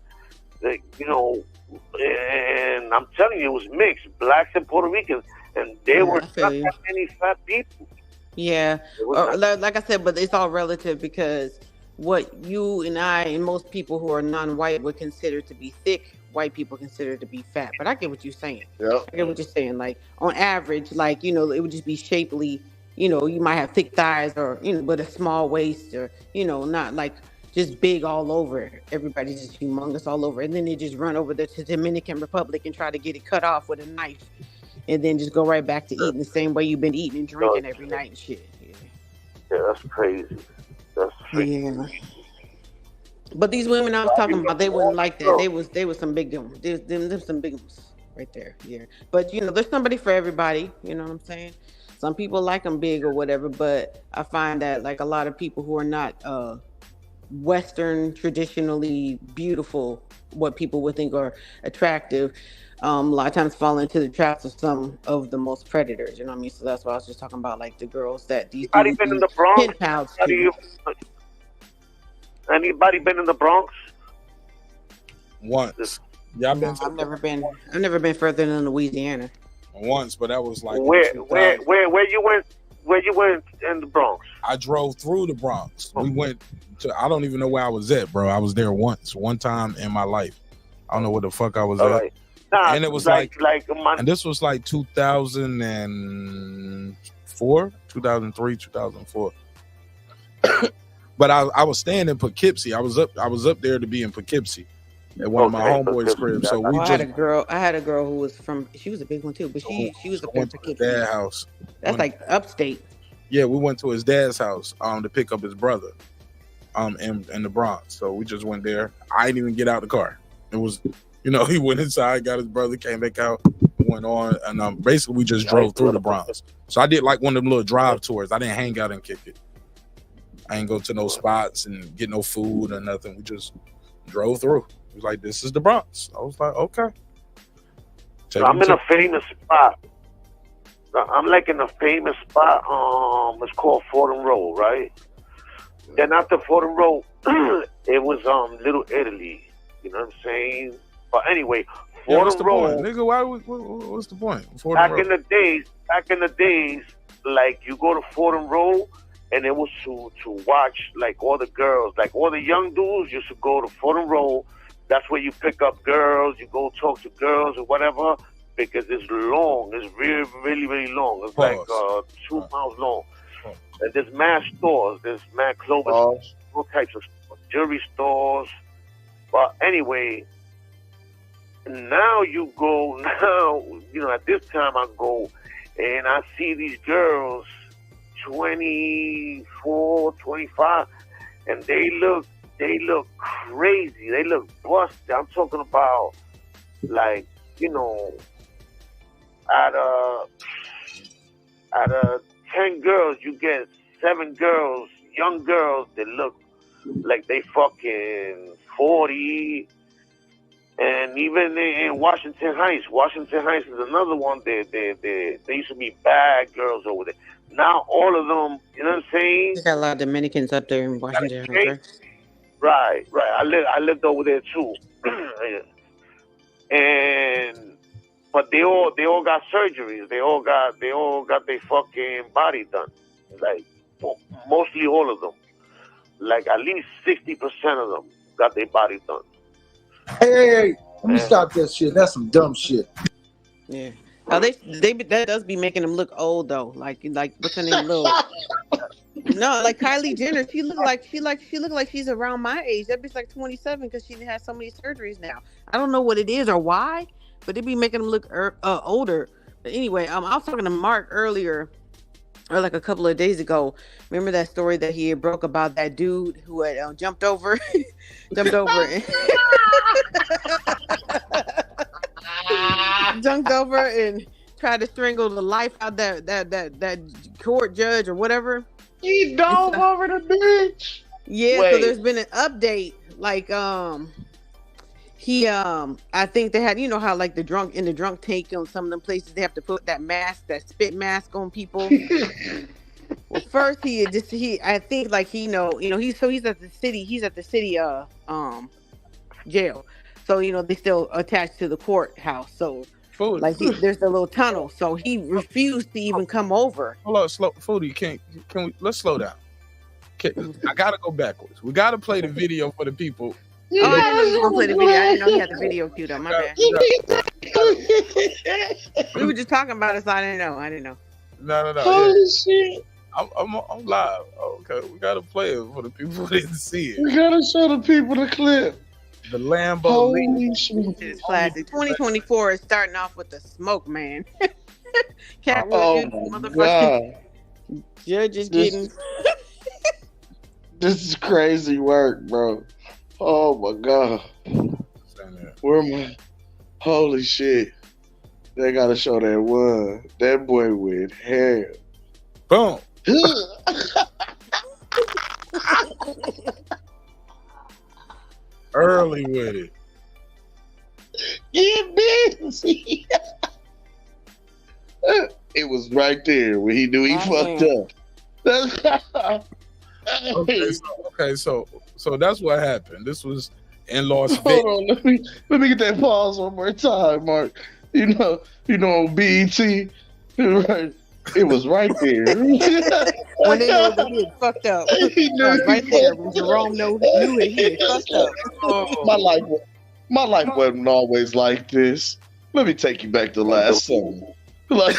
Like, and I'm telling you, it was mixed, blacks and Puerto Ricans, and there were not that many fat people. Yeah, like I said, but it's all relative because what you and I and most people who are non-white would consider to be thick, white people consider to be fat. But I get what you're saying. Yeah, I get what you're saying. Like on average, like it would just be shapely. You might have thick thighs or but a small waist or not like just big all over. Everybody's just humongous all over, and then they just run over to the Dominican Republic and try to get it cut off with a knife. And then just go right back to eating the same way you've been eating and drinking every night and shit. Yeah, that's crazy. That's crazy. Yeah. But these women I was talking about, they wouldn't like that. They was some big ones. There's some big ones right there. Yeah. But there's somebody for everybody. You know what I'm saying? Some people like them big or whatever. But I find that like a lot of people who are not Western, traditionally beautiful, what people would think are attractive. A lot of times fall into the traps of some of the most predators, you know what I mean? So that's why I was just talking about like the girls that these Anybody been in the Bronx? Anybody been in the Bronx? Once. Yeah, I've never been further than Louisiana. Once, but that was like where you went in the Bronx? I drove through the Bronx. We went to I don't even know where I was at, bro. I was there one time in my life. I don't know where the fuck I was at. Right. Nah, and it was and this was like 2004, 2003, 2004. But I was staying in Poughkeepsie. I was up there to be in Poughkeepsie at one of my homeboys' cribs. So I had a girl who was she was a big one too, but she was up in Poughkeepsie. Dad's house. That's like upstate. Yeah, we went to his dad's house to pick up his brother in the Bronx. So we just went there. I didn't even get out the car. It was he went inside, got his brother, came back out, went on, and basically we just drove through the Bronx. So I did like one of them little drive tours. I didn't hang out and kick it. I ain't go to no spots and get no food or nothing. We just drove through. It was like, this is the Bronx. I was like, okay. I'm in a famous spot. I'm like in a famous spot. It's called Fordham Road, right? Then after Fordham Road, it was Little Italy. You know what I'm saying? But anyway, Fordham Road. Nigga, what's the point? Back in the days, like you go to Fordham Road and it was to watch like all the girls, like all the young dudes used to go to Fordham Road. That's where you pick up girls, you go talk to girls or whatever, because it's long. It's really, really, really long. It's like 2 miles long. And there's mad stores. There's mad clothing stores, all types of stores, jewelry stores. But anyway, now you go, at this time I go and I see these girls 24, 25, and they look crazy. They look busted. I'm talking about, like, out of 10 girls, you get 7 girls, young girls that look like they fucking 40. And even in Washington Heights is another one. They used to be bad girls over there. Now all of them, you know what I'm saying? There's got a lot of Dominicans up there in Washington Heights. Right. I lived over there too. But they all got surgeries. They all got their fucking body done. Like mostly all of them. Like at least 60% of them got their body done. Hey, let me stop that shit. That's some dumb shit. Yeah. Oh, that does be making them look old though. Like what's her name? No, like Kylie Jenner. She look like she's around my age. That bitch like 27 because she had so many surgeries now. I don't know what it is or why, but they be making them look older. But anyway, I was talking to Mark earlier, or like a couple of days ago. Remember that story that he had broke about that dude who had jumped over and jumped over and tried to strangle the life out that court judge or whatever. He dove over the bitch. Yeah, Wait. so there's been an update. Like he I think they had, how like the drunk tank on some of them places they have to put that mask, that spit mask on people. Well, first I think like he's at the city jail. So they still attached to the courthouse. So like there's a little tunnel. So he refused to even come over. Hold on, Foodie, can we let's slow down. I gotta go backwards. We gotta play the video for the people. Oh, I didn't know you were gonna play the video. I didn't know he had the video queued up. My bad. We were just talking about it, so I didn't know. No. Holy shit. I'm live. Okay, we gotta play it for the people who didn't see it. We gotta show the people the clip. The Lambo. Holy shit. It's classic. 2024 is starting off with the smoke, man. God. Judge is getting. This is crazy work, bro. Oh my God. Where am I? Holy shit. They gotta show that one. That boy with hair. Boom. Early with it. Get busy. It was right there when he knew he fucked up. Okay, so that's what happened. This was in Las Vegas. Hold on, let me get that pause one more time, Mark. On BET, right? It was right there. When they know that he had fucked up. Right there when Jerome knew he had fucked up. My life wasn't always like this. Let me take you back to last summer. Like,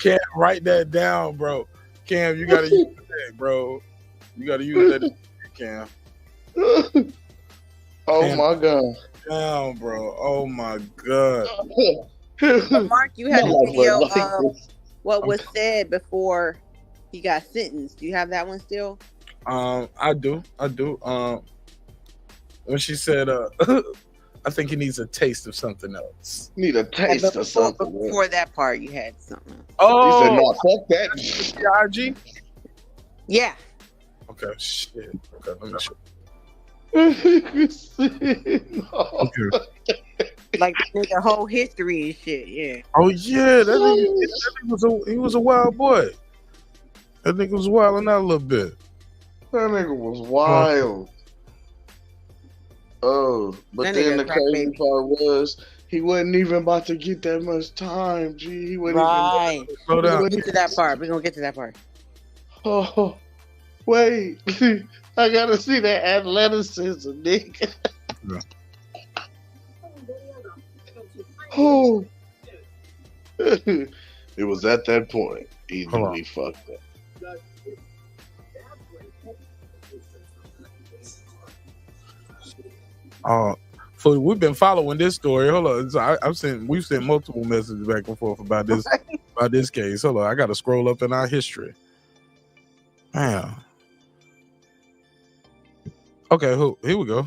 Cam, write that down, bro. Cam, you gotta use that, bro. You gotta use that, Cam. Oh my God. Down, bro. Oh my God. Mark, you had a video of what was said before he got sentenced. Do you have that one still? I do. When she said, I think he needs a taste of something else. Need a taste of something. Before that part, you had something else. Oh, he said, no, fuck that. IG? Yeah. Okay, shit. Okay, let me show. Okay. Like the whole history and shit, yeah. Oh yeah, that nigga was a wild boy. That nigga was wilding out a little bit. That nigga was wild. Oh, but then the crazy part was He wasn't even about to get that much time, G. He wasn't Right. even. We're gonna get to that part. We're gonna get to that part. Oh, wait. I gotta see that athleticism, nigga. Yeah. Oh. It was at that point he knew he fucked up. So we've been following this story. Hold on, so we've sent multiple messages back and forth about this case. Hold on, I got to scroll up in our history. Man. Okay, here we go.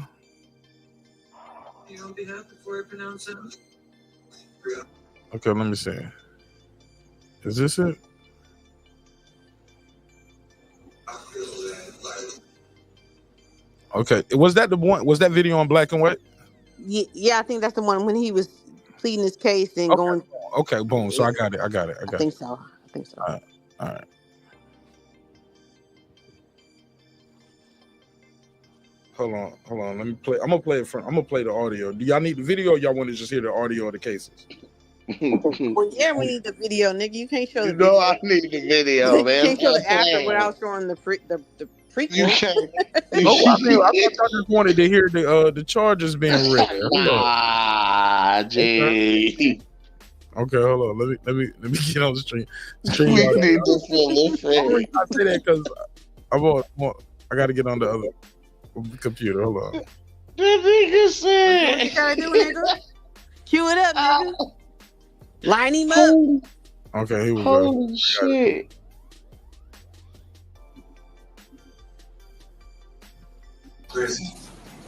On behalf before I pronounce it. Okay, let me see. Is this it? Okay, was that the one? Was that video on black and white? Yeah, I think that's the one when he was pleading his case and going. Okay, boom. So I got it. I think so. All right. Hold on. Let me play. I'm gonna play it from. I'm gonna play the audio. Do y'all need the video? Or y'all want to just hear the audio of the cases? Well, yeah, we need the video, nigga. You can't show the video. video. I need the video, man. You can't show the after without showing the prequel. You can't. No, I thought y'all just wanted to hear the charges being read. Nah, G. Okay, hold on. Let me get on the stream. We need to feel this. I say that because I got to get on the other computer. Hold on. The nigga said. What you gotta do, nigga? Cue it up, nigga. Line him up. Okay, here we go. Holy shit. Prison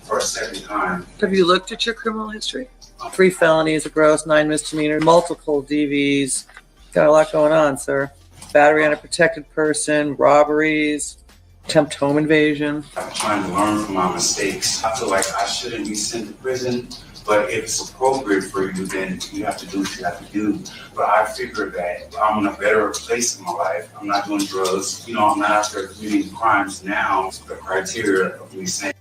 for a second time. Have you looked at your criminal history? 3 felonies, a gross, 9 misdemeanors, multiple DVs. Got a lot going on, sir. Battery on a protected person, robberies, attempt home invasion. I'm trying to learn from my mistakes. I feel like I shouldn't be sent to prison, but if it's appropriate for you, then you have to do what you have to do. But I figure that I'm in a better place in my life. I'm not doing drugs. I'm not out there committing crimes now. The criteria of me saying.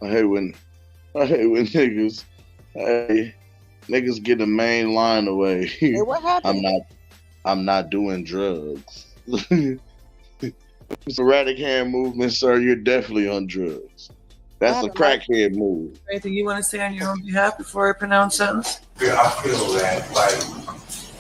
I hate when niggas get the main line away. Hey, what happened? I'm not doing drugs. It's erratic hand movement, sir. You're definitely on drugs. That's a crackhead move. Anything you want to say on your own behalf before I pronounce sentence? I feel that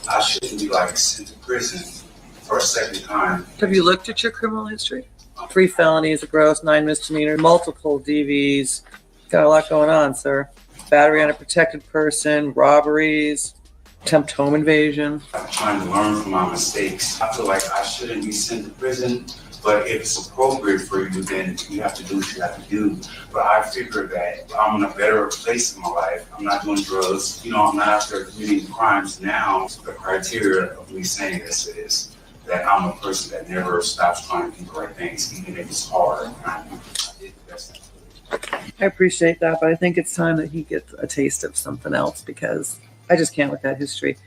I shouldn't be sent to prison for a second time. Have you looked at your criminal history? 3 felonies, a gross, 9 misdemeanors, multiple DVs. Got a lot going on, sir. Battery on a protected person, robberies, attempt home invasion. I'm trying to learn from my mistakes. I feel like I shouldn't be sent to prison, but if it's appropriate for you, then you have to do what you have to do. But I figure that I'm in a better place in my life. I'm not doing drugs. I'm not out there committing crimes now. The criteria of me saying this is that I'm a person that never stops trying to do the right things, even if it's hard. I did the best I could. I appreciate that, but I think it's time that he gets a taste of something else because I just can't with that history.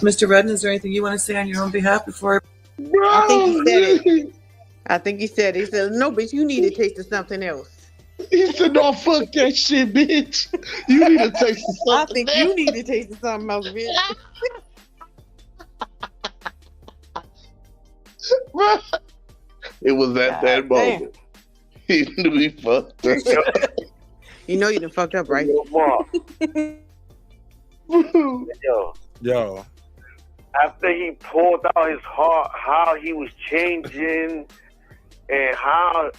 Mr. Redden, is there anything you want to say on your own behalf before I think he said it. He said, no, bitch, you need to taste of something else. He said, no, fuck that shit, bitch. You need to taste of something I think else. You need to taste of something else, bitch. It was at that moment. He knew he fucked up. You know you done fucked up, right? Yo. After he pulled out his heart, how he was changing and how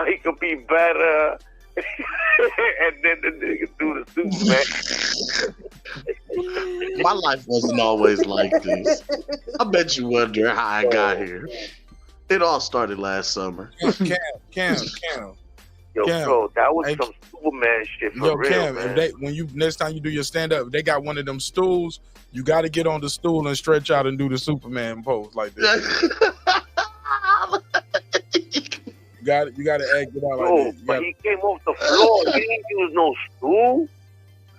he could be better. And then the nigga do the Superman. My life wasn't always like this. I bet you wonder how I got here. It all started last summer. Cam. Yo, Cam, bro, that was some Superman shit for real, Cam, man. when you next time you do your stand up, they got one of them stools. You got to get on the stool and stretch out and do the Superman pose like this. You got to act it out like No, that. but he came off the floor. He didn't use no stool.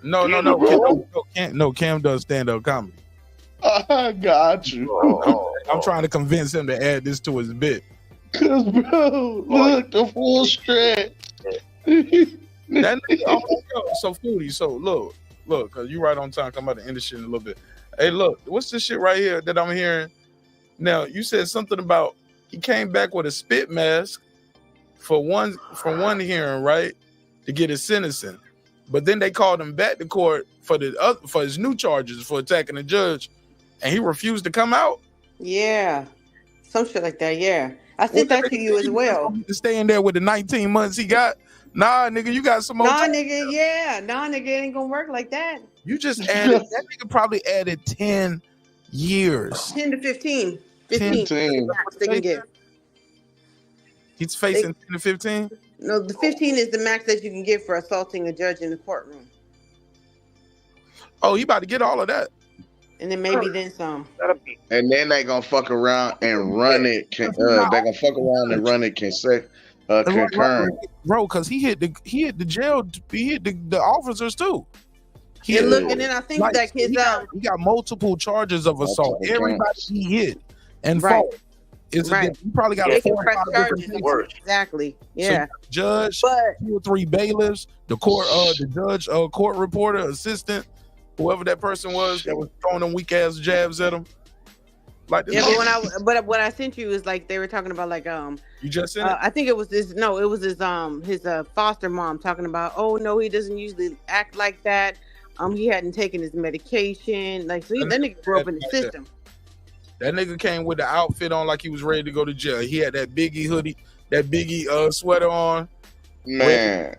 No. Cam does stand-up comedy. I got you. I'm trying to convince him to add this to his bit. Cause bro, look, the full stretch. That nigga, so Foodie, so look, cause you right on time. Come about to end this shit in a little bit. Hey, look, what's this shit right here that I'm hearing? Now you said something about he came back with a spit mask for one hearing, right, to get his sentencing, but then they called him back to court for his new charges for attacking the judge, and he refused to come out. Yeah, some shit like that. Yeah, I sent that to you as well. To stay in there with the 19 months he got. Nah, nigga, you got some more time. Nigga, yeah. Nah, nigga, it ain't gonna work like that. You just added, that nigga probably added 10 years. 10 to 15. 15. They can get. He's facing 10 to 15? No, the 15 is the max that you can get for assaulting a judge in the courtroom. Oh, he about to get all of that. And then maybe then some. And then they gonna fuck around and run it. They gonna fuck around and run it concurrent. Bro, because he hit the jail. He hit the officers too. And look, and then I think that kid's out. He got multiple charges of assault. Everybody he hit and fought. He probably got 4 or 5 charges. Exactly. Yeah. So judge, 2 or 3 bailiffs, the court, the judge, court reporter, assistant, whoever that person was that was throwing them weak ass jabs at him. Like this. Yeah, but what I sent you is like they were talking about like You just sent it? I think it was this. No, it was his foster mom talking about. Oh no, he doesn't usually act like that. He hadn't taken his medication. Like so, that nigga grew up in the system. That nigga came with the outfit on like he was ready to go to jail. He had that Biggie hoodie, that Biggie sweater on. Man,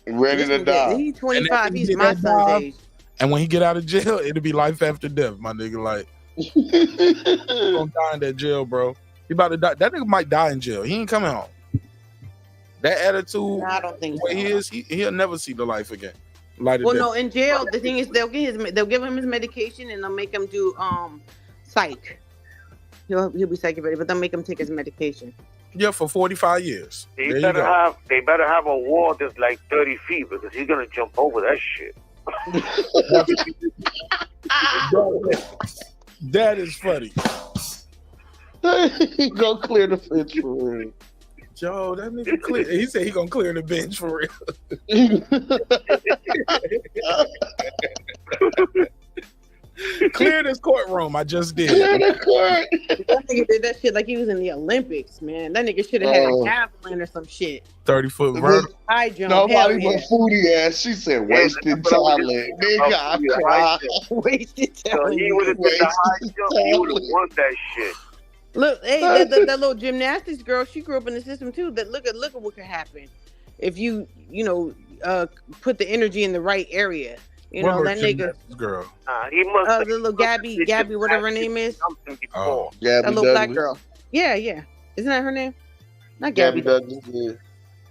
ready to die. He's 25. He's my son's age. And when he get out of jail, it'll be life after death, my nigga. Like, he's gonna die in that jail, bro. He about to die. That nigga might die in jail. He ain't coming home. That attitude, no, I don't think the way he is, he'll never see the life again. No, in jail, the thing is they'll give him his medication and they'll make him do psych. He'll be psych, but they'll make him take his medication. Yeah, for 45 years. They better have a wall that's like 30 feet because he's gonna jump over that shit. That is funny. He gonna clear the bench for real. Joe, that nigga clear. He said he gonna clear the bench for real. Clear this courtroom. I just did. Clear the court. That nigga did that shit like he was in the Olympics, man. That nigga should have had a javelin or some shit. 30-foot vertical. High jump. Nobody but Foodie ass. She said wasted talent. Nigga, I cried. Wasted So talent. he would have did the high jump. He would have won that shit. Look, hey, that little gymnastics girl, she grew up in the system too. That look at what could happen if you put the energy in the right area. You know that nigga. Girl. He must. The little Gabby, whatever her name is. Oh, that little black girl. Yeah. Isn't that her name? Not Gabby Douglas. Yeah.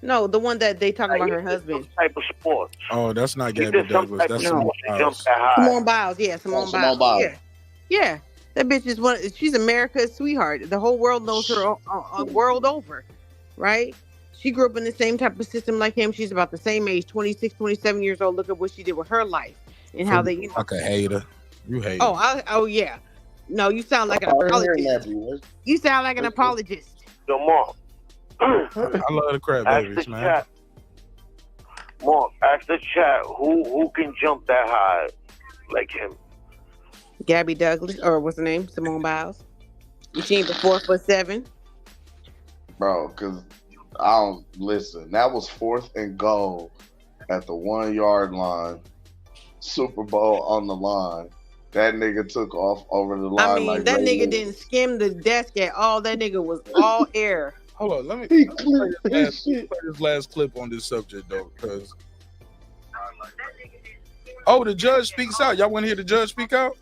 No, the one that they talking about her husband. Type of sports. Oh, that's not Gabby Douglas. That's Simone Biles. Yeah, Simone Biles. Yeah. That bitch is she's America's sweetheart. The whole world knows her world over, right? She grew up in the same type of system like him. She's about the same age, 26, 27 years old. Look at what she did with her life and how they. Like a hater. You hate. Oh yeah. No, you sound like an apologist. You sound like an apologist. Yo, Mark. I love the crab babies, man. Mark, ask the chat who can jump that high like him. Gabby Douglas, or what's her name? Simone Biles. She ain't the 4'7". Bro, because I don't listen. That was 4th and goal at the 1 yard line. Super Bowl on the line. That nigga took off over the line. I mean, that nigga didn't skim the desk at all. That nigga was all air. Hold on, let me play this last clip on this subject though, because the judge speaks out. Y'all want to hear the judge speak out?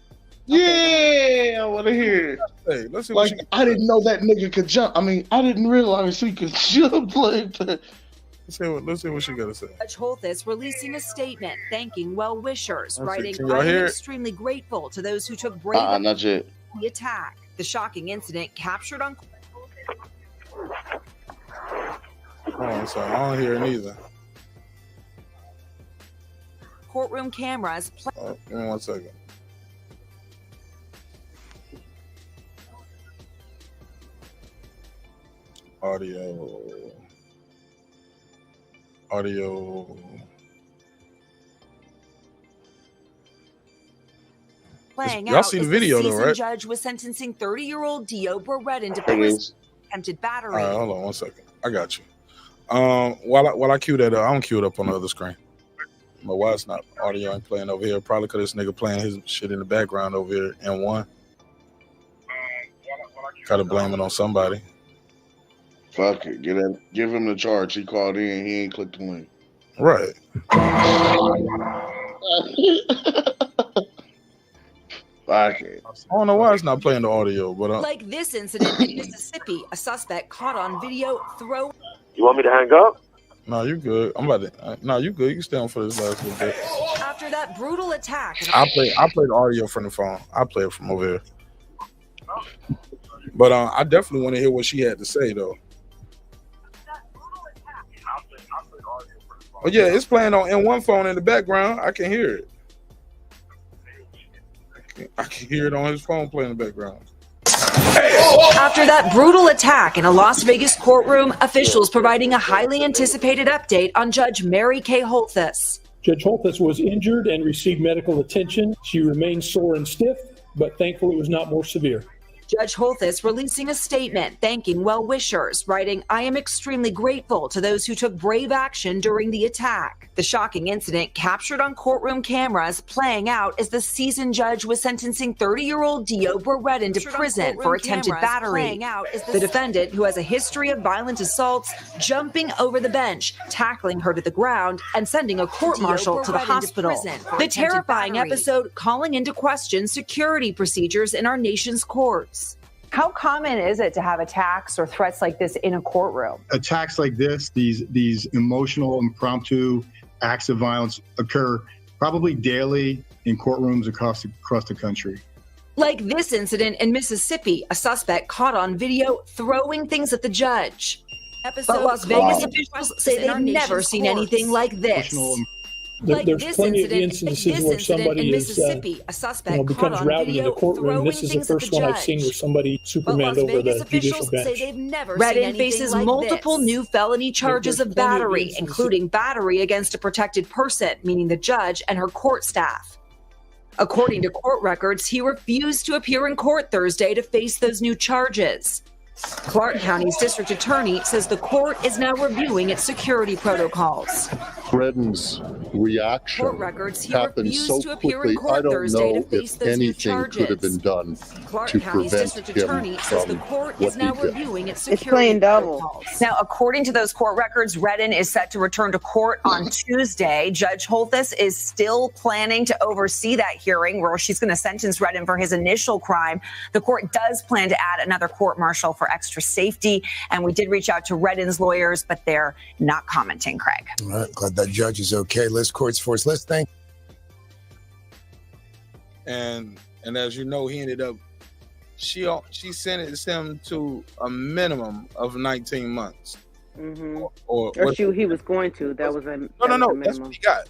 Yeah, I want to hear it. Hey, let's see. Like, I didn't know that nigga could jump. I mean, I didn't realize he could jump like that. Let's see what she got to say. Judge Holthus releasing a statement thanking well-wishers, writing, "I am extremely grateful to those who took brave not yet. The attack. The shocking incident captured on..." Oh, sorry. I don't hear it either. Courtroom cameras. Give me 1 second. Audio. Playing Y'all out see the is video though, seasoned right? judge was sentencing 30-year-old Deontay Redden to prison for attempted battery. All right, hold on 1 second. I got you. While I cue that up, I don't cue it up on the other screen. But why it's not audio ain't playing over here? Probably because this nigga playing his shit in the background over here in one. Gotta blame it on somebody. Fuck it. Give him the charge. He called in. He ain't clicked the link. Right. Fuck it. I don't know why it's not playing the audio, but Like this incident in Mississippi, a suspect caught on video throw. You want me to hang up? no, you good. I'm about to. No, you good. You can stay on for this last little bit. After that brutal attack. I play the audio from the phone. I play it from over here. But I definitely want to hear what she had to say though. Oh yeah, it's playing on in one phone in the background. I can hear it. I can hear it on his phone playing in the background. After that brutal attack in a Las Vegas courtroom, officials providing a highly anticipated update on Judge Mary Kay Holthus. Judge Holthus was injured and received medical attention. She remains sore and stiff, but thankfully it was not more severe. Judge Holthus releasing a statement thanking well-wishers, writing, "I am extremely grateful to those who took brave action during the attack." The shocking incident captured on courtroom cameras playing out as the seasoned judge was sentencing 30-year-old Deontay Redden to prison for attempted battery. The defendant, who has a history of violent assaults, jumping over the bench, tackling her to the ground, and sending a court-martial to the hospital. The terrifying episode calling into question security procedures in our nation's courts. How common is it to have attacks or threats like this in a courtroom? Attacks like this, these emotional, impromptu acts of violence occur probably daily in courtrooms across the country. Like this incident in Mississippi, a suspect caught on video throwing things at the judge. But Las Vegas officials say they've never seen anything like this. There's plenty of instances where somebody is, becomes rowdy in the courtroom. This is the first one I've seen where somebody supermaned over the judicial bench. Redden faces multiple new felony charges of battery, including battery against a protected person, meaning the judge and her court staff. According to court records, he refused to appear in court Thursday to face those new charges. Clark County's district attorney says the court is now reviewing its security protocols. Redden's reaction happened so quickly. I don't know if anything could have been done to prevent him from what he did. It's playing double. Now, according to those court records, Redden is set to return to court on Tuesday. Judge Holthus is still planning to oversee that hearing where she's going to sentence Redden for his initial crime. The court does plan to add another court-martial for extra safety, and we did reach out to Redden's lawyers, but they're not commenting, Craig. All right, glad that judge is okay. Liz Court's force. Let's thank. And as you know, he ended up. She sentenced him to a minimum of 19 months. Mm-hmm. Or he was going to. That was a no. That's what he got.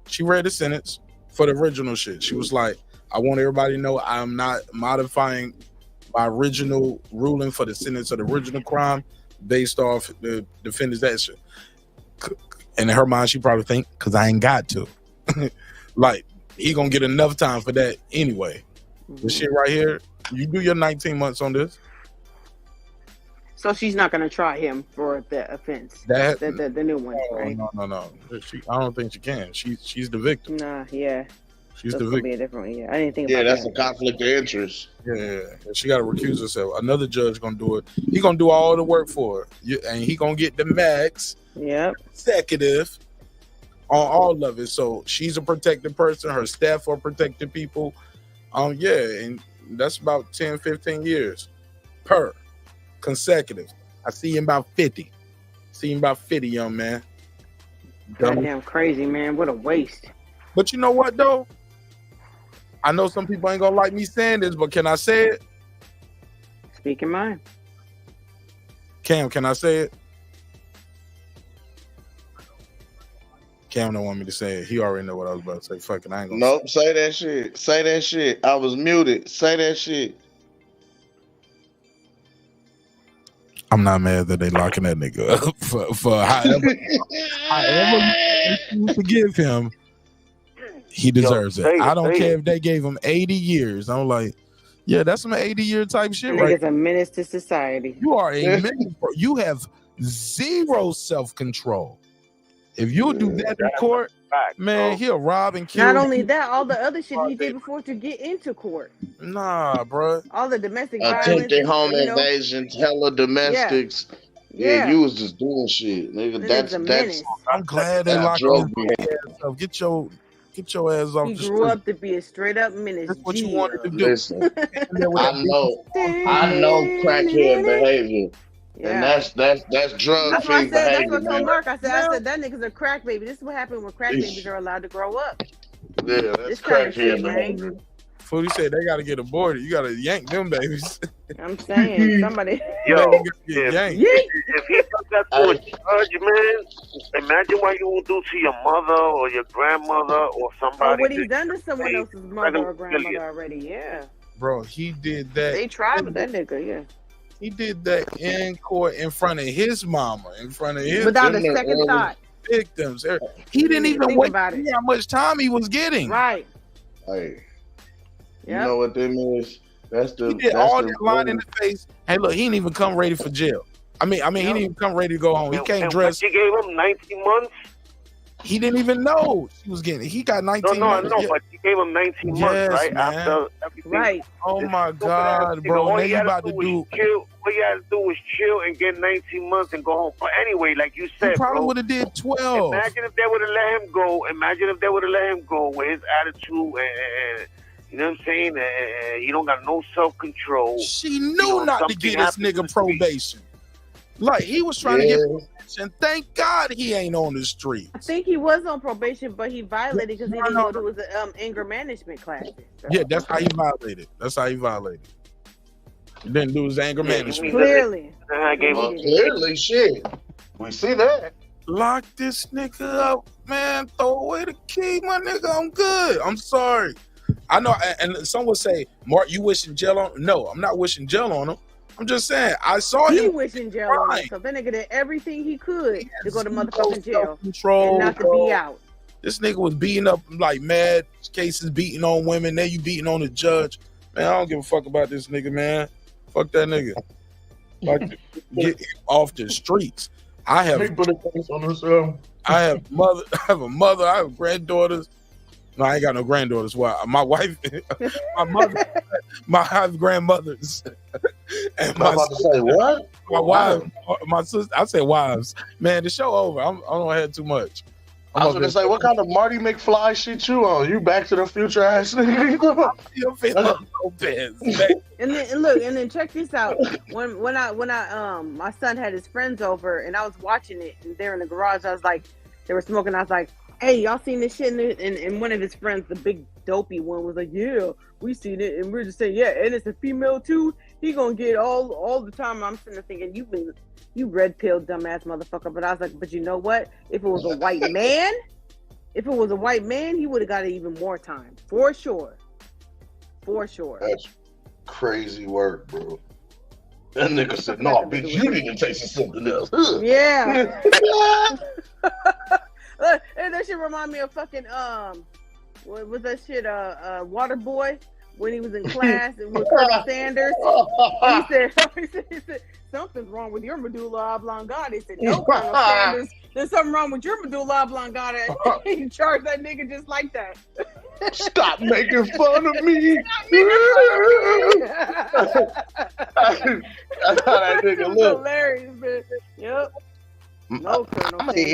She read the sentence for the original shit. She was like, "I want everybody to know I'm not modifying my original ruling for the sentence of the original crime based off the defendant's action." And in her mind, she probably think, "Cause I ain't got to." Like, he gonna get enough time for that anyway. This shit right here, you do your 19 months on this. So she's not going to try him for the offense. The new one, right? No. I don't think she can. She's the victim. Nah, yeah. She's the victim. Be a different one. Yeah, I didn't think about that's that. a conflict of interest. Yeah. She got to recuse herself. Another judge gonna do it. He gonna do all the work for her, and he gonna get the max. Yep. Consecutive on all of it. So she's a protected person. Her staff are protected people. And that's about 10, 15 years per consecutive. I see him about 50. Young man. Goddamn crazy, man. What a waste. But you know what, though? I know some people ain't gonna like me saying this, but can I say it? Speak your mind. Cam, can I say it? Cam don't want me to say it. He already know what I was about to say. Fucking, I ain't gonna Nope, say that shit. Say that shit. I was muted. Say that shit. I'm not mad that they locking that nigga up for however you forgive him. He deserves it. I don't care if they gave him 80 years. I'm like, yeah, that's some 80-year type shit, right? Nigga's a menace to society. You are a menace, bro. You have zero self-control. If you do that in court, man, he'll rob and kill. Not only that, all the other shit he did before to get into court. Nah, bro. All the domestic violence. Attempted home invasion, hella domestics. Yeah, you was just doing shit, nigga. That's I'm glad they locked him up. Get your ass off he the grew street. up to be a straight up menace. That's what you wanted to do. Listen, I know crackhead behavior. And that's drug That's what I fiend said. That's behavior, what I told man. Mark. I said that nigga's a crack baby. This is what happened when crack babies are allowed to grow up. Yeah, that's This kind of shit, crackhead man. behavior. Fool, he said they gotta get aborted. You gotta yank them babies. I'm saying somebody. Yo, if he does that to a judge, man, imagine what you will do to your mother or your grandmother or Oh, somebody. what he's done to someone else's mother or grandmother already, yeah. Bro, he did that. They tried with that nigga, yeah. He did that in court in front of his mama, in front of his Without a second thought. victims. He didn't even Think wait about to see how much time he was getting. Right. Hey, you Yep. know what that means? That's the He did all that line in the face. Hey, look, he didn't even come ready for jail. I mean, he didn't even come ready to go home. He came dressed. You gave him 19 months? He didn't even know she was getting it. He got 19 No, months. no, but you gave him 19 months, right? Man. After everything. Right. Oh my God, bro. All Now he you had about to to do do. was chill. All you had to do was chill and get 19 months and go home. But anyway, like you said, He probably bro, would have did 12. Imagine if they would have let him go. Imagine if they would have let him go with his attitude and you know what I'm saying? He don't got no self-control. She knew not to get this nigga probation. Like, he was trying to get probation. Thank God he ain't on the street. I think he was on probation, but he violated because he didn't go to his anger management classes. Yeah, that's how he violated. He didn't do his anger management. Clearly. I gave him clearly shit. We see that. Lock this nigga up, man. Throw away the key, my nigga. I'm good. I'm sorry. I know, and some would say, Mark, you wishing jail on him? No, I'm not wishing jail on him. I'm just saying, I saw He him. wishing jail on him. So that nigga did everything he could to go to motherfucking jail Control, and not to be out. This nigga was beating up like mad cases, beating on women. Now you beating on the judge. Man, I don't give a fuck about this nigga, man. Fuck that nigga. Like, get him off the streets. I have a mother. I have granddaughters. No, I ain't got no granddaughters. Why? My wife, my mother, I have grandmothers. And I'm about to say what? My wife, my sister. I say wives. Man, the show over. I don't have too much. I was gonna say, what kind of Marty McFly shit you on? You Back to the Future ass nigga? And then check this out. When I my son had his friends over and I was watching it and they're in the garage, I was like, they were smoking. I was like, hey, y'all seen this shit? And one of his friends, the big dopey one, was like, yeah, we seen it. And we're just saying, yeah, and it's a female too. He gonna get all the time. I'm sitting there thinking, you red pill dumbass motherfucker. But I was like, but you know what? If it was a white man, he would have got even more time. For sure. That's crazy work, bro. That nigga said, no, bitch, you need to taste something else. Yeah. And that shit remind me of fucking what was that shit? Waterboy when he was in class with Colonel Sanders. He said something's wrong with your medulla oblongata. He said, no, Colonel Sanders, there's something wrong with your medulla oblongata. He charged that nigga just like that. Stop making fun of me. That's how that nigga look. Hilarious, man. Yep. No, Colonel Sanders.